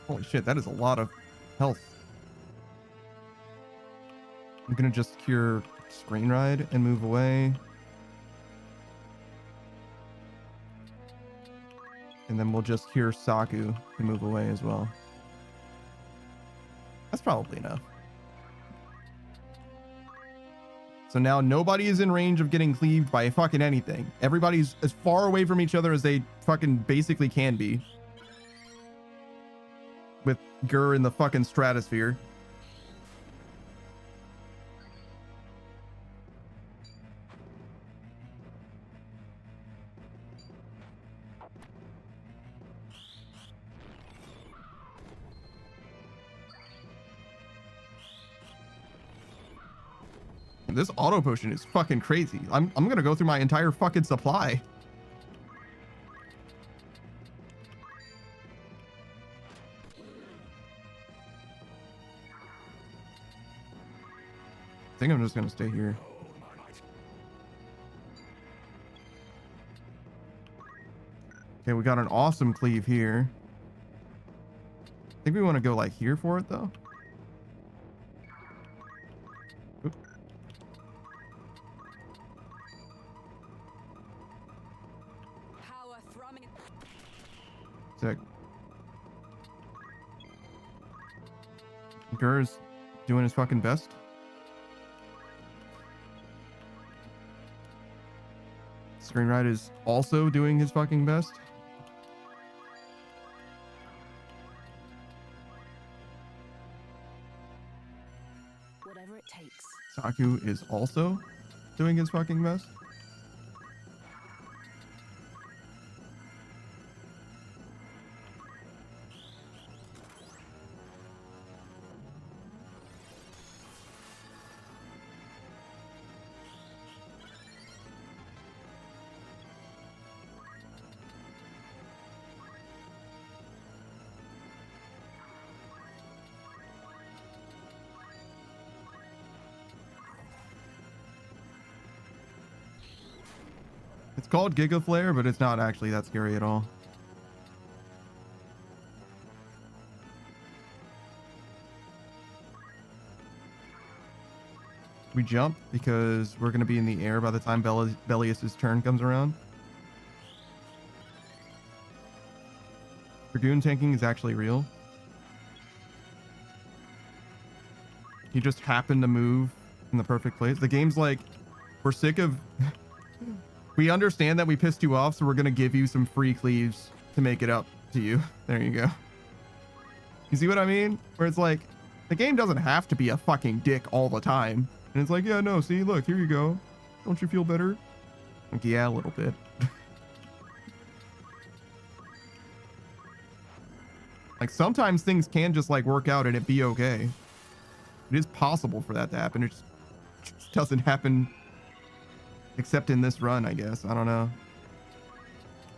S2: Holy shit, that is a lot of health. I'm gonna just cure Screen Ride and move away. And then we'll just cure Saku and move away as well. That's probably enough. So now nobody is in range of getting cleaved by fucking anything. Everybody's as far away from each other as they fucking basically can be. With Gur in the fucking stratosphere. This auto potion is fucking crazy. I'm gonna go through my entire fucking supply. I think I'm just gonna stay here. Okay, we got an awesome cleave here. I think we want to go like here for it though. Oop. Sick. Gur's doing his fucking best. Screen Ride is also doing his fucking best.
S7: Whatever it takes.
S2: Saku is also doing his fucking best. It's called Giga Flare, but it's not actually that scary at all. We jump because we're going to be in the air by the time Bellius's turn comes around. Dragoon tanking is actually real. He just happened to move in the perfect place. The game's like, we're sick of We understand that we pissed you off, so we're gonna give you some free cleaves to make it up to you. There you go. You see what I mean? Where it's like, the game doesn't have to be a fucking dick all the time. And it's like, yeah, no, see, look, here you go. Don't you feel better? Like, yeah, a little bit. Like, sometimes things can just, like, work out and it be okay. It is possible for that to happen. It just doesn't happen except in this run, I guess. I don't know.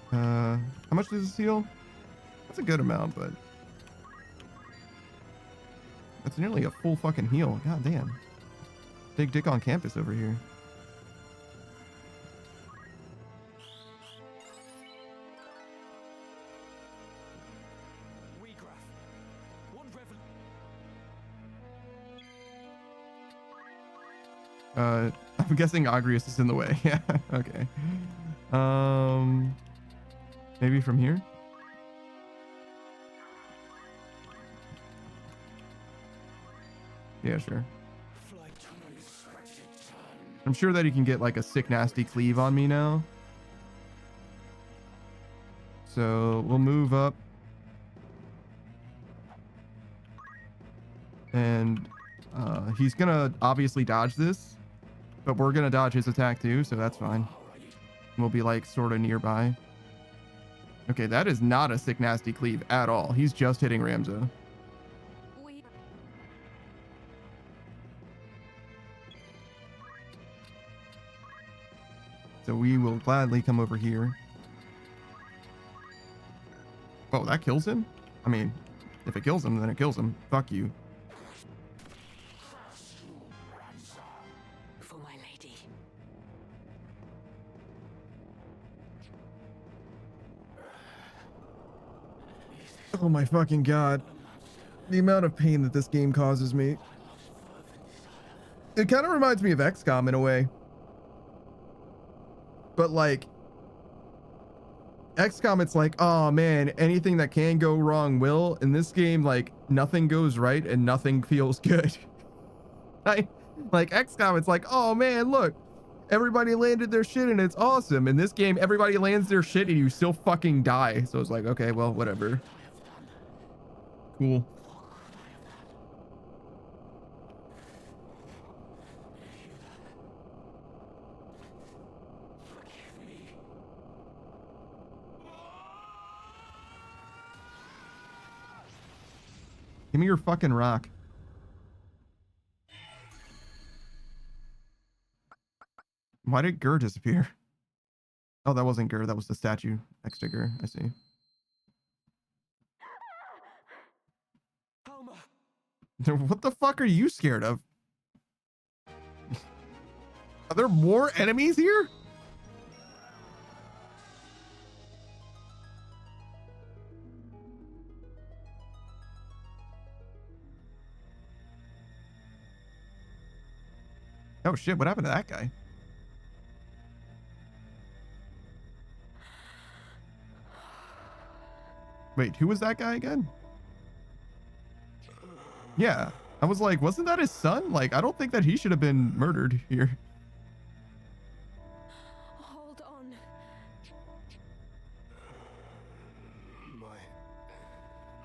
S2: How much does this heal? That's a good amount, but... That's nearly a full fucking heal. God damn. Big dick on campus over here. I'm guessing Agrius is in the way. Yeah, okay. Maybe from here? Yeah, sure. I'm sure that he can get like a sick nasty cleave on me now. So we'll move up. And he's gonna obviously dodge this, but we're gonna dodge his attack too, so that's fine. We'll be like sort of nearby. Okay, that is not a sick nasty cleave at all. He's just hitting Ramza. So we will gladly come over here. Oh, that kills him? I mean, if it kills him, then it kills him. Fuck you.
S7: For my lady.
S2: Oh my fucking god. The amount of pain that this game causes me. It kind of reminds me of XCOM in a way. But like XCOM, it's like, oh man, anything that can go wrong will. In this game, like nothing goes right and nothing feels good. Like XCOM, it's like, oh man, look, everybody landed their shit and it's awesome. In this game, everybody lands their shit and you still fucking die. So it's like, okay, well, whatever. Cool. Give me your fucking rock. Why did Gur disappear? Oh, that wasn't Gur. That was the statue next to Gur. I see. What the fuck are you scared of? Are there more enemies here? Oh shit, what happened to that guy? Wait, who was that guy again? Yeah, I was like, wasn't that his son? Like, I don't think that he should have been murdered here.
S3: Hold on.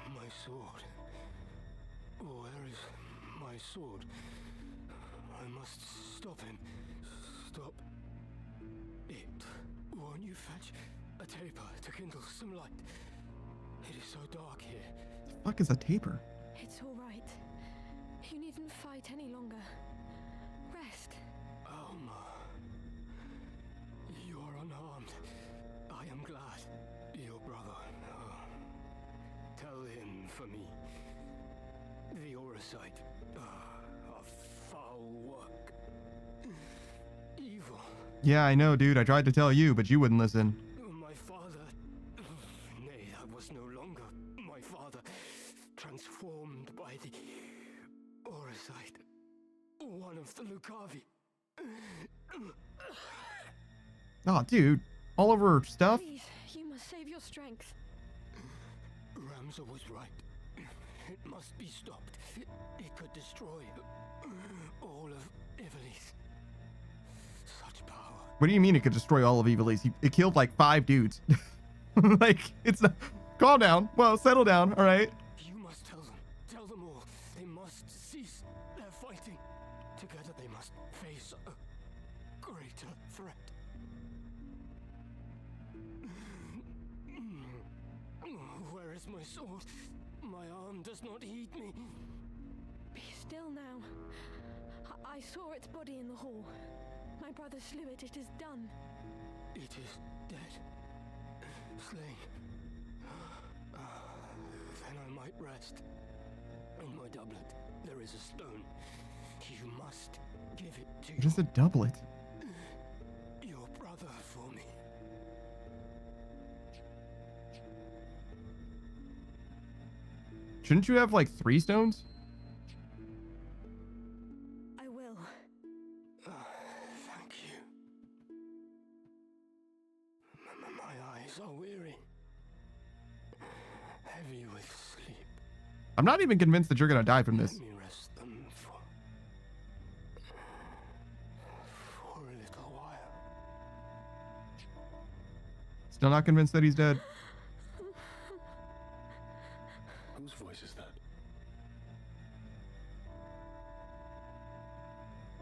S6: My sword. Where is my sword? I must stop him. Stop it. Won't you fetch a taper to kindle some light? It is so dark here.
S2: The fuck is a taper?
S3: It's all right. You needn't fight any longer. Rest.
S6: Alma, you are unharmed. I am glad. Your brother. Tell him for me. The Orosite. A foul work. Evil.
S2: Yeah, I know, dude. I tried to tell you, but you wouldn't listen.
S6: My father. Nay, I was no longer my father. Transformed by the Orosite. One of the Lucavi.
S2: Oh, dude. All over her stuff?
S3: Please, you must save your strength.
S6: Ramza was right. It must be stopped. It could destroy all of Ivalice. Such power.
S2: What do you mean it could destroy all of Ivalice? It killed like 5 dudes. Like, it's not... Calm down. Well, settle down, all right?
S6: You must tell them. Tell them all. They must cease their fighting. Together they must face a greater threat. Where is my sword? My arm does not heed me.
S3: Be still now. I saw its body in the hall. My brother slew it. It is done.
S6: It is dead. Slain. Then I might rest. In my doublet, there is a stone. You must give it to
S2: What is a doublet?
S6: your brother for me.
S2: Shouldn't you have like 3 stones?
S3: I will.
S6: Thank you. My eyes are weary. Heavy with sleep.
S2: I'm not even convinced that you're gonna die from this.
S6: Let me rest them for a little while.
S2: Still not convinced that he's dead.
S1: Whose voice is that?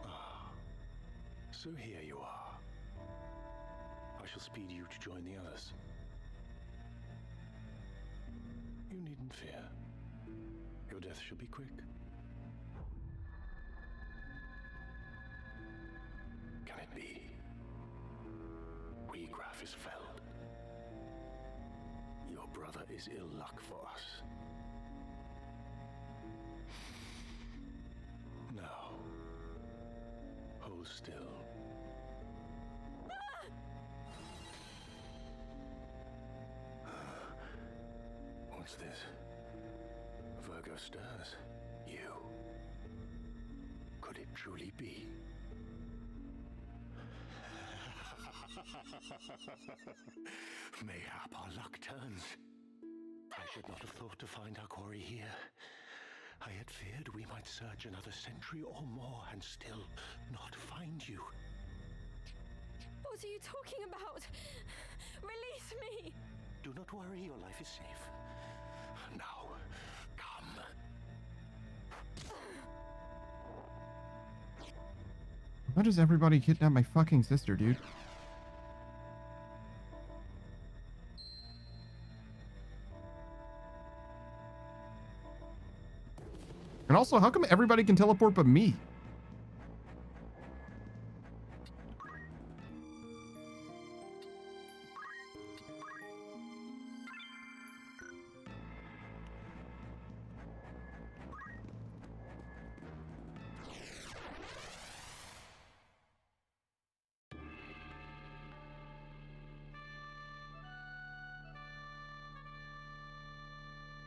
S1: Ah, so here you are. I shall speed you to join the others. You needn't fear. Your death shall be quick. Can it be? Wheatgraph is felled. Your brother is ill luck for us. Now, hold still. What's this? Virgo stirs. You. Could it truly be? Mayhap our luck turns. I should not have thought to find our quarry here. I had feared we might search another century or more and still not find you.
S3: What are you talking about? Release me!
S1: Do not worry, your life is safe. Now, come.
S2: Why does everybody kidnap my fucking sister, dude? And also, how come everybody can teleport but me?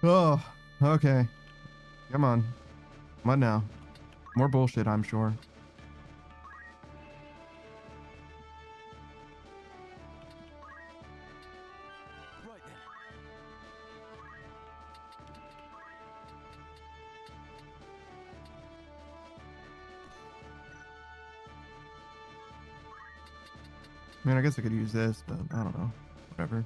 S2: Oh, okay. Come on. What now? More bullshit, I'm sure.
S6: Right then.
S2: I mean, I guess I could use this, but I don't know. Whatever.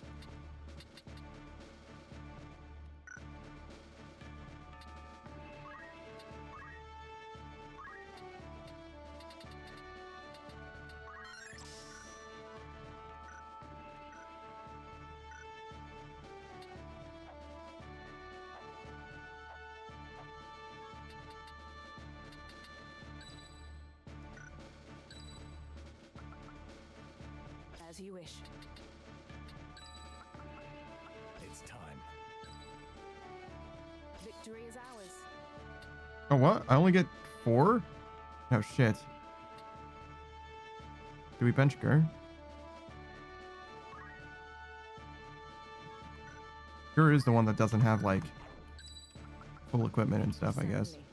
S7: As you wish.
S8: It's time.
S7: Victory is ours.
S2: Oh, what? I only get 4? Oh, shit. Do we bench Gur? Gur is the one that doesn't have, like, full equipment and stuff, I guess.
S7: Certainly.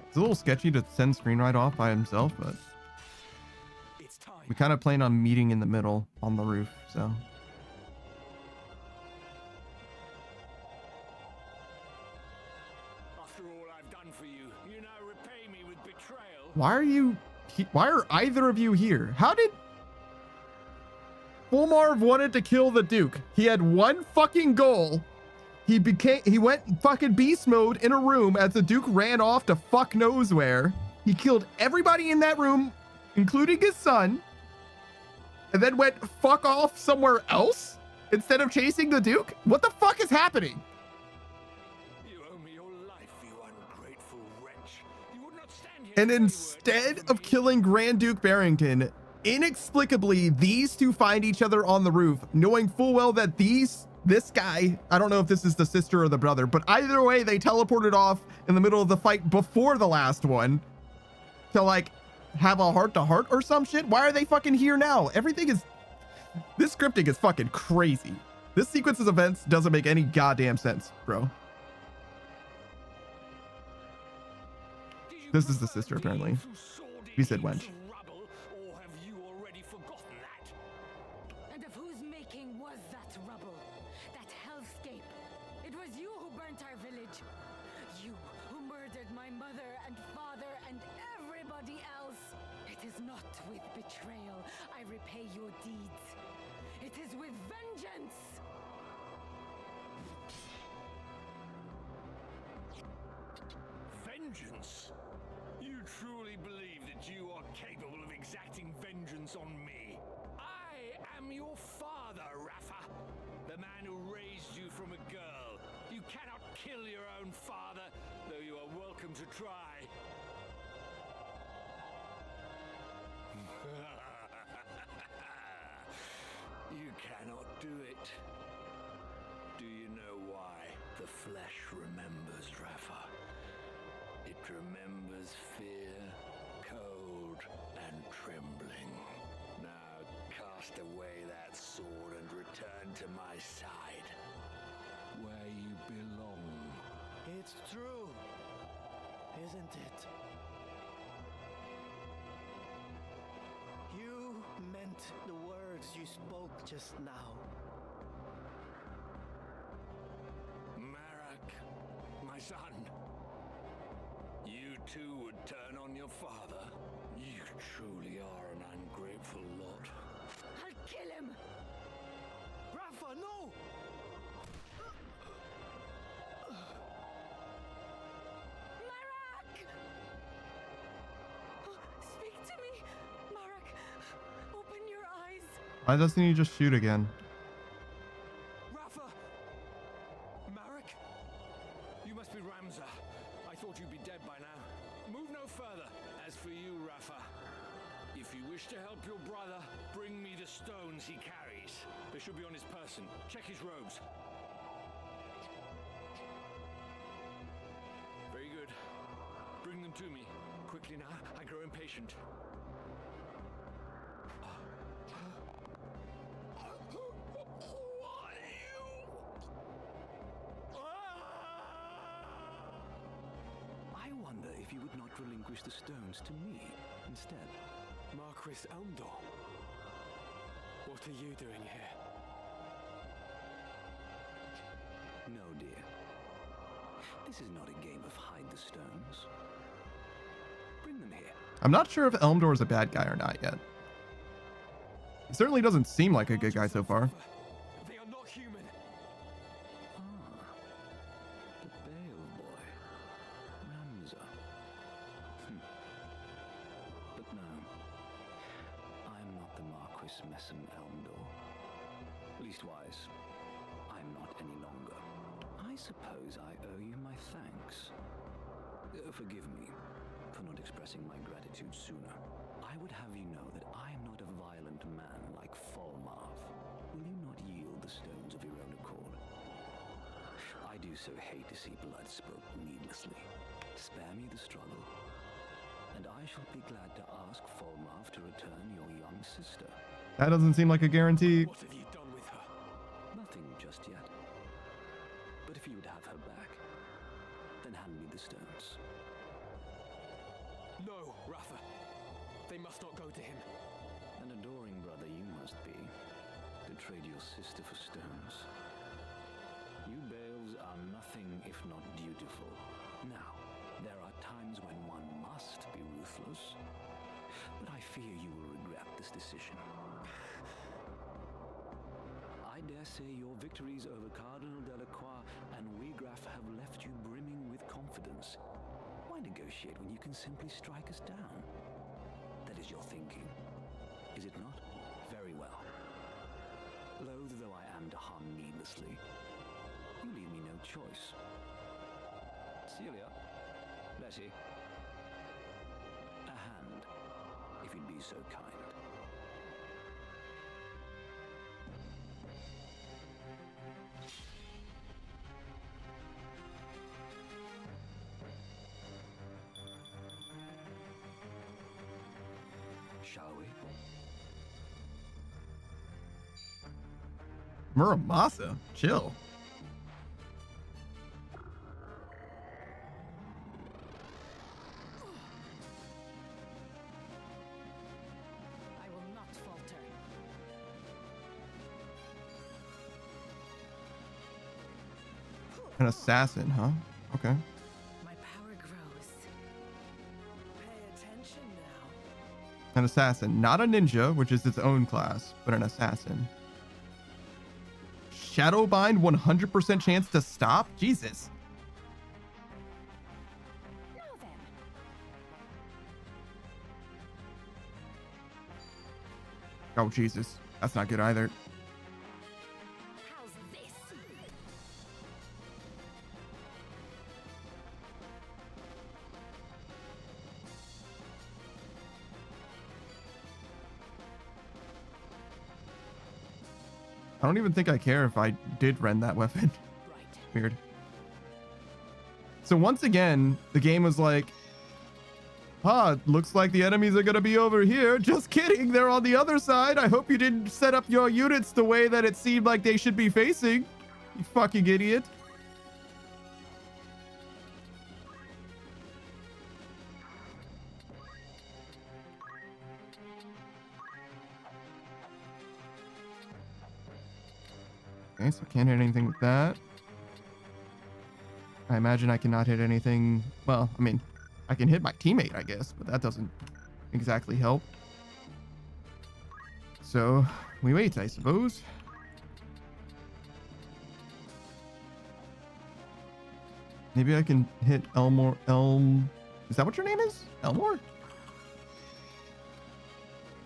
S2: It's a little sketchy to send Screenride off by himself, but
S6: It's time.
S2: we kind of plan on meeting in the middle on the roof, so.
S9: After all I've done for you, you now repay me with betrayal.
S2: Why are either of you here? How did Fulmarv wanted to kill the Duke? He had one fucking goal. He went fucking beast mode in a room as the Duke ran off to fuck knows where. He killed everybody in that room, including his son, and then went fuck off somewhere else instead of chasing the Duke? What the fuck is happening?
S9: You owe me your life, you ungrateful wretch. You would not stand here.
S2: And instead of killing Grand Duke Barrington, inexplicably, these two find each other on the roof, knowing full well that this guy, I don't know if this is the sister or the brother, but either way, they teleported off in the middle of the fight before the last one to like have a heart-to-heart or some shit. Why are they fucking here now? This scripting is fucking crazy. This sequence of events doesn't make any goddamn sense, bro. This is the sister, apparently. He said wench.
S7: And of whose making was that rubble? That hellscape? It was you who burnt our village. You who murdered my mother and father and everybody else. It is not with betrayal I repay your deeds. It is with vengeance.
S9: Vengeance? You truly believe that you are capable of exacting vengeance on me? I am your father, Rafa. The man who raised you from a girl. You cannot kill your own father, though you are welcome to try. You cannot do it. Do you know why? The flesh remembers, Rafa. It remembers fear, cold, and trembling. Now cast away that sword and return to my side, where you belong.
S8: It's true, isn't it? You meant the words you spoke just now.
S9: Marak, my son. You too would turn on your father? You truly are an ungrateful lot.
S7: I'll kill him.
S8: Rafa, no!
S7: Marak! Speak to me, Marak. Open your eyes.
S2: Why doesn't he just shoot again?
S9: Rafa! Marak? You must be Ramza. I thought you'd be dead by now. Move no further. As for you, Rafa, if you wish to help your brother, bring me the stones he carries. They should be on his person. Check his robes. Very good. Bring them to me. Quickly now, I grow impatient.
S6: I wonder if you would not relinquish the stones to me instead.
S10: Marquis Elmdor, what are you doing here?
S6: No, dear. This is not a game of hide the stones. Bring them here.
S2: I'm not sure if Elmdor is a bad guy or not yet. He certainly doesn't seem like a good guy so far.
S10: They are not human.
S6: The Bale boy. Ramza. But no. I'm not the Marquis Messam Elmdor. Leastwise, I'm not any longer. I suppose I owe you my thanks. Forgive me for not expressing my gratitude sooner. I would have you know that I am not a violent man like Falmarv. Will you not yield the stones of your own accord? I do so hate to see blood spilt needlessly. Spare me the struggle, and I shall be glad to ask Falmarv to return your young sister.
S2: That doesn't seem like a guarantee.
S10: What have you done with her?
S6: Nothing just yet. But if you would have her back, then hand me the stones.
S10: No, Rafa. They must not go to him.
S6: An adorable
S9: trade your sister for stones. You Bales are nothing if not dutiful. Now, there are times when one must be ruthless, but I fear you will regret this decision. I dare say your victories over Cardinal Delacroix and Wegraf have left you brimming with confidence. Why negotiate when you can simply strike us down? That is your thinking, is it not? Very well. Loath though I am to harm needlessly, you leave me no choice. Celia, Letty, a hand, if you'd be so kind. Shall we?
S2: Muramasa, chill.
S7: I will not falter.
S2: An assassin, huh? Okay.
S7: My power grows. Pay attention now.
S2: An assassin, not a ninja, which is its own class, but an assassin. Shadowbind, 100% chance to stop? Jesus.
S7: Now then.
S2: Oh, Jesus. That's not good either.
S7: How's this?
S2: I don't even think I care if I did rend that weapon.
S7: Right.
S2: Weird. So once again, the game was like, looks like the enemies are going to be over here. Just kidding. They're on the other side. I hope you didn't set up your units the way that it seemed like they should be facing. You fucking idiot. Okay, so I can't hit anything with that. I imagine I cannot hit anything. Well, I mean, I can hit my teammate, I guess, but that doesn't exactly help. So we wait, I suppose. Maybe I can hit Elm. Is that what your name is? Elmore?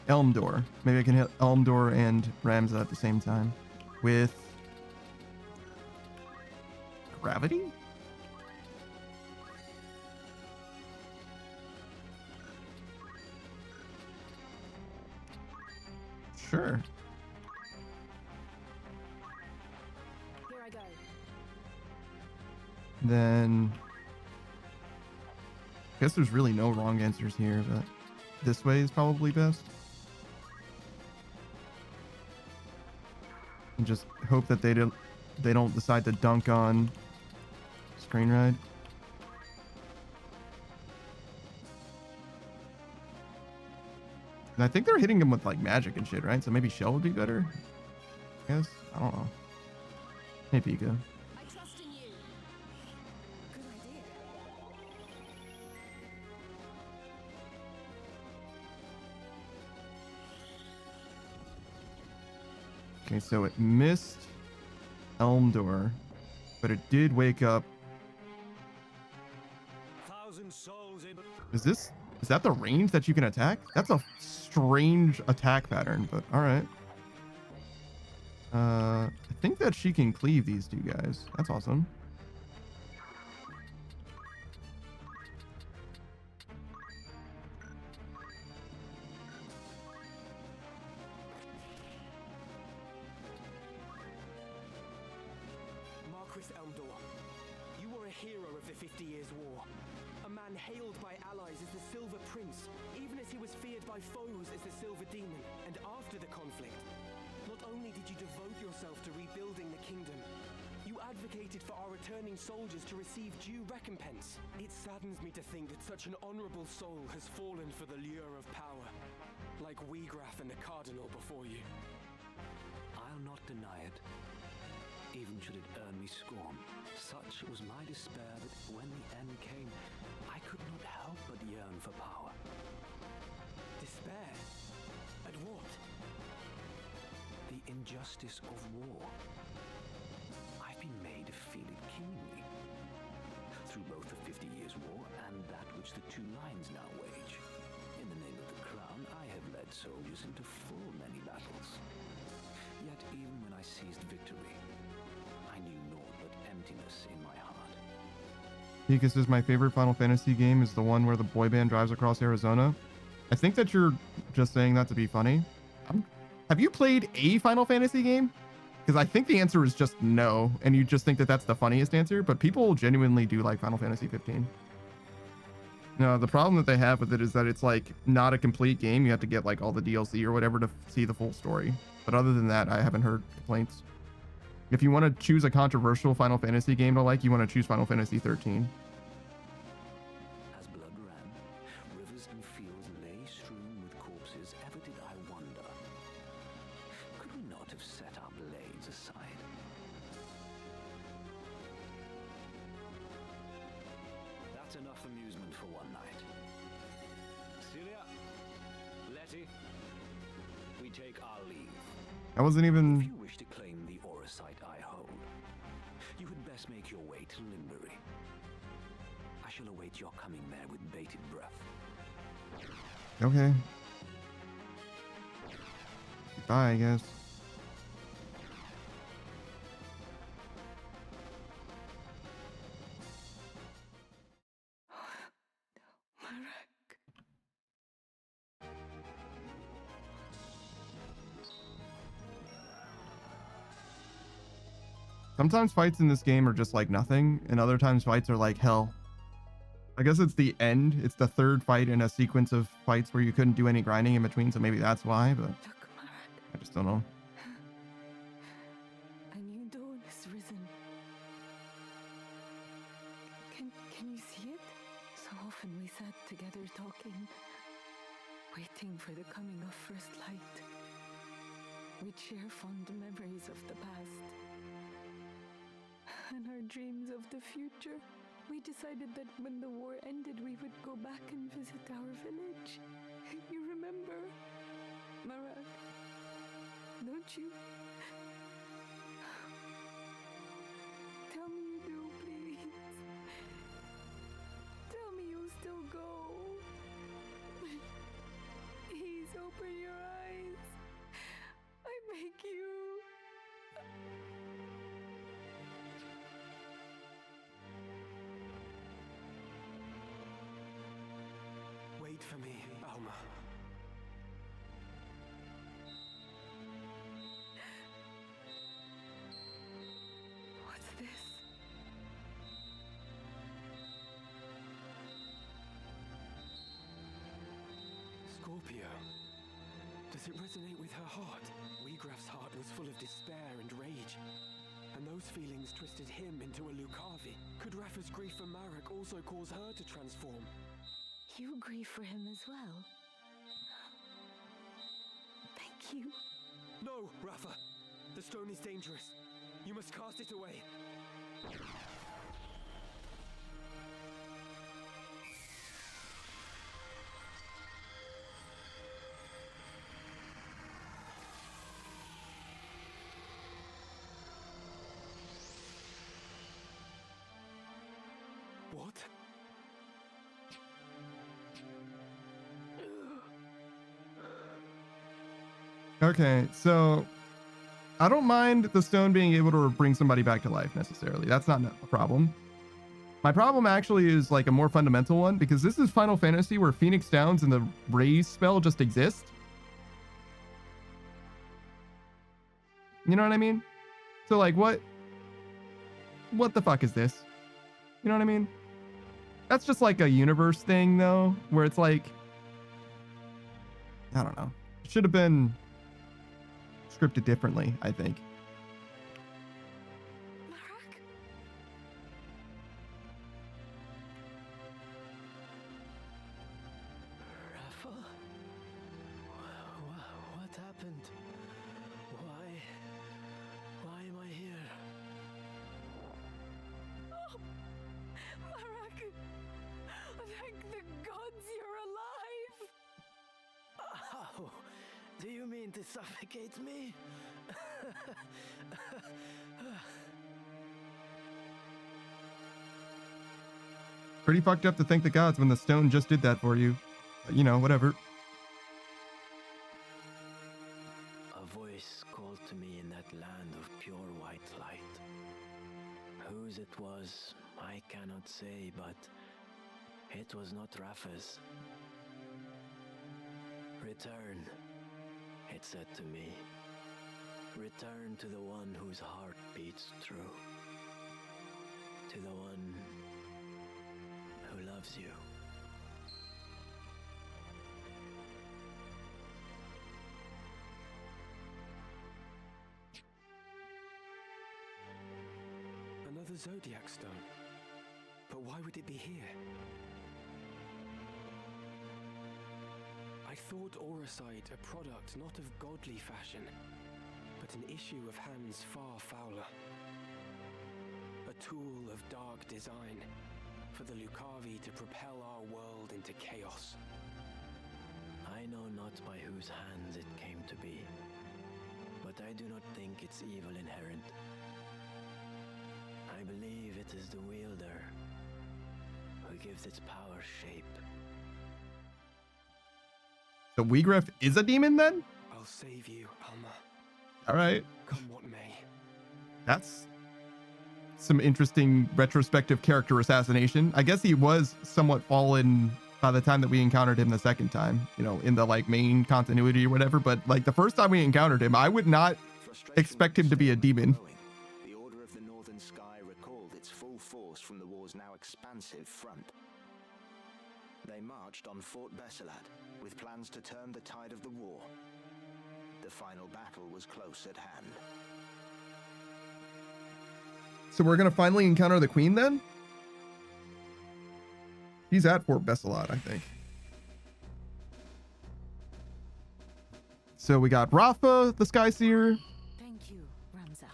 S2: Elmdor. Maybe I can hit Elmdor and Ramza at the same time. With gravity? Sure.
S3: Here I go.
S2: Then I guess there's really no wrong answers here, but this way is probably best. And just hope that they don't decide to dunk on screen ride. And I think they're hitting him with like magic and shit, right? So maybe Shell would be better. I guess. I don't know. Hey, Pika.
S3: I trust in you. Good idea.
S2: Okay, so it missed Elmdor, but it did wake up. Is that the range that you can attack? That's a strange attack pattern, but all right. I think that she can cleave these two guys. That's awesome.
S6: Marquis Elmdor, you were a hero of the 50 Years' War. A man hailed by allies as the Silver Prince, even as he was feared by foes as the Silver Demon. And after the conflict, not only did you devote yourself to rebuilding the kingdom, you advocated for our returning soldiers to receive due recompense. It saddens me to think that such an honorable soul has fallen for the lure of power, like Wegraf and the Cardinal before you.
S9: I'll not
S8: should it earn me scorn. Such was my despair that when the end came, I could not help but yearn for power.
S6: Despair? At what?
S8: The injustice of war. I've been made to feel it keenly. Through both the 50 Years' War and that which the two lines now wage. In the name of the crown, I have led soldiers into full many battles. Yet even when I seized victory, I knew naught but emptiness in my heart.
S2: Because is my favorite Final Fantasy game is the one where the boy band drives across Arizona. I think that you're just saying that to be funny. Have you played a Final Fantasy game? Because I think the answer is just no, and you just think that that's the funniest answer, but people genuinely do like Final Fantasy 15. No, the problem that they have with it is that it's like not a complete game. You have to get like all the DLC or whatever to see the full story. But other than that, I haven't heard complaints. If you want to choose a controversial Final Fantasy game to like, you want to choose Final Fantasy 13.
S8: As blood ran, rivers and fields lay strewn with corpses, ever did I wonder, could we not have set our blades aside? That's enough amusement for one night. Celia, Letty, we take our leave.
S2: I wasn't even...
S8: If you wish to claim the Orosite I hold, you had best make your way to Limbury. I shall await your coming there with bated breath.
S2: Okay. Bye, I guess. Sometimes fights in this game are just like nothing, and other times fights are like hell. I guess it's the end. It's the third fight in a sequence of fights where you couldn't do any grinding in between, so maybe that's why, but I just don't know.
S7: A new dawn has risen. Can you see it? So often we sat together talking, waiting for the coming of first light. We'd share fond memories of the past and our dreams of the future. We decided that when the war ended, we would go back and visit our village. You remember, Marak? Don't you? Tell me you do, please. Tell me you'll still go. Please open your eyes. I beg you.
S6: Wait for me, Alma.
S7: What's this?
S6: Scorpio. Does it resonate with her heart? Wheagraff's heart was full of despair and rage. And those feelings twisted him into a Lucavi. Could Rafa's grief for Marek also cause her to transform?
S7: You grieve for him as well. Thank you.
S6: No, Rafa! The stone is dangerous. You must cast it away. What?
S2: Okay, so I don't mind the stone being able to bring somebody back to life necessarily. That's not a problem. My problem actually is like a more fundamental one, because this is Final Fantasy where Phoenix Downs and the raise spell just exist. You know what I mean? So like what the fuck is this? You know what I mean? That's just like a universe thing though, where it's like, I don't know. It should have been scripted differently, I think.
S8: Rafa? What happened? Why am I here?
S7: Thank the gods you're alive!
S8: Oh, do you mean to suffocate me?
S2: Pretty fucked up to thank the gods when the stone just did that for you. But, you know, whatever.
S8: A voice called to me in that land of pure white light. Whose it was, I cannot say, but it was not Rafa's. Return, it said to me. Return to the one whose heart beats true. To the one who loves you.
S10: Another Zodiac stone. But why would it be here? I thought Auracite a product not of godly fashion, but an issue of hands far fouler. A tool of dark design for the Lucavi to propel our world into chaos.
S8: I know not by whose hands it came to be, but I do not think it's evil inherent. I believe it is the wielder who gives its power shape.
S2: The Weegraf is a demon then?
S10: I'll save you, Alma.
S2: All right.
S10: Come what may.
S2: That's some interesting retrospective character assassination. I guess he was somewhat fallen by the time that we encountered him the second time, you know, in the like main continuity or whatever. But like the first time we encountered him, I would not expect him to be a demon.
S11: The Order of the Northern Sky recalled its full force from the war's now expansive front. They marched on Fort Besselat with plans to turn the tide of the war. The final battle was close at hand.
S2: So we're gonna finally encounter the queen then? He's at Fort Besselat, I think. So we got Rafa, the Sky Seer.
S7: Thank you, Ramza.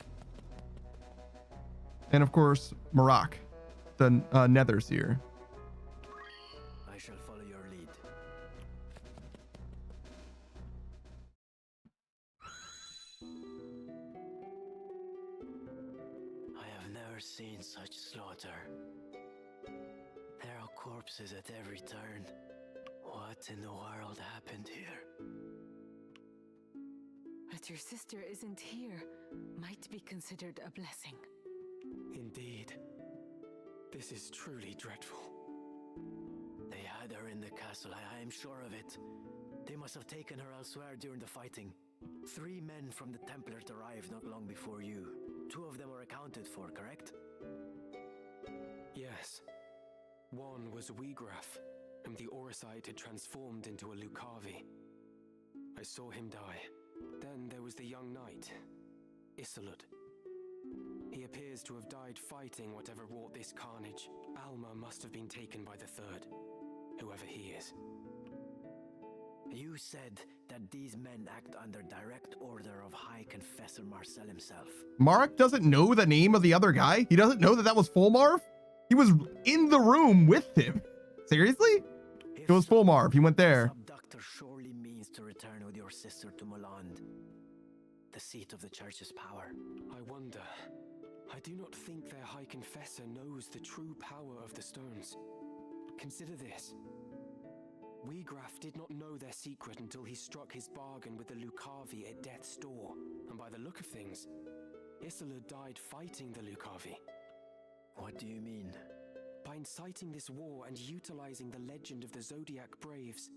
S2: And of course, Marak, the Nether Seer.
S8: I shall follow your lead. I have never seen such slaughter. There are corpses at every turn. What in the world happened here?
S7: That your sister isn't here might be considered a blessing.
S10: Indeed. This is truly dreadful.
S8: They had her in the castle, I am sure of it. They must have taken her elsewhere during the fighting. 3 men from the Templars arrived not long before you. 2 of them were accounted for, correct?
S10: Yes. One was Weegraf, whom the Auracite had transformed into a Lucavi. I saw him die. Then there was the young knight, Isolud. He appears to have died fighting whatever wrought this carnage. Alma must have been taken by the third, whoever he is.
S8: You said that these men act under direct order of High Confessor Marcel himself.
S2: Mark doesn't know the name of the other guy? He doesn't know that that was Fulmarv? He was in the room with him. Seriously? It was Fulmarv. He went there.
S8: Abductor surely means to return with your sister to Moland, the seat of the church's power.
S10: I wonder. I do not think their High Confessor knows the true power of the stones. Consider this. Weegraf did not know their secret until he struck his bargain with the Lucavi at death's door. And by the look of things, Isolde died fighting the Lucavi.
S8: What do you mean?
S10: By inciting this war and utilizing the legend of the Zodiac Braves,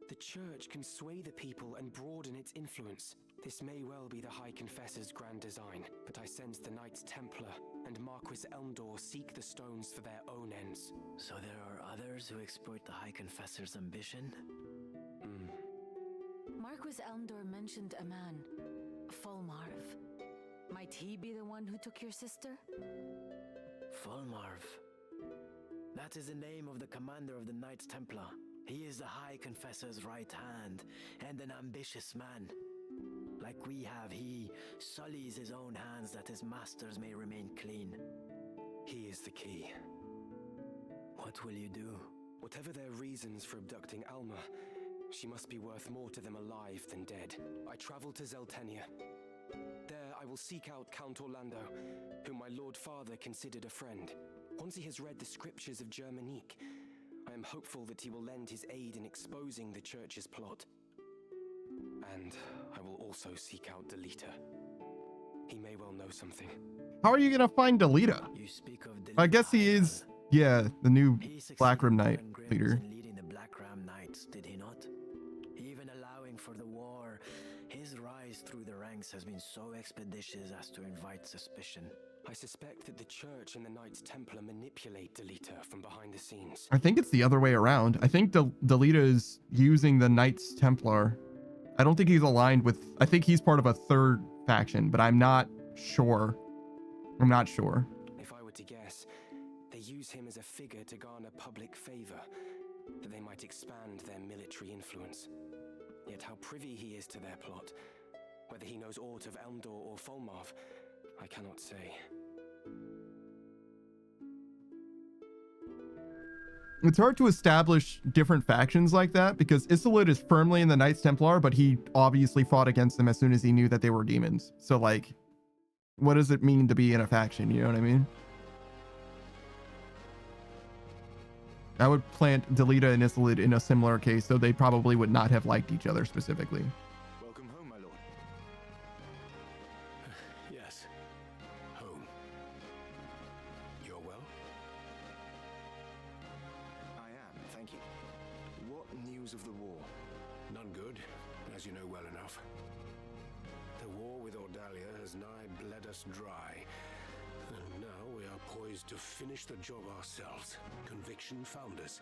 S10: the church can sway the people and broaden its influence. This may well be the High Confessor's grand design, but I sense the Knights Templar and Marquis Elmdor seek the stones for their own ends.
S8: So there are others who exploit the High Confessor's ambition?
S7: Marquis Elmdor mentioned a man, Fulmarv. Might he be the one who took your sister?
S8: Fulmarv. That is the name of the commander of the Knights Templar. He is the High Confessor's right hand, and an ambitious man. Like we have, he sullies his own hands that his masters may remain clean.
S10: He is the key.
S8: What will you do?
S10: Whatever their reasons for abducting Alma, she must be worth more to them alive than dead. I travel to Zeltenia. There I will seek out Count Orlando, whom my Lord Father considered a friend. Once he has read the scriptures of Germanique, I am hopeful that he will lend his aid in exposing the church's plot. And I will also seek out Delita. He may well know something.
S2: How are you gonna find Delita?
S8: You speak of
S2: I guess he is, yeah, the new Black Rim Knight leader.
S8: Leading the Black Ram Knights, did he not? Even allowing for the war, his rise through the ranks has been so expeditious as to invite suspicion.
S10: I suspect that the church and the Knights Templar manipulate Delita from behind the scenes.
S2: I think it's the other way around. I think Delita is using the Knights Templar. I don't think he's aligned with, I think he's part of a third faction, but I'm not sure. I'm not sure.
S10: If I were to guess, they use him as a figure to garner public favor, that they might expand their military influence. Yet how privy he is to their plot, whether he knows aught of Elmdor or Folmarv, I cannot say.
S2: It's hard to establish different factions like that because Isolde is firmly in the Knights Templar, but he obviously fought against them as soon as he knew that they were demons. So like, what does it mean to be in a faction? You know what I mean? I would plant Delita and Isolde in a similar case, so they probably would not have liked each other specifically.
S11: Welcome home, my lord.
S1: Yes. Home. You're well?
S11: I am, thank you. What news of the war?
S1: None good, as you know well enough. The war with Ordalia has nigh bled us dry. And now we are poised to finish the job ourselves. Conviction found us.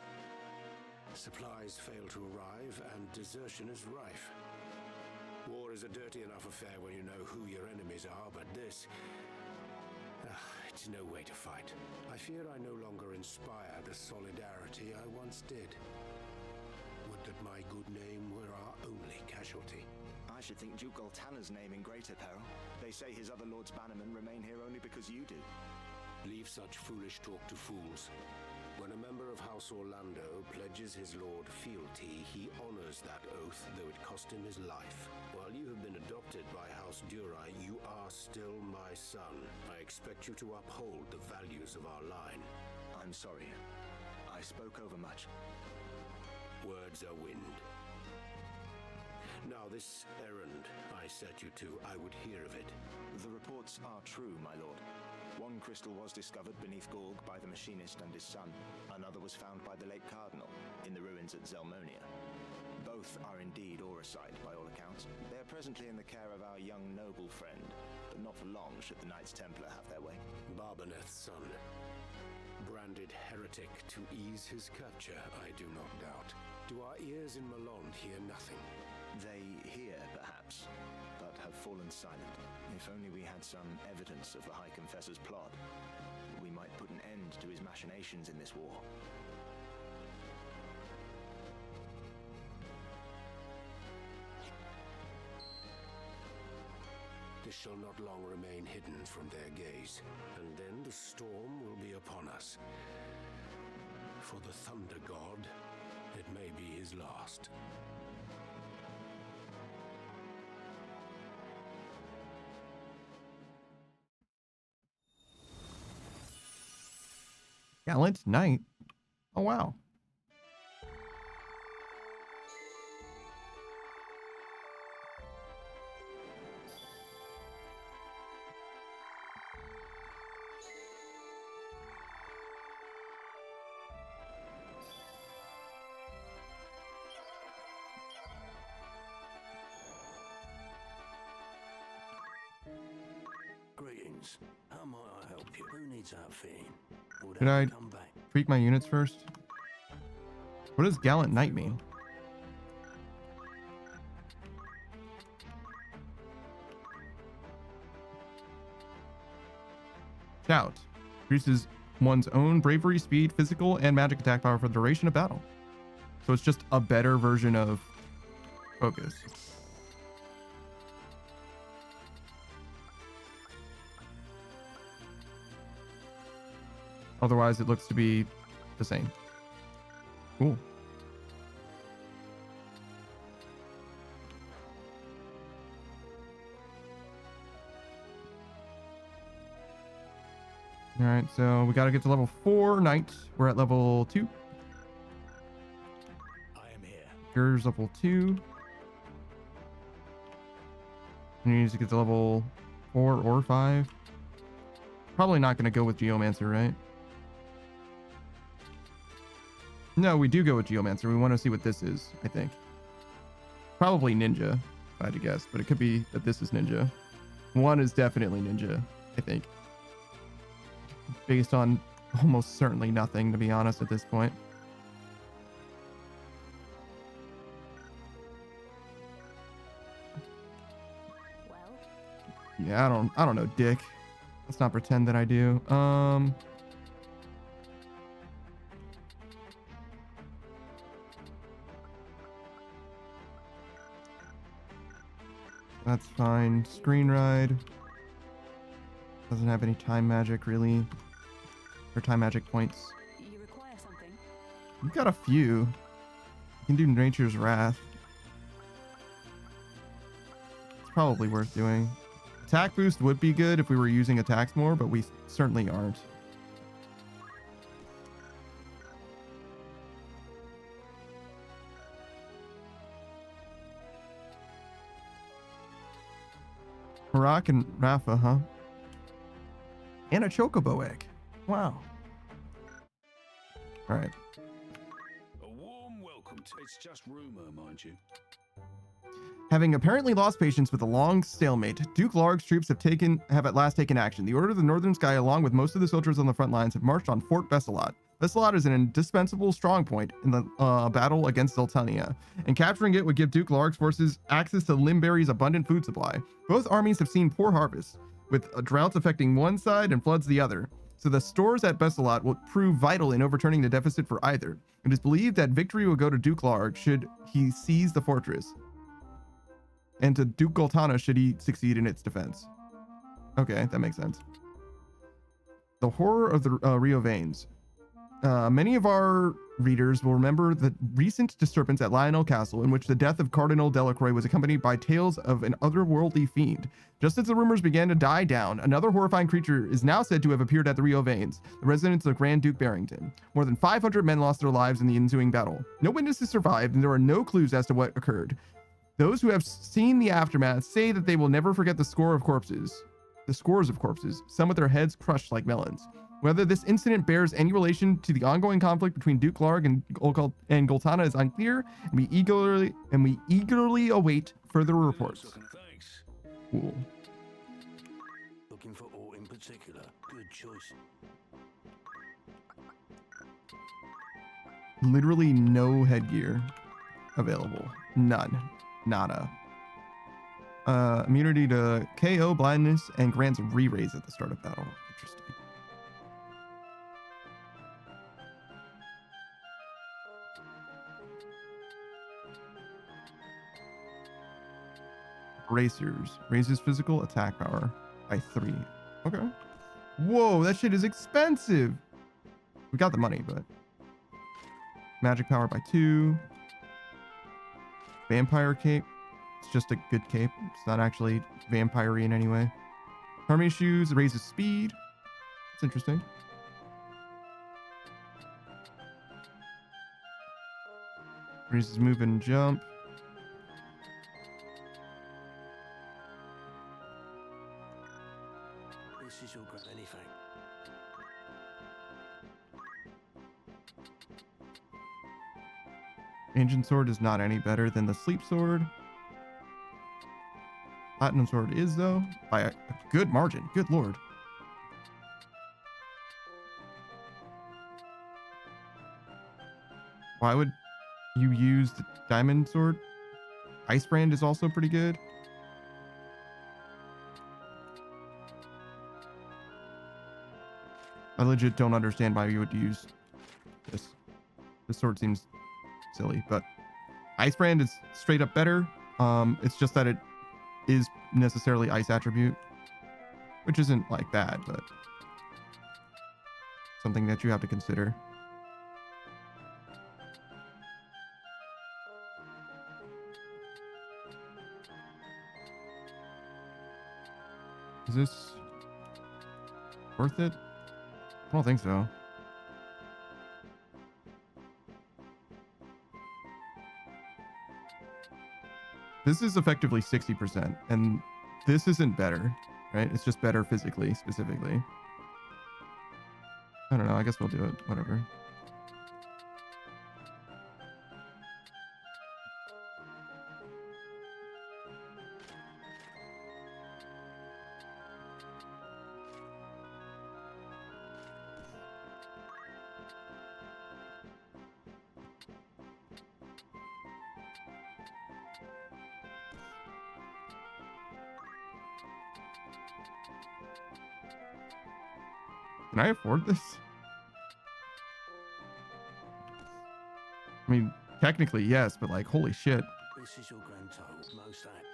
S1: Supplies fail to arrive, and desertion is rife. War is a dirty enough affair when you know who your enemies are, but this... it's no way to fight. I fear I no longer inspire the solidarity I once did. Would that my good name were our only casualty.
S11: I should think Duke Goltanna's name in greater peril. They say his other lords bannermen remain here only because you do.
S1: Leave such foolish talk to fools. When a member of House Orlando pledges his lord fealty, he honors that oath, though it cost him his life. While you have been adopted by House Durai, you are still my son. I expect you to uphold the values of our line.
S11: I'm sorry. I spoke over much.
S1: Words are wind. Now, this errand I set you to, I would hear of it.
S11: The reports are true, my lord. One crystal was discovered beneath Gorg by the machinist and his son. Another was found by the late cardinal in the ruins at Zelmonia. Both are indeed Auricide, by all accounts. They are presently in the care of our young noble friend, but not for long should the Knights Templar have their way.
S1: Barbaneth's son. Branded heretic to ease his capture, I do not doubt. Do our ears in Malond hear nothing?
S11: They hear, perhaps, but have fallen silent. If only we had some evidence of the High Confessor's plot, we might put an end to his machinations in this war.
S1: This shall not long remain hidden from their gaze, and then the storm will be upon us. For the Thunder God, it may be his last.
S2: Gallant Knight. Oh, wow.
S8: Greetings. How might I help you? Who needs outfitting? Would
S2: Should I
S8: come back?
S2: tweak my units first? What does Gallant Knight mean? Shout. Increases one's own bravery, speed, physical, and magic attack power for the duration of battle. So it's just a better version of Focus. Otherwise, it looks to be the same. Cool. All right, so we got to get to level 4 knight. We're at level 2.
S8: I am here.
S2: Here's level 2. We need to get to level 4 or 5. Probably not going to go with Geomancer, right? No, we do go with Geomancer. We want to see what this is, I think. Probably Ninja, if I had to guess, but it could be that this is Ninja. 1 is definitely Ninja, I think. Based on almost certainly nothing, to be honest, at this point.
S7: Well,
S2: Yeah, I don't know, Dick. Let's not pretend that I do. That's fine. Screen ride. Doesn't have any time magic, really. Or time magic points.
S7: you require something?
S2: You've got a few. You can do Nature's Wrath. It's probably worth doing. Attack boost would be good if we were using attacks more, but we certainly aren't. Harak and Rafa, huh? And a Chocobo egg. Wow. All right.
S9: A warm welcome to... It's just rumor, mind you.
S2: Having apparently lost patience with a long stalemate, Duke Larg's troops have at last taken action. The Order of the Northern Sky, along with most of the soldiers on the front lines, have marched on Fort Bessalot. Bessalot is an indispensable strongpoint in the battle against Zoltania, and capturing it would give Duke Larg's forces access to Limberry's abundant food supply. Both armies have seen poor harvests, with droughts affecting one side and floods the other, so the stores at Bessalot will prove vital in overturning the deficit for either. It is believed that victory will go to Duke Larg should he seize the fortress, and to Duke Goltana should he succeed in its defense. Okay, that makes sense. The horror of the Rio Veins. Many of our readers will remember the recent disturbance at Lionel Castle, in which the death of Cardinal Delacroix was accompanied by tales of an otherworldly fiend. Just as the rumors began to die down, another horrifying creature is now said to have appeared at the Rio Veins, the residence of Grand Duke Barrington. More than 500 men lost their lives in the ensuing battle. No witnesses survived, and there are no clues as to what occurred. Those who have seen the aftermath say that they will never forget the scores of corpses, some with their heads crushed like melons. Whether this incident bears any relation to the ongoing conflict between Duke Larg and Goltana is unclear, and we eagerly await further reports. Cool.
S8: Looking for ore in particular. Good choice.
S2: Literally no headgear available. None. Nada. Immunity to KO, blindness, and grants re-raise at the start of battle. Interesting. Bracers. Raises physical attack power by 3. Okay. Whoa, that shit is expensive. We got the money, but... Magic power by 2. Vampire cape. It's just a good cape. It's not actually vampire-y in any way. Harmony shoes. Raises speed. That's interesting. Raises move and jump.
S8: This is your grab anything.
S2: Ancient sword is not any better than the sleep sword. Platinum sword is, though, by a good margin. Good lord. Why would you use the diamond sword? Ice brand is also pretty good. I legit don't understand why you would use this. This sword seems silly, but Ice brand is straight up better. It's just that it is necessarily ice attribute, which isn't like bad, but something that you have to consider. Is this worth it? I don't think so. This is effectively 60%, and this isn't better, right? It's just better physically, specifically. I don't know. I guess we'll do it. Whatever. Can I afford this? I mean, technically, yes, but like, holy shit.
S8: This is your grand total, most apt.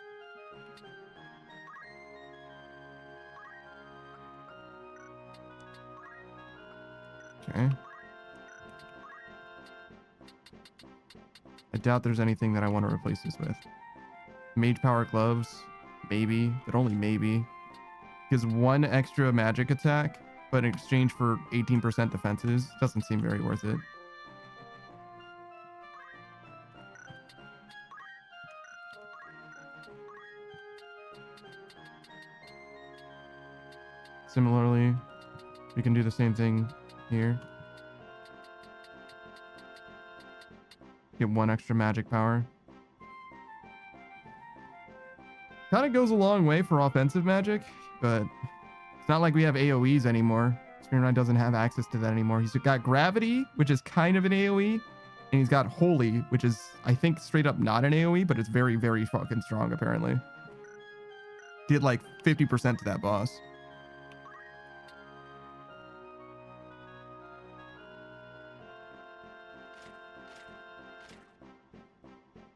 S2: Okay. I doubt there's anything that I want to replace this with. Mage power gloves, maybe, but only maybe. Because one extra magic attack, but in exchange for 18% defenses, doesn't seem very worth it. Similarly, we can do the same thing here. Get one extra magic power. Kind of goes a long way for offensive magic, but it's not like we have AoEs anymore. Spear Knight doesn't have access to that anymore. He's got Gravity, which is kind of an AoE, and he's got Holy, which is, I think, straight up not an AoE, but it's very, very fucking strong, apparently. Did like 50% to that boss.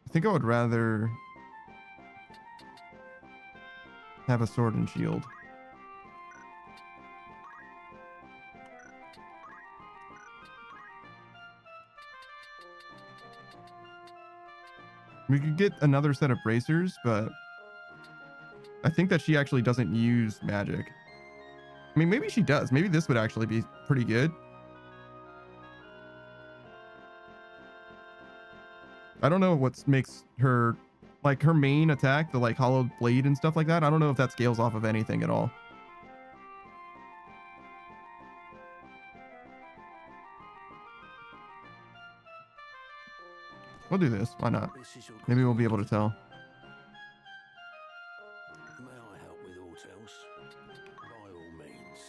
S2: I think I would rather have a sword and shield. We could get another set of bracers, but I think that she actually doesn't use magic. I mean, maybe she does. Maybe this would actually be pretty good. I don't know what makes her, like, her main attack, the like hollowed blade and stuff like that. I don't know if that scales off of anything at all. We'll do this. Why not? Maybe we'll be able to tell.
S8: May I help with aught else? By all means.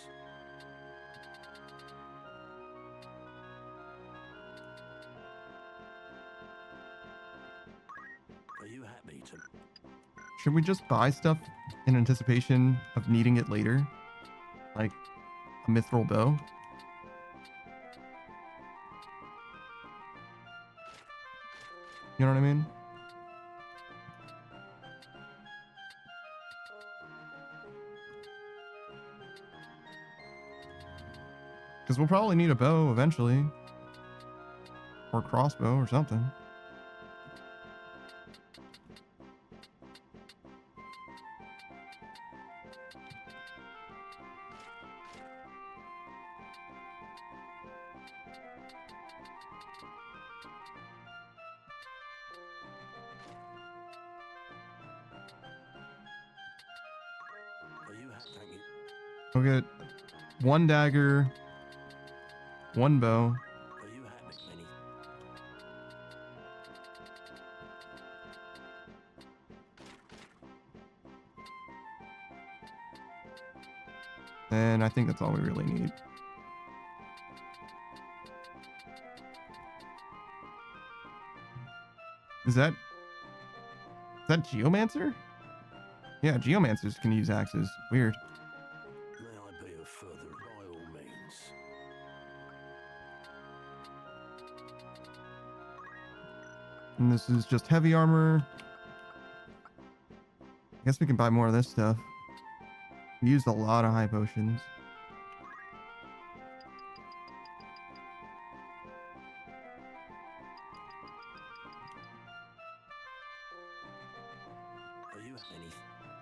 S8: Are you happy to?
S2: Should we just buy stuff in anticipation of needing it later? Like a mithril bow? You know what I mean? Because we'll probably need a bow eventually. Or crossbow or something. We'll get one dagger, one bow. And I think that's all we really need. Is that Geomancer? Yeah, Geomancers can use axes. Weird.
S8: May I be of further by all means?
S2: And this is just heavy armor. I guess we can buy more of this stuff. We used a lot of high potions.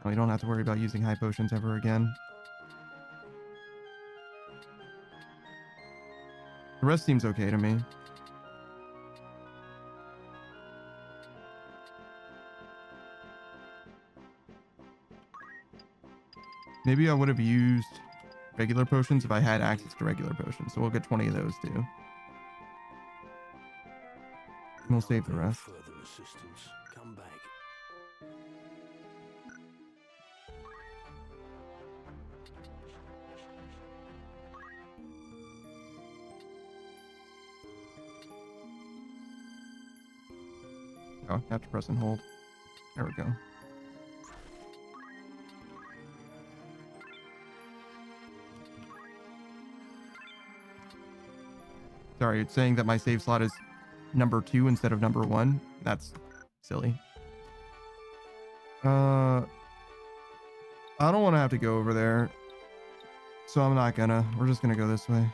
S2: Oh you don't have to worry about using high potions ever again. The rest seems okay to me. Maybe I would have used regular potions if I had access to regular potions. So we'll get 20 of those too. And we'll save the rest.
S8: Further assistance. Come back.
S2: Oh, I have to press and hold. There we go. Sorry, it's saying that my save slot is number 2 instead of number 1. That's silly. I don't want to have to go over there, so I'm not gonna. We're just gonna go this way.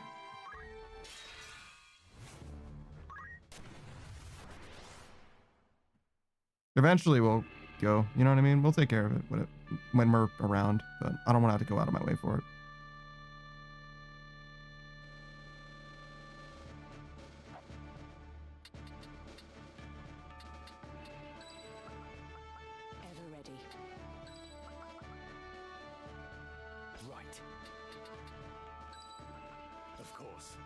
S2: Eventually we'll go, you know what I mean? We'll take care of it when we're around, but I don't want to have to go out of my way for it.
S7: Ever ready.
S8: Right. Of course.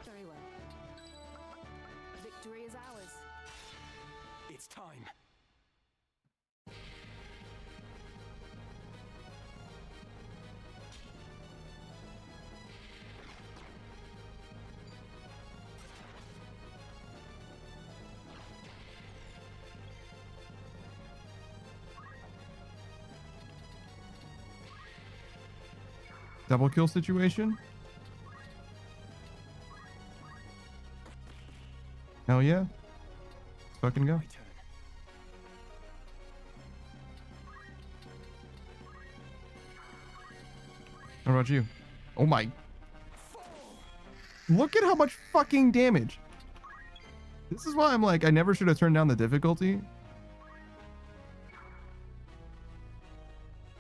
S7: Very well. Victory is ours.
S10: It's time.
S2: Double kill situation? Hell yeah. Let's fucking go. What about you? Oh my. Look at how much fucking damage. This is why I'm like, I never should have turned down the difficulty.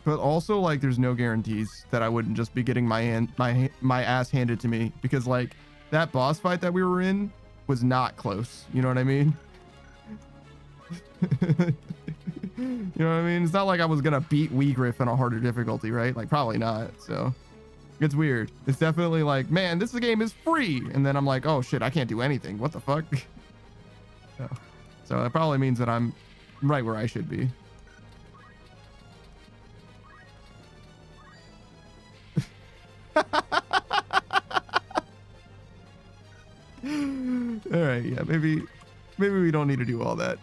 S2: But also, like, there's no guarantees that I wouldn't just be getting my ass handed to me, because like that boss fight that we were in was not close. You know what I mean? You know what I mean? It's not like I was gonna beat Weegriff in a harder difficulty, right? Like, probably not. So it's weird. It's definitely like, man, this game is free, and then I'm like, oh shit, I can't do anything. What the fuck? So that probably means that I'm right where I should be. All right, yeah, maybe we don't need to do all that.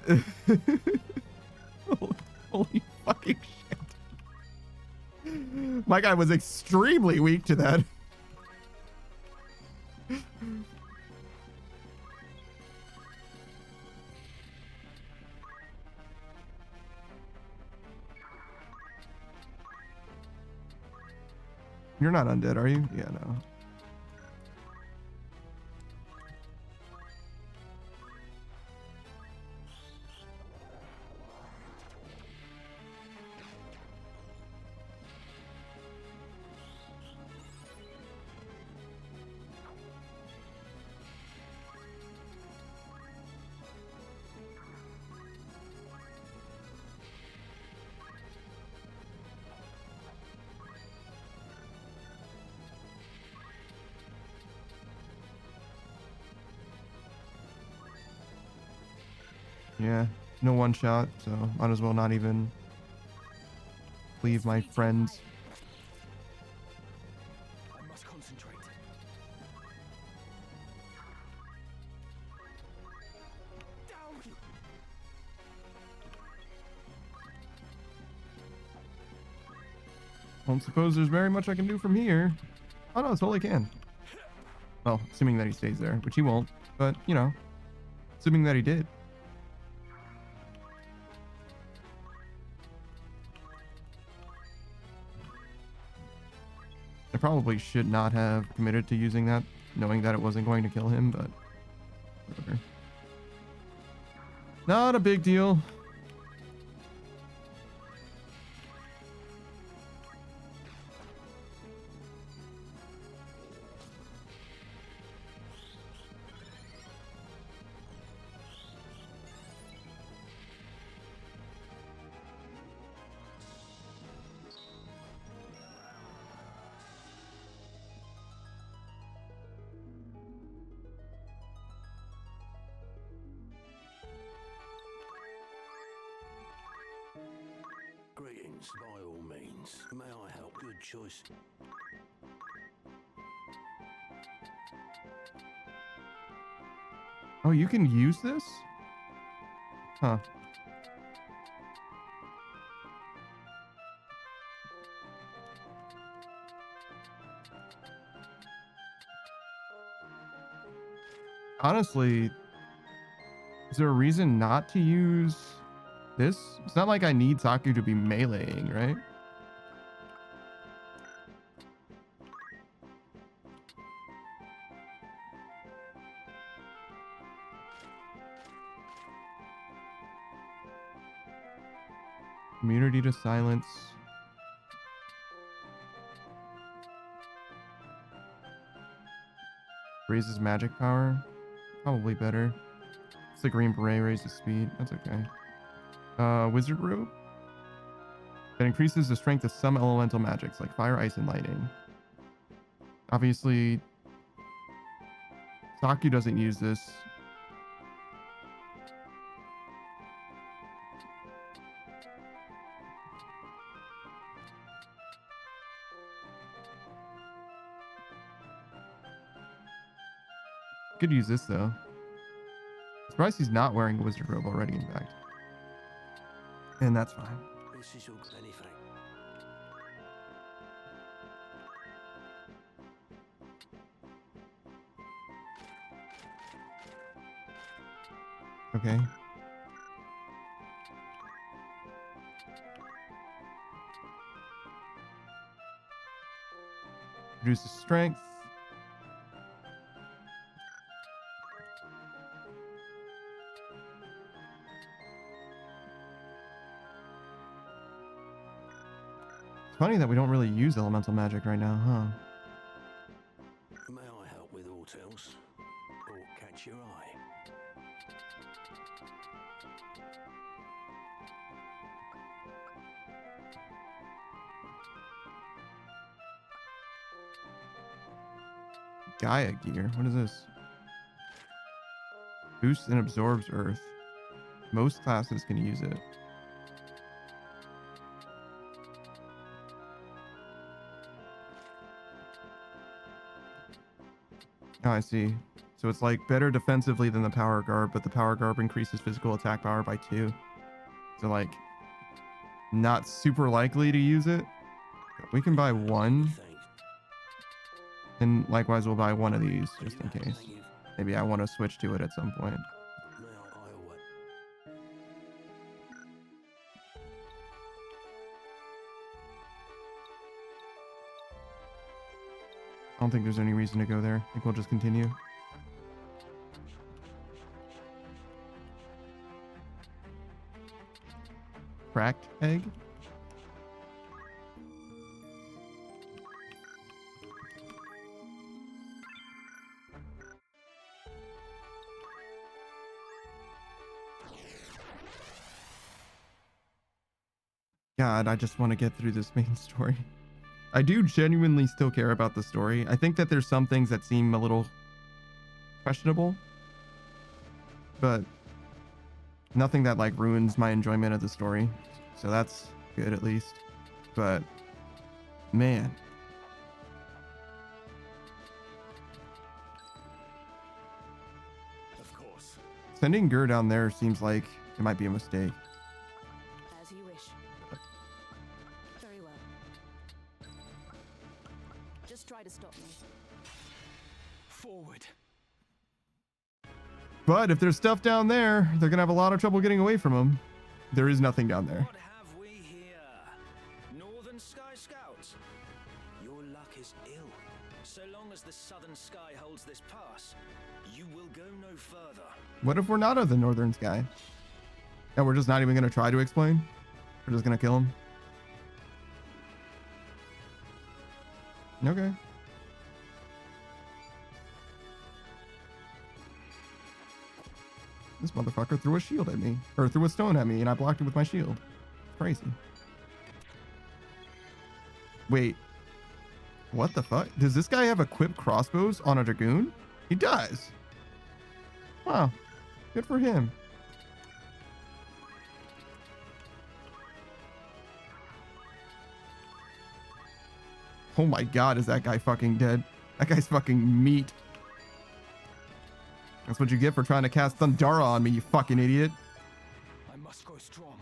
S2: Holy fucking shit. My guy was extremely weak to that. You're not undead, are you? Yeah, no. Yeah, no one shot, so might as well not even leave my friends.
S10: I must concentrate. Down.
S2: I don't suppose there's very much I can do from here. Oh no, totally can. Well, assuming that he stays there, which he won't, but you know, assuming that he did. I probably should not have committed to using that, knowing that it wasn't going to kill him, but whatever. Not a big deal.
S8: Greetings. May I help? Good choice.
S2: Oh, you can use this? Huh. Honestly, is there a reason not to use this? It's not like I need Saku to be meleeing, right? Immunity to silence. Raises magic power. Probably better. It's the green beret raises speed. That's okay. Wizard robe. That increases the strength of some elemental magics like fire, ice, and lightning. Obviously, Saku doesn't use this. Could use this though. Surprised he's not wearing a wizard robe already, in fact. And that's fine.
S8: This is all anything.
S2: Okay. Reduces strength. It's funny that we don't really use elemental magic right now, huh?
S8: May I help with aught else? Or catch your eye?
S2: Gaia gear. What is this? Boosts and absorbs earth. Most classes can use it. Oh, I see. So it's like better defensively than the power garb, but the power garb increases physical attack power by 2. So like not super likely to use it. We can buy one. And likewise, we'll buy one of these just in case. Maybe I want to switch to it at some point. I don't think there's any reason to go there. I think we'll just continue. Cracked egg? God, I just want to get through this main story. I do genuinely still care about the story. I think that there's some things that seem a little questionable, but nothing that like ruins my enjoyment of the story. So that's good at least. But man,
S8: Of course.
S2: sending Gur down there seems like it might be a mistake.
S3: As you wish. Very well. Just try to stop me.
S8: Forward.
S2: But if there's stuff down there, they're gonna have a lot of trouble getting away from them. There is nothing down there.
S8: What have we here? Northern Sky Scouts? Your luck is ill. So long as the Southern Sky holds this pass, you will go no further.
S2: What if we're not of the Northern Sky? And we're just not even gonna try to explain? We're just gonna kill him? Okay. This motherfucker threw a shield at me. Or threw a stone at me, and I blocked it with my shield. Crazy. Wait. What the fuck? Does this guy have equipped crossbows on a dragoon? He does. Wow. Good for him. Oh my god, is that guy fucking dead? That guy's fucking meat. That's what you get for trying to cast Thundara on me, you fucking idiot.
S6: I must go strong.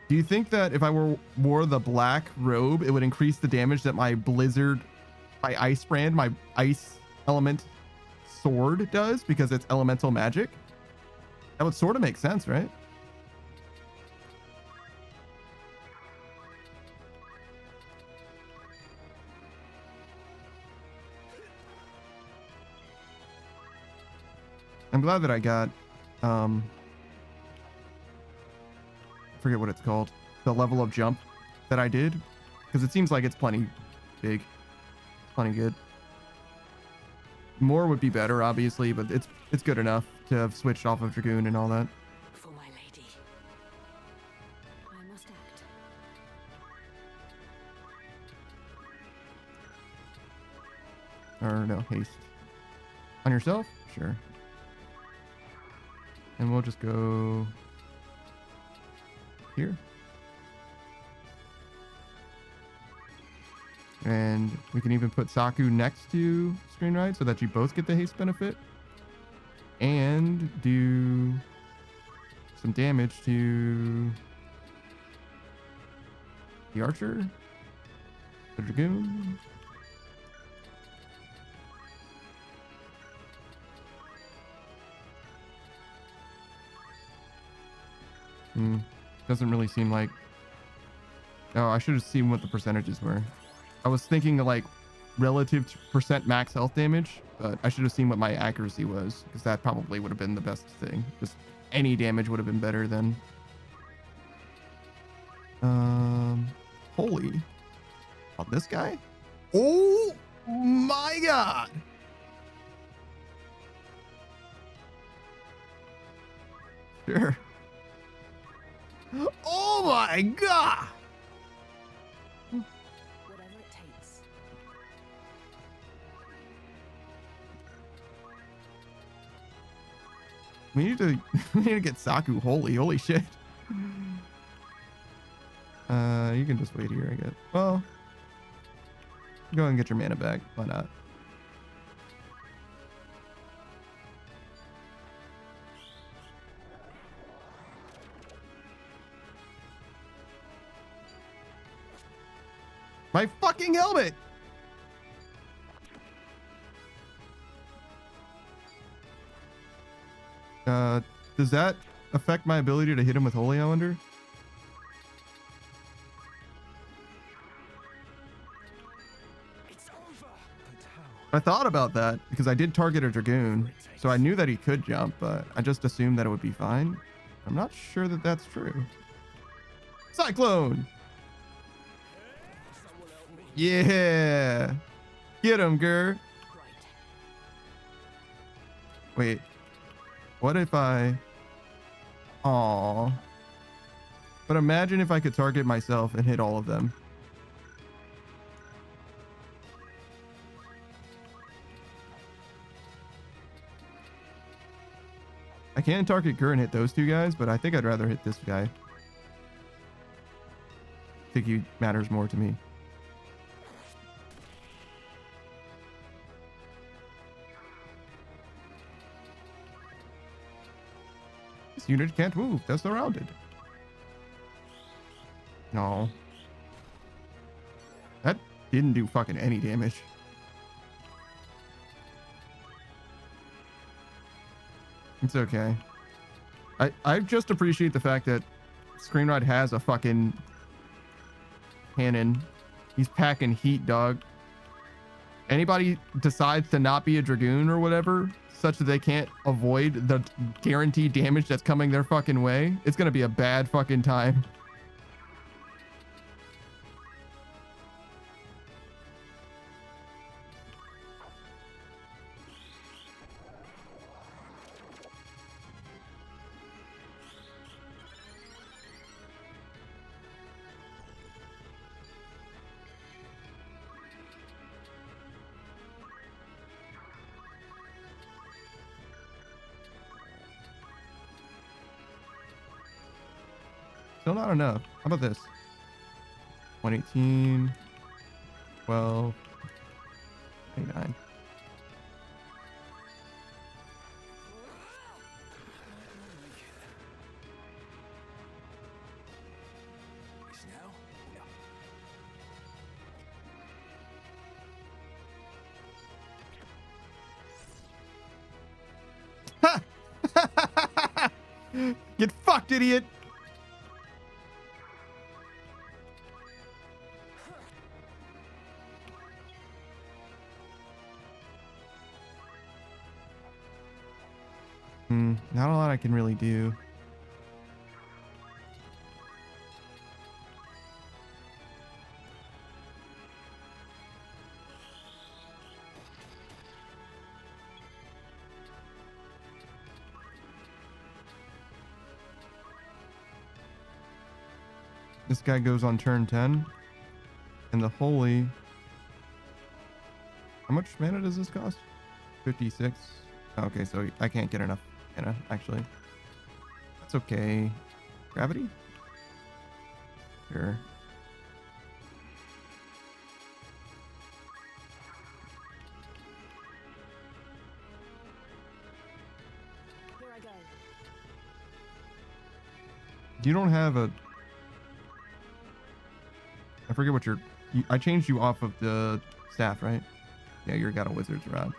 S2: Do you think that if I wore the black robe, it would increase the damage that my blizzard, my ice brand, my ice element sword does because it's elemental magic? That would sort of make sense, right? I'm glad that I got, I forget what it's called, the level of jump that I did, because it seems like it's plenty big, plenty good. More would be better, obviously, but it's good enough to have switched off of Dragoon and all that.
S7: For my lady. I must act.
S2: Or no, haste. On yourself? Sure. And we'll just go here. And we can even put Saku next to Screen Ride so that you both get the haste benefit. And do some damage to the archer, the dragoon. Doesn't really seem like... Oh, I should have seen what the percentages were. I was thinking like relative to percent max health damage, but I should have seen what my accuracy was, because that probably would have been the best thing. Just any damage would have been better than... Holy. Oh, this guy? Oh my god! Sure. Oh my god!
S7: Whatever it takes.
S2: We need to get Saku holy. Holy shit. You can just wait here, I guess. Well, go and get your mana back. Why not? My fucking helmet! Does that affect my ability to hit him with holy, I wonder?
S6: It's over. But how?
S2: I thought about that because I did target a dragoon, so I knew that he could jump, but I just assumed that it would be fine. I'm not sure that that's true. Cyclone! Yeah! Get him, Gur! Wait. What if I... Aww. But imagine if I could target myself and hit all of them. I can target Gur and hit those two guys, but I think I'd rather hit this guy. I think he matters more to me. This unit can't move. They're surrounded. No. That didn't do fucking any damage. It's okay. I just appreciate the fact that Screenride has a fucking cannon. He's packing heat, dog. Anybody decides to not be a Dragoon or whatever, such that they can't avoid the guaranteed damage that's coming their fucking way, it's gonna be a bad fucking time. Still not enough. How about this? 118. 12, 29. Get fucked, idiot. Not a lot I can really do. This guy goes on turn 10. And the holy... How much mana does this cost? 56. Okay, so I can't get enough mana, actually. That's okay. Gravity? Sure.
S3: Here I go.
S2: You don't have a... I forget what your... I changed you off of the staff, right? Yeah, you got a wizard's rod.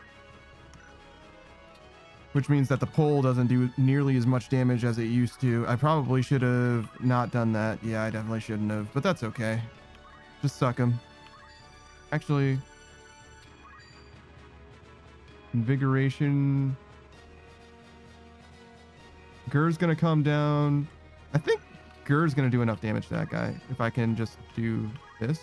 S2: Which means that the pole doesn't do nearly as much damage as it used to. I probably should have not done that. Yeah, I definitely shouldn't have, but that's okay. Just suck him. Actually... Invigoration... Gur's gonna come down. I think Gur's gonna do enough damage to that guy. If I can just do this.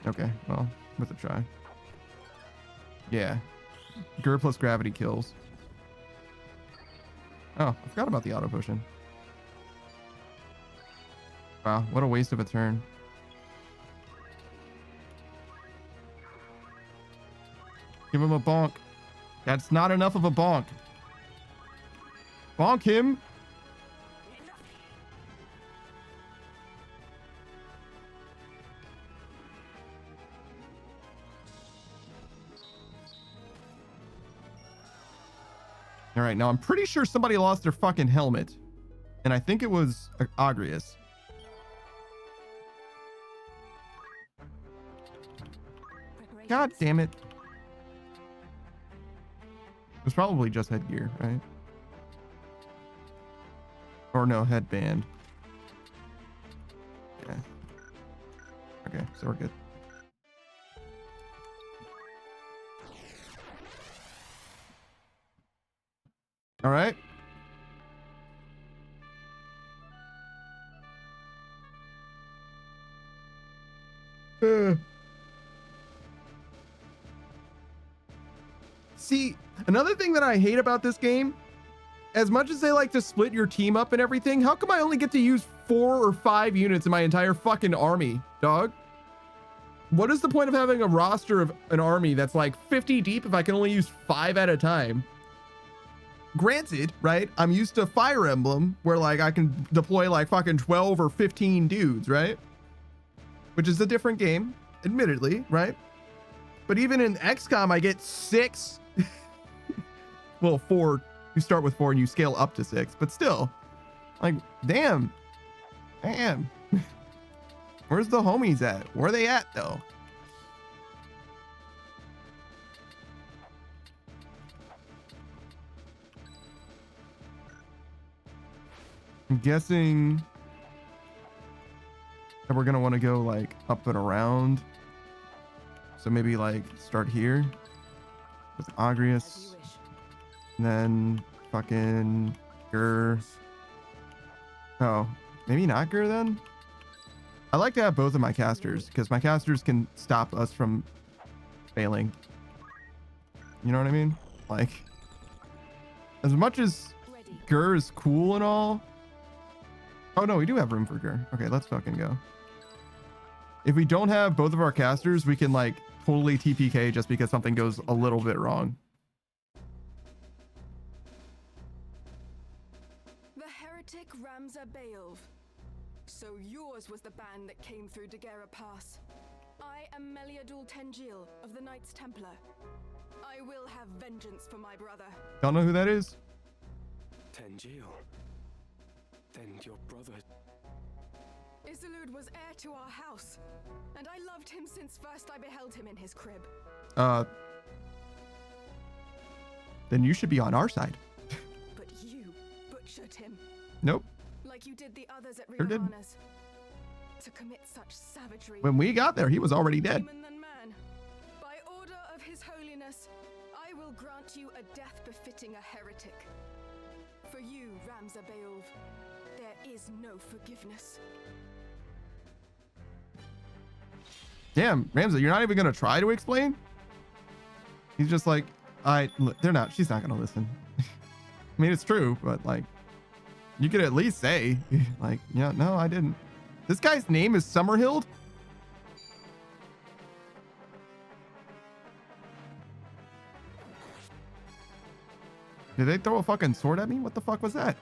S2: Okay, well, worth a try. Yeah. Gur plus gravity kills. Oh, I forgot about the auto potion. Wow, what a waste of a turn. Give him a bonk. That's not enough of a bonk. Bonk him. All right, now I'm pretty sure somebody lost their fucking helmet. And I think it was Agrius. God damn it. It was probably just headgear, right? Or no, headband. Yeah. Okay, so we're good. All right. See, another thing that I hate about this game, as much as they like to split your team up and everything, how come I only get to use 4 or 5 units in my entire fucking army, dog? What is the point of having a roster of an army that's like 50 deep if I can only use 5 at a time? Granted, right? I'm used to Fire Emblem where like I can deploy like fucking 12 or 15 dudes, right? Which is a different game, admittedly, right? But even in XCOM, I get 6. Well, 4. You start with 4 and you scale up to 6, but still, like, damn. Where's the homies at? Where are they at though? I'm guessing that we're gonna want to go like up and around. So maybe like start here with Agrius, and then fucking Gur. Oh, maybe not Gur then? I like to have both of my casters because my casters can stop us from failing. You know what I mean? Like, as much as Gur is cool and all. Oh no, we do have room for Gur. Okay, let's fucking go. If we don't have both of our casters, we can like totally TPK just because something goes a little bit wrong.
S3: The heretic Ramza Baelv. So yours was the band that came through Daguerre Pass. I am Meliadul Tengil of the Knights Templar. I will have vengeance for my brother.
S2: Don't know who that is?
S10: Tengil. Then your brother...
S3: Isilud was heir to our house, and I loved him since first I beheld him in his crib.
S2: Then you should be on our side.
S3: But you butchered him.
S2: Nope.
S3: Like you did the others at
S2: Sure did.
S3: Rihanna's. To commit such savagery.
S2: When we got there, he was already dead.
S3: Human than man. By order of His Holiness, I will grant you a death befitting a heretic. For you, Ramza Beowulf, there is no forgiveness.
S2: Damn, Ramsey, you're not even gonna try to explain? He's just like, they're not, she's not gonna listen. I mean, it's true, but like, you could at least say, like, yeah, no, I didn't. This guy's name is Summerhild? Did they throw a fucking sword at me? What the fuck was that?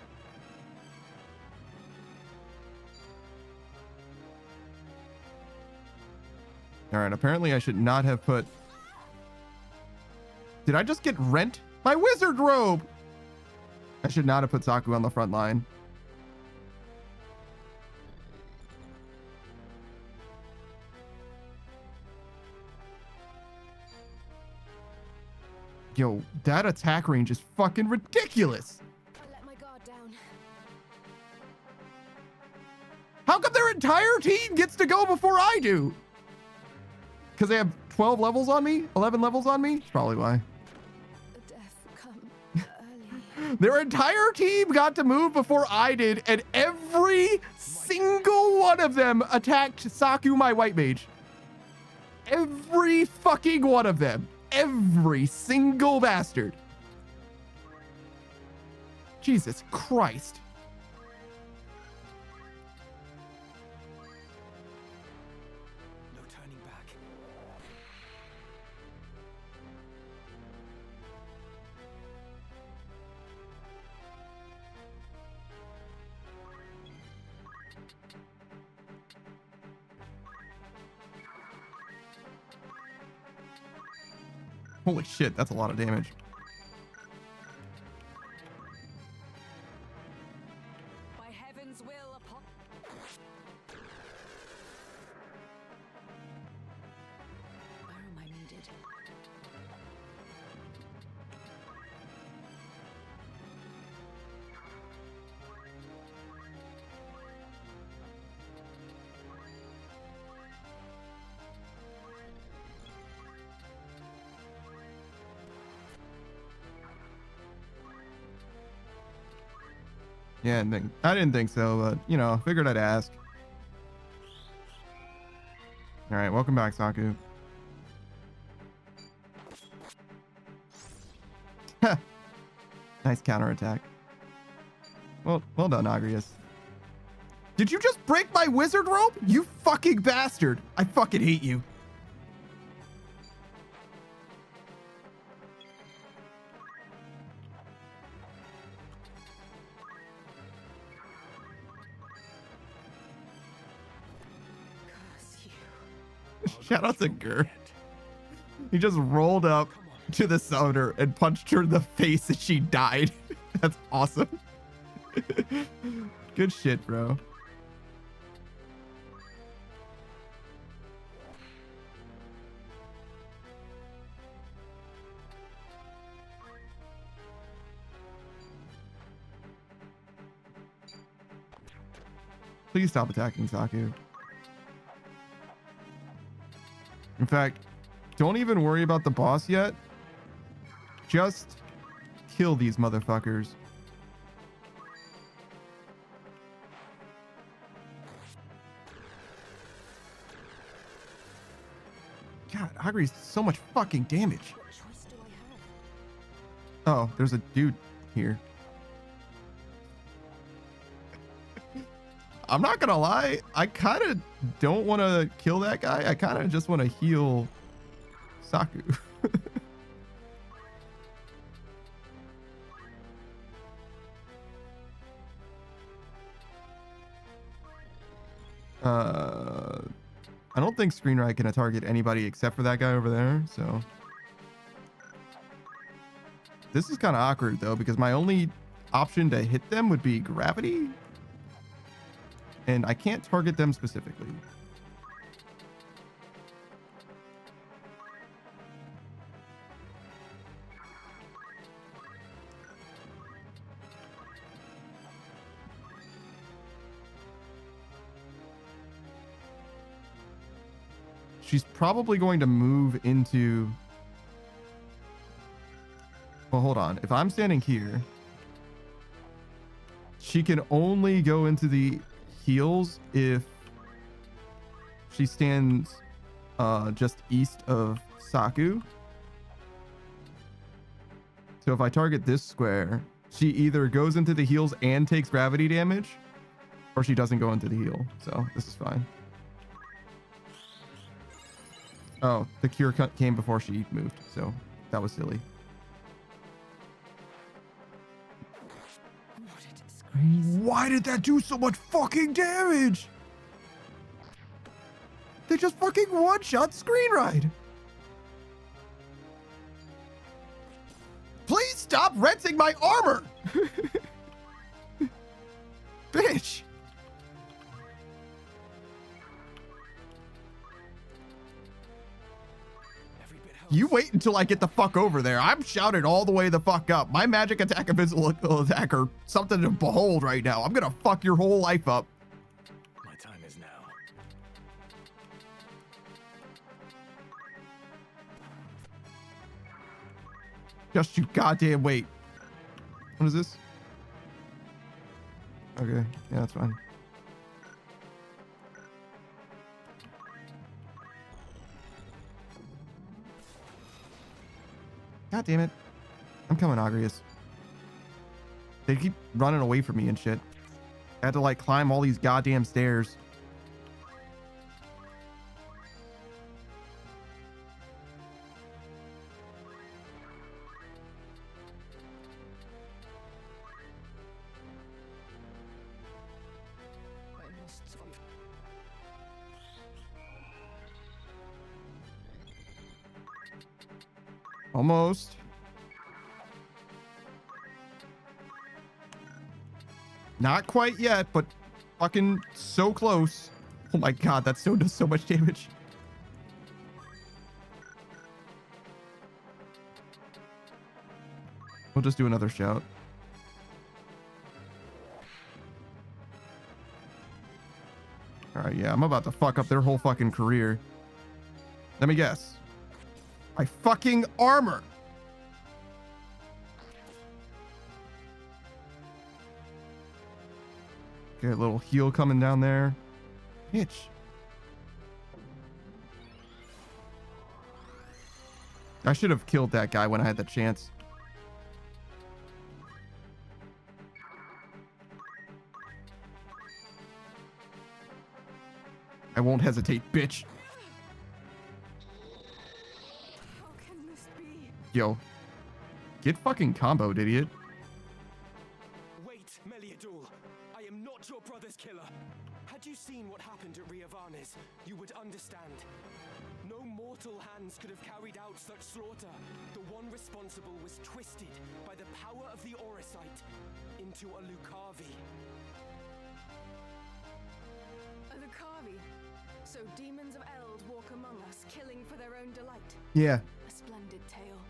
S2: All right, apparently I should not have put... Did I just get rent? My wizard robe! I should not have put Saku on the front line. Yo, that attack range is fucking ridiculous.
S3: I let my guard down.
S2: How come their entire team gets to go before I do? Because they have 12 levels on me? 11 levels on me? That's probably why.
S3: The death come early.
S2: Their entire team got to move before I did, and every single one of them attacked Saku, my white mage. Every fucking one of them. Every single bastard. Jesus Christ.
S6: No turning back.
S2: Holy shit, that's a lot of damage.
S7: By heaven's will upon... Where am I needed?
S2: Yeah, I didn't think so, but, you know, figured I'd ask. All right, welcome back, Saku. Nice counterattack. Well done, Agrius. Did you just break my wizard rope? You fucking bastard. I fucking hate you. Shout out to Gur. He just rolled up to the summoner and punched her in the face and she died. That's awesome. Good shit, bro. Please stop attacking Saku. In fact, don't even worry about the boss yet. Just kill these motherfuckers. God, Agri's so much fucking damage.
S3: What choice do I have?
S2: Oh, there's a dude here. I'm not gonna lie, I kind of don't want to kill that guy. I kind of just want to heal Saku. I don't think Screenride can target anybody except for that guy over there, so. This is kind of awkward, though, because my only option to hit them would be gravity. And I can't target them specifically. She's probably going to move into... Well, hold on. If I'm standing here, she can only go into the heals if she stands just east of Saku. So if I target this square, she either goes into the heals and takes gravity damage, or she doesn't go into the heal. So this is fine. Oh, the cure came before she moved, so that was silly. Why did that do so much fucking damage? They just fucking one-shot Screenride. Please stop renting my armor. Bitch. You wait until I get the fuck over there. I'm shouted all the way the fuck up. My magic attack and physical attack are something to behold right now. I'm gonna fuck your whole life up.
S8: My time is now.
S2: Just you goddamn wait. What is this? Okay, yeah, that's fine. God damn it. I'm coming, Agrius. They keep running away from me and shit. I had to like climb all these goddamn stairs. Almost. Not quite yet, but fucking so close. Oh my god, that stone does so much damage. We'll just do another shout. Alright, yeah, I'm about to fuck up their whole fucking career. Let me guess. My fucking armor. Okay, a little heal coming down there. Bitch. I should have killed that guy when I had the chance. I won't hesitate, bitch. Yo. Get fucking comboed, idiot.
S10: Wait, Meliadul. I am not your brother's killer. Had you seen what happened at Riavanes, you would understand. No mortal hands could have carried out such slaughter. The one responsible was twisted by the power of the Orosite into a Lucavi.
S3: A Lucavi? So demons of Eld walk among us, killing for their own delight.
S2: Yeah.
S3: A splendid tale.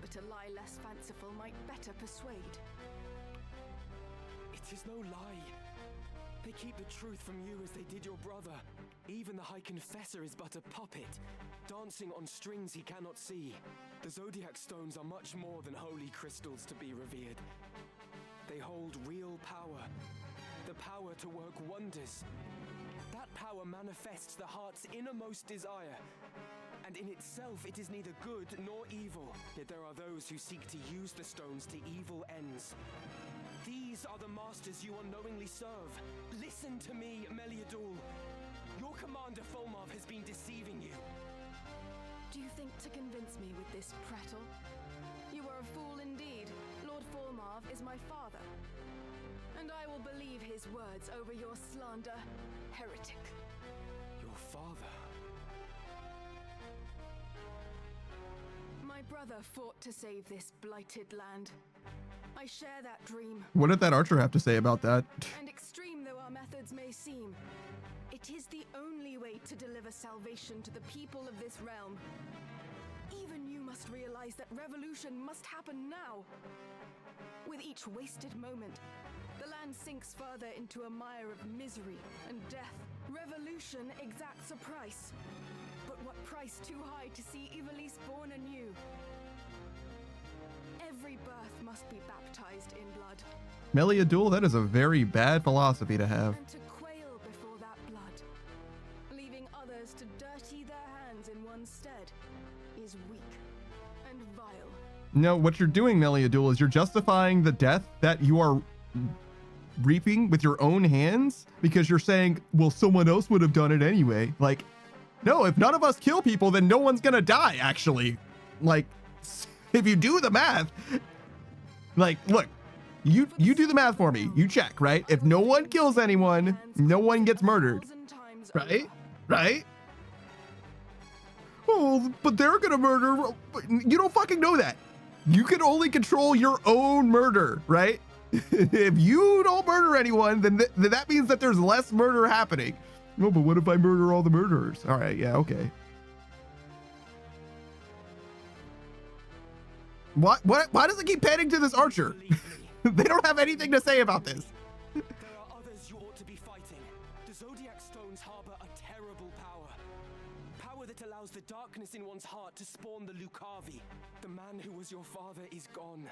S3: But a lie less fanciful might better persuade.
S10: It is no lie. They keep the truth from you as they did your brother. Even the High Confessor is but a puppet, dancing on strings he cannot see. The Zodiac Stones are much more than holy crystals to be revered. They hold real power. The power to work wonders. That power manifests the heart's innermost desire. And in itself, it is neither good nor evil. Yet there are those who seek to use the stones to evil ends. These are the masters you unknowingly serve. Listen to me, Meliadul. Your commander Fulmarv has been deceiving you.
S3: Do you think to convince me with this prattle? You are a fool indeed. Lord Fulmarv is my father. And I will believe his words over your slander, heretic.
S10: Your father?
S3: My brother fought to save this blighted land. I share that dream.
S2: What did that archer have to say about that?
S3: And extreme though our methods may seem, it is the only way to deliver salvation to the people of this realm. Even you must realize that revolution must happen now. With each wasted moment, the land sinks further into a mire of misery and death. Revolution exacts a price. But what price too high to see Ivalice born anew? Every birth must be baptized in blood.
S2: Meliadul, that is a very bad philosophy to have.
S3: And to quail before that blood, leaving others to dirty their hands in one's stead, is weak and vile.
S2: No, what you're doing, Meliadul, is you're justifying the death that you are reaping with your own hands because you're saying, well, someone else would have done it anyway. Like, no, if none of us kill people, then no one's gonna die, actually. Like, if you do the math, like, look, you do the math for me. You check, right? If no one kills anyone, no one gets murdered. Right? Right? Oh, but they're gonna murder. You don't fucking know that. You can only control your own murder, right? If you don't murder anyone, then that means that there's less murder happening. No, but what if I murder all the murderers? All right, yeah, okay. Why does it keep panning to this archer? They don't have anything to say about this.
S10: There are others you ought to be fighting. The Zodiac Stones harbor a terrible power. Power that allows the darkness in one's heart to spawn the Lucavi. The man who was your father is gone,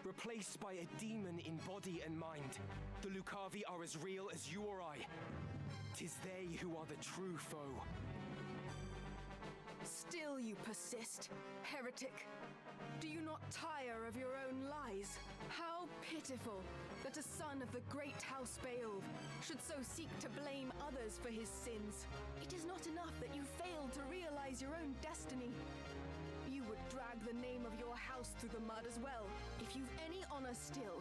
S10: replaced by a demon in body and mind. The Lucavi are as real as you or I. 'Tis they who are the true foe.
S3: Still you persist, heretic. Do you not tire of your own lies? How pitiful that a son of the great House Beowulf should so seek to blame others for his sins. It is not enough that you failed to realize your own destiny. You would drag the name of your house through the mud as well. If you've any honor still,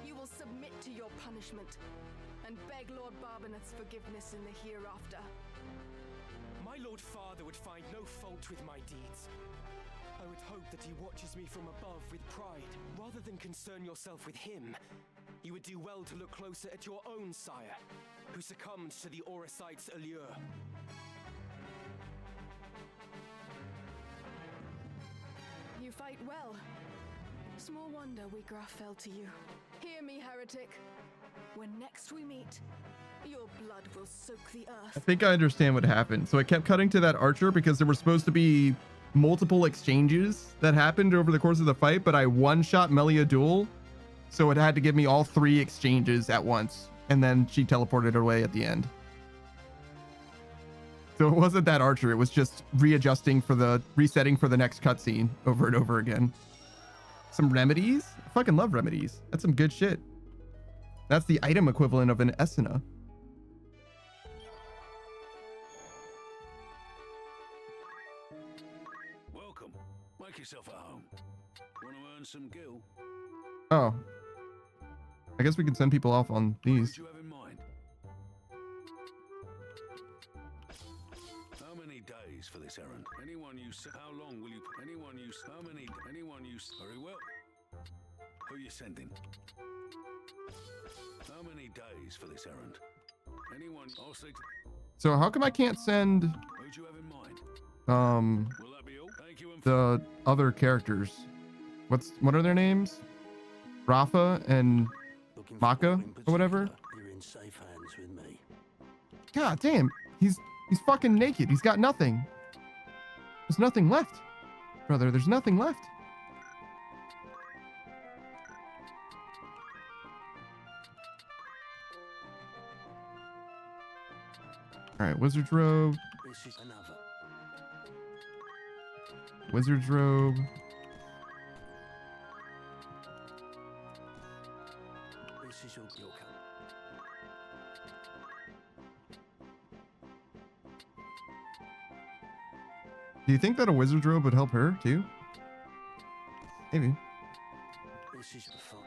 S3: you will submit to your punishment and beg Lord Barbaneth's forgiveness in the hereafter.
S10: My Lord Father would find no fault with my deeds. I would hope that he watches me from above with pride. Rather than concern yourself with him, you would do well to look closer at your own sire, who succumbed to the Orosite's allure.
S3: You fight well. Small wonder Wigraf fell to you. Hear me, heretic. When next we meet, your blood will soak the
S2: I
S3: earth.
S2: think I understand what happened. So I kept cutting to that archer because there were supposed to be multiple exchanges that happened over the course of the fight, but I one-shot Meliadul, so it had to give me all 3 exchanges at once, and then she teleported away at the end. So it wasn't that archer, it was just resetting for the next cutscene over and over again. Some remedies? I fucking love remedies. That's some good shit. That's the item equivalent of an Esuna.
S9: Welcome. Make yourself at home. Want to earn some gil?
S2: Oh. I guess we can send people off on
S9: What
S2: these.
S9: did you have in mind? How many days for this errand? Anyone you say? How long will you? Anyone you? How many? Anyone you? Very well. Who you sending? How many days for this errand? Anyone? I'll say.
S2: So how come I can't send
S9: Who'd you have in mind? Will that be all? Thank you. And
S2: the other characters? What are their names? Rafa and Maka or whatever?
S8: You're in safe hands with me.
S2: God damn, he's fucking naked. He's got nothing. There's nothing left. Brother, there's nothing left. Alright, Wizard's Robe.
S8: This is another.
S2: Wizard's Robe.
S8: This is your come.
S2: Do you think that a Wizard's Robe would help her too? Maybe.
S8: This is the fun.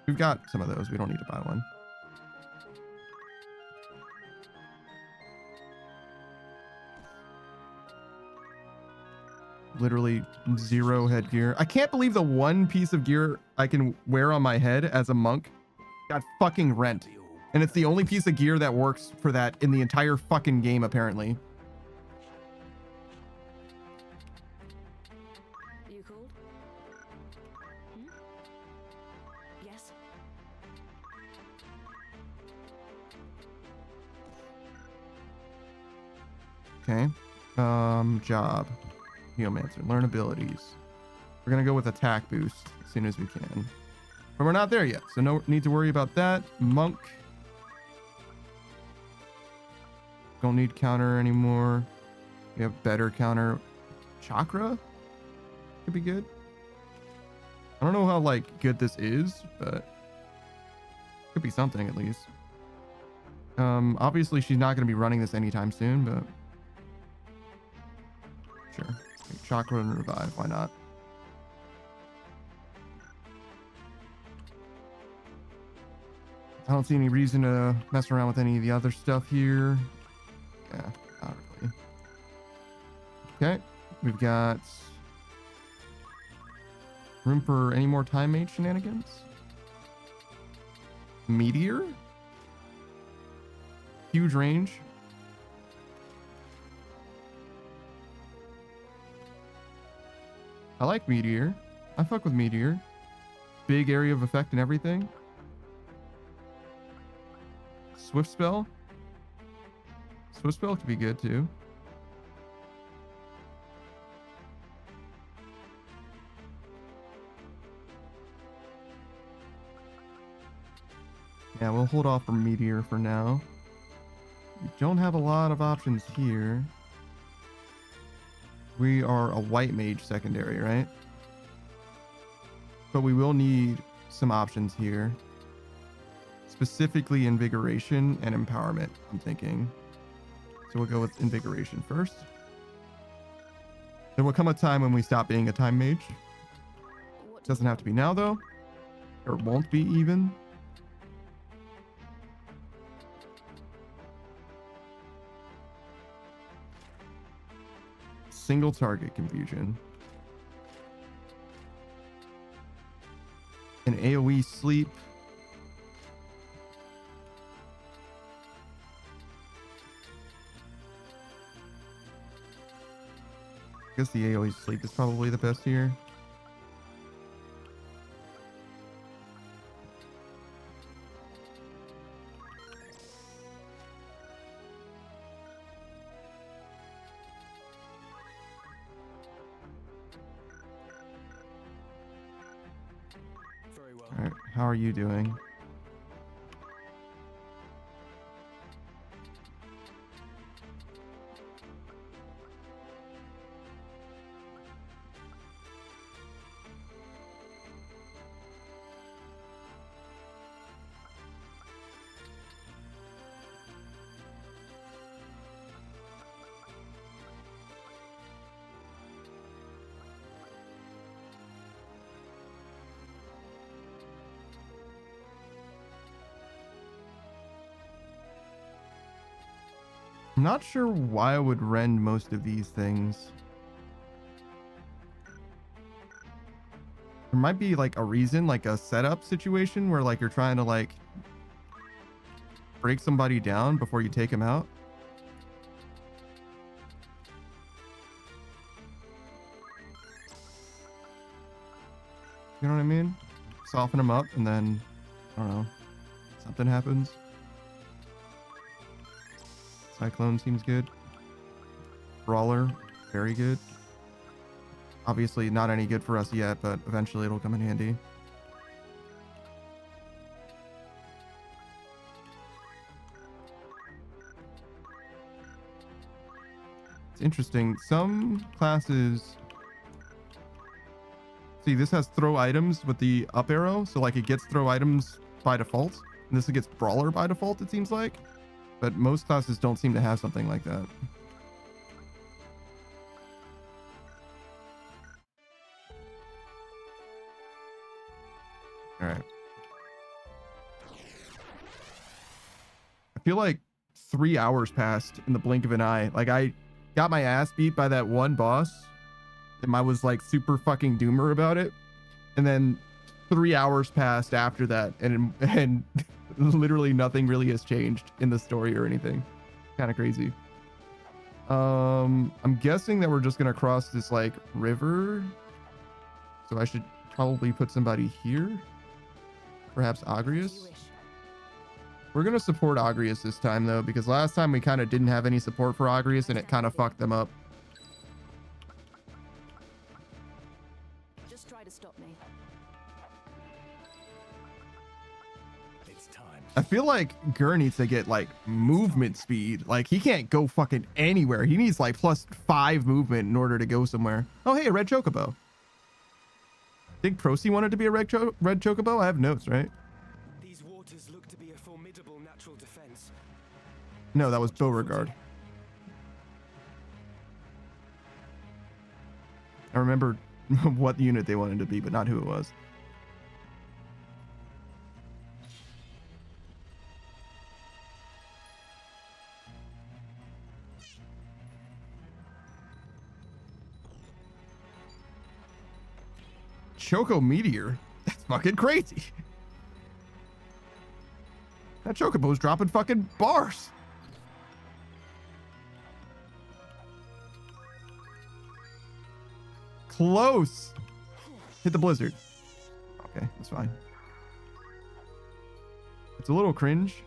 S2: We've got some of those. We don't need to buy one. Literally 0 headgear. I can't believe the one piece of gear I can wear on my head as a monk got fucking rent. And it's the only piece of gear that works for that in the entire fucking game, apparently.
S7: You cold? Hmm? Yes.
S2: Okay. Job. Geomancer. Learn abilities. We're gonna go with attack boost as soon as we can. But we're not there yet, so no need to worry about that. Monk. Don't need counter anymore. We have better counter. Chakra? Could be good. I don't know how like good this is, but could be something at least. Obviously she's not gonna be running this anytime soon, but sure. Okay, chakra and revive, why not? I don't see any reason to mess around with any of the other stuff here. Yeah, not really. Okay, we've got room for any more time mage shenanigans. Meteor? Huge range. I like Meteor. I fuck with Meteor. Big area of effect and everything. Swift spell. Swift spell could be good too. Yeah, we'll hold off from Meteor for now. We don't have a lot of options here. We are a white mage secondary, right? But we will need some options here. Specifically invigoration and empowerment, I'm thinking. So we'll go with invigoration first. There will come a time when we stop being a time mage. Doesn't have to be now though. Or won't be even. Single target confusion. An AoE sleep. I guess the AoE sleep is probably the best here.
S10: Very well.
S2: All right, how are you doing? I'm not sure why I would rend most of these things. There might be like a reason, like a setup situation where like you're trying to like break somebody down before you take them out. You know what I mean? Soften them up and then, I don't know, something happens. Cyclone seems good. Brawler, very good. Obviously not any good for us yet, but eventually it'll come in handy. It's interesting. Some classes... See, this has throw items with the up arrow. So like it gets throw items by default. And this gets brawler by default, it seems like. But most classes don't seem to have something like that. All right. feel like 3 hours passed in the blink of an eye. Like I got my ass beat by that one boss and I was like super fucking doomer about it. And then 3 hours passed after that and literally nothing really has changed in the story or anything. Kind of crazy. I'm guessing that we're just gonna cross this like river. So I should probably put somebody here. Perhaps Agrius. We're gonna support Agrius this time though, because last time we kind of didn't have any support for Agrius and it kind of fucked them up.
S3: Just try to stop me.
S8: It's time.
S2: I feel like Gur needs to get like movement speed. Like he can't go fucking anywhere. He needs like +5 movement in order to go somewhere. Oh hey, a red chocobo. I think Procy wanted to be a red chocobo. I have notes, right?
S10: These waters look to be a formidable natural defense.
S2: No, that was Beauregard. I remember what unit they wanted to be, but not who it was. Choco Meteor? That's fucking crazy. That Chocobo's dropping fucking bars. Close. Hit the blizzard. Okay, that's fine. It's a little cringe.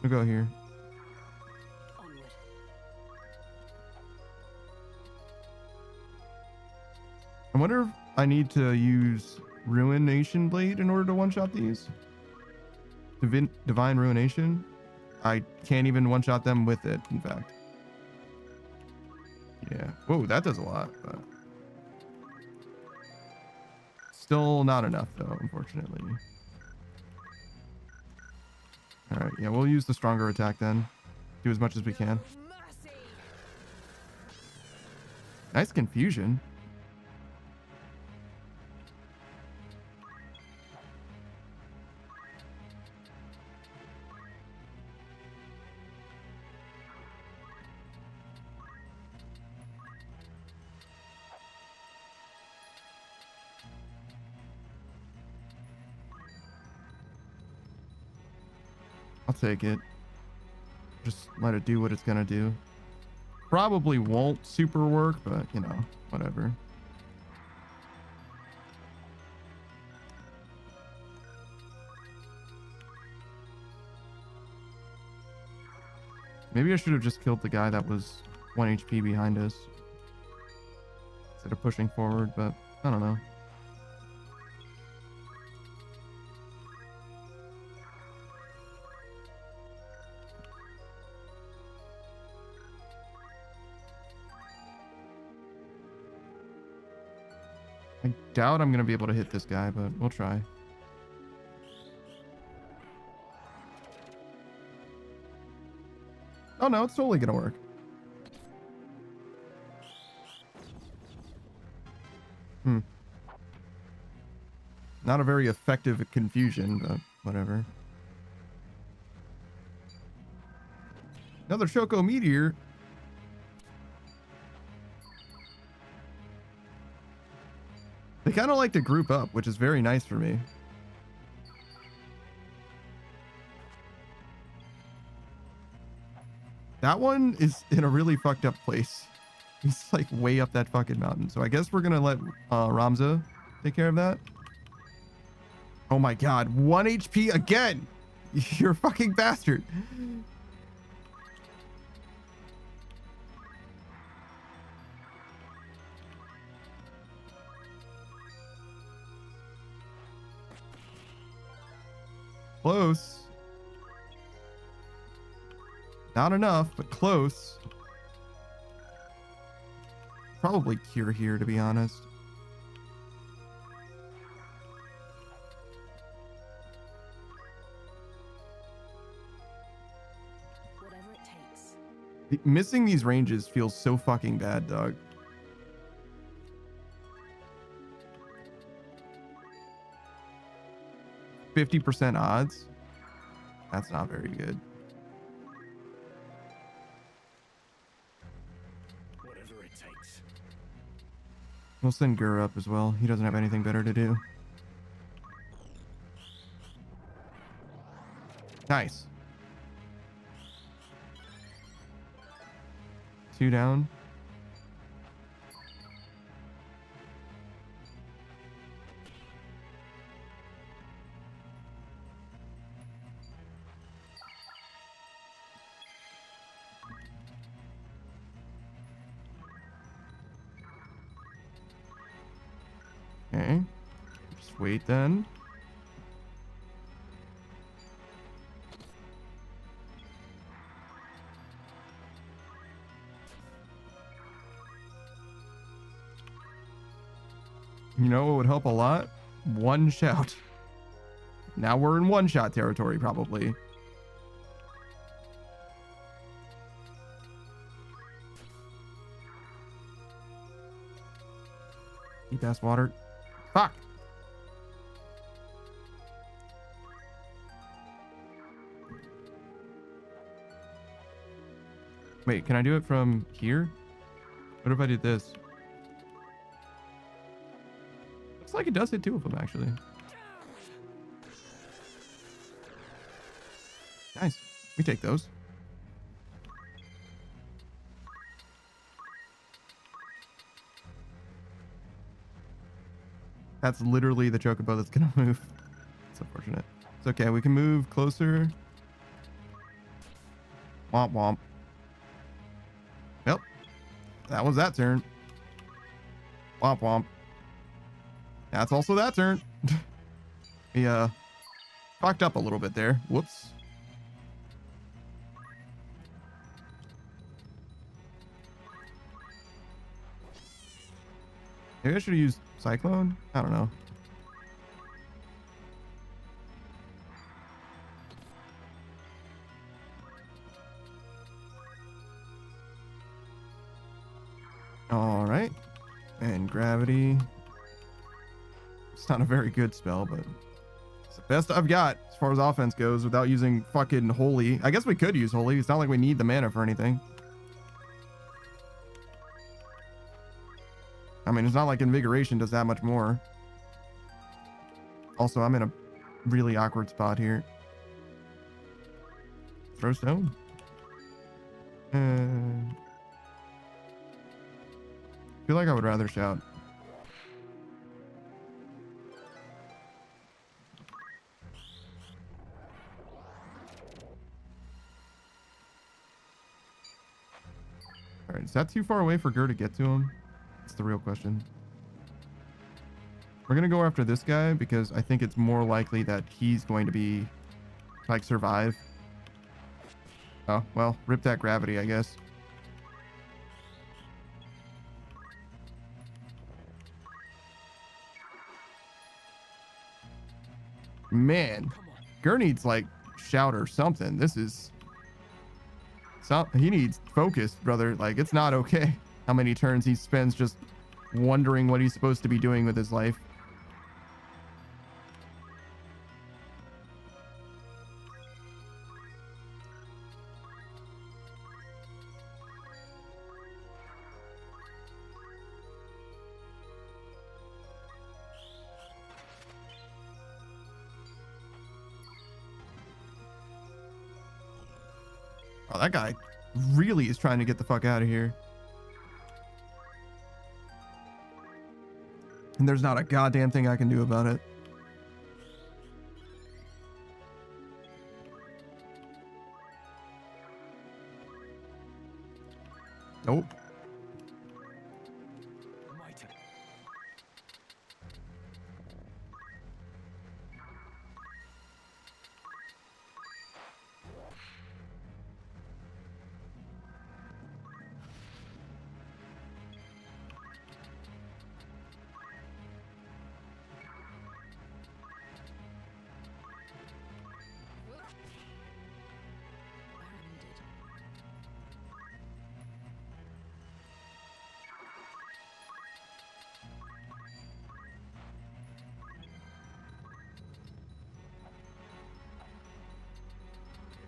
S2: We'll go here. I wonder if I need to use Ruination Blade in order to one-shot these. Divine Ruination. I can't even one-shot them with it, in fact. Yeah. Whoa, that does a lot, but still not enough, though, unfortunately. All right, yeah, we'll use the stronger attack then. Do as much as we can. Nice confusion. I'll take it. Just let it do what it's gonna do. Probably won't super work, but you know, whatever. Maybe I should have just killed the guy that was 1 HP behind us instead of pushing forward, but I don't know. I doubt I'm going to be able to hit this guy, but we'll try. Oh no, it's totally going to work. Not a very effective confusion, but whatever. Another Choco Meteor. They kind of like to group up, which is very nice for me. That one is in a really fucked up place. He's like way up that fucking mountain. So I guess we're going to let Ramza take care of that. Oh my God. 1 HP again. You're a fucking bastard. Close. Not enough, but close. Probably cure here, to be honest.
S3: Whatever it takes.
S2: Missing these ranges feels so fucking bad, dog. 50% odds. That's not very good.
S8: Whatever it takes.
S2: We'll send Gur up as well. He doesn't have anything better to do. Nice. 2 down. Okay. Just wait then. You know what would help a lot? One shout. Now we're in one shot territory, probably. Deep ass water. Fuck. Wait, can I do it from here? What if I did this? Looks like it does hit 2 of them, actually. Nice. We take those. That's literally the chocobo that's gonna move. It's unfortunate. It's okay. We can move closer. Womp womp. Yep. That was that turn. Womp womp. That's also that turn. We fucked up a little bit there. Whoops. Maybe I should have used Cyclone? I don't know. All right. And Gravity. It's not a very good spell, but it's the best I've got as far as offense goes without using fucking Holy. I guess we could use Holy. It's not like we need the mana for anything. I mean, it's not like Invigoration does that much more. Also, I'm in a really awkward spot here. Throw stone. I feel like I would rather shout. All right, is that too far away for Gur to get to him? That's the real question. We're gonna go after this guy because I think it's more likely that he's going to be like survive. Oh, well, rip that Gravity, I guess. Man, Gur needs like shout or something. This is he needs focus, brother. Like, it's not okay how many turns he spends just wondering what he's supposed to be doing with his life. Oh, that guy really is trying to get the fuck out of here. And there's not a goddamn thing I can do about it. Nope.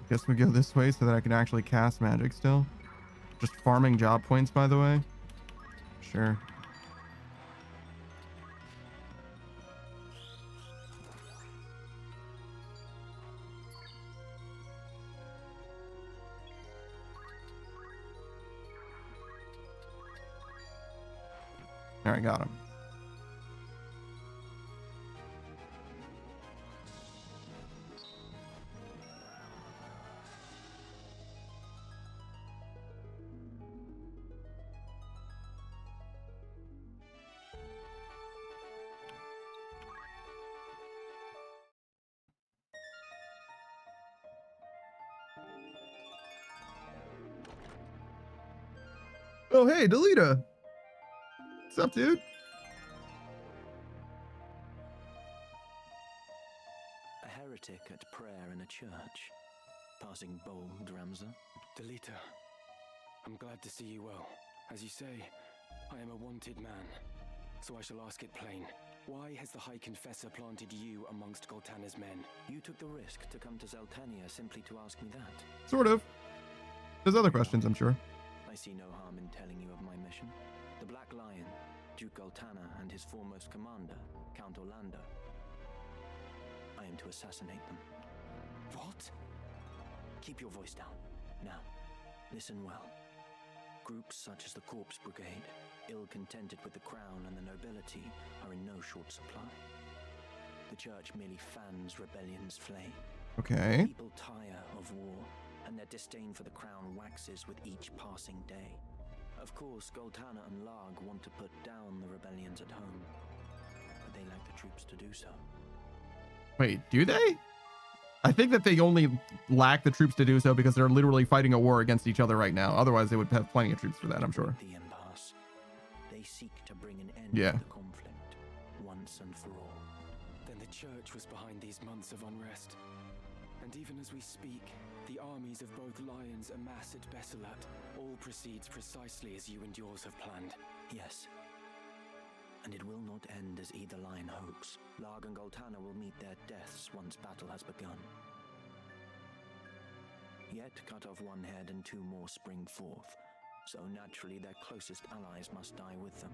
S2: Guess we go this way so that I can actually cast magic still. Just farming job points, by the way. Sure. All right, got him. Oh, hey, Delita. What's up, dude?
S11: A heretic at prayer in a church. Passing bold, Ramza.
S10: Delita, I'm glad to see you well. As you say, I am a wanted man, so I shall ask it plain. Why has the High Confessor planted you amongst Goltana's men?
S11: You took the risk to come to Zeltania simply to ask me that.
S2: Sort of. There's other questions, I'm sure.
S11: I see no harm in telling you of my mission. The Black Lion, Duke Goltana, and his foremost commander, Count Orlando. I am to assassinate them.
S10: What?
S11: Keep your voice down. Now, listen well. Groups such as the Corpse Brigade, ill-contented with the crown and the nobility, are in no short supply. The church merely fans rebellion's flame.
S2: Okay.
S11: People tire of war, and their disdain for the crown waxes with each passing day. Of course, Goltana and Larg want to put down the rebellions at home, but they lack the troops to do so.
S2: Wait, do they? I think that they only lack the troops to do so because they're literally fighting a war against each other right now. Otherwise, they would have plenty of troops for that, I'm sure.
S11: The impasse. They seek to bring an end
S2: Yeah.
S11: to the conflict, once and for all.
S10: Then the church was behind these months of unrest. And even as we speak, the armies of both lions amass at Besselat. All proceeds precisely as you and yours have planned.
S11: Yes. And it will not end as either line hopes. Larg and Goltana will meet their deaths once battle has begun. Yet cut off one head and two more spring forth, so naturally their closest allies must die with them.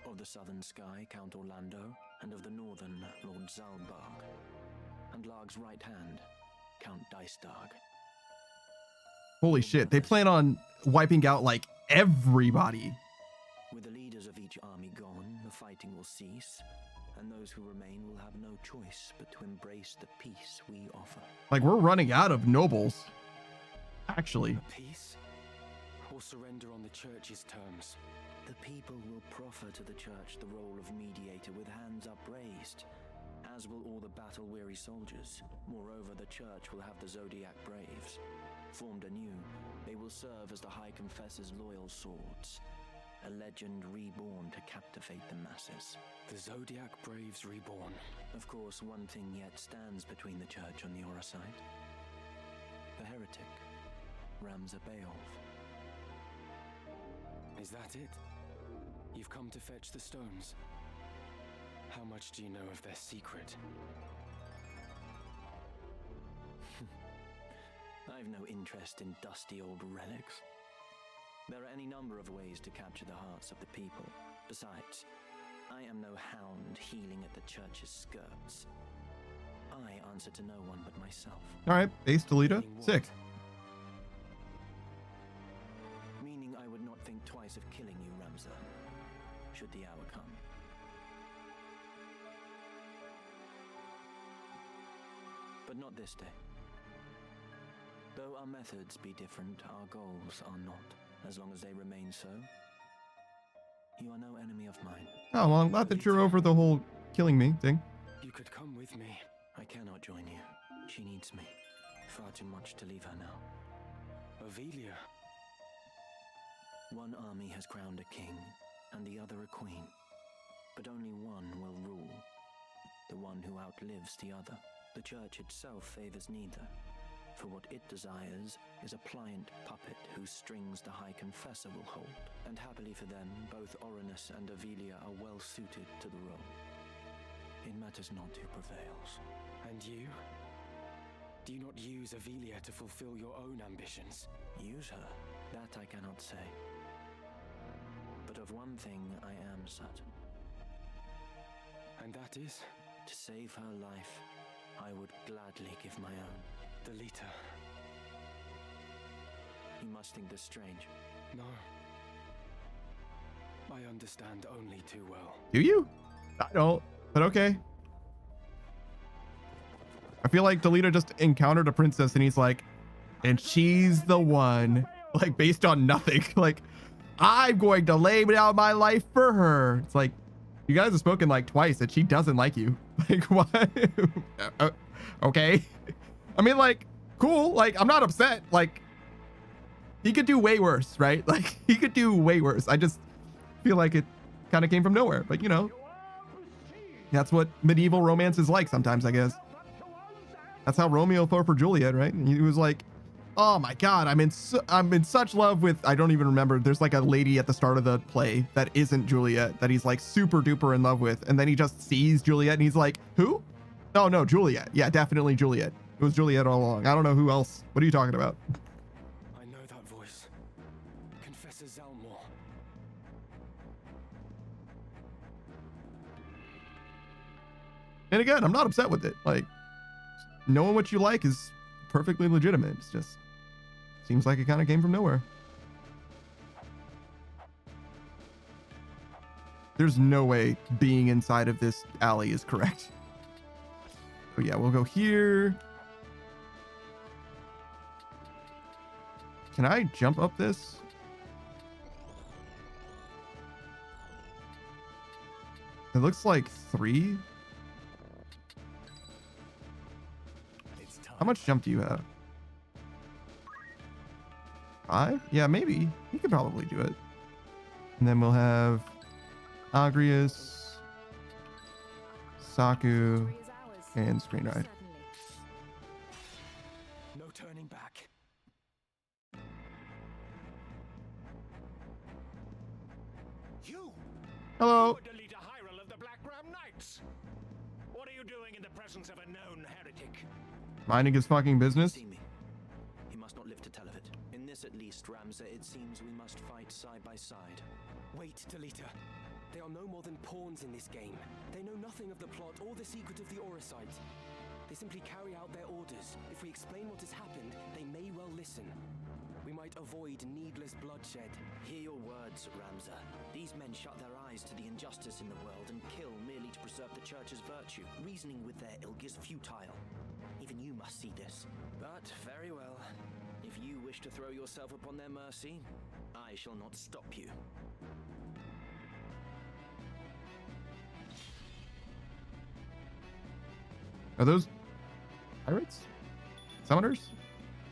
S11: Of the southern sky, Count Orlando, and of the northern, Lord Zalbarg. And Larg's right hand, Count Dystarg.
S2: Holy shit, they plan on wiping out like everybody.
S11: With the leaders of each army gone, the fighting will cease, and those who remain will have no choice but to embrace the peace we offer.
S2: Like, we're running out of nobles. Actually.
S10: A peace? Or surrender on the church's terms?
S11: The people will proffer to the church the role of mediator with hands upraised, as will all the battle-weary soldiers. Moreover, the church will have the Zodiac Braves. Formed anew, they will serve as the High Confessor's loyal swords. A legend reborn to captivate the masses.
S10: The Zodiac Braves reborn.
S11: Of course, one thing yet stands between the church on the Aura side. The heretic, Ramza Beowulf.
S10: Is that it? You've come to fetch the stones? How much do you know of their secret?
S11: I've no interest in dusty old relics. There are any number of ways to capture the hearts of the people. Besides, I am no hound heeling at the church's skirts. I answer to no one but myself.
S2: All right, base Delita. Sick.
S11: Meaning I would not think twice of killing you, Ramza, should the hour come. But not this day. Though our methods be different, our goals are not. As long as they remain so, you are no enemy of mine.
S2: Oh, well, I'm glad that you're over the whole killing me thing.
S10: You could come with me.
S11: I cannot join you. She needs me. Far too much to leave her now.
S10: Ovelia.
S11: One army has crowned a king, and the other a queen. But only one will rule. The one who outlives the other. The church itself favors neither. For what it desires is a pliant puppet whose strings the High Confessor will hold. And happily for them, both Orinus and Ovelia are well suited to the role. It matters not who prevails.
S10: And you? Do you not use Avelia to fulfill your own ambitions?
S11: Use her? That I cannot say. But of one thing I am certain.
S10: And that is?
S11: To save her life, I would gladly give my own.
S10: Delita.
S11: You must think this strange.
S10: No. I understand only too well.
S2: Do you? I don't, but okay. I feel like Delita just encountered a princess and he's like, and she's the one, like based on nothing. Like, I'm going to lay down my life for her. It's like, you guys have spoken like twice and she doesn't like you. Like, what? Okay. I mean, like, cool. Like, I'm not upset. Like, he could do way worse, right? Like, he could do way worse. I just feel like it kind of came from nowhere. But, you know, that's what medieval romance is like sometimes, I guess. That's how Romeo fell for Juliet, right? And he was like, oh my God, I'm in such love with, I don't even remember. There's like a lady at the start of the play that isn't Juliet that he's like super duper in love with. And then he just sees Juliet and he's like, who? Oh no, Juliet. Yeah, definitely Juliet. It was Juliet all along. I don't know who else. What are you talking about?
S10: I know that voice. Confessor Zalmor.
S2: And again, I'm not upset with it. Like, knowing what you like is perfectly legitimate. It's just seems like it kind of came from nowhere. There's no way being inside of this alley is correct. So yeah, we'll go here. Can I jump up this? It looks like 3. How much jump do you have? 5? Yeah, maybe. You could probably do it. And then we'll have Agrius, Saku, and Screen Ride.
S10: No turning back.
S8: You!
S2: Hello.
S8: Delita Hyrule of the Black Ram Knights! What are you doing in the presence of a known heretic?
S2: Minding his fucking business.
S11: See me. He must not live to tell of it. In this at least, Ramza, it seems we must fight side by side.
S10: Wait, Delita. They are no more than pawns in this game. They know nothing of the plot or the secret of the Auracite. They simply carry out their orders. If we explain what has happened, they may well listen. We might avoid needless bloodshed.
S11: Hear your words, Ramza. These men shut their eyes to the injustice in the world and kill merely to preserve the church's virtue. Reasoning with their ilk is futile. Even you must see this. But very well. If you wish to throw yourself upon their mercy, I shall not stop you.
S2: Are those pirates? Summoners?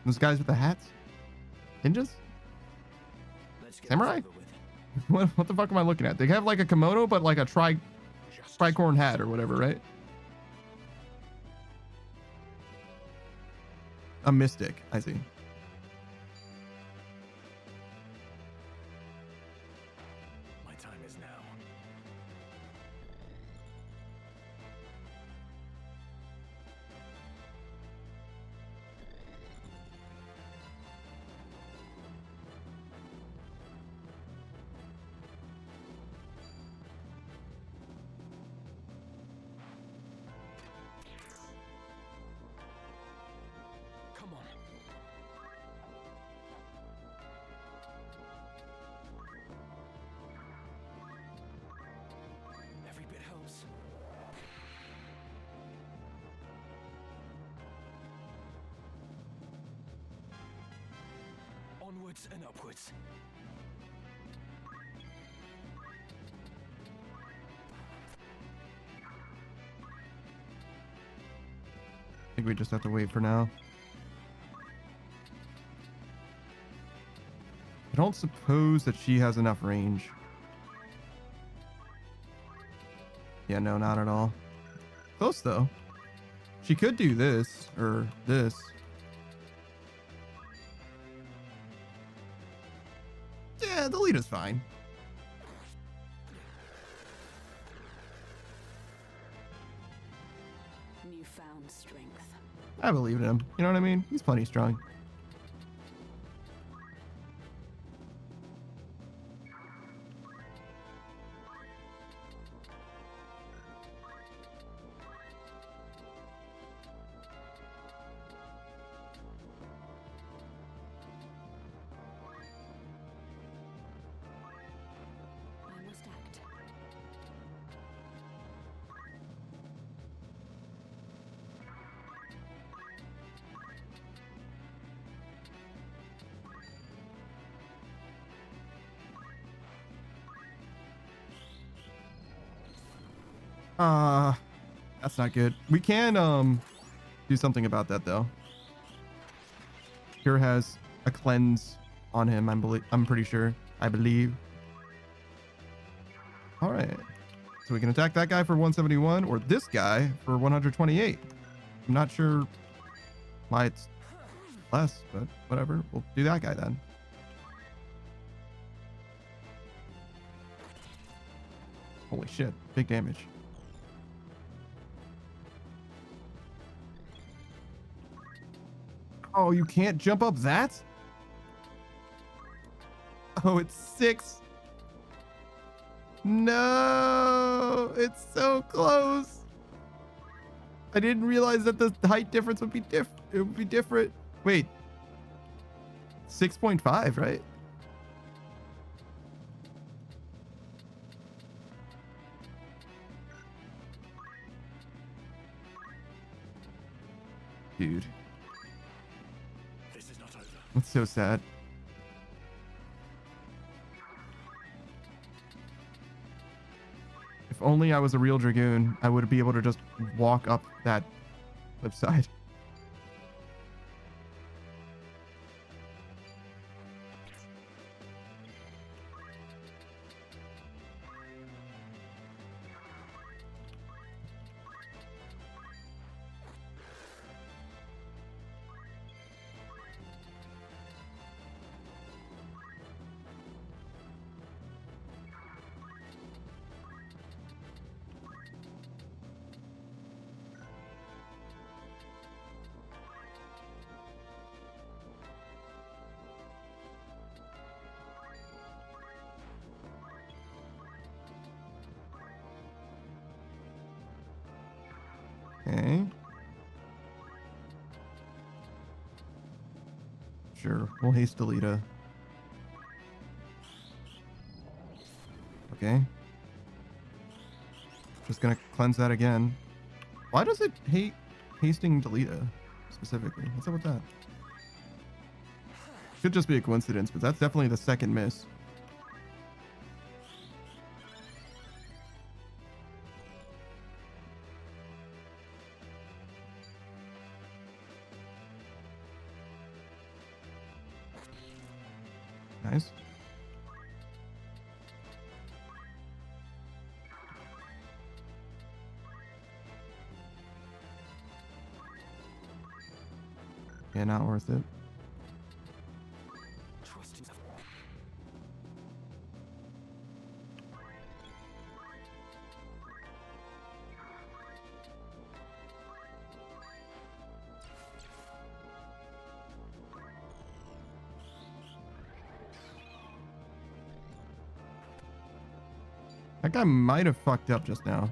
S2: Those guys with the hats? Ninjas? Samurai? What the fuck am I looking at? They have like a kimono, but like a tricorn hat or whatever, right? A mystic, I see.
S8: My time is now.
S10: Come on. Every bit helps. Onwards and upwards.
S2: I think we just have to wait for now. I don't suppose that she has enough range. Yeah, no, not at all. Close though. She could do this or this. Yeah, the lead is fine.
S7: Newfound strength.
S2: I believe in him. You know what I mean? He's plenty strong.
S7: I must act.
S2: That's not good. We can do something about that though. Cure has a cleanse on him. I'm pretty sure. I believe. All right. So we can attack that guy for 171 or this guy for 128. I'm not sure why it's less, but whatever. We'll do that guy then. Holy shit. Big damage. Oh, you can't jump up that? Oh, it's 6. No, it's so close. I didn't realize that the height difference would be different. Wait. 6.5, right? Dude.
S1: This is not over.
S2: That's so sad. If only I was a real Dragoon, I would be able to just walk up that cliffside. Okay. Sure, we'll haste Delita. Okay. Just gonna cleanse that again. Why does it hate hasting Delita specifically? What's up with that? Could just be a coincidence, but that's definitely the second miss. Nice. Yeah, not worth it.
S6: Trust himself.
S2: That guy might have fucked up just now.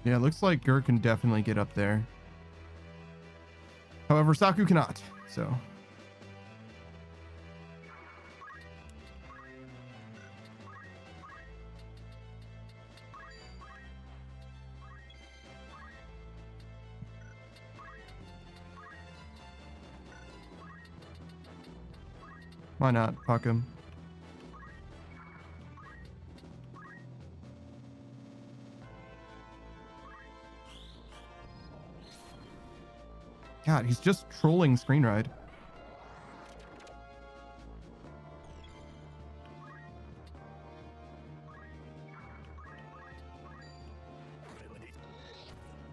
S2: Yeah, it looks like Gur can definitely get up there. However, Saku cannot, so. Why not? Fuck him. God, he's just trolling Screen Ride.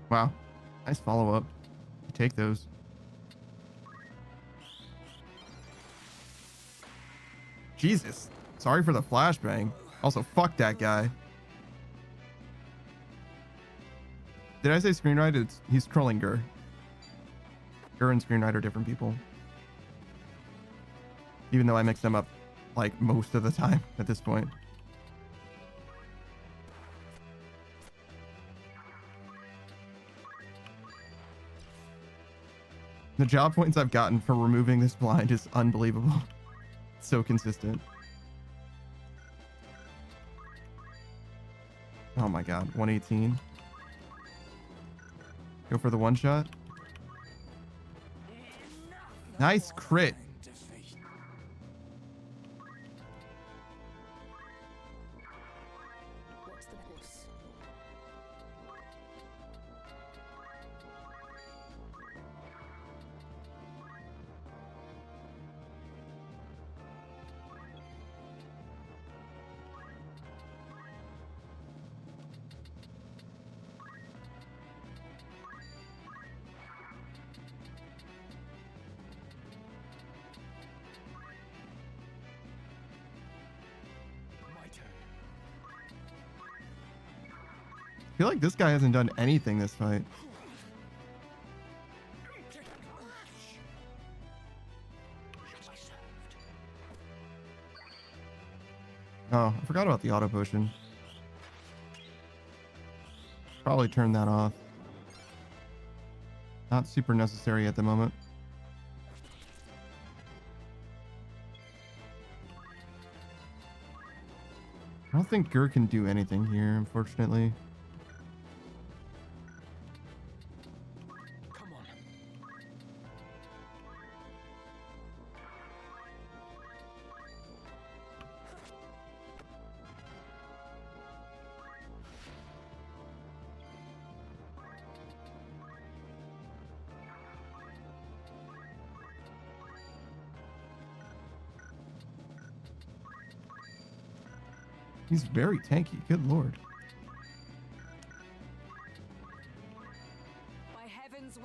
S2: Wow. Nice follow-up. Take those. Jesus. Sorry for the flashbang. Also, fuck that guy. Did I say screenwriter? He's trolling Gur. Gur and screenwriter are different people. Even though I mix them up like most of the time at this point. The job points I've gotten for removing this blind is unbelievable. So consistent. Oh my god, 118. Go for the one shot. Nice crit.
S3: What's the boss?
S2: I feel like this guy hasn't done anything this fight. Oh, I forgot about the auto potion. Probably turn that off. Not super necessary at the moment. I don't think Gur can do anything here, unfortunately. He's very tanky. Good lord.
S3: By heaven's will.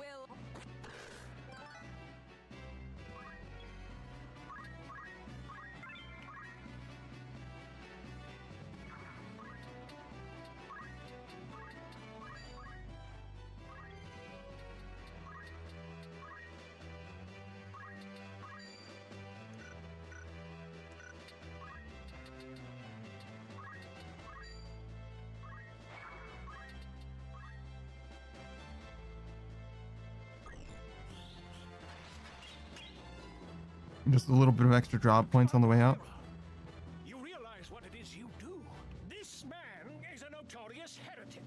S2: Just a little bit of extra drop points on the way out.
S12: You realize what it is you do? This man is a notorious heretic,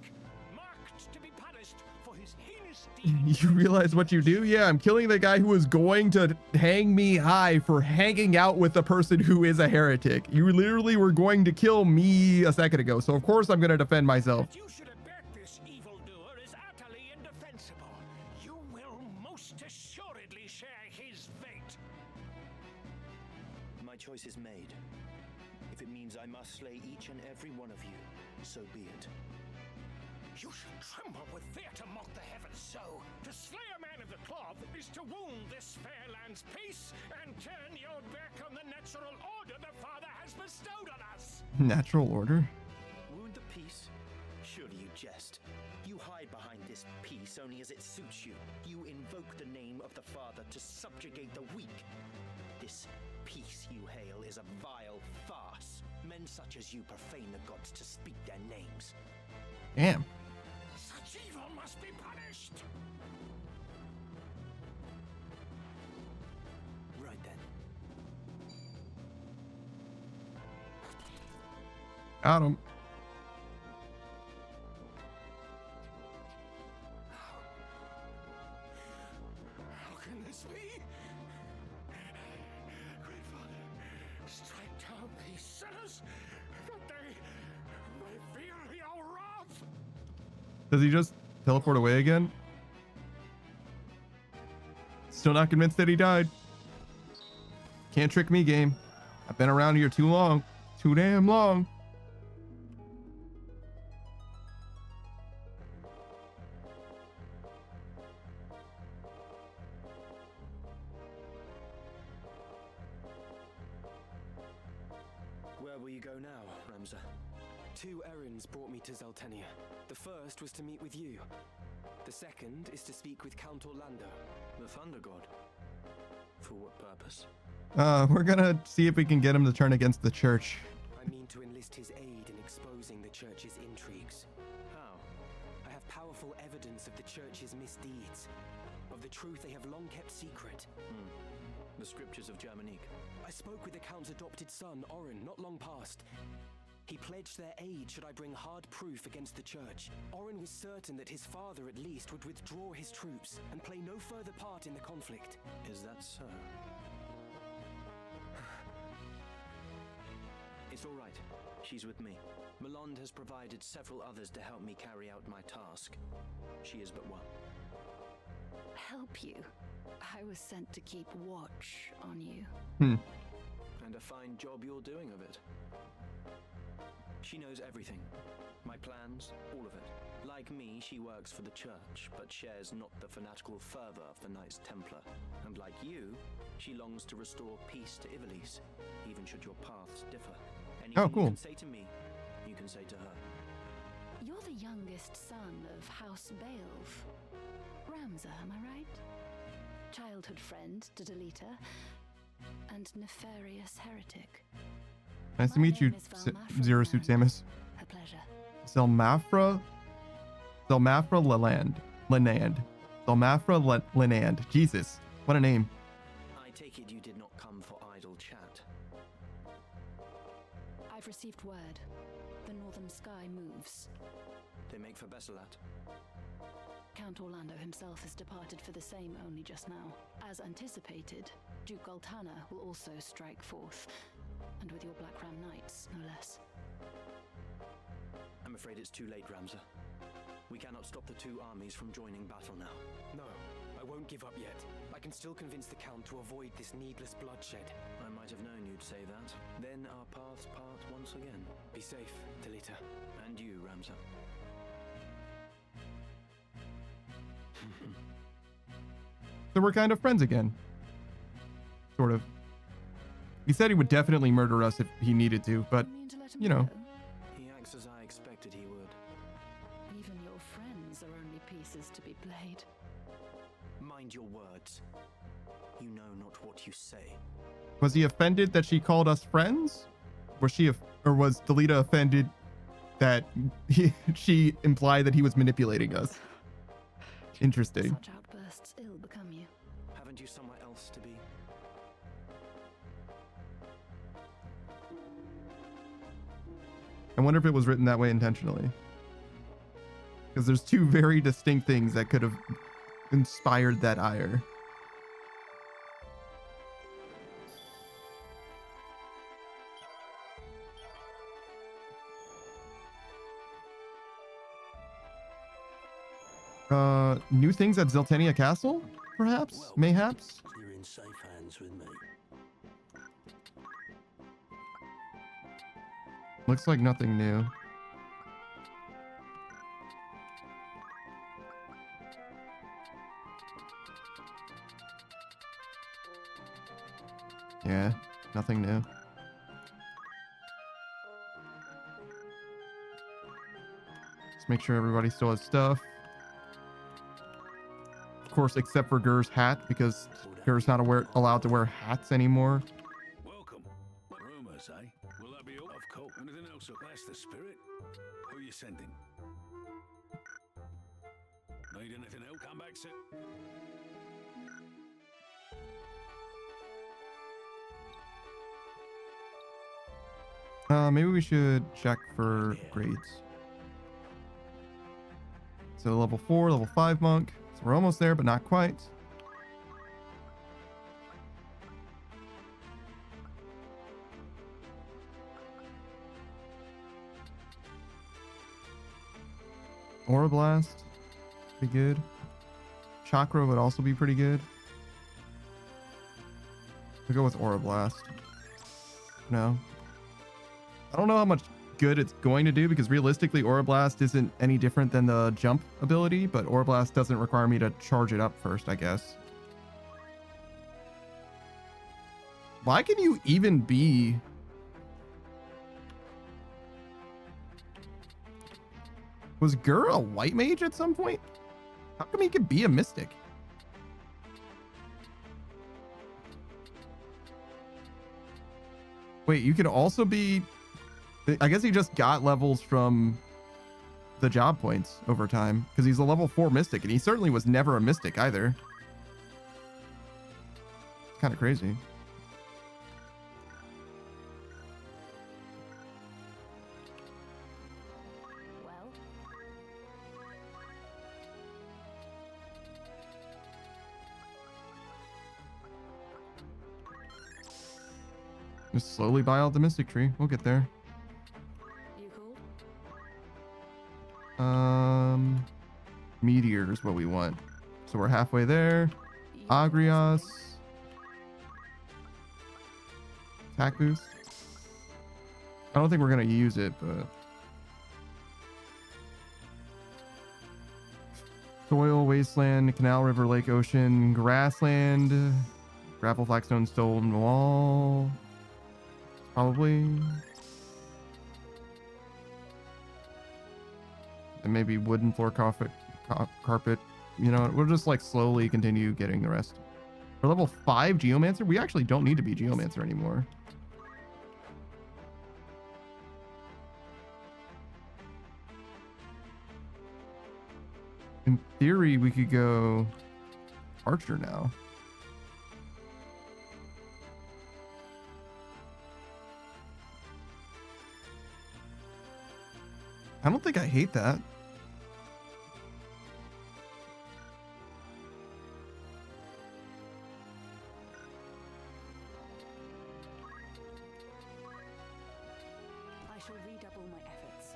S12: marked to be punished for his heinous deeds.
S2: You realize what you do? Yeah, I'm killing the guy who was going to hang me high for hanging out with the person who is a heretic. You literally were going to kill me a second ago, so of course I'm going to defend myself.
S12: You should abet this evildoer is utterly indefensible. You will most assuredly share his fate.
S8: My choice is made. If it means I must slay each and every one of you, so be it.
S12: You should tremble with fear to mock the heavens so. To slay a man of the cloth is to wound this fair land's peace and turn your back on the natural order the Father has bestowed on us.
S2: Natural order?
S8: Wound the peace? Surely you jest. You hide behind this peace only as it suits you. You invoke the name of the Father to subjugate the weak. This peace you hail is a vile farce. Men such as you profane the gods to speak their names.
S2: Damn.
S12: Such evil must be punished.
S8: Right then.
S2: Got him.
S12: How can this be? Great Father, strike down these sinners that they may feel your wrath.
S2: Does he just teleport away again? Still not convinced that he died. Can't trick me, game. I've been around here too long. Too damn long.
S6: Where will you go now, Ramza? 2 errands brought me to Zeltenia. The first was to meet with you. The second is to speak with Count Orlando, the Thunder God. For what purpose?
S2: We're gonna see if we can get him to turn against the church.
S6: I mean to enlist his aid in exposing the church's intrigues. How? I have powerful evidence of the church's misdeeds, of the truth they have long kept secret.
S10: The scriptures of Germanique.
S6: I spoke with the Count's adopted son, Orin, not long past. He pledged their aid should I bring hard proof against the church. Orin was certain that his father, at least, would withdraw his troops and play no further part in the conflict.
S10: Is that so? It's all right. She's with me. Melande has provided several others to help me carry out my task. She is but one.
S7: Help you? I was sent to keep watch on you.
S10: And a fine job you're doing of it. She knows everything. My plans, all of it. Like me, she works for the church, but shares not the fanatical fervor of the Knights Templar. And like you, she longs to restore peace to Ivalice, even should your paths differ. Anything
S2: cool.
S10: you can say to me, you can say to her.
S7: You're the youngest son of House Beowulf. Ramza, am I right? Childhood friend to Delita, and nefarious heretic.
S2: Nice to meet you, Zero Suit Samus.
S7: A pleasure.
S2: Zelmafra Leland. Zelmafra Lenand. Jesus, what a name.
S10: I take it you did not come for idle chat.
S7: I've received word. The northern sky moves.
S10: They make for Besselat.
S7: Count Orlando himself has departed for the same only just now. As anticipated, Duke Goltana will also strike forth. And with your Black Ram Knights, no less.
S10: I'm afraid it's too late, Ramza. We cannot stop the 2 armies from joining battle now.
S6: No, I won't give up yet. I can still convince the Count to avoid this needless bloodshed.
S10: I might have known you'd say that. Then our paths part once again.
S6: Be safe, Delita.
S10: And you, Ramza.
S2: So we're kind of friends again. Sort of. He said he would definitely murder us if he needed to, but, you know.
S10: He acts as I expected he would.
S7: Even your friends are only pieces to be played.
S10: Mind your words. You know not what you say.
S2: Was he offended that she called us friends? Was Delita offended that she implied that he was manipulating us? Interesting.
S7: Such outbursts ill become you.
S10: Haven't you somewhere else to be?
S2: I wonder if it was written that way intentionally. Because there's 2 very distinct things that could have inspired that ire. New things at Zeltenia Castle? Perhaps?
S8: Well,
S2: Mayhaps?
S8: You're in safe hands with me.
S2: Looks like nothing new. Yeah, nothing new. Let's make sure everybody still has stuff. Of course, except for Gur's hat, because Gur's not allowed to wear hats anymore.
S12: Welcome. Rumors, eh? Will that be all? Of course. Anything else? That's the spirit. Who are you sending? Need anything else? Come back, sir.
S2: Maybe we should check for grades. So level 4, level 5 monk. So we're almost there, but not quite. Aura Blast, pretty good. Chakra would also be pretty good. We'll go with Aura Blast. No. I don't know how much good it's going to do because realistically Aura Blast isn't any different than the jump ability, but Aura Blast doesn't require me to charge it up first, I guess. Why can you even be Was Gur a white mage at some point? How come he could be a mystic? Wait, you could also be... I guess he just got levels from the job points over time, because he's a level 4 mystic, and he certainly was never a mystic either. It's kind of crazy. Just slowly buy out the mystic tree. We'll get there. Meteor is what we want. So we're halfway there. Agrias. Attack boost. I don't think we're going to use it, but... Soil, wasteland, canal, river, lake, ocean, grassland, gravel, flagstone, stone wall. Probably. And maybe wooden floor carpet. You know, we'll just like slowly continue getting the rest. For level 5 Geomancer, we actually don't need to be Geomancer anymore. In theory, we could go Archer now. I don't think I hate that.
S7: I shall redouble my efforts.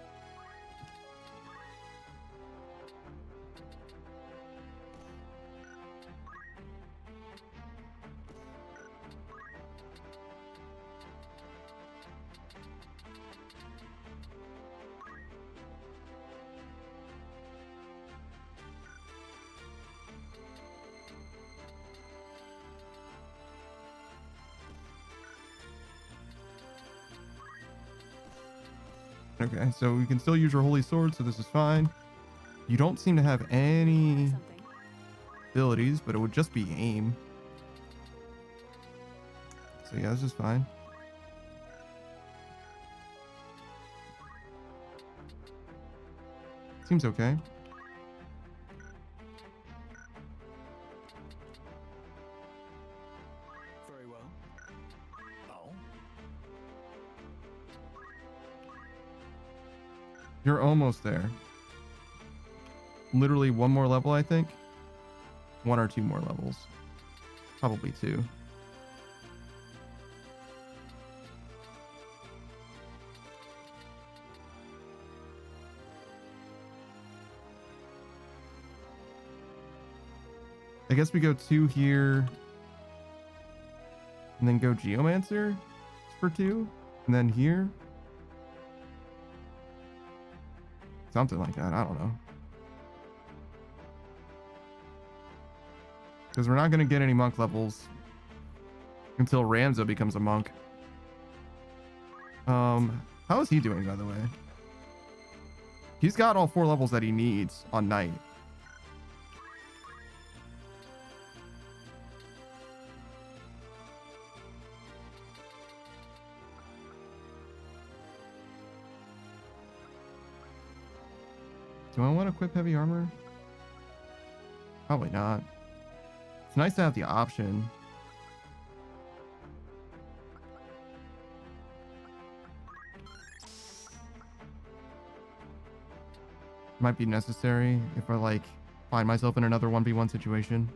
S2: Okay, so we can still use your holy sword, so this is fine. You don't seem to have any abilities, but it would just be aim. So yeah, this is fine. Seems okay.
S9: Very well. Oh.
S2: You're almost there. Literally one more level, I think. 1 or 2 more levels. Probably 2. I guess we go 2 here. And then go Geomancer for 2. And then here. Something like that. I don't know. Because we're not going to get any monk levels until Ramza becomes a monk. How is he doing, by the way? He's got all 4 levels that he needs on Knight. Do I want to equip heavy armor? Probably not. It's nice to have the option. Might be necessary if I like find myself in another 1v1 situation.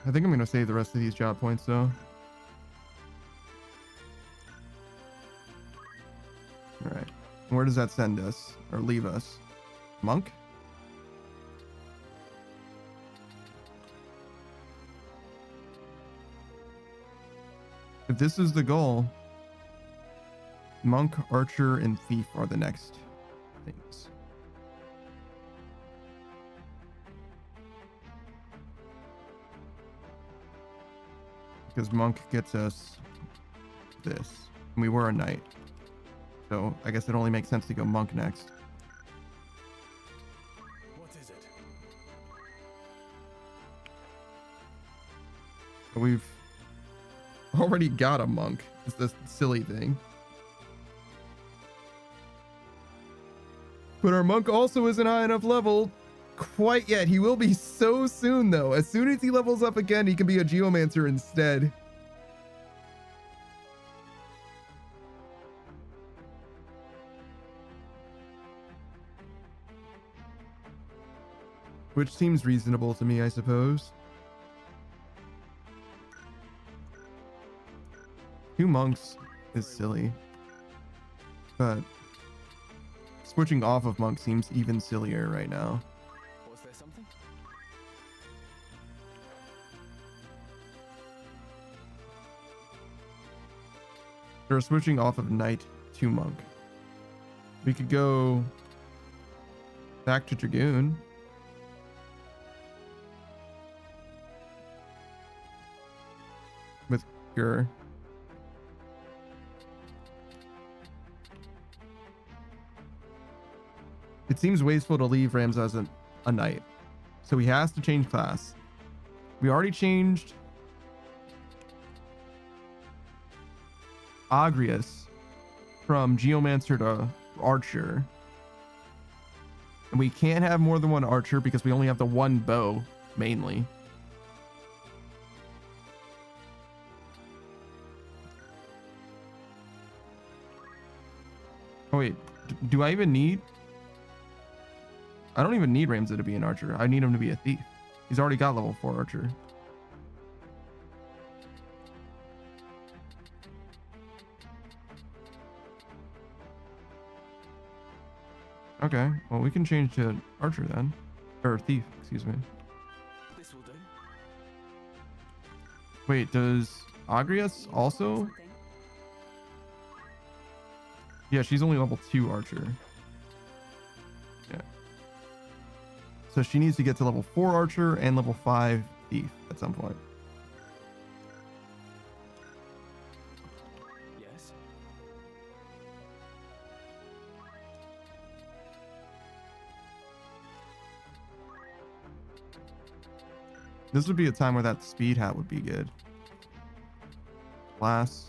S2: I think I'm going to save the rest of these job points though. All right. Where does that send us or leave us? Monk? If this is the goal, Monk, Archer, and Thief are the next things. Because Monk gets us this. And we were a knight. So I guess it only makes sense to go monk next.
S1: What is it?
S2: But we've already got a monk. It's this silly thing. But our monk also isn't high enough level quite yet. He will be so soon, though. As soon as he levels up again, he can be a geomancer instead. Which seems reasonable to me, I suppose. 2 monks is silly. But switching off of monk seems even sillier right now.
S10: Was there something?
S2: We're switching off of knight to monk. We could go back to dragoon. With Gur. It seems wasteful to leave Ramza as a knight. So he has to change class. We already changed Agrius from Geomancer to Archer. And we can't have more than one Archer because we only have the one bow, mainly. Oh wait, do I even need... I don't even need Ramza to be an Archer. I need him to be a thief. He's already got level 4 Archer. Okay, well we can change to Archer then. Or Thief, excuse me.
S10: This will do.
S2: Wait, does Agrius also? Yeah, she's only level 2 Archer. Yeah. So she needs to get to level 4 Archer and level 5 Thief at some point.
S10: Yes.
S2: This would be a time where that speed hat would be good. Class.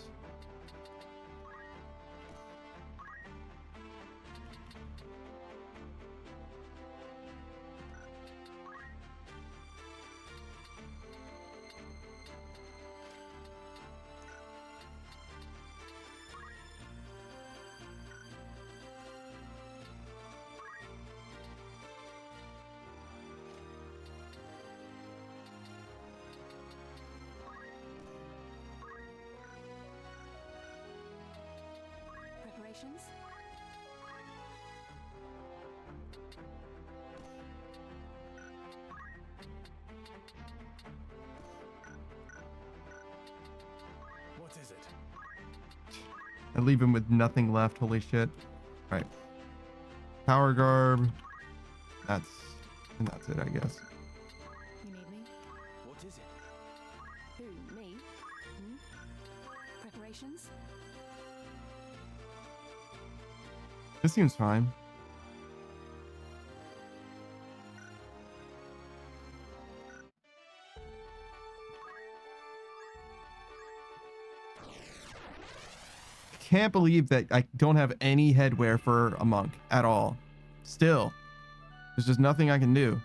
S7: Preparations?
S1: What is it?
S2: I leave him with nothing left. Holy shit. All right. Power garb. That's it, I guess.
S7: You need me?
S10: What is it?
S7: Who? Me? Preparations?
S2: This seems fine. Can't believe that I don't have any headwear for a monk at all. Still, there's just nothing I can do.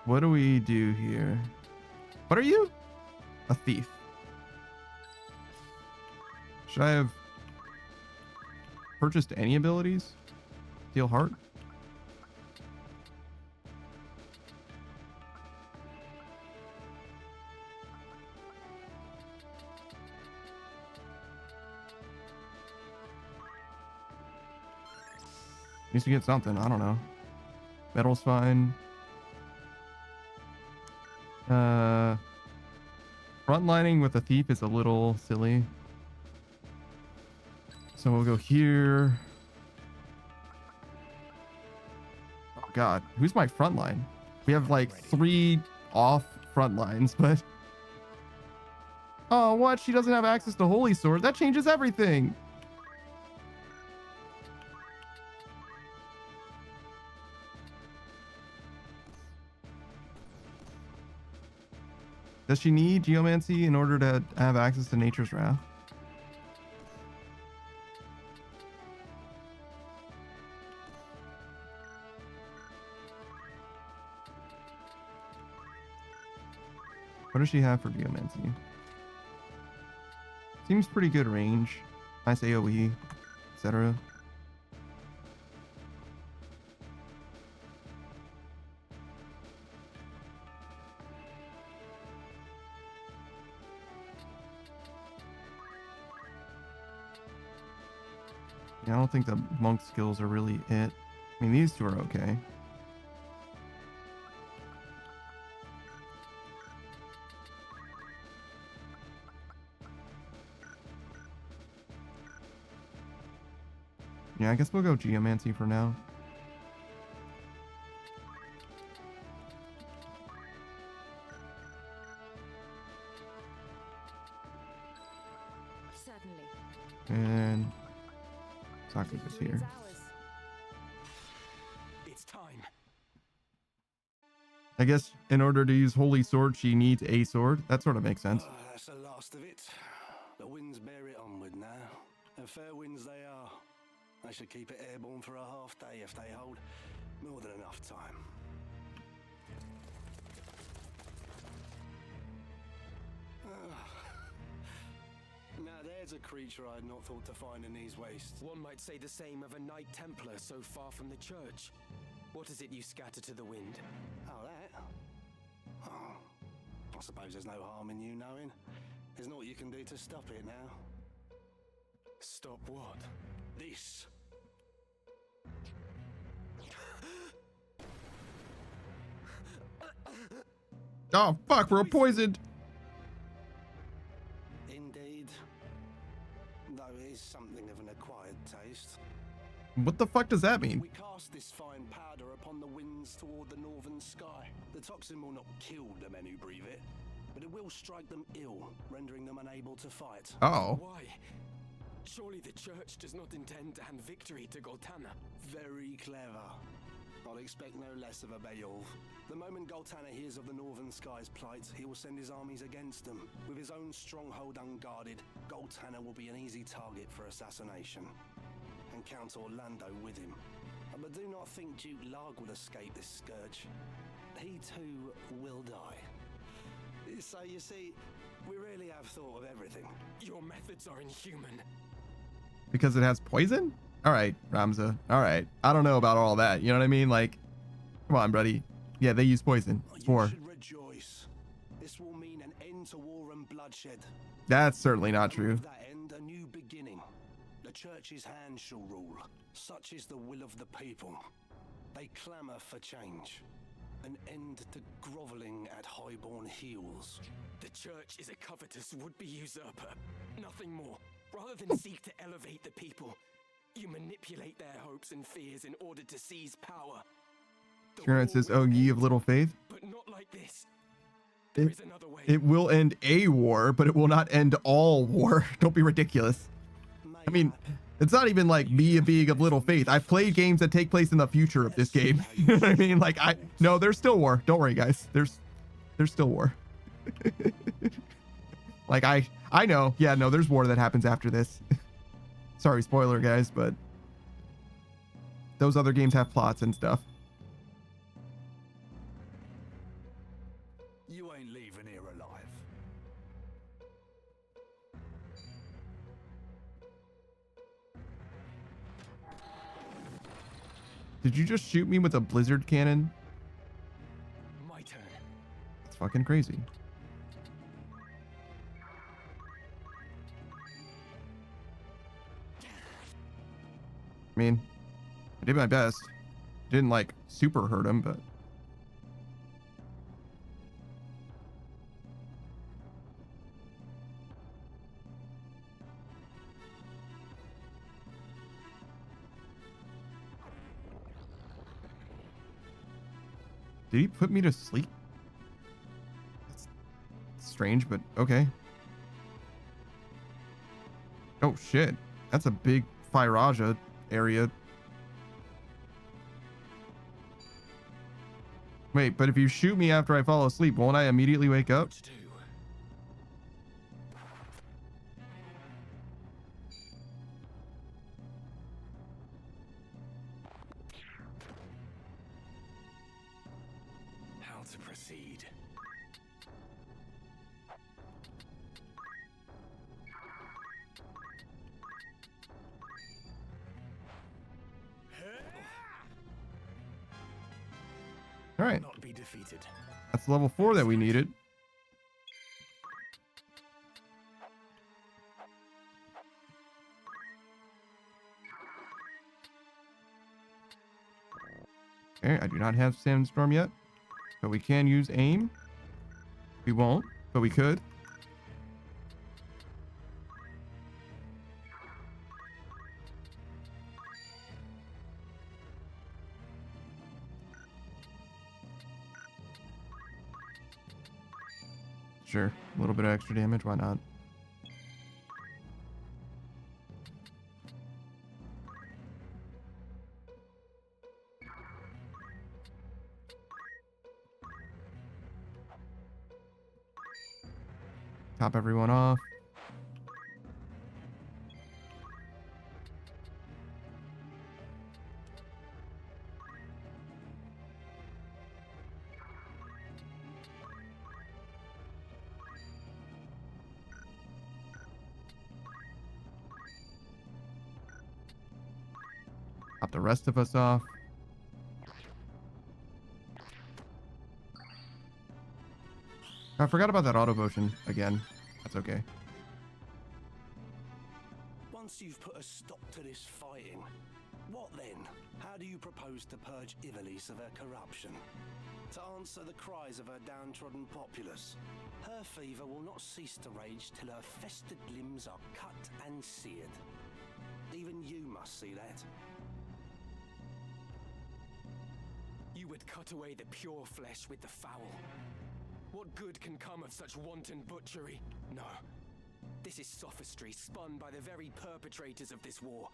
S2: What do we do here? What are you? A thief. Should I have purchased any abilities? Steel Heart? Needs to get something. I don't know. Metal's fine. Frontlining with a thief is a little silly. So we'll go here. Oh god, who's my front line? We have like 3 off front lines, but oh, what? She doesn't have access to Holy Sword. That changes everything. Does she need Geomancy in order to have access to Nature's Wrath? What does she have for Geomancy? Seems pretty good range. Nice AoE, etc. Yeah, I don't think the monk skills are really it. I mean, these two are okay. Yeah, I guess we'll go Geomancy for now.
S3: Certainly.
S2: And Saki is here.
S6: It's time.
S2: I guess in order to use Holy Sword, she needs a sword. That sort of makes sense.
S8: That's the last of it. The winds bear it onward now. And fair winds they are. They should keep it airborne for a half day if they hold more than enough time. Now there's a creature I had not thought to find in these wastes.
S6: One might say the same of a Knight Templar so far from the church. What is it you scatter to the wind?
S8: Oh, that? Oh, I suppose there's no harm in you knowing. There's naught you can do to stop it now.
S6: Stop what?
S8: This.
S2: Oh, fuck, we're poisoned.
S8: Indeed. Though it is something of an acquired taste.
S2: What the fuck does that mean?
S8: We cast this fine powder upon the winds toward the northern sky. The toxin will not kill the men who breathe it, but it will strike them ill, rendering them unable to fight.
S2: Oh.
S6: Why? Surely the church does not intend to hand victory to Goltana.
S8: Very clever. I'll expect no less of a Beowulf. The moment Goltana hears of the Northern Sky's plight, he will send his armies against them. With his own stronghold unguarded, Goltana will be an easy target for assassination. And Count Orlando with him. But do not think Duke Larg will escape this scourge. He too will die. So you see, we really have thought of everything.
S6: Your methods are inhuman.
S2: Because it has poison? All right, Ramza. All right. I don't know about all that. You know what I mean? Like, come on, buddy. Yeah, they use poison. It's war.
S8: You should rejoice. This will mean an end to war and bloodshed.
S2: That's certainly not
S8: And
S2: true.
S8: with that end, a new beginning. The church's hand shall rule. Such is the will of the people. They clamour for change. An end to grovelling at highborn heels.
S6: The church is a covetous would-be usurper. Nothing more. Rather than seek to elevate the people, you manipulate their hopes and fears in order to seize power.
S2: Current says, "Oh, ye of little faith."
S6: But not like this. There is another way.
S2: It will end a war, but it will not end all war. Don't be ridiculous. I mean, it's not even like me being of little faith. I've played games that take place in the future of this game. You know what I mean? Like, no, there's still war. Don't worry, guys. There's still war. Like, I know. Yeah, no, there's war that happens after this. Sorry, spoiler, guys, but those other games have plots and stuff.
S8: You ain't leaving here alive.
S2: Did you just shoot me with a blizzard cannon?
S6: My turn.
S2: It's fucking crazy. I mean, I did my best. Didn't like super hurt him, but Did he put me to sleep? That's strange, but okay. Oh shit. That's a big Firaja area. Wait, but if you shoot me after I fall asleep, won't I immediately wake up?
S12: How to proceed?
S2: All right.
S12: Not be defeated.
S2: That's level 4 that we needed. Okay, I do not have Sandstorm yet, but we can use aim. We won't, but we could. Sure, a little bit of extra damage, why not? Top everyone off. Top the rest of us off. I forgot about that auto potion again. That's okay.
S12: Once you've put a stop to this fighting, what then? How do you propose to purge Ivalice of her corruption? To answer the cries of her downtrodden populace? Her fever will not cease to rage till her festered limbs are cut and seared. Even you must see that.
S10: You would cut away the pure flesh with the foul. What good can come of such wanton butchery? No. This is sophistry spun by the very perpetrators of this war,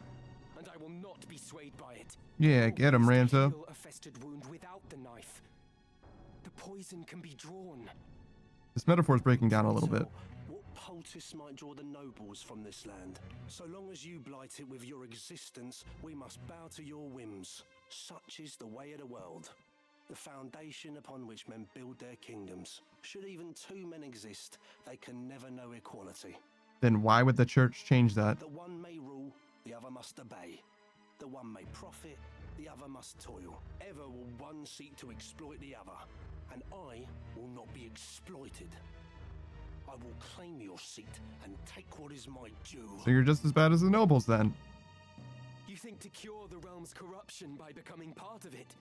S10: and I will not be swayed by it.
S2: Yeah, get him, Ranzo.
S10: Heal a festered wound without the knife. The poison can be drawn.
S2: This metaphor is breaking down a little bit.
S12: What poultice might draw the nobles from this land? So long as you blight it with your existence, we must bow to your whims. Such is the way of the world. The foundation upon which men build their kingdoms. Should even two men exist, they can never know equality.
S2: Then why would the church change that?
S12: The one may rule, the other must obey. The one may profit, the other must toil. Ever will one seek to exploit the other, and I will not be exploited. I will claim your seat and take what is my due.
S2: So you're just as bad as the nobles then.
S10: You think to cure the realm's corruption by becoming part of it?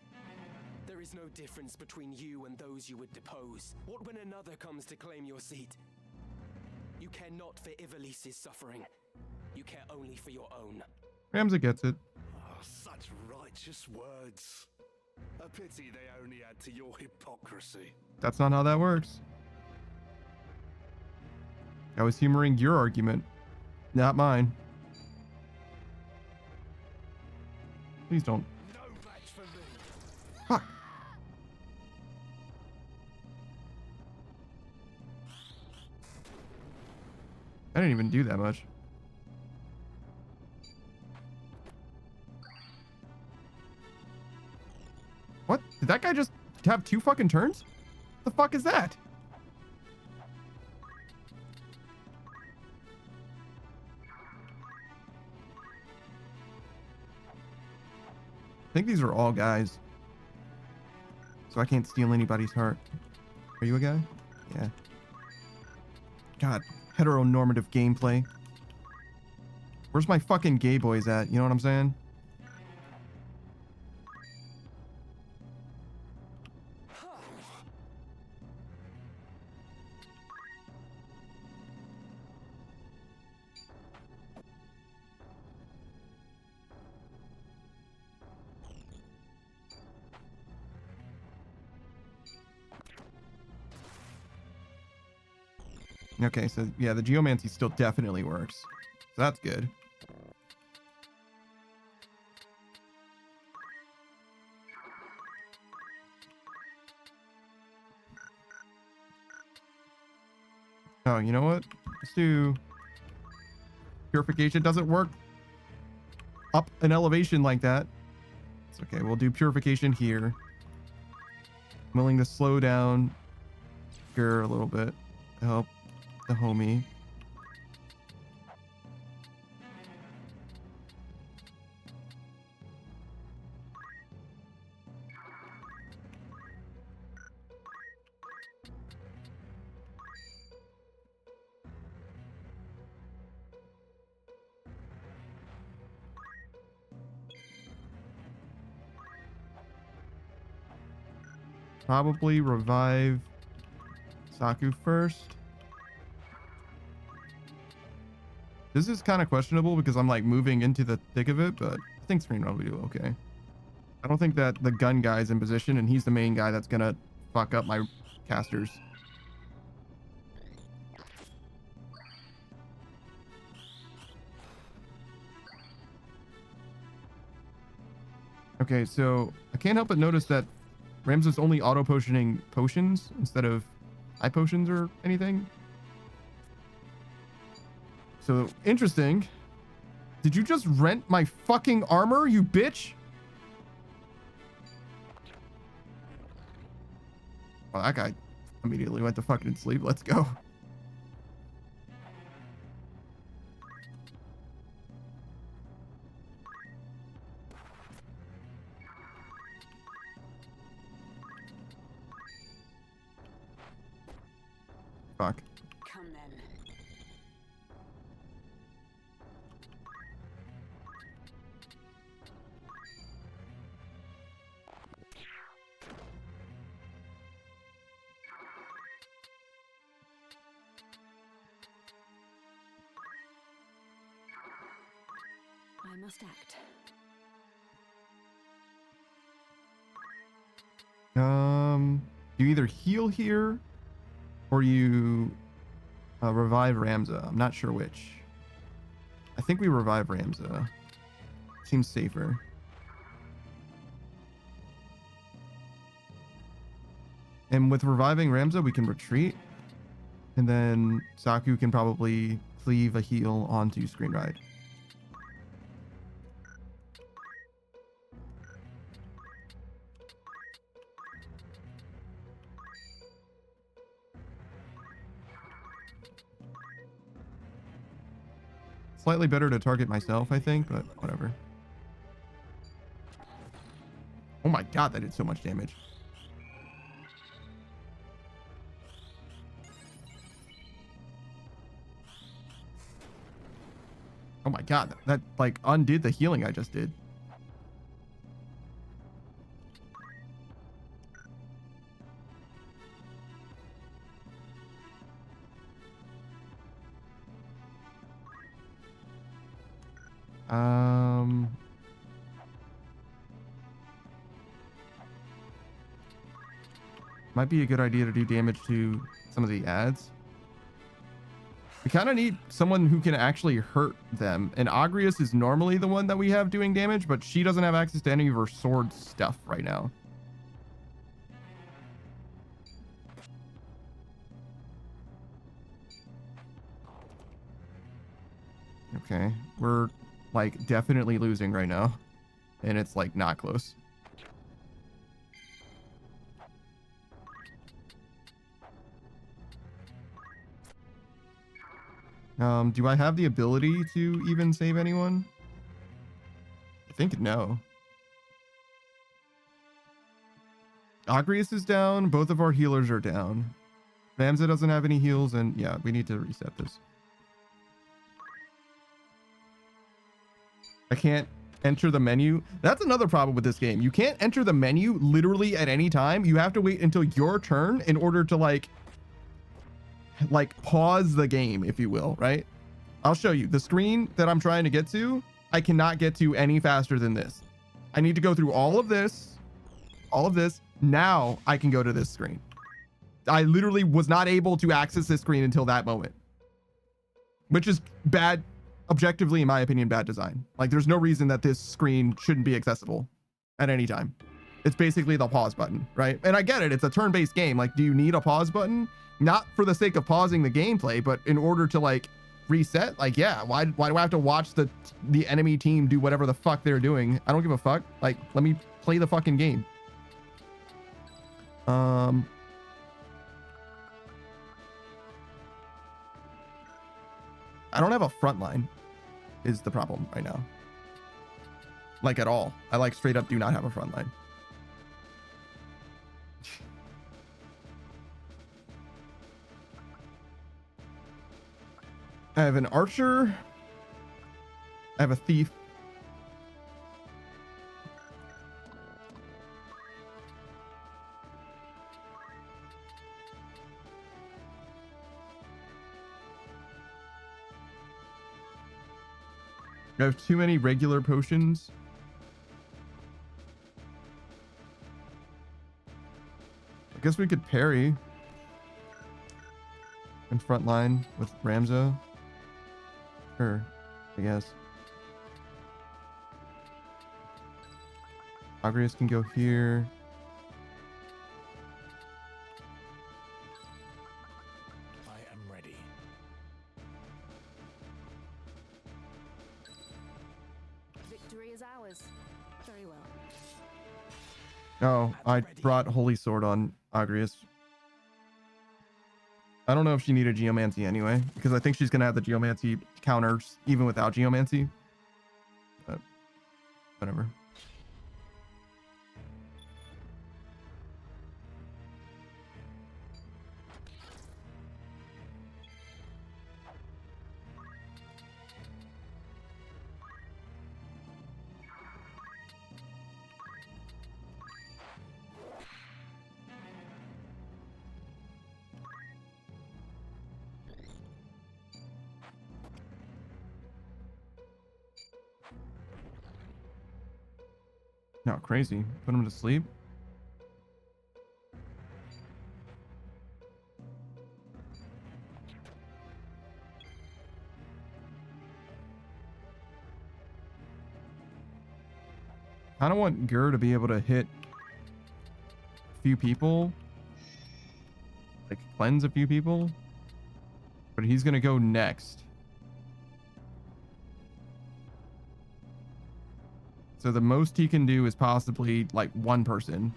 S10: There is no difference between you and those you would depose. What when another comes to claim your seat? You care not for Ivalice's suffering. You care only for your own.
S2: Ramza gets it.
S12: Oh, such righteous words. A pity they only add to your hypocrisy.
S2: That's not how that works. I was humoring your argument, not mine. Please don't.
S12: No match for me.
S2: Fuck. I didn't even do that much. What? Did that guy just have 2 fucking turns? The fuck is that? I think these are all guys. So I can't steal anybody's heart. Are you a guy? Yeah. God, heteronormative gameplay. Where's my fucking gay boys at? You know what I'm saying? Okay, so yeah, the geomancy still definitely works. So that's good. Oh, you know what? Let's do purification. Doesn't work up an elevation like that. It's okay. We'll do purification here. I'm willing to slow down here a little bit to help the homie. Probably revive Saku first. This is kind of questionable because I'm like moving into the thick of it, but I think Screen Run will do okay. I don't think that the gun guy's in position and he's the main guy that's gonna fuck up my casters. Okay, so I can't help but notice that Ramza's only auto potioning potions instead of eye potions or anything. So interesting. Did you just rent my fucking armor, you bitch? Well, that guy immediately went to fucking sleep. Let's go. Fuck.
S7: Come then. I must act.
S2: You either heal here or you revive Ramza. I'm not sure which. I think we revive Ramza. Seems safer. And with reviving Ramza, we can retreat. And then Saku can probably cleave a heal onto Screen Ride. Slightly better to target myself, I think, but whatever. Oh my god, that did so much damage. Oh my god, that like undid the healing I just did. Might be a good idea to do damage to some of the ads. We kind of need someone who can actually hurt them. And Agrius is normally the one that we have doing damage, but she doesn't have access to any of her sword stuff right now. Okay, we're like definitely losing right now. And it's like not close. Do I have the ability to even save anyone? I think no. Agrius is down. Both of our healers are down. Ramza doesn't have any heals, and yeah, we need to reset this. I can't enter the menu. That's another problem with this game. You can't enter the menu literally at any time. You have to wait until your turn in order to like pause the game, if you will, right? I'll show you the screen that I'm trying to get to. I cannot get to any faster than this. I need to go through all of this. Now I can go to this screen. I literally was not able to access this screen until that moment, which is bad, objectively, in my opinion, bad design. Like, there's no reason that this screen shouldn't be accessible at any time. It's basically the pause button, right? And I get it. It's a turn-based game. Like, do you need a pause button? Not for the sake of pausing the gameplay, but in order to like reset. Like, yeah, why do I have to watch the enemy team do whatever the fuck they're doing? I don't give a fuck. Like, let me play the fucking game. I don't have a front line is the problem right now. Like, at all. I like straight up do not have a front line. I have an archer. I have a thief. I have too many regular potions. I guess we could parry in front line with Ramzo. Sure, I guess. Agrius can go here.
S12: I am ready.
S3: Victory is ours. Very well.
S2: Oh, I brought Holy Sword on Agrius. I don't know if she needed Geomancy anyway, because I think she's going to have the Geomancy counters even without Geomancy. But whatever. No, crazy. Put him to sleep. I don't want Gur to be able to hit a few people. Like, cleanse a few people. But he's going to go next. So the most he can do is possibly like one person.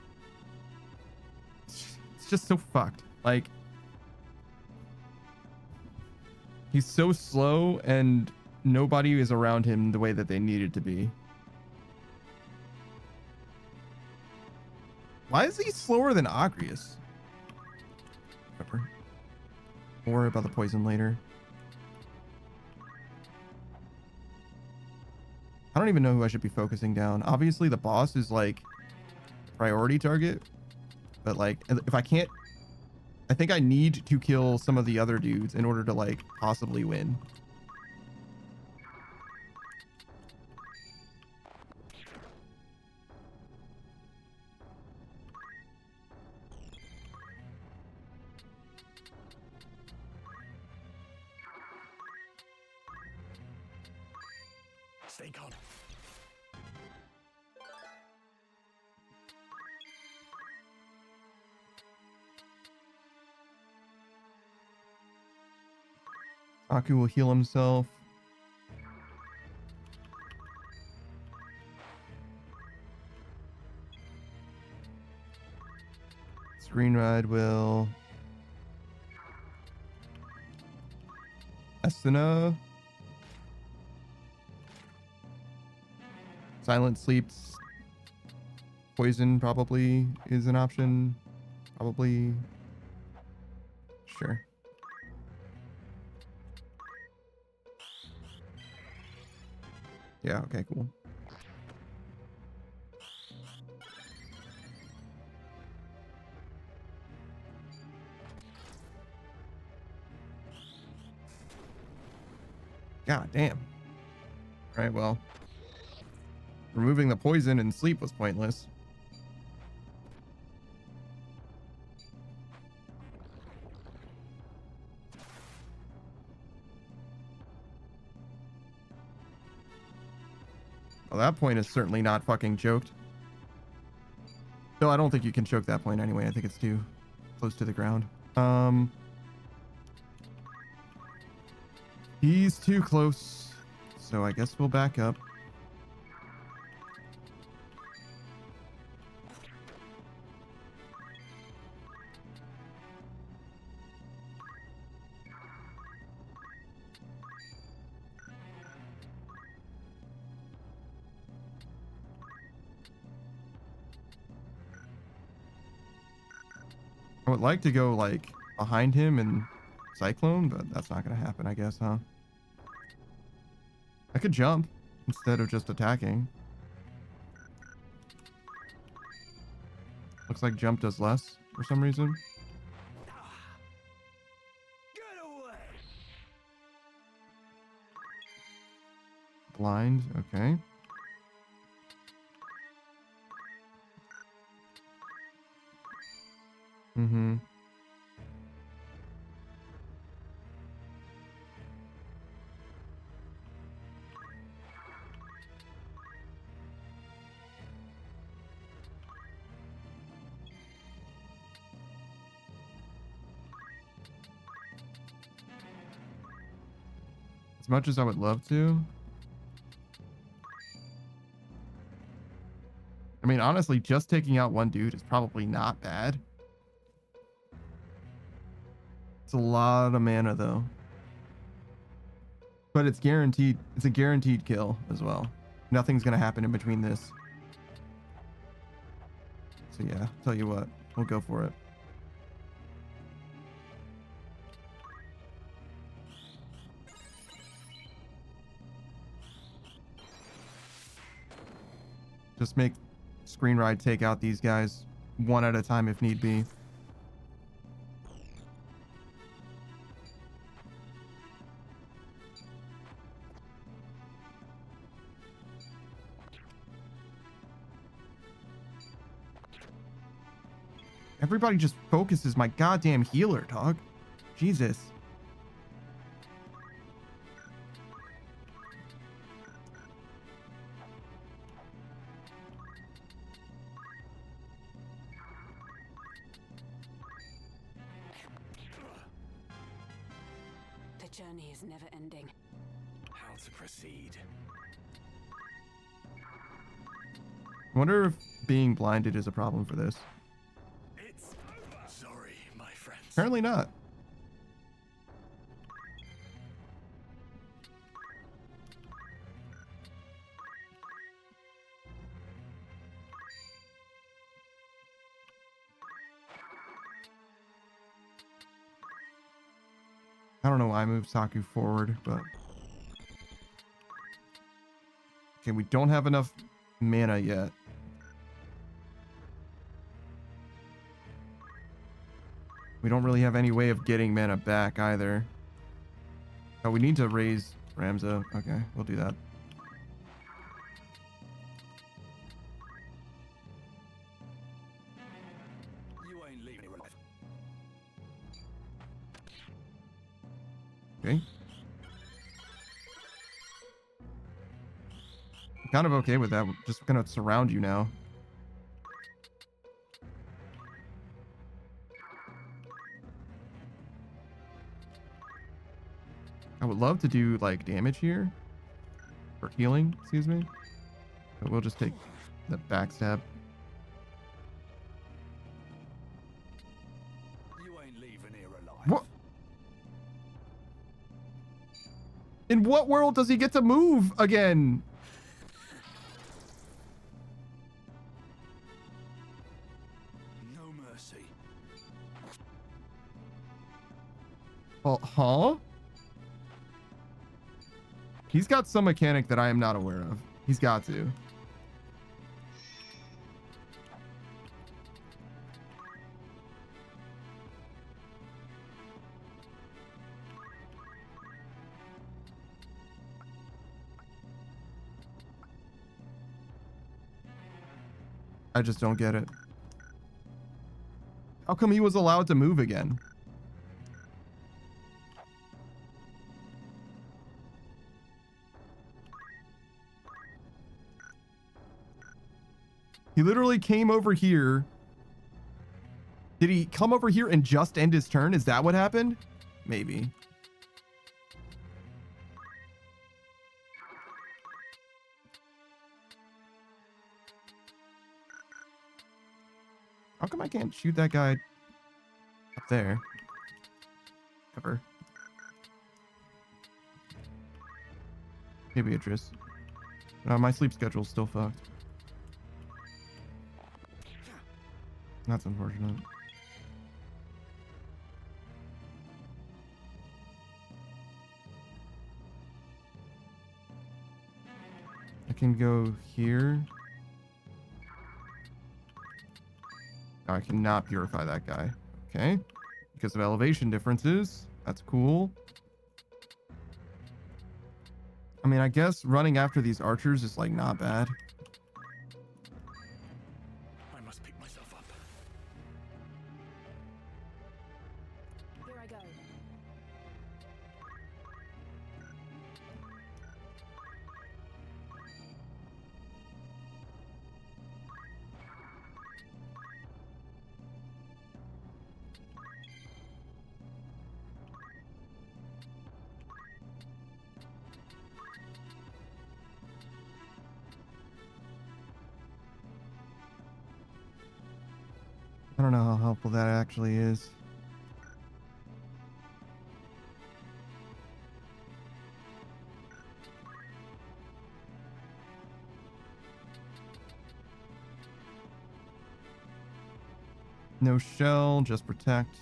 S2: It's just so fucked. Like, he's so slow and nobody is around him the way that they needed to be. Why is he slower than Agrius? Whatever. We'll worry about the poison later. I don't even know who I should be focusing down. Obviously, the boss is like priority target, but like if I can't, I think I need to kill some of the other dudes in order to like possibly win.
S12: Stay calm.
S2: Aku will heal himself. Screen Ride will. Estina. Silent Sleeps. Poison probably is an option. Probably. Sure. Yeah, okay, cool. God damn. All right, well. Removing the poison and sleep was pointless. Well, that point is certainly not fucking choked. No, I don't think you can choke that point anyway. I think it's too close to the ground. He's too close. So I guess we'll back up. I would like to go like behind him and cyclone, but that's not going to happen, I guess, huh? I could jump instead of just attacking. Looks like jump does less for some reason. Blind, okay. Mm-hmm. As much as I would love to. I mean, honestly, just taking out one dude is probably not bad. It's a lot of mana, though. But it's guaranteed. It's a guaranteed kill as well. Nothing's going to happen in between this. So yeah, tell you what, we'll go for it. Just make Screen Ride take out these guys one at a time if need be. Everybody just focuses my goddamn healer, dog. Jesus.
S7: The journey is never ending.
S12: How to proceed?
S2: I wonder if being blinded is a problem for this.
S12: It's over. Sorry, my friends.
S2: Apparently not. I don't know why I moved Saku forward, but... Okay, we don't have enough mana yet. We don't really have any way of getting mana back either. Oh, we need to raise Ramza. Okay, we'll do that.
S12: You ain't leaving alive.
S2: Okay. I'm kind of okay with that. We're just gonna surround you now. I would love to do like damage here. Or healing, excuse me. But we'll just take the backstab.
S12: You ain't leaving here alive.
S2: What? In what world does he get to move again?
S12: No mercy.
S2: Well, huh? He's got some mechanic that I am not aware of. He's got to. I just don't get it. How come he was allowed to move again? He literally came over here. Did he come over here and just end his turn? Is that what happened? Maybe. How come I can't shoot that guy up there? Ever. Hey, Beatrice. My sleep schedule's still fucked. That's unfortunate. I can go here. No, I cannot purify that guy. Okay. Because of elevation differences. That's cool. I mean, I guess running after these archers is like not bad.
S12: I must pick myself up.
S3: Here I go.
S2: I don't know how helpful that actually is. No shell, just protect.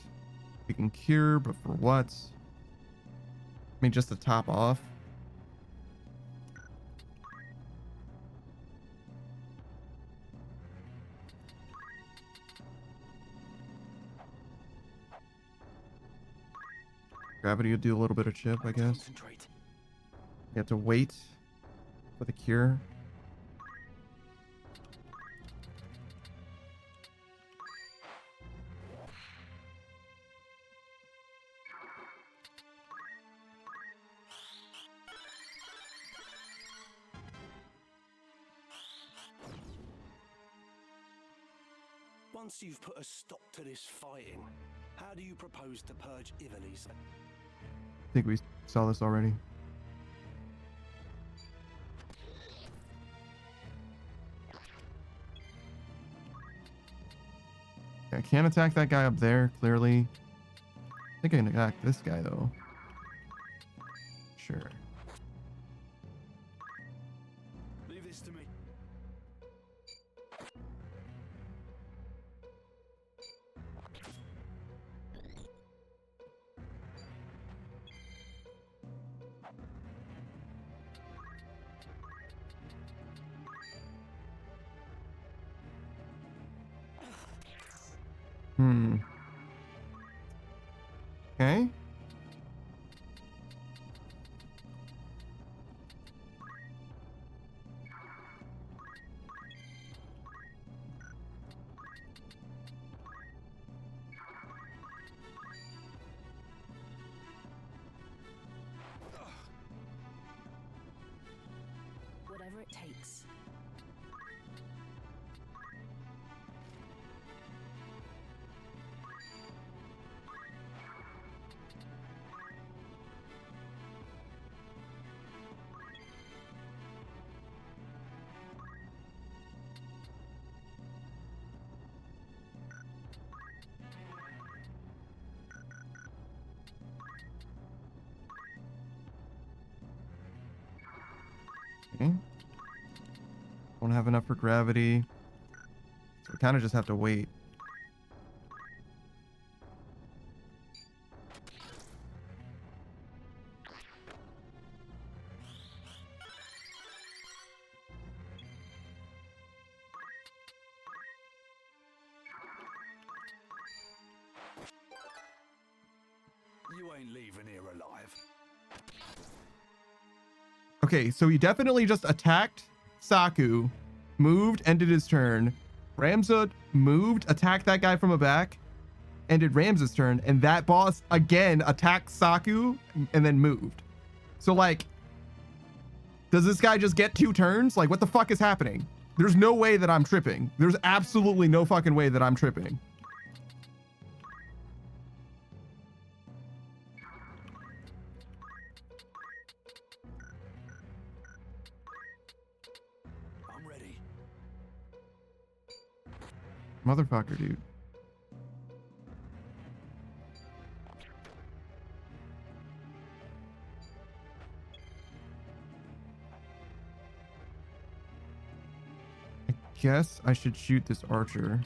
S2: We can cure, but for what? I mean, just to top off. Gravity will do a little bit of chip, I guess. You have to wait for the cure.
S8: Once you've put a stop to this fighting, how do you propose to purge Ivalice?
S2: I think we saw this already. I can't attack that guy up there, clearly. I think I can attack this guy, though. Sure.
S8: Leave this to me.
S2: Okay.
S3: Whatever it takes.
S2: Okay. Don't have enough for gravity. So we kind of just have to wait.
S8: You ain't leaving here alive.
S2: Okay, so he definitely just attacked Saku, moved, ended his turn. Ramza moved, attacked that guy from the back, ended Ramza's turn, and that boss again attacked Saku and then moved. So like, does this guy just get 2 turns? Like, what the fuck is happening? There's no way that I'm tripping. There's absolutely no fucking way that I'm tripping.
S8: I'm ready.
S2: Motherfucker, dude. I guess I should shoot this archer.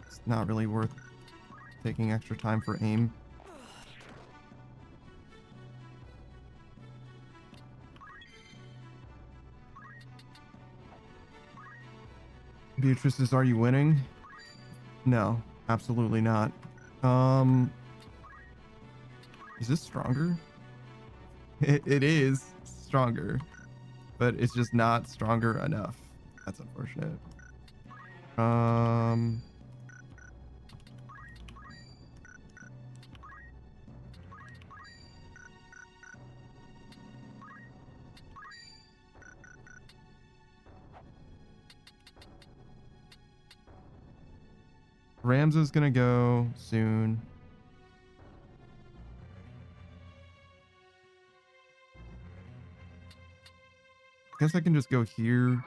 S2: It's not really worth taking extra time for aim. Beatrice, are you winning? No, absolutely not. Is this stronger? It is stronger, but it's just not stronger enough. That's unfortunate. Rams is gonna go soon. Guess I can just go here.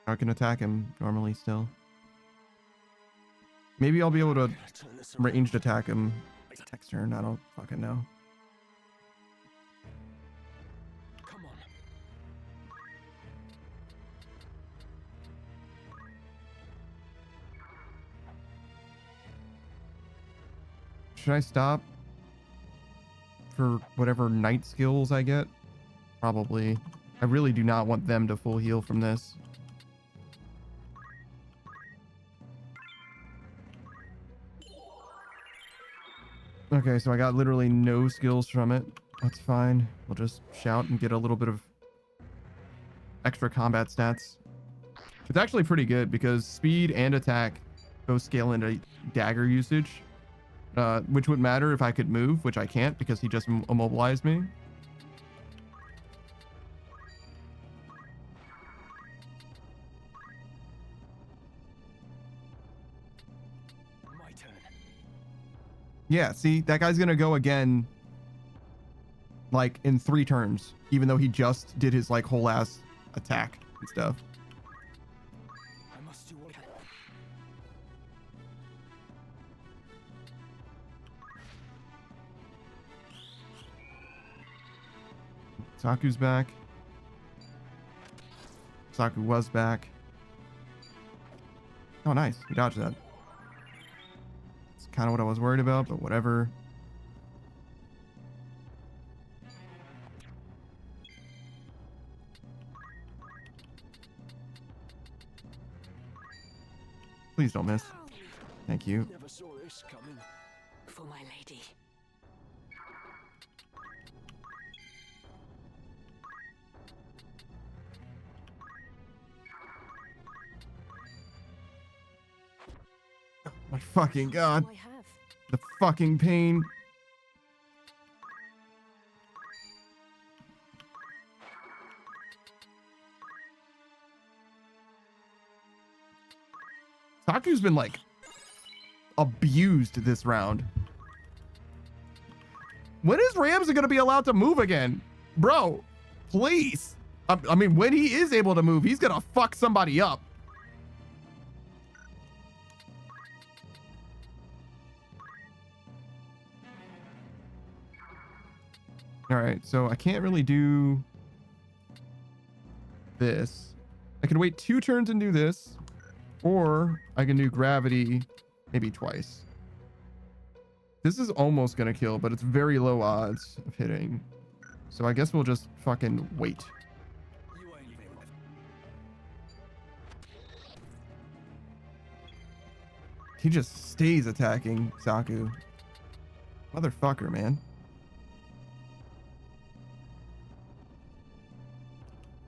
S2: I can attack him normally still. Maybe I'll be able to ranged attack him next turn. I don't fucking know.
S10: Come on.
S2: Should I stop for whatever night skills I get? Probably. I really do not want them to full heal from this. Okay, so I got literally no skills from it. That's fine. We'll just shout and get a little bit of extra combat stats. It's actually pretty good because speed and attack both scale into dagger usage, which would matter if I could move, which I can't because he just immobilized me.
S10: My turn.
S2: Yeah, see, that guy's gonna go again like in 3 turns, even though he just did his like whole ass attack and stuff.
S10: I must do what I can.
S2: Saku's back. Saku was back. Oh, nice. We dodged that. It's kind of what I was worried about, but whatever. Please don't miss. Thank you.
S8: Never saw this coming.
S7: For my lady.
S2: My fucking god.
S3: I have.
S2: The fucking pain. Saku's been like abused this round. When is Ramsey gonna be allowed to move again? Bro, please. I mean, when he is able to move, he's gonna fuck somebody up. All right, so I can't really do this. I can wait 2 turns and do this, or I can do gravity maybe twice. This is almost gonna kill, but it's very low odds of hitting. So I guess we'll just fucking wait. He just stays attacking Saku. Motherfucker, man.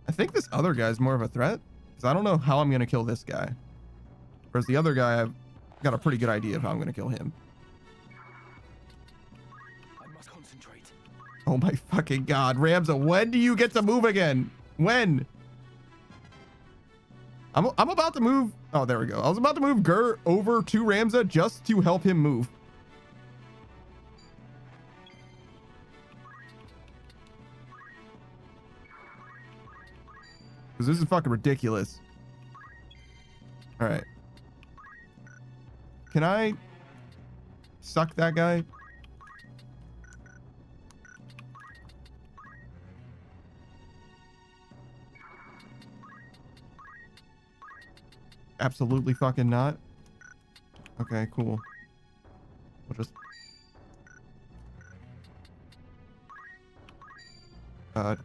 S2: I think this other guy's more of a threat. Because I don't know how I'm going to kill this guy. Whereas the other guy, I've got a pretty good idea of how I'm going to kill him.
S10: I must concentrate.
S2: Oh my fucking god. Ramza, when do you get to move again? When? I'm about to move. Oh, there we go. I was about to move Gur over to Ramza just to help him move. Because this is fucking ridiculous. All right. Can I suck that guy? Absolutely fucking not. Okay, cool. We'll just...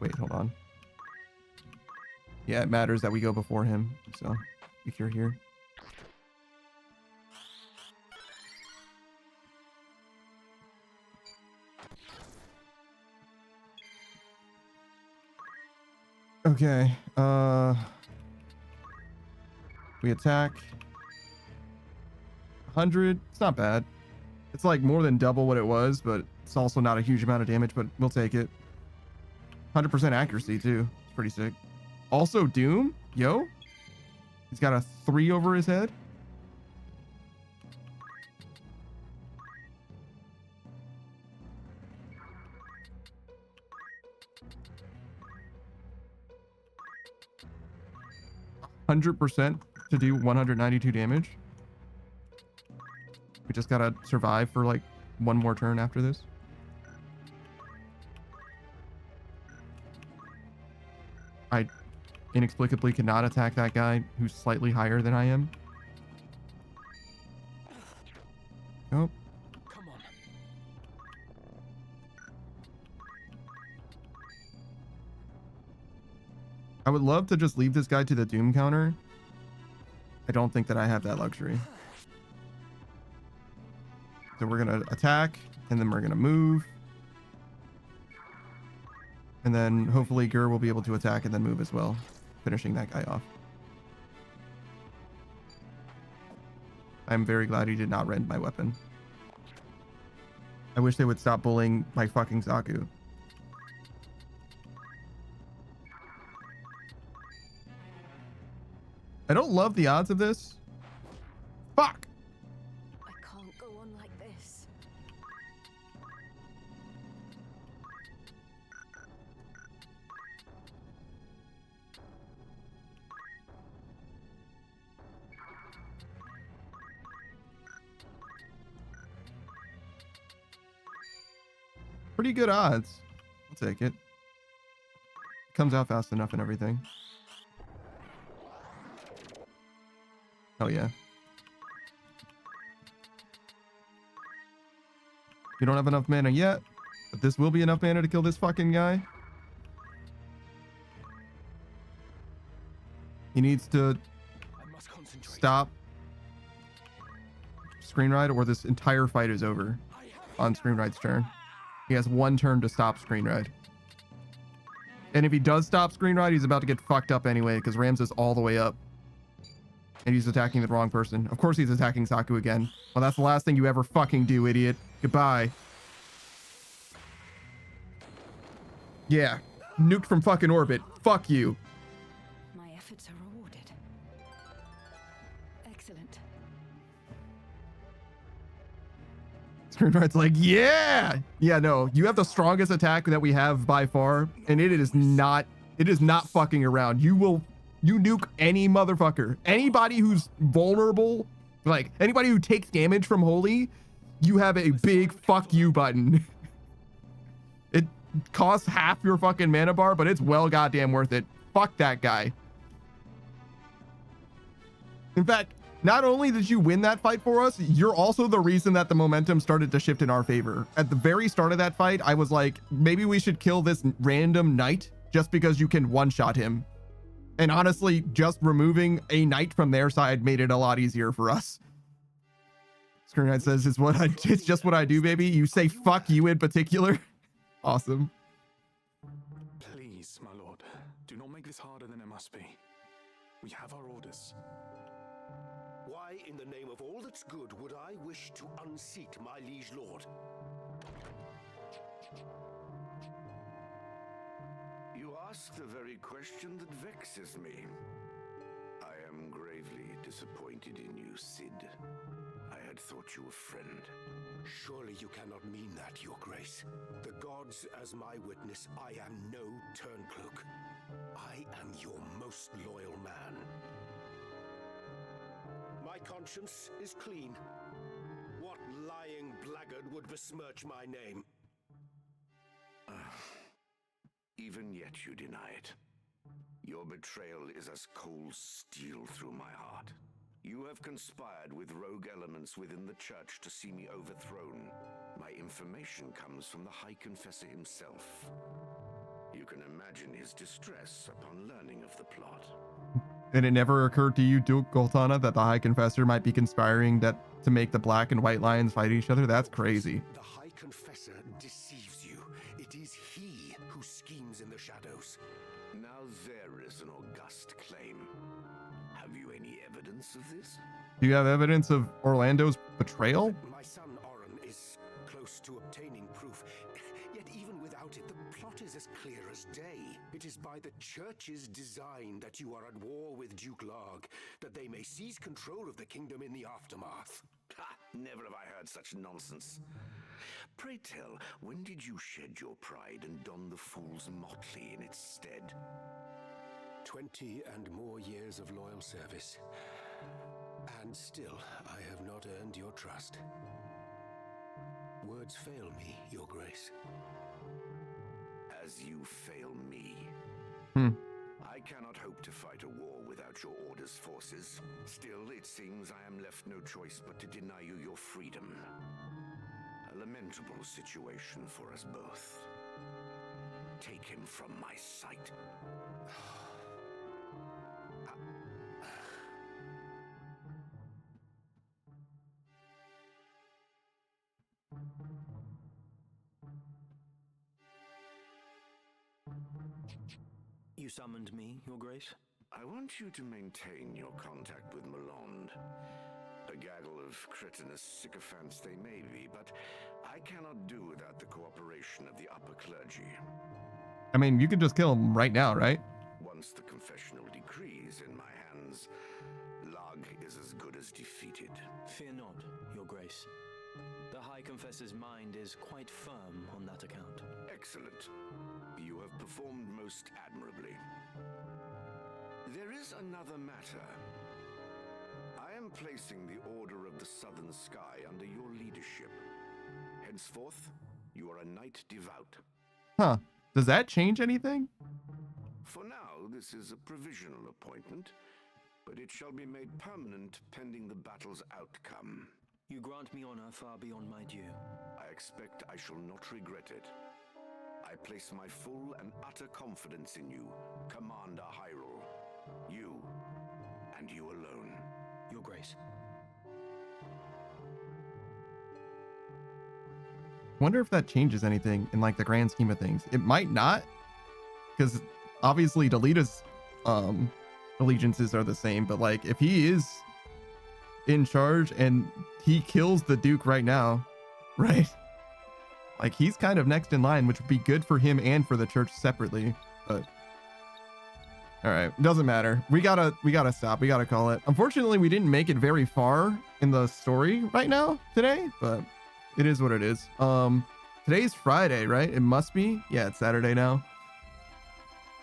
S2: wait, hold on. Yeah, it matters that we go before him, so if you're here. Okay, we attack. 100, it's not bad. It's like more than double what it was, but it's also not a huge amount of damage, but we'll take it. 100% accuracy too, it's pretty sick. Also Doom, yo, he's got a 3 over his head. %, to do 192 damage. We just gotta survive for like one more turn after this. I inexplicably cannot attack that guy who's slightly higher than I am. Oh.
S10: Come on.
S2: I would love to just leave this guy to the Doom counter. I don't think that I have that luxury. So we're going to attack, and then we're going to move. And then hopefully Gur will be able to attack and then move as well, finishing that guy off. I'm very glad he did not rend my weapon. I wish they would stop bullying my fucking Zaku. I don't love the odds of this. Fuck!
S3: I can't go on like this.
S2: Pretty good odds. I'll take it. Comes out fast enough and everything. Hell yeah. We don't have enough mana yet, but this will be enough mana to kill this fucking guy. He needs to stop Screen Ride or this entire fight is over on Screen Ride's turn. He has one turn to stop Screen Ride. And if he does stop Screen Ride, he's about to get fucked up anyway because Rams is all the way up. And he's attacking the wrong person. Of course he's attacking Zaku again. Well, that's the last thing you ever fucking do, idiot. Goodbye. Yeah. Nuked from fucking orbit. Fuck you.
S7: My efforts are rewarded. Excellent.
S2: Screenwrite's like, yeah! Yeah, no. You have the strongest attack that we have by far. And it is not fucking around. You nuke any motherfucker. Anybody who's vulnerable, like anybody who takes damage from Holy, you have a big fuck you button. It costs half your fucking mana bar, but it's well goddamn worth it. Fuck that guy. In fact, not only did you win that fight for us, you're also the reason that the momentum started to shift in our favor. At the very start of that fight, I was like, maybe we should kill this random knight just because you can one-shot him. And honestly, just removing a knight from their side made it a lot easier for us. Screenride says, it's just what I do, baby. You say fuck you in particular. Awesome.
S10: Please, my lord, do not make this harder than it must be.
S12: We have our orders. Why, in the name of all that's good, would I wish to unseat my liege lord?
S13: You ask the very question that vexes me. I am gravely disappointed in you, Cid. I had thought you a friend.
S12: Surely you cannot mean that, Your Grace. The gods as my witness, I am no turncloak. I am your most loyal man. My conscience is clean. What lying blackguard would besmirch my name?
S13: Even yet you deny it. Your betrayal is as cold steel through my heart. You have conspired with rogue elements within the church to see me overthrown. My information comes from the High Confessor himself. You can imagine his distress upon learning of the plot.
S2: And it never occurred to you, Duke Goltana, that the High Confessor might be conspiring to make the Black and White Lions fight each other? That's crazy.
S12: The High Confessor deceives you. It is he who schemes in the shadows.
S13: Now there is an august claim. Have you any evidence of this?
S2: Do you have evidence of Orlando's betrayal?
S12: My son Oren is close to obtaining proof. Yet even without it, the plot is as clear as day. It is by the church's design that you are at war with Duke Larg, that they may seize control of the kingdom in the aftermath.
S13: Ha! Never have I heard such nonsense. Pray tell, when did you shed your pride and don the fool's motley in its stead?
S12: 20 and more years of loyal service. And still, I have not earned your trust. Words fail me, Your Grace.
S13: As you fail me. I cannot hope to fight a war without your order's forces. Still, it seems I am left no choice but to deny you your freedom. A lamentable situation for us both. Take him from my sight.
S8: You summoned me, Your Grace?
S13: I want you to maintain your contact with Malond. A gaggle of cretinous sycophants they may be, but I cannot do without the cooperation of the upper clergy.
S2: I mean, you could just kill him right now, right?
S13: Once the confessional decree is in my hands, Larg is as good as defeated.
S8: Fear not, Your Grace. The High Confessor's mind is quite firm on that account.
S13: Excellent. You have performed most admirably. There is another matter. I am placing the Order of the Southern Sky under your leadership. Henceforth, you are a knight devout.
S2: Huh. Does that change anything?
S13: For now, this is a provisional appointment, but it shall be made permanent pending the battle's outcome.
S8: You grant me honor far beyond my due.
S13: I expect I shall not regret it. I place my full and utter confidence in you, Commander Hyrule. You, and you alone.
S8: Your Grace.
S2: Wonder if that changes anything in like the grand scheme of things. It might not, because obviously Delita's allegiances are the same, but like if he is in charge and he kills the Duke right now, right? Like he's kind of next in line, which would be good for him and for the church separately. But all right, doesn't matter. We gotta stop. We gotta call it. Unfortunately, we didn't make it very far in the story right now today, but it is what it is. Today's Friday, right? It must be. Yeah, it's Saturday now.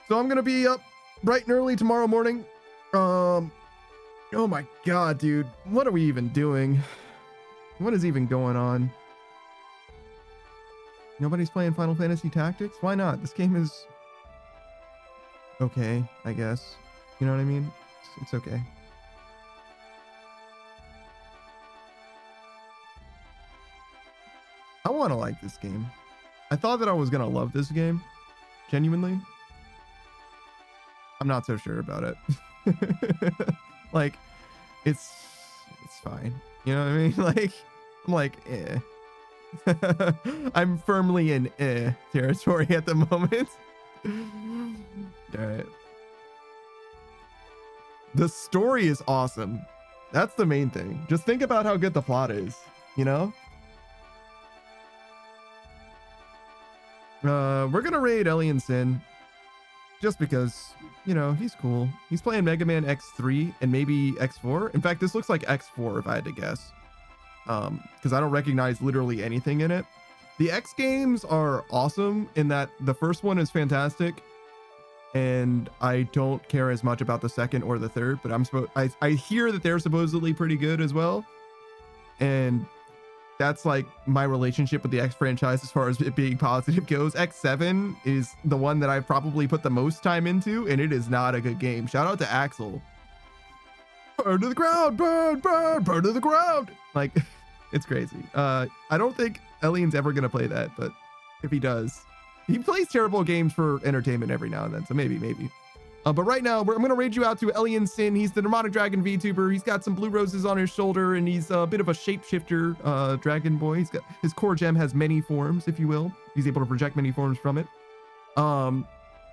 S2: So I'm gonna be up bright and early tomorrow morning. Oh my god, dude. What are we even doing? What is even going on? Nobody's playing Final Fantasy Tactics? Why not? This game is okay, I guess. You know what I mean? It's okay. I want to like this game. I thought that I was going to love this game. Genuinely. I'm not so sure about it. Like, it's fine. You know what I mean? Like, I'm like, eh. I'm firmly in territory at the moment. All right. The story is awesome. That's the main thing. Just think about how good the plot is, you know? We're gonna raid Alien Sin just because, you know, he's cool. He's playing Mega Man X3 and maybe X4. In fact, this looks like X4 if I had to guess. Because I don't recognize literally anything in it. The X games are awesome in that the first one is fantastic, and I don't care as much about the second or the third, but I hear that they're supposedly pretty good as well. And that's like my relationship with the X franchise as far as it being positive goes. X7 is the one that I've probably put the most time into, and it is not a good game. Shout out to Axel. Burn to the ground, burn to the ground. Like, it's crazy. I don't think Elian's ever gonna play that, but if he does, he plays terrible games for entertainment every now and then, so maybe. But right now, I'm gonna raid you out to Alien Sin. He's the Demonic Dragon VTuber. He's got some blue roses on his shoulder, and he's a bit of a shapeshifter dragon boy. He's got his core gem has many forms, if you will. He's able to project many forms from it.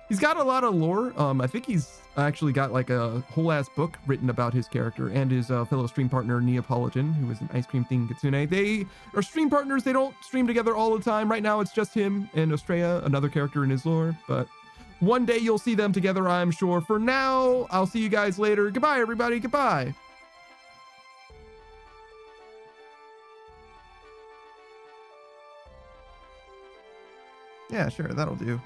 S2: He's got a lot of lore. I think he's actually got like a whole ass book written about his character and his fellow stream partner Neapolitan, who is an ice cream thing Kitsune. They are stream partners. They don't stream together all the time. Right now, it's just him and Estrella, another character in his lore, but one day you'll see them together, I'm sure. For now, I'll see you guys later. Goodbye, everybody. Goodbye. Yeah, sure. That'll do.